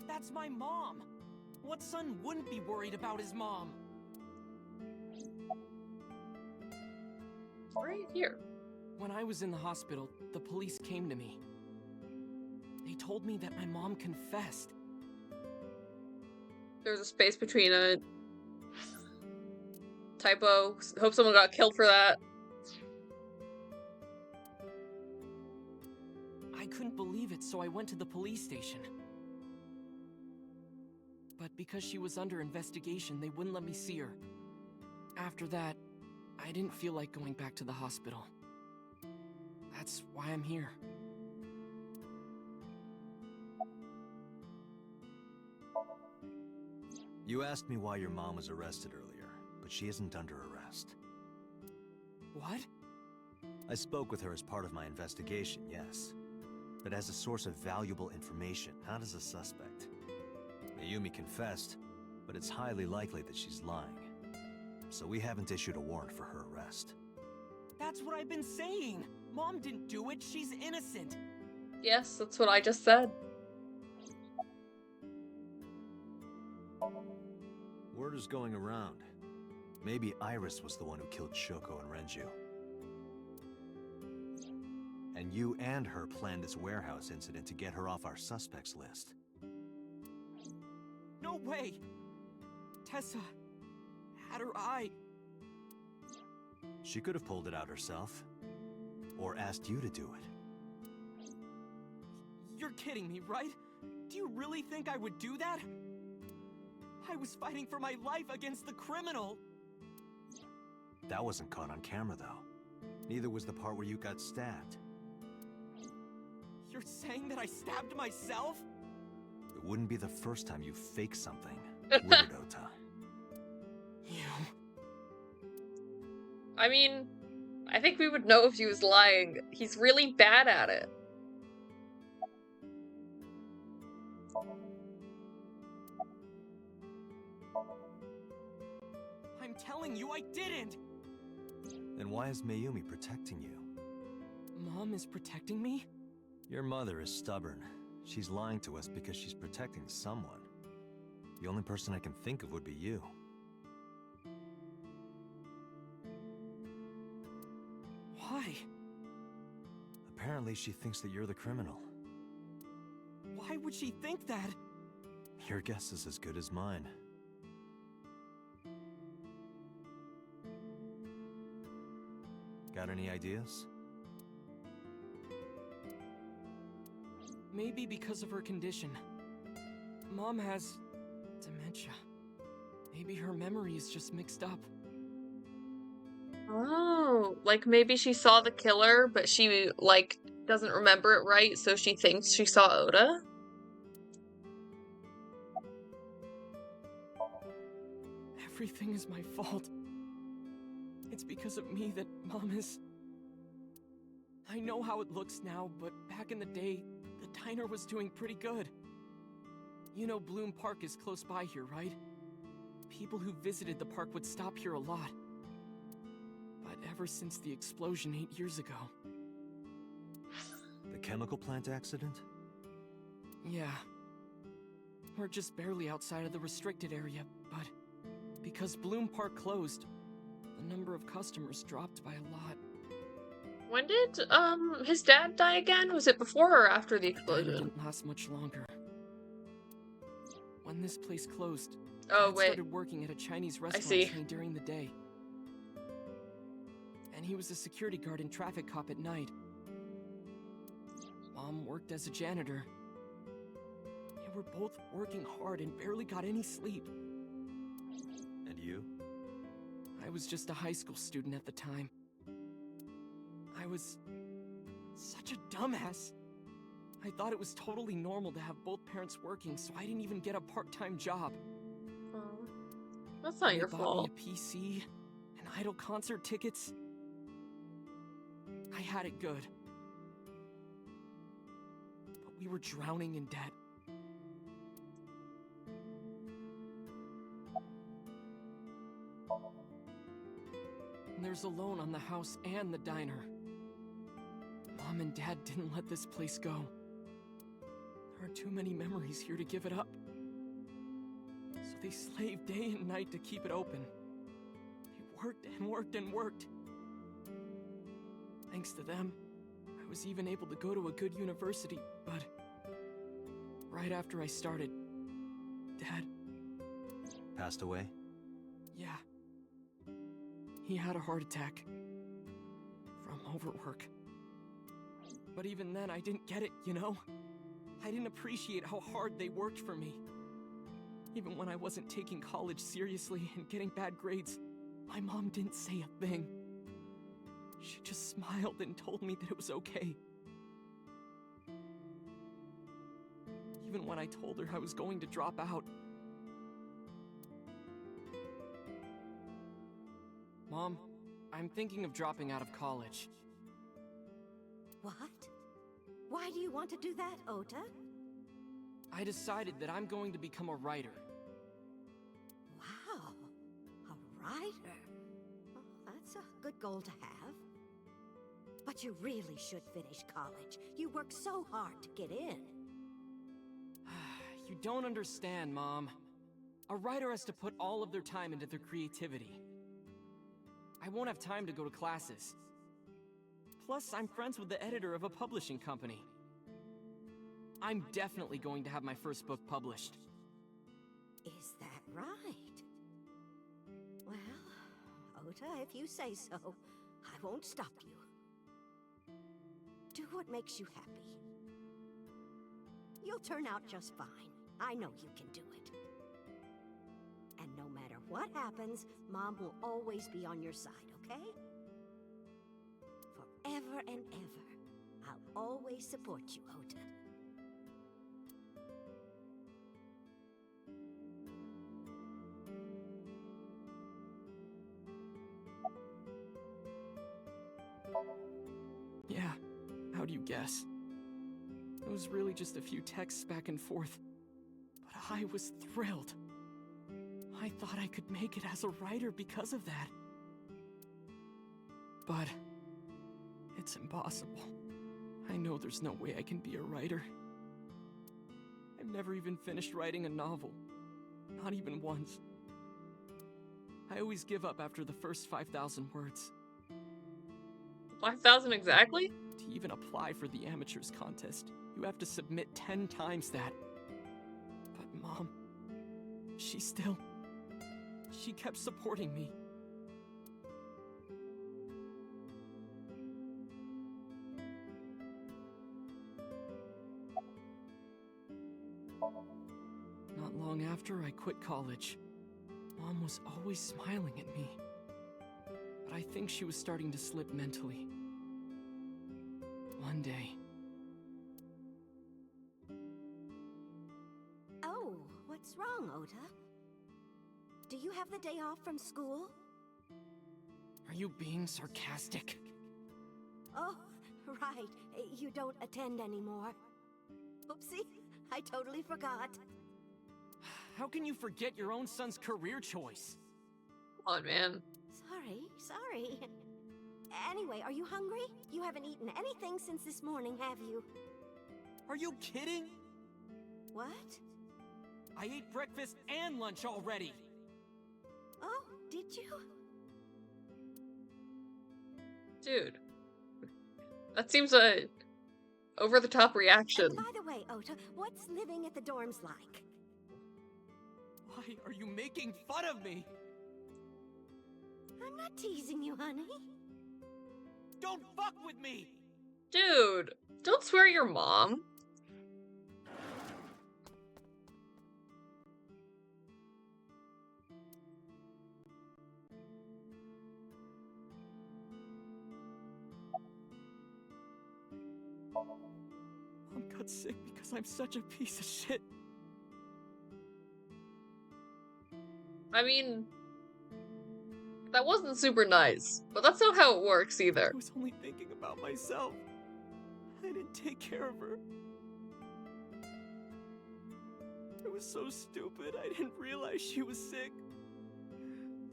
That's my mom. What son wouldn't be worried about his mom? Right here. When I was in the hospital, the police came to me. They told me that my mom confessed. There's a space between a typo. Hope someone got killed for that. I couldn't believe it, so I went to the police station. But because she was under investigation, they wouldn't let me see her. After that, I didn't feel like going back to the hospital. That's why I'm here. You asked me why your mom was arrested earlier, but she isn't under arrest. What? I spoke with her as part of my investigation, yes. But as a source of valuable information, not as a suspect. Mayumi confessed, but it's highly likely that she's lying. So we haven't issued a warrant for her arrest. That's what I've been saying! Mom didn't do it, she's innocent! Yes, that's what I just said. Word is going around. Maybe Iris was the one who killed Shoko and Renju. And you and her planned this warehouse incident to get her off our suspects list. No way! Tessa had her eye. She could have pulled it out herself. Or asked you to do it. You're kidding me, right? Do you really think I would do that? I was fighting for my life against the criminal! That wasn't caught on camera, though. Neither was the part where you got stabbed. You're saying that I stabbed myself? It wouldn't be the first time you faked something, would it, Ota? I mean, I think we would know if he was lying. He's really bad at it. I'm telling you, I didn't! Then why is Mayumi protecting you? Mom is protecting me? Your mother is stubborn. She's lying to us because she's protecting someone. The only person I can think of would be you. Why? Apparently she thinks that you're the criminal. Why would she think that? Your guess is as good as mine. Got any ideas? Maybe because of her condition. Mom has dementia. Maybe her memory is just mixed up. Oh, like maybe she saw the killer, but she, like, doesn't remember it right, so she thinks she saw Oda? Everything is my fault. It's because of me that Mom is... I know how it looks now, but back in the day, the diner was doing pretty good. You know Bloom Park is close by here, right? People who visited the park would stop here a lot. But ever since the explosion 8 years ago... The chemical plant accident? Yeah. We're just barely outside of the restricted area, but because Bloom Park closed, the number of customers dropped by a lot. When did, his dad die again? Was it before or after the It explosion? didn't last much longer. When this place closed, Oh, Dad wait. started working at a Chinese restaurant see. chain during the day. And he was a security guard and traffic cop at night. Mom worked as a janitor. They were both working hard and barely got any sleep. And you? I was just a high school student at the time. I was such a dumbass. I thought it was totally normal to have both parents working, so I didn't even get a part-time job. Oh, that's not They your bought fault. me a PC and Idol concert tickets. I had it good. But we were drowning in debt. And there's a loan on the house and the diner. Mom and Dad didn't let this place go. There are too many memories here to give it up. So they slaved day and night to keep it open. They worked and worked and worked. Thanks to them, I was even able to go to a good university, but right after I started, Dad... Passed away? Yeah. He had a heart attack. From overwork. But even then, I didn't get it, you know? I didn't appreciate how hard they worked for me. Even when I wasn't taking college seriously and getting bad grades, my mom didn't say a thing. She just smiled and told me that it was okay. Even when I told her I was going to drop out. Mom, I'm thinking of dropping out of college. What? Why do you want to do that, Ota? I decided that I'm going to become a writer. Wow, a writer. Well, that's a good goal to have. But you really should finish college. You worked so hard to get in. You don't understand, Mom. A writer has to put all of their time into their creativity. I won't have time to go to classes. Plus, I'm friends with the editor of a publishing company. I'm definitely going to have my first book published. Is that right? Well, Ota, if you say so, I won't stop you. Do what makes you happy. You'll turn out just fine. I know you can do it. And no matter what happens, Mom will always be on your side, okay? Forever and ever, I'll always support you, Ota. Yeah, how do you guess? It was really just a few texts back and forth, but I was thrilled. I thought I could make it as a writer because of that. But it's impossible. I know there's no way I can be a writer. I've never even finished writing a novel. Not even once. I always give up after the first 5,000 words. 5,000 exactly? To even apply for the amateurs contest, you have to submit 10 times that. But Mom, she kept supporting me. Not long after I quit college, Mom was always smiling at me. But I think she was starting to slip mentally. One day... Oh, what's wrong, Ota? Do you have the day off from school? Are you being sarcastic? Oh, right. You don't attend anymore. Oopsie, I totally forgot. How can you forget your own son's career choice? Come on, man. Sorry. Anyway, are you hungry? You haven't eaten anything since this morning, have you? Are you kidding? What? I ate breakfast and lunch already. Oh, did you? Dude. That seems a over-the-top reaction. By the way, Ota, what's living at the dorms like? Why are you making fun of me? I'm not teasing you, honey. Don't fuck with me! Dude, don't swear at your mom. Mom got sick because I'm such a piece of shit. I mean, that wasn't super nice, but that's not how it works either. I was only thinking about myself. I didn't take care of her. It was so stupid, I didn't realize she was sick.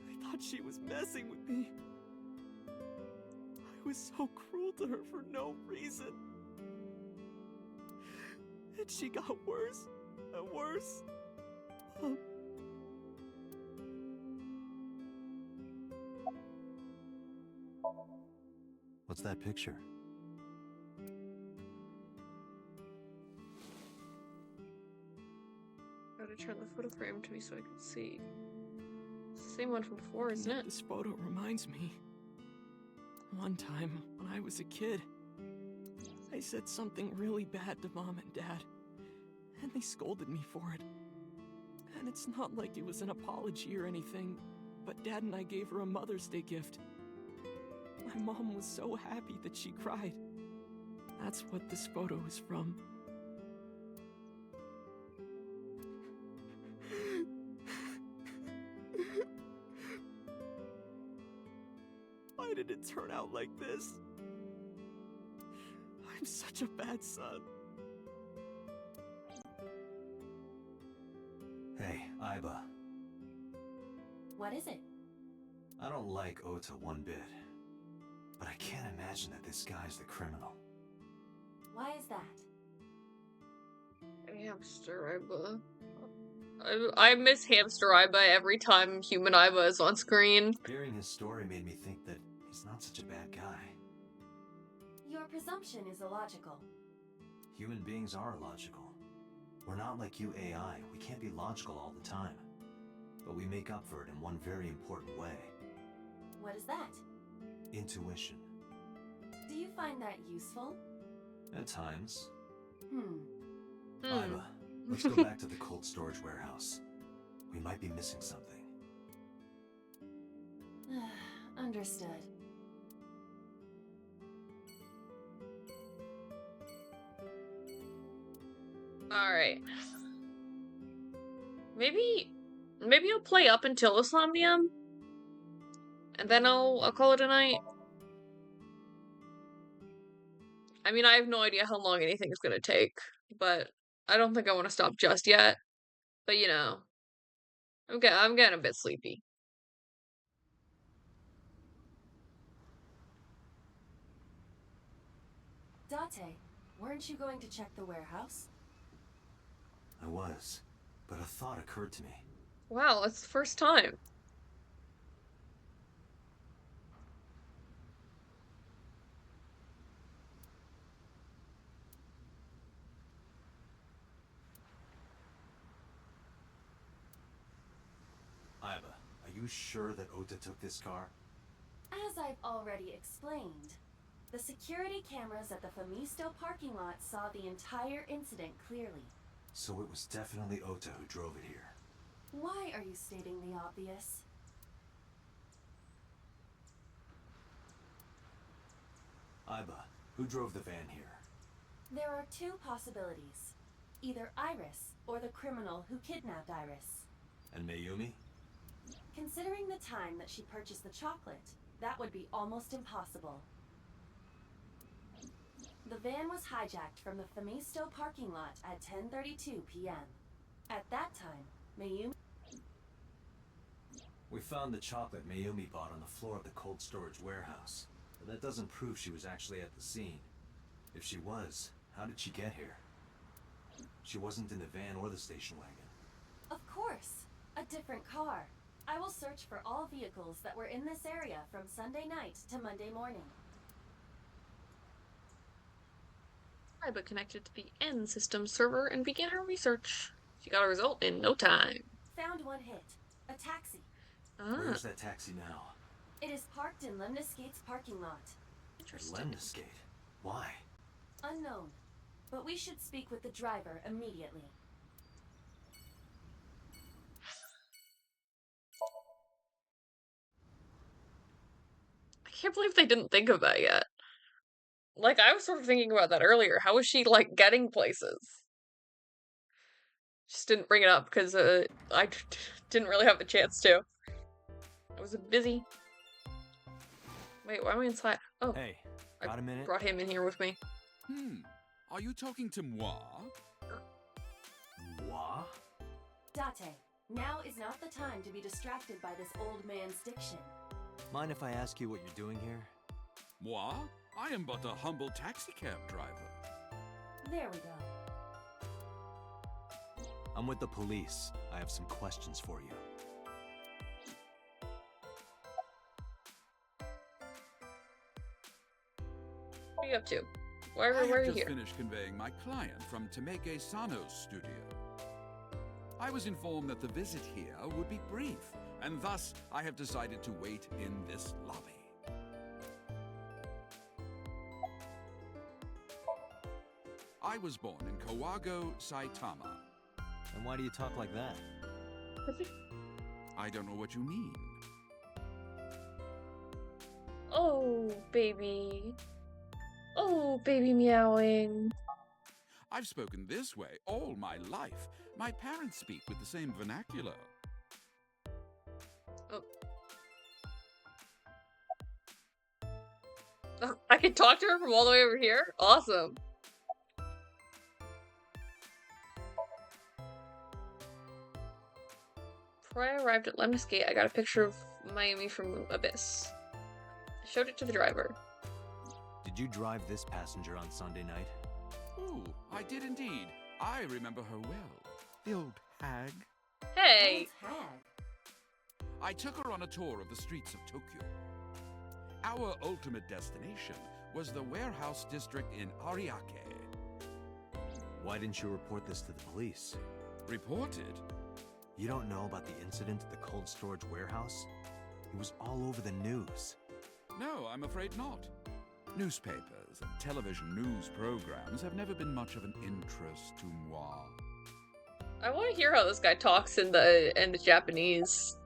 I thought she was messing with me. I was so cruel to her for no reason. And she got worse and worse. What's that picture? Gotta turn the photo frame to me so I can see. It's the same one from before, isn't it? This photo reminds me. One time, when I was a kid, I said something really bad to Mom and Dad, and they scolded me for it. And it's not like it was an apology or anything, but Dad and I gave her a Mother's Day gift. My mom was so happy that she cried. That's what this photo is from. Why did it turn out like this? I'm such a bad son. Hey, Aiba. What is it? I don't like Ota one bit. But I can't imagine that this guy's the criminal. Why is that? Hamster Iba. I miss Hamster Iba every time Human Iba is on screen. Hearing his story made me think that he's not such a bad guy. Your presumption is illogical. Human beings are illogical. We're not like you AI. We can't be logical all the time. But we make up for it in one very important way. What is that? Intuition. Do you find that useful? At times. Hmm. Iba, let's go back to the cold storage warehouse. We might be missing something. Understood. Alright. Maybe I'll play up until the Somnium, and then I'll call it a night. I mean, I have no idea how long anything is gonna take, but I don't think I want to stop just yet. But you know, I'm getting a bit sleepy. Date, weren't you going to check the warehouse? I was, but a thought occurred to me. Wow, that's the first time. Iba, are you sure that Ota took this car? As I've already explained, the security cameras at the Famisto parking lot saw the entire incident clearly. So it was definitely Ota who drove it here. Why are you stating the obvious? Iba, who drove the van here? There are two possibilities. Either Iris, or the criminal who kidnapped Iris. And Mayumi? Considering the time that she purchased the chocolate, that would be almost impossible. The van was hijacked from the Famisto parking lot at 10:32 p.m. At that time, Mayumi... We found the chocolate Mayumi bought on the floor of the cold storage warehouse. But that doesn't prove she was actually at the scene. If she was, how did she get here? She wasn't in the van or the station wagon. Of course! A different car. I will search for all vehicles that were in this area from Sunday night to Monday morning. Ryba connected to the N system server and began her research. She got a result in no time. Found one hit. A taxi. Where's that taxi now? It is parked in Lemniscate's parking lot. Lemniscate? Why? Unknown. But we should speak with the driver immediately. I can't believe they didn't think of that yet. Like, I was sort of thinking about that earlier. How is she, like, getting places? Just didn't bring it up because I didn't really have the chance to. I was busy. Wait, why am I inside? Oh, hey, got a minute? Brought him in here with me. Are you talking to moi? Moi? Date, now is not the time to be distracted by this old man's diction. Mind if I ask you what you're doing here? Moi? I am but a humble taxicab driver. There we go. I'm with the police. I have some questions for you. What are you up to? Why are I you have here? just finished conveying my client from Tameke Sano's studio. I was informed that the visit here would be brief, and thus I have decided to wait in this lobby. I was born in Kawago, Saitama. And why do you talk like that? I don't know what you mean. Oh, baby. Oh, baby meowing. I've spoken this way all my life. My parents speak with the same vernacular. Oh, I can talk to her from all the way over here? Awesome. Before I arrived at Lemniscate, I got a picture of Mayumi from Abyss. I showed it to the driver. Did you drive this passenger on Sunday night? Oh, I did indeed. I remember her well. The old hag. Hey! Old hag? I took her on a tour of the streets of Tokyo. Our ultimate destination was the warehouse district in Ariake. Why didn't you report this to the police? Reported? You don't know about the incident at the cold storage warehouse? It was all over the news. No, I'm afraid not. Newspapers and television news programs have never been much of an interest to moi. I want to hear how this guy talks in the Japanese.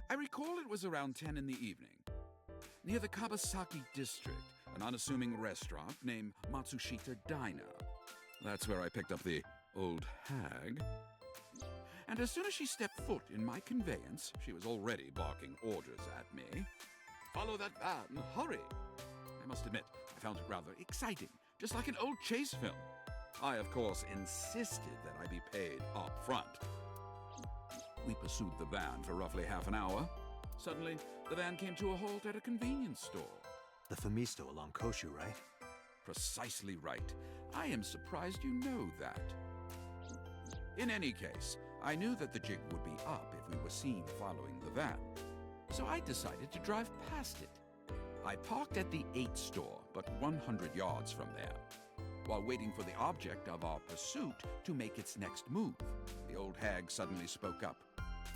I recall it was around 10 in the evening. Near the Kabasaki district, an unassuming restaurant named Matsushita Diner. That's where I picked up the old hag. And as soon as she stepped foot in my conveyance, she was already barking orders at me. Follow that van, hurry! I must admit, I found it rather exciting, just like an old chase film. I, of course, insisted that I be paid up front. We pursued the van for roughly half an hour. Suddenly, the van came to a halt at a convenience store. The Famisto along Koshu, right? Precisely right. I am surprised you know that. In any case, I knew that the jig would be up if we were seen following the van. So I decided to drive past it. I parked at the 8 store, but 100 yards from there. While waiting for the object of our pursuit to make its next move, the old hag suddenly spoke up.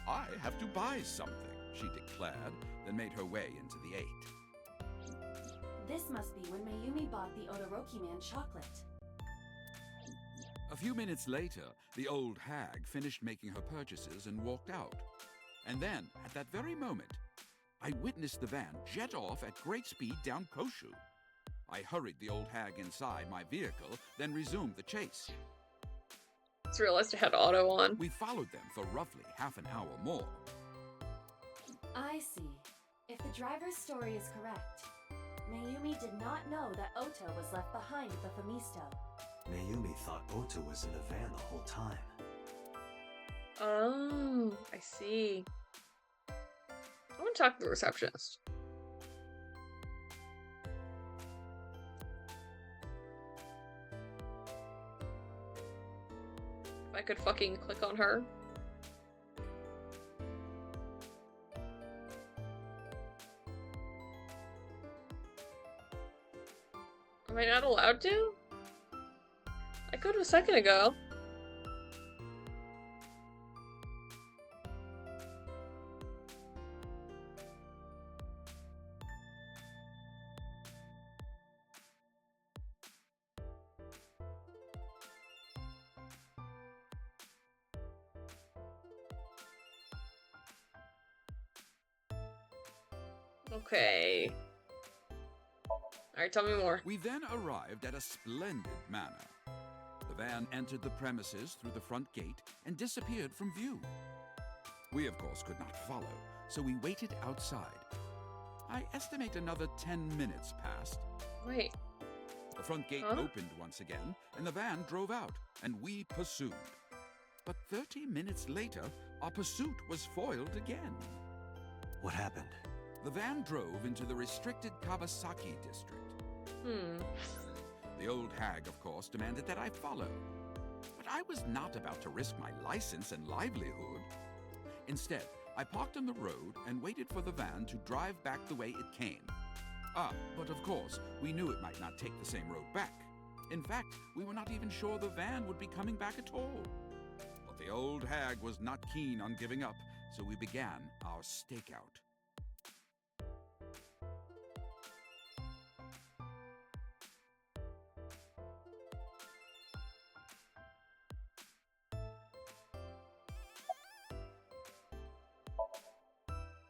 I have to buy something, she declared, then made her way into the 8. This must be when Mayumi bought the Odoroki Man chocolate. A few minutes later, the old hag finished making her purchases and walked out. And then, at that very moment, I witnessed the van jet off at great speed down Koshu. I hurried the old hag inside my vehicle, then resumed the chase. Just realized I had auto on. We followed them for roughly half an hour more. I see. If the driver's story is correct, Mayumi did not know that Ota was left behind at the Famisto. Mayumi thought Ota was in the van the whole time. Oh, I see. I want to talk to the receptionist. If I could fucking click on her. Am I not allowed to? I could a second ago. Okay. Alright, tell me more. We then arrived at a splendid manor. The van entered the premises through the front gate and disappeared from view. We, of course, could not follow, so we waited outside. I estimate another 10 minutes passed. Wait. The front gate opened once again, and the van drove out, and we pursued. But 30 minutes later, our pursuit was foiled again. What happened? The van drove into the restricted Kabasaki district. The old hag, of course, demanded that I follow. But I was not about to risk my license and livelihood. Instead, I parked on the road and waited for the van to drive back the way it came. But of course, we knew it might not take the same road back. In fact, we were not even sure the van would be coming back at all. But the old hag was not keen on giving up, so we began our stakeout.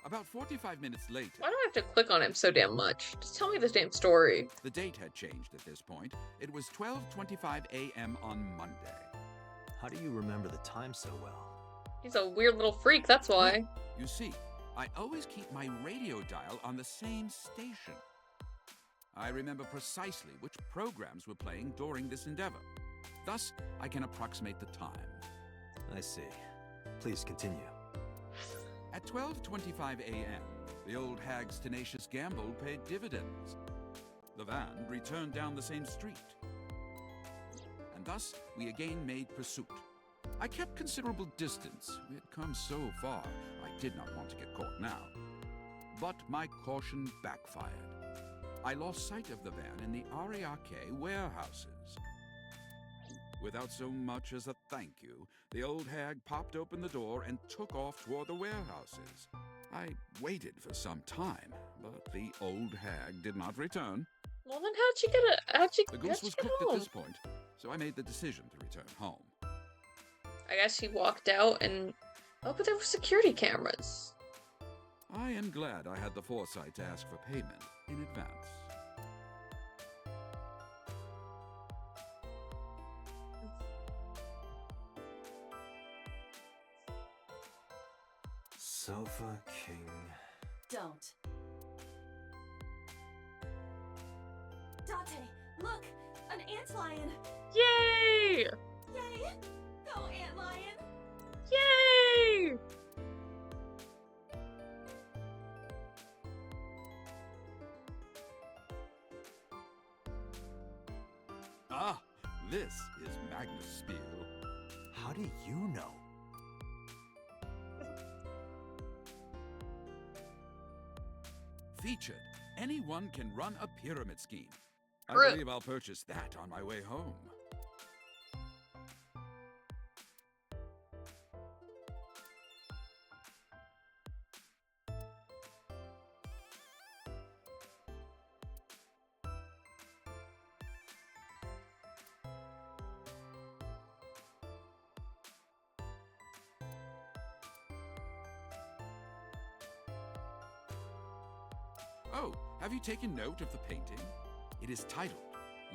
About 45 minutes later... Why do I have to click on him so damn much? Just tell me this damn story. The date had changed at this point. It was 12:25 a.m. on Monday. How do you remember the time so well? He's a weird little freak, that's why. Well, you see, I always keep my radio dial on the same station. I remember precisely which programs were playing during this endeavor. Thus, I can approximate the time. I see. Please continue. At 12:25 a.m., the old hag's tenacious gamble paid dividends. The van returned down the same street. And thus, we again made pursuit. I kept considerable distance. We had come so far, I did not want to get caught now. But my caution backfired. I lost sight of the van in the Ariake warehouses. Without so much as a thank you, the old hag popped open the door and took off toward the warehouses. I waited for some time, but the old hag did not return. Well, then how'd she The goose was cooked at this point, so I made the decision to return home. I guess she walked out and... Oh, but there were security cameras. I am glad I had the foresight to ask for payment in advance. Sofa King. Don't. Dante, look! An antlion! Yay! Yay! Go, antlion! Yay! Ah, this is Magnus Spiel. How do you know? Featured. Anyone can run a pyramid scheme. I True. believe I'll purchase that on my way home. Oh, have you taken note of the painting? It is titled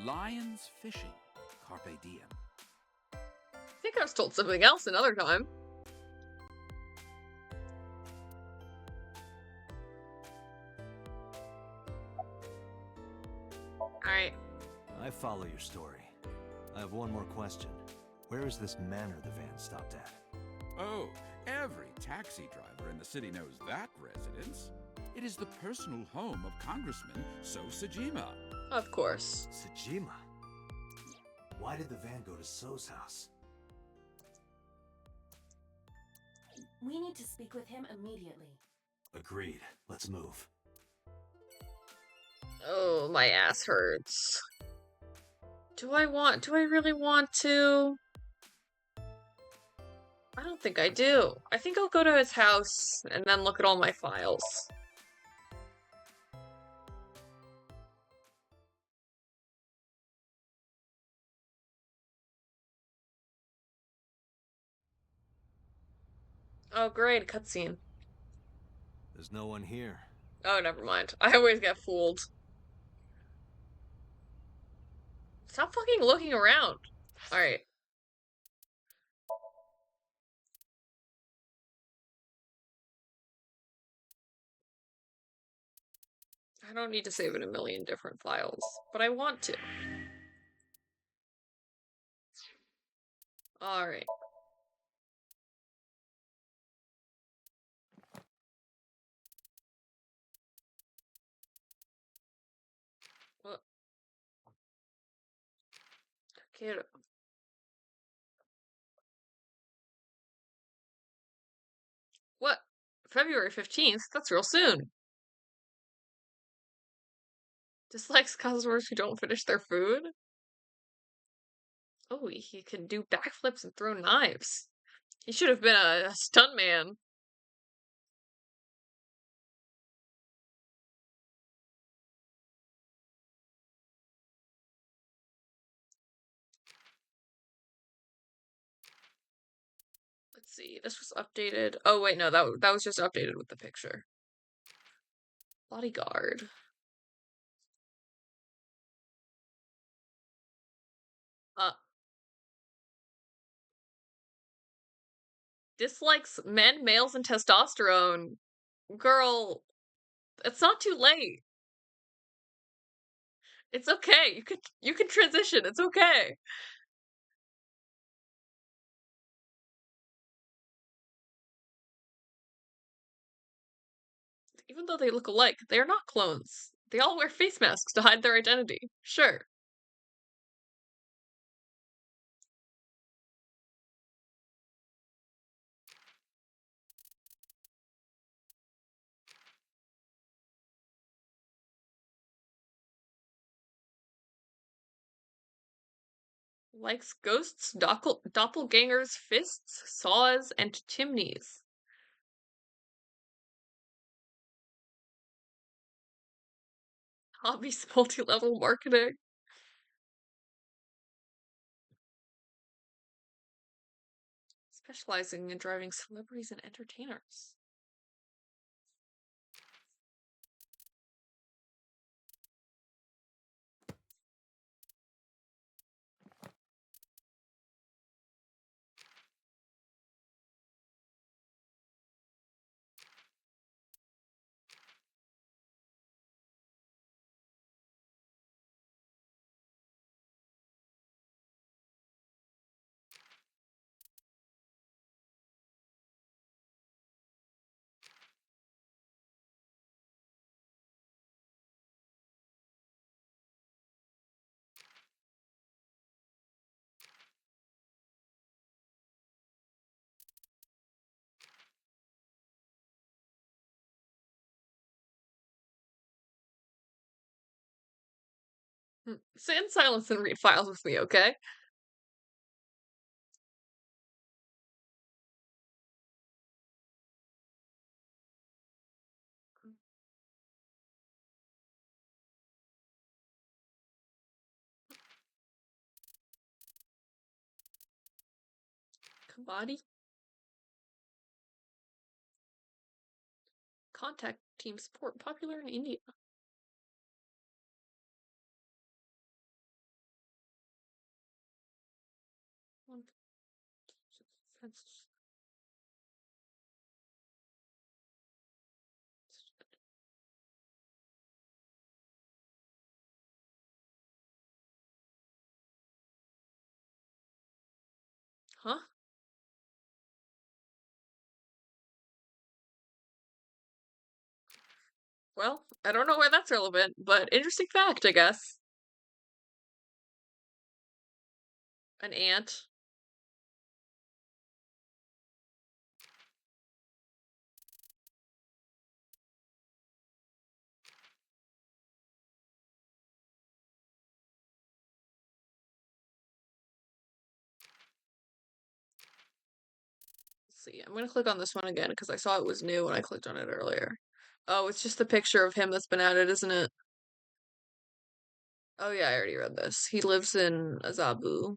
Lions Fishing, Carpe Diem. I think I was told something else another time. I follow your story. I have one more question. Where is this manor the van stopped at? Oh, every taxi driver in the city knows that residence. It is the personal home of Congressman So Sajima. Of course. Sajima? Why did the van go to So's house? We need to speak with him immediately. Agreed. Let's move. Oh, my ass hurts. Do I really want to? I don't think I do. I think I'll go to his house and then look at all my files. Oh, great, cutscene. There's no one here. Oh, never mind. I always get fooled. Stop fucking looking around. Alright. I don't need to save in a million different files, but I want to. Alright. What? Kid. What? February 15th? That's real soon. Dislikes customers who don't finish their food? Oh, he can do backflips and throw knives. He should have been a stuntman. Let's see. This was updated. Oh wait, no, that was just updated with the picture. Bodyguard. Uh. Dislikes men, males, and testosterone. Girl, it's not too late. It's okay. You can transition. It's okay. Even though they look alike, they are not clones. They all wear face masks to hide their identity. Sure. Likes ghosts, doppelgangers, fists, saws, and chimneys. Hobbies, multi-level marketing. Specializing in driving celebrities and entertainers. Sit in silence and read files with me, okay? Kabaddi? Contact team support popular in India. Huh? Well, I don't know why that's relevant, but interesting fact, I guess. An ant. Let's see, I'm gonna click on this one again because I saw it was new when I clicked on it earlier. Oh, it's just the picture of him that's been added, isn't it? Oh yeah, I already read this. He lives in Azabu.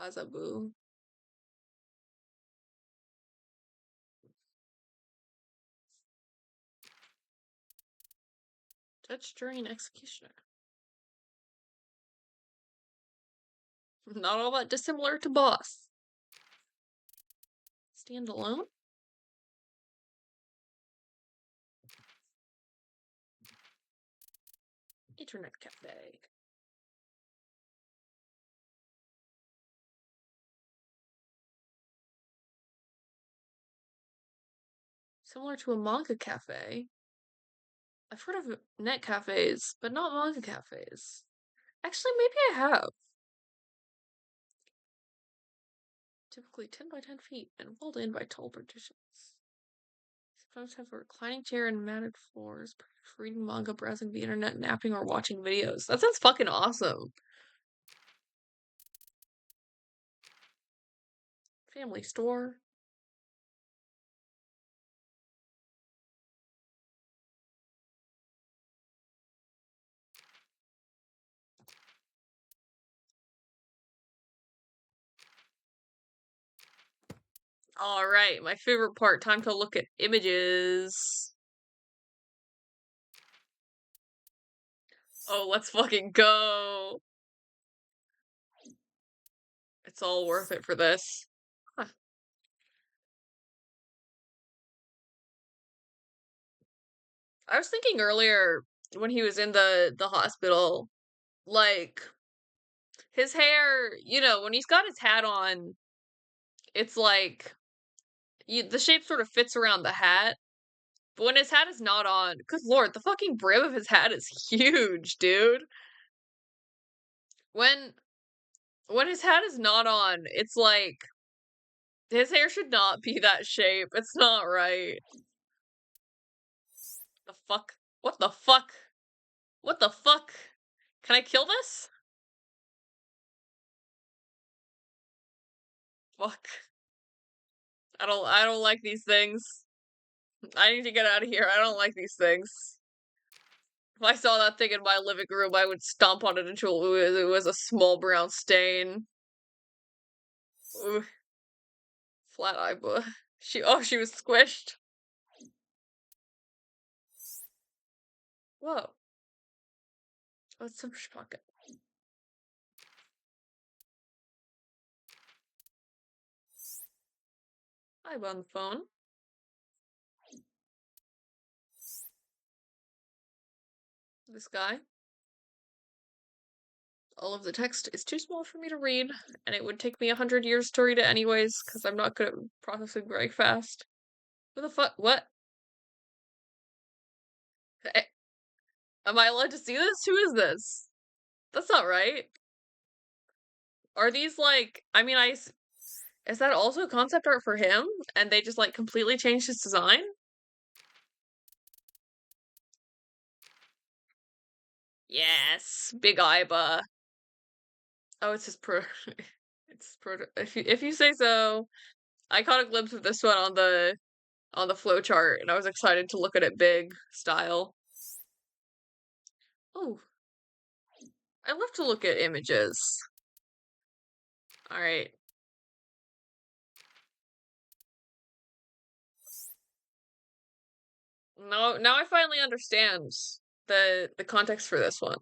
Azabu. Touchscreen executioner. Not all that dissimilar to Boss. Standalone? Internet cafe. Similar to a manga cafe. I've heard of net cafes, but not manga cafes. Actually, maybe I have. Typically 10 by 10 feet and walled in by tall partitions. Sometimes have a reclining chair and matted floors, perfect for reading manga, browsing the internet, napping, or watching videos. That sounds fucking awesome. Family store. Alright, my favorite part. Time to look at images. Oh, let's fucking go. It's all worth it for this. Huh. I was thinking earlier when he was in the hospital, like his hair, you know, when he's got his hat on, it's like the shape sort of fits around the hat. But when his hat is not on, good lord, the fucking brim of his hat is huge, dude. When when his hat is not on, it's like his hair should not be that shape. It's not right. The fuck? What the fuck? What the fuck? Can I kill this? Fuck. I don't like these things. I need to get out of here. I don't like these things. If I saw that thing in my living room, I would stomp on it until it was a small brown stain. Ooh. Flat eye, but she was squished. Whoa. Oh, it's some pocket. I'm on the phone. This guy. All of the text is too small for me to read, and it would take me 100 years to read it anyways, because I'm not good at processing very fast. Who the fuck? What? Am I allowed to see this? Who is this? That's not right. Are these like, I mean, is that also concept art for him? And they just like completely changed his design? Yes, Big Iba. Oh, it's his pro. It's pro. If you say so. I caught a glimpse of this one on the flowchart, and I was excited to look at it big style. Oh, I love to look at images. All right. No, now I finally understand the context for this one.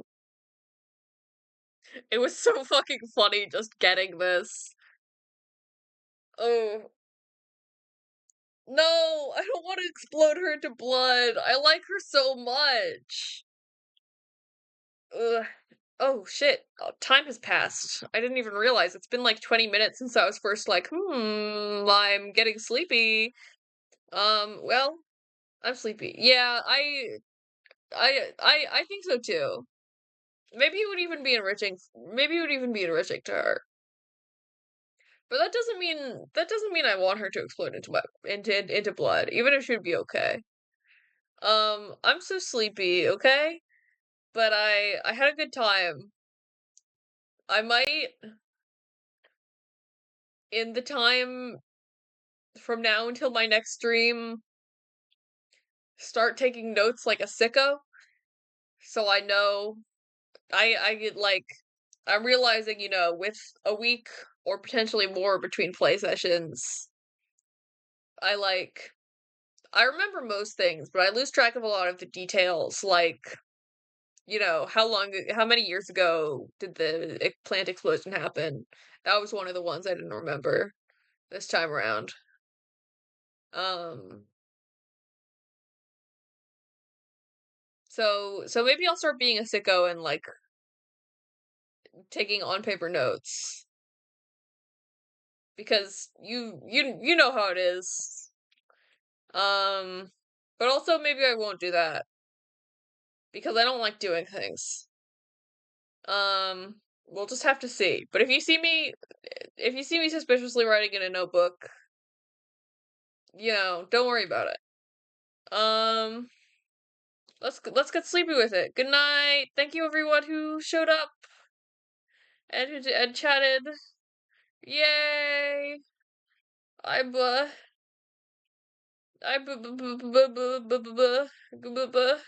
It was so fucking funny just getting this. Oh. No, I don't want to explode her into blood. I like her so much. Ugh. Oh shit, time has passed. I didn't even realize. It's been like 20 minutes since I was first like, I'm getting sleepy. Well, I'm sleepy. Yeah, I think so too. Maybe it would even be enriching. Maybe it would even be enriching to her. But that doesn't mean I want her to explode into blood, even if she'd be okay. I'm so sleepy, okay? But I had a good time. I might, in the time from now until my next stream, start taking notes like a sicko, so I know. I get like, I'm realizing, with a week or potentially more between play sessions, I like I remember most things, but I lose track of a lot of the details, like, how many years ago did the plant explosion happen? That was one of the ones I didn't remember this time around. Um, so maybe I'll start being a sicko and like taking on paper notes because you know how it is. Um, but also maybe I won't do that because I don't like doing things. We'll just have to see. But if you see me suspiciously writing in a notebook, don't worry about it. Um, let's get sleepy with it. Good night. Thank you everyone who showed up and chatted. Yay! I buh. I buh buh buh buh buh buh buh buh buh buh buh.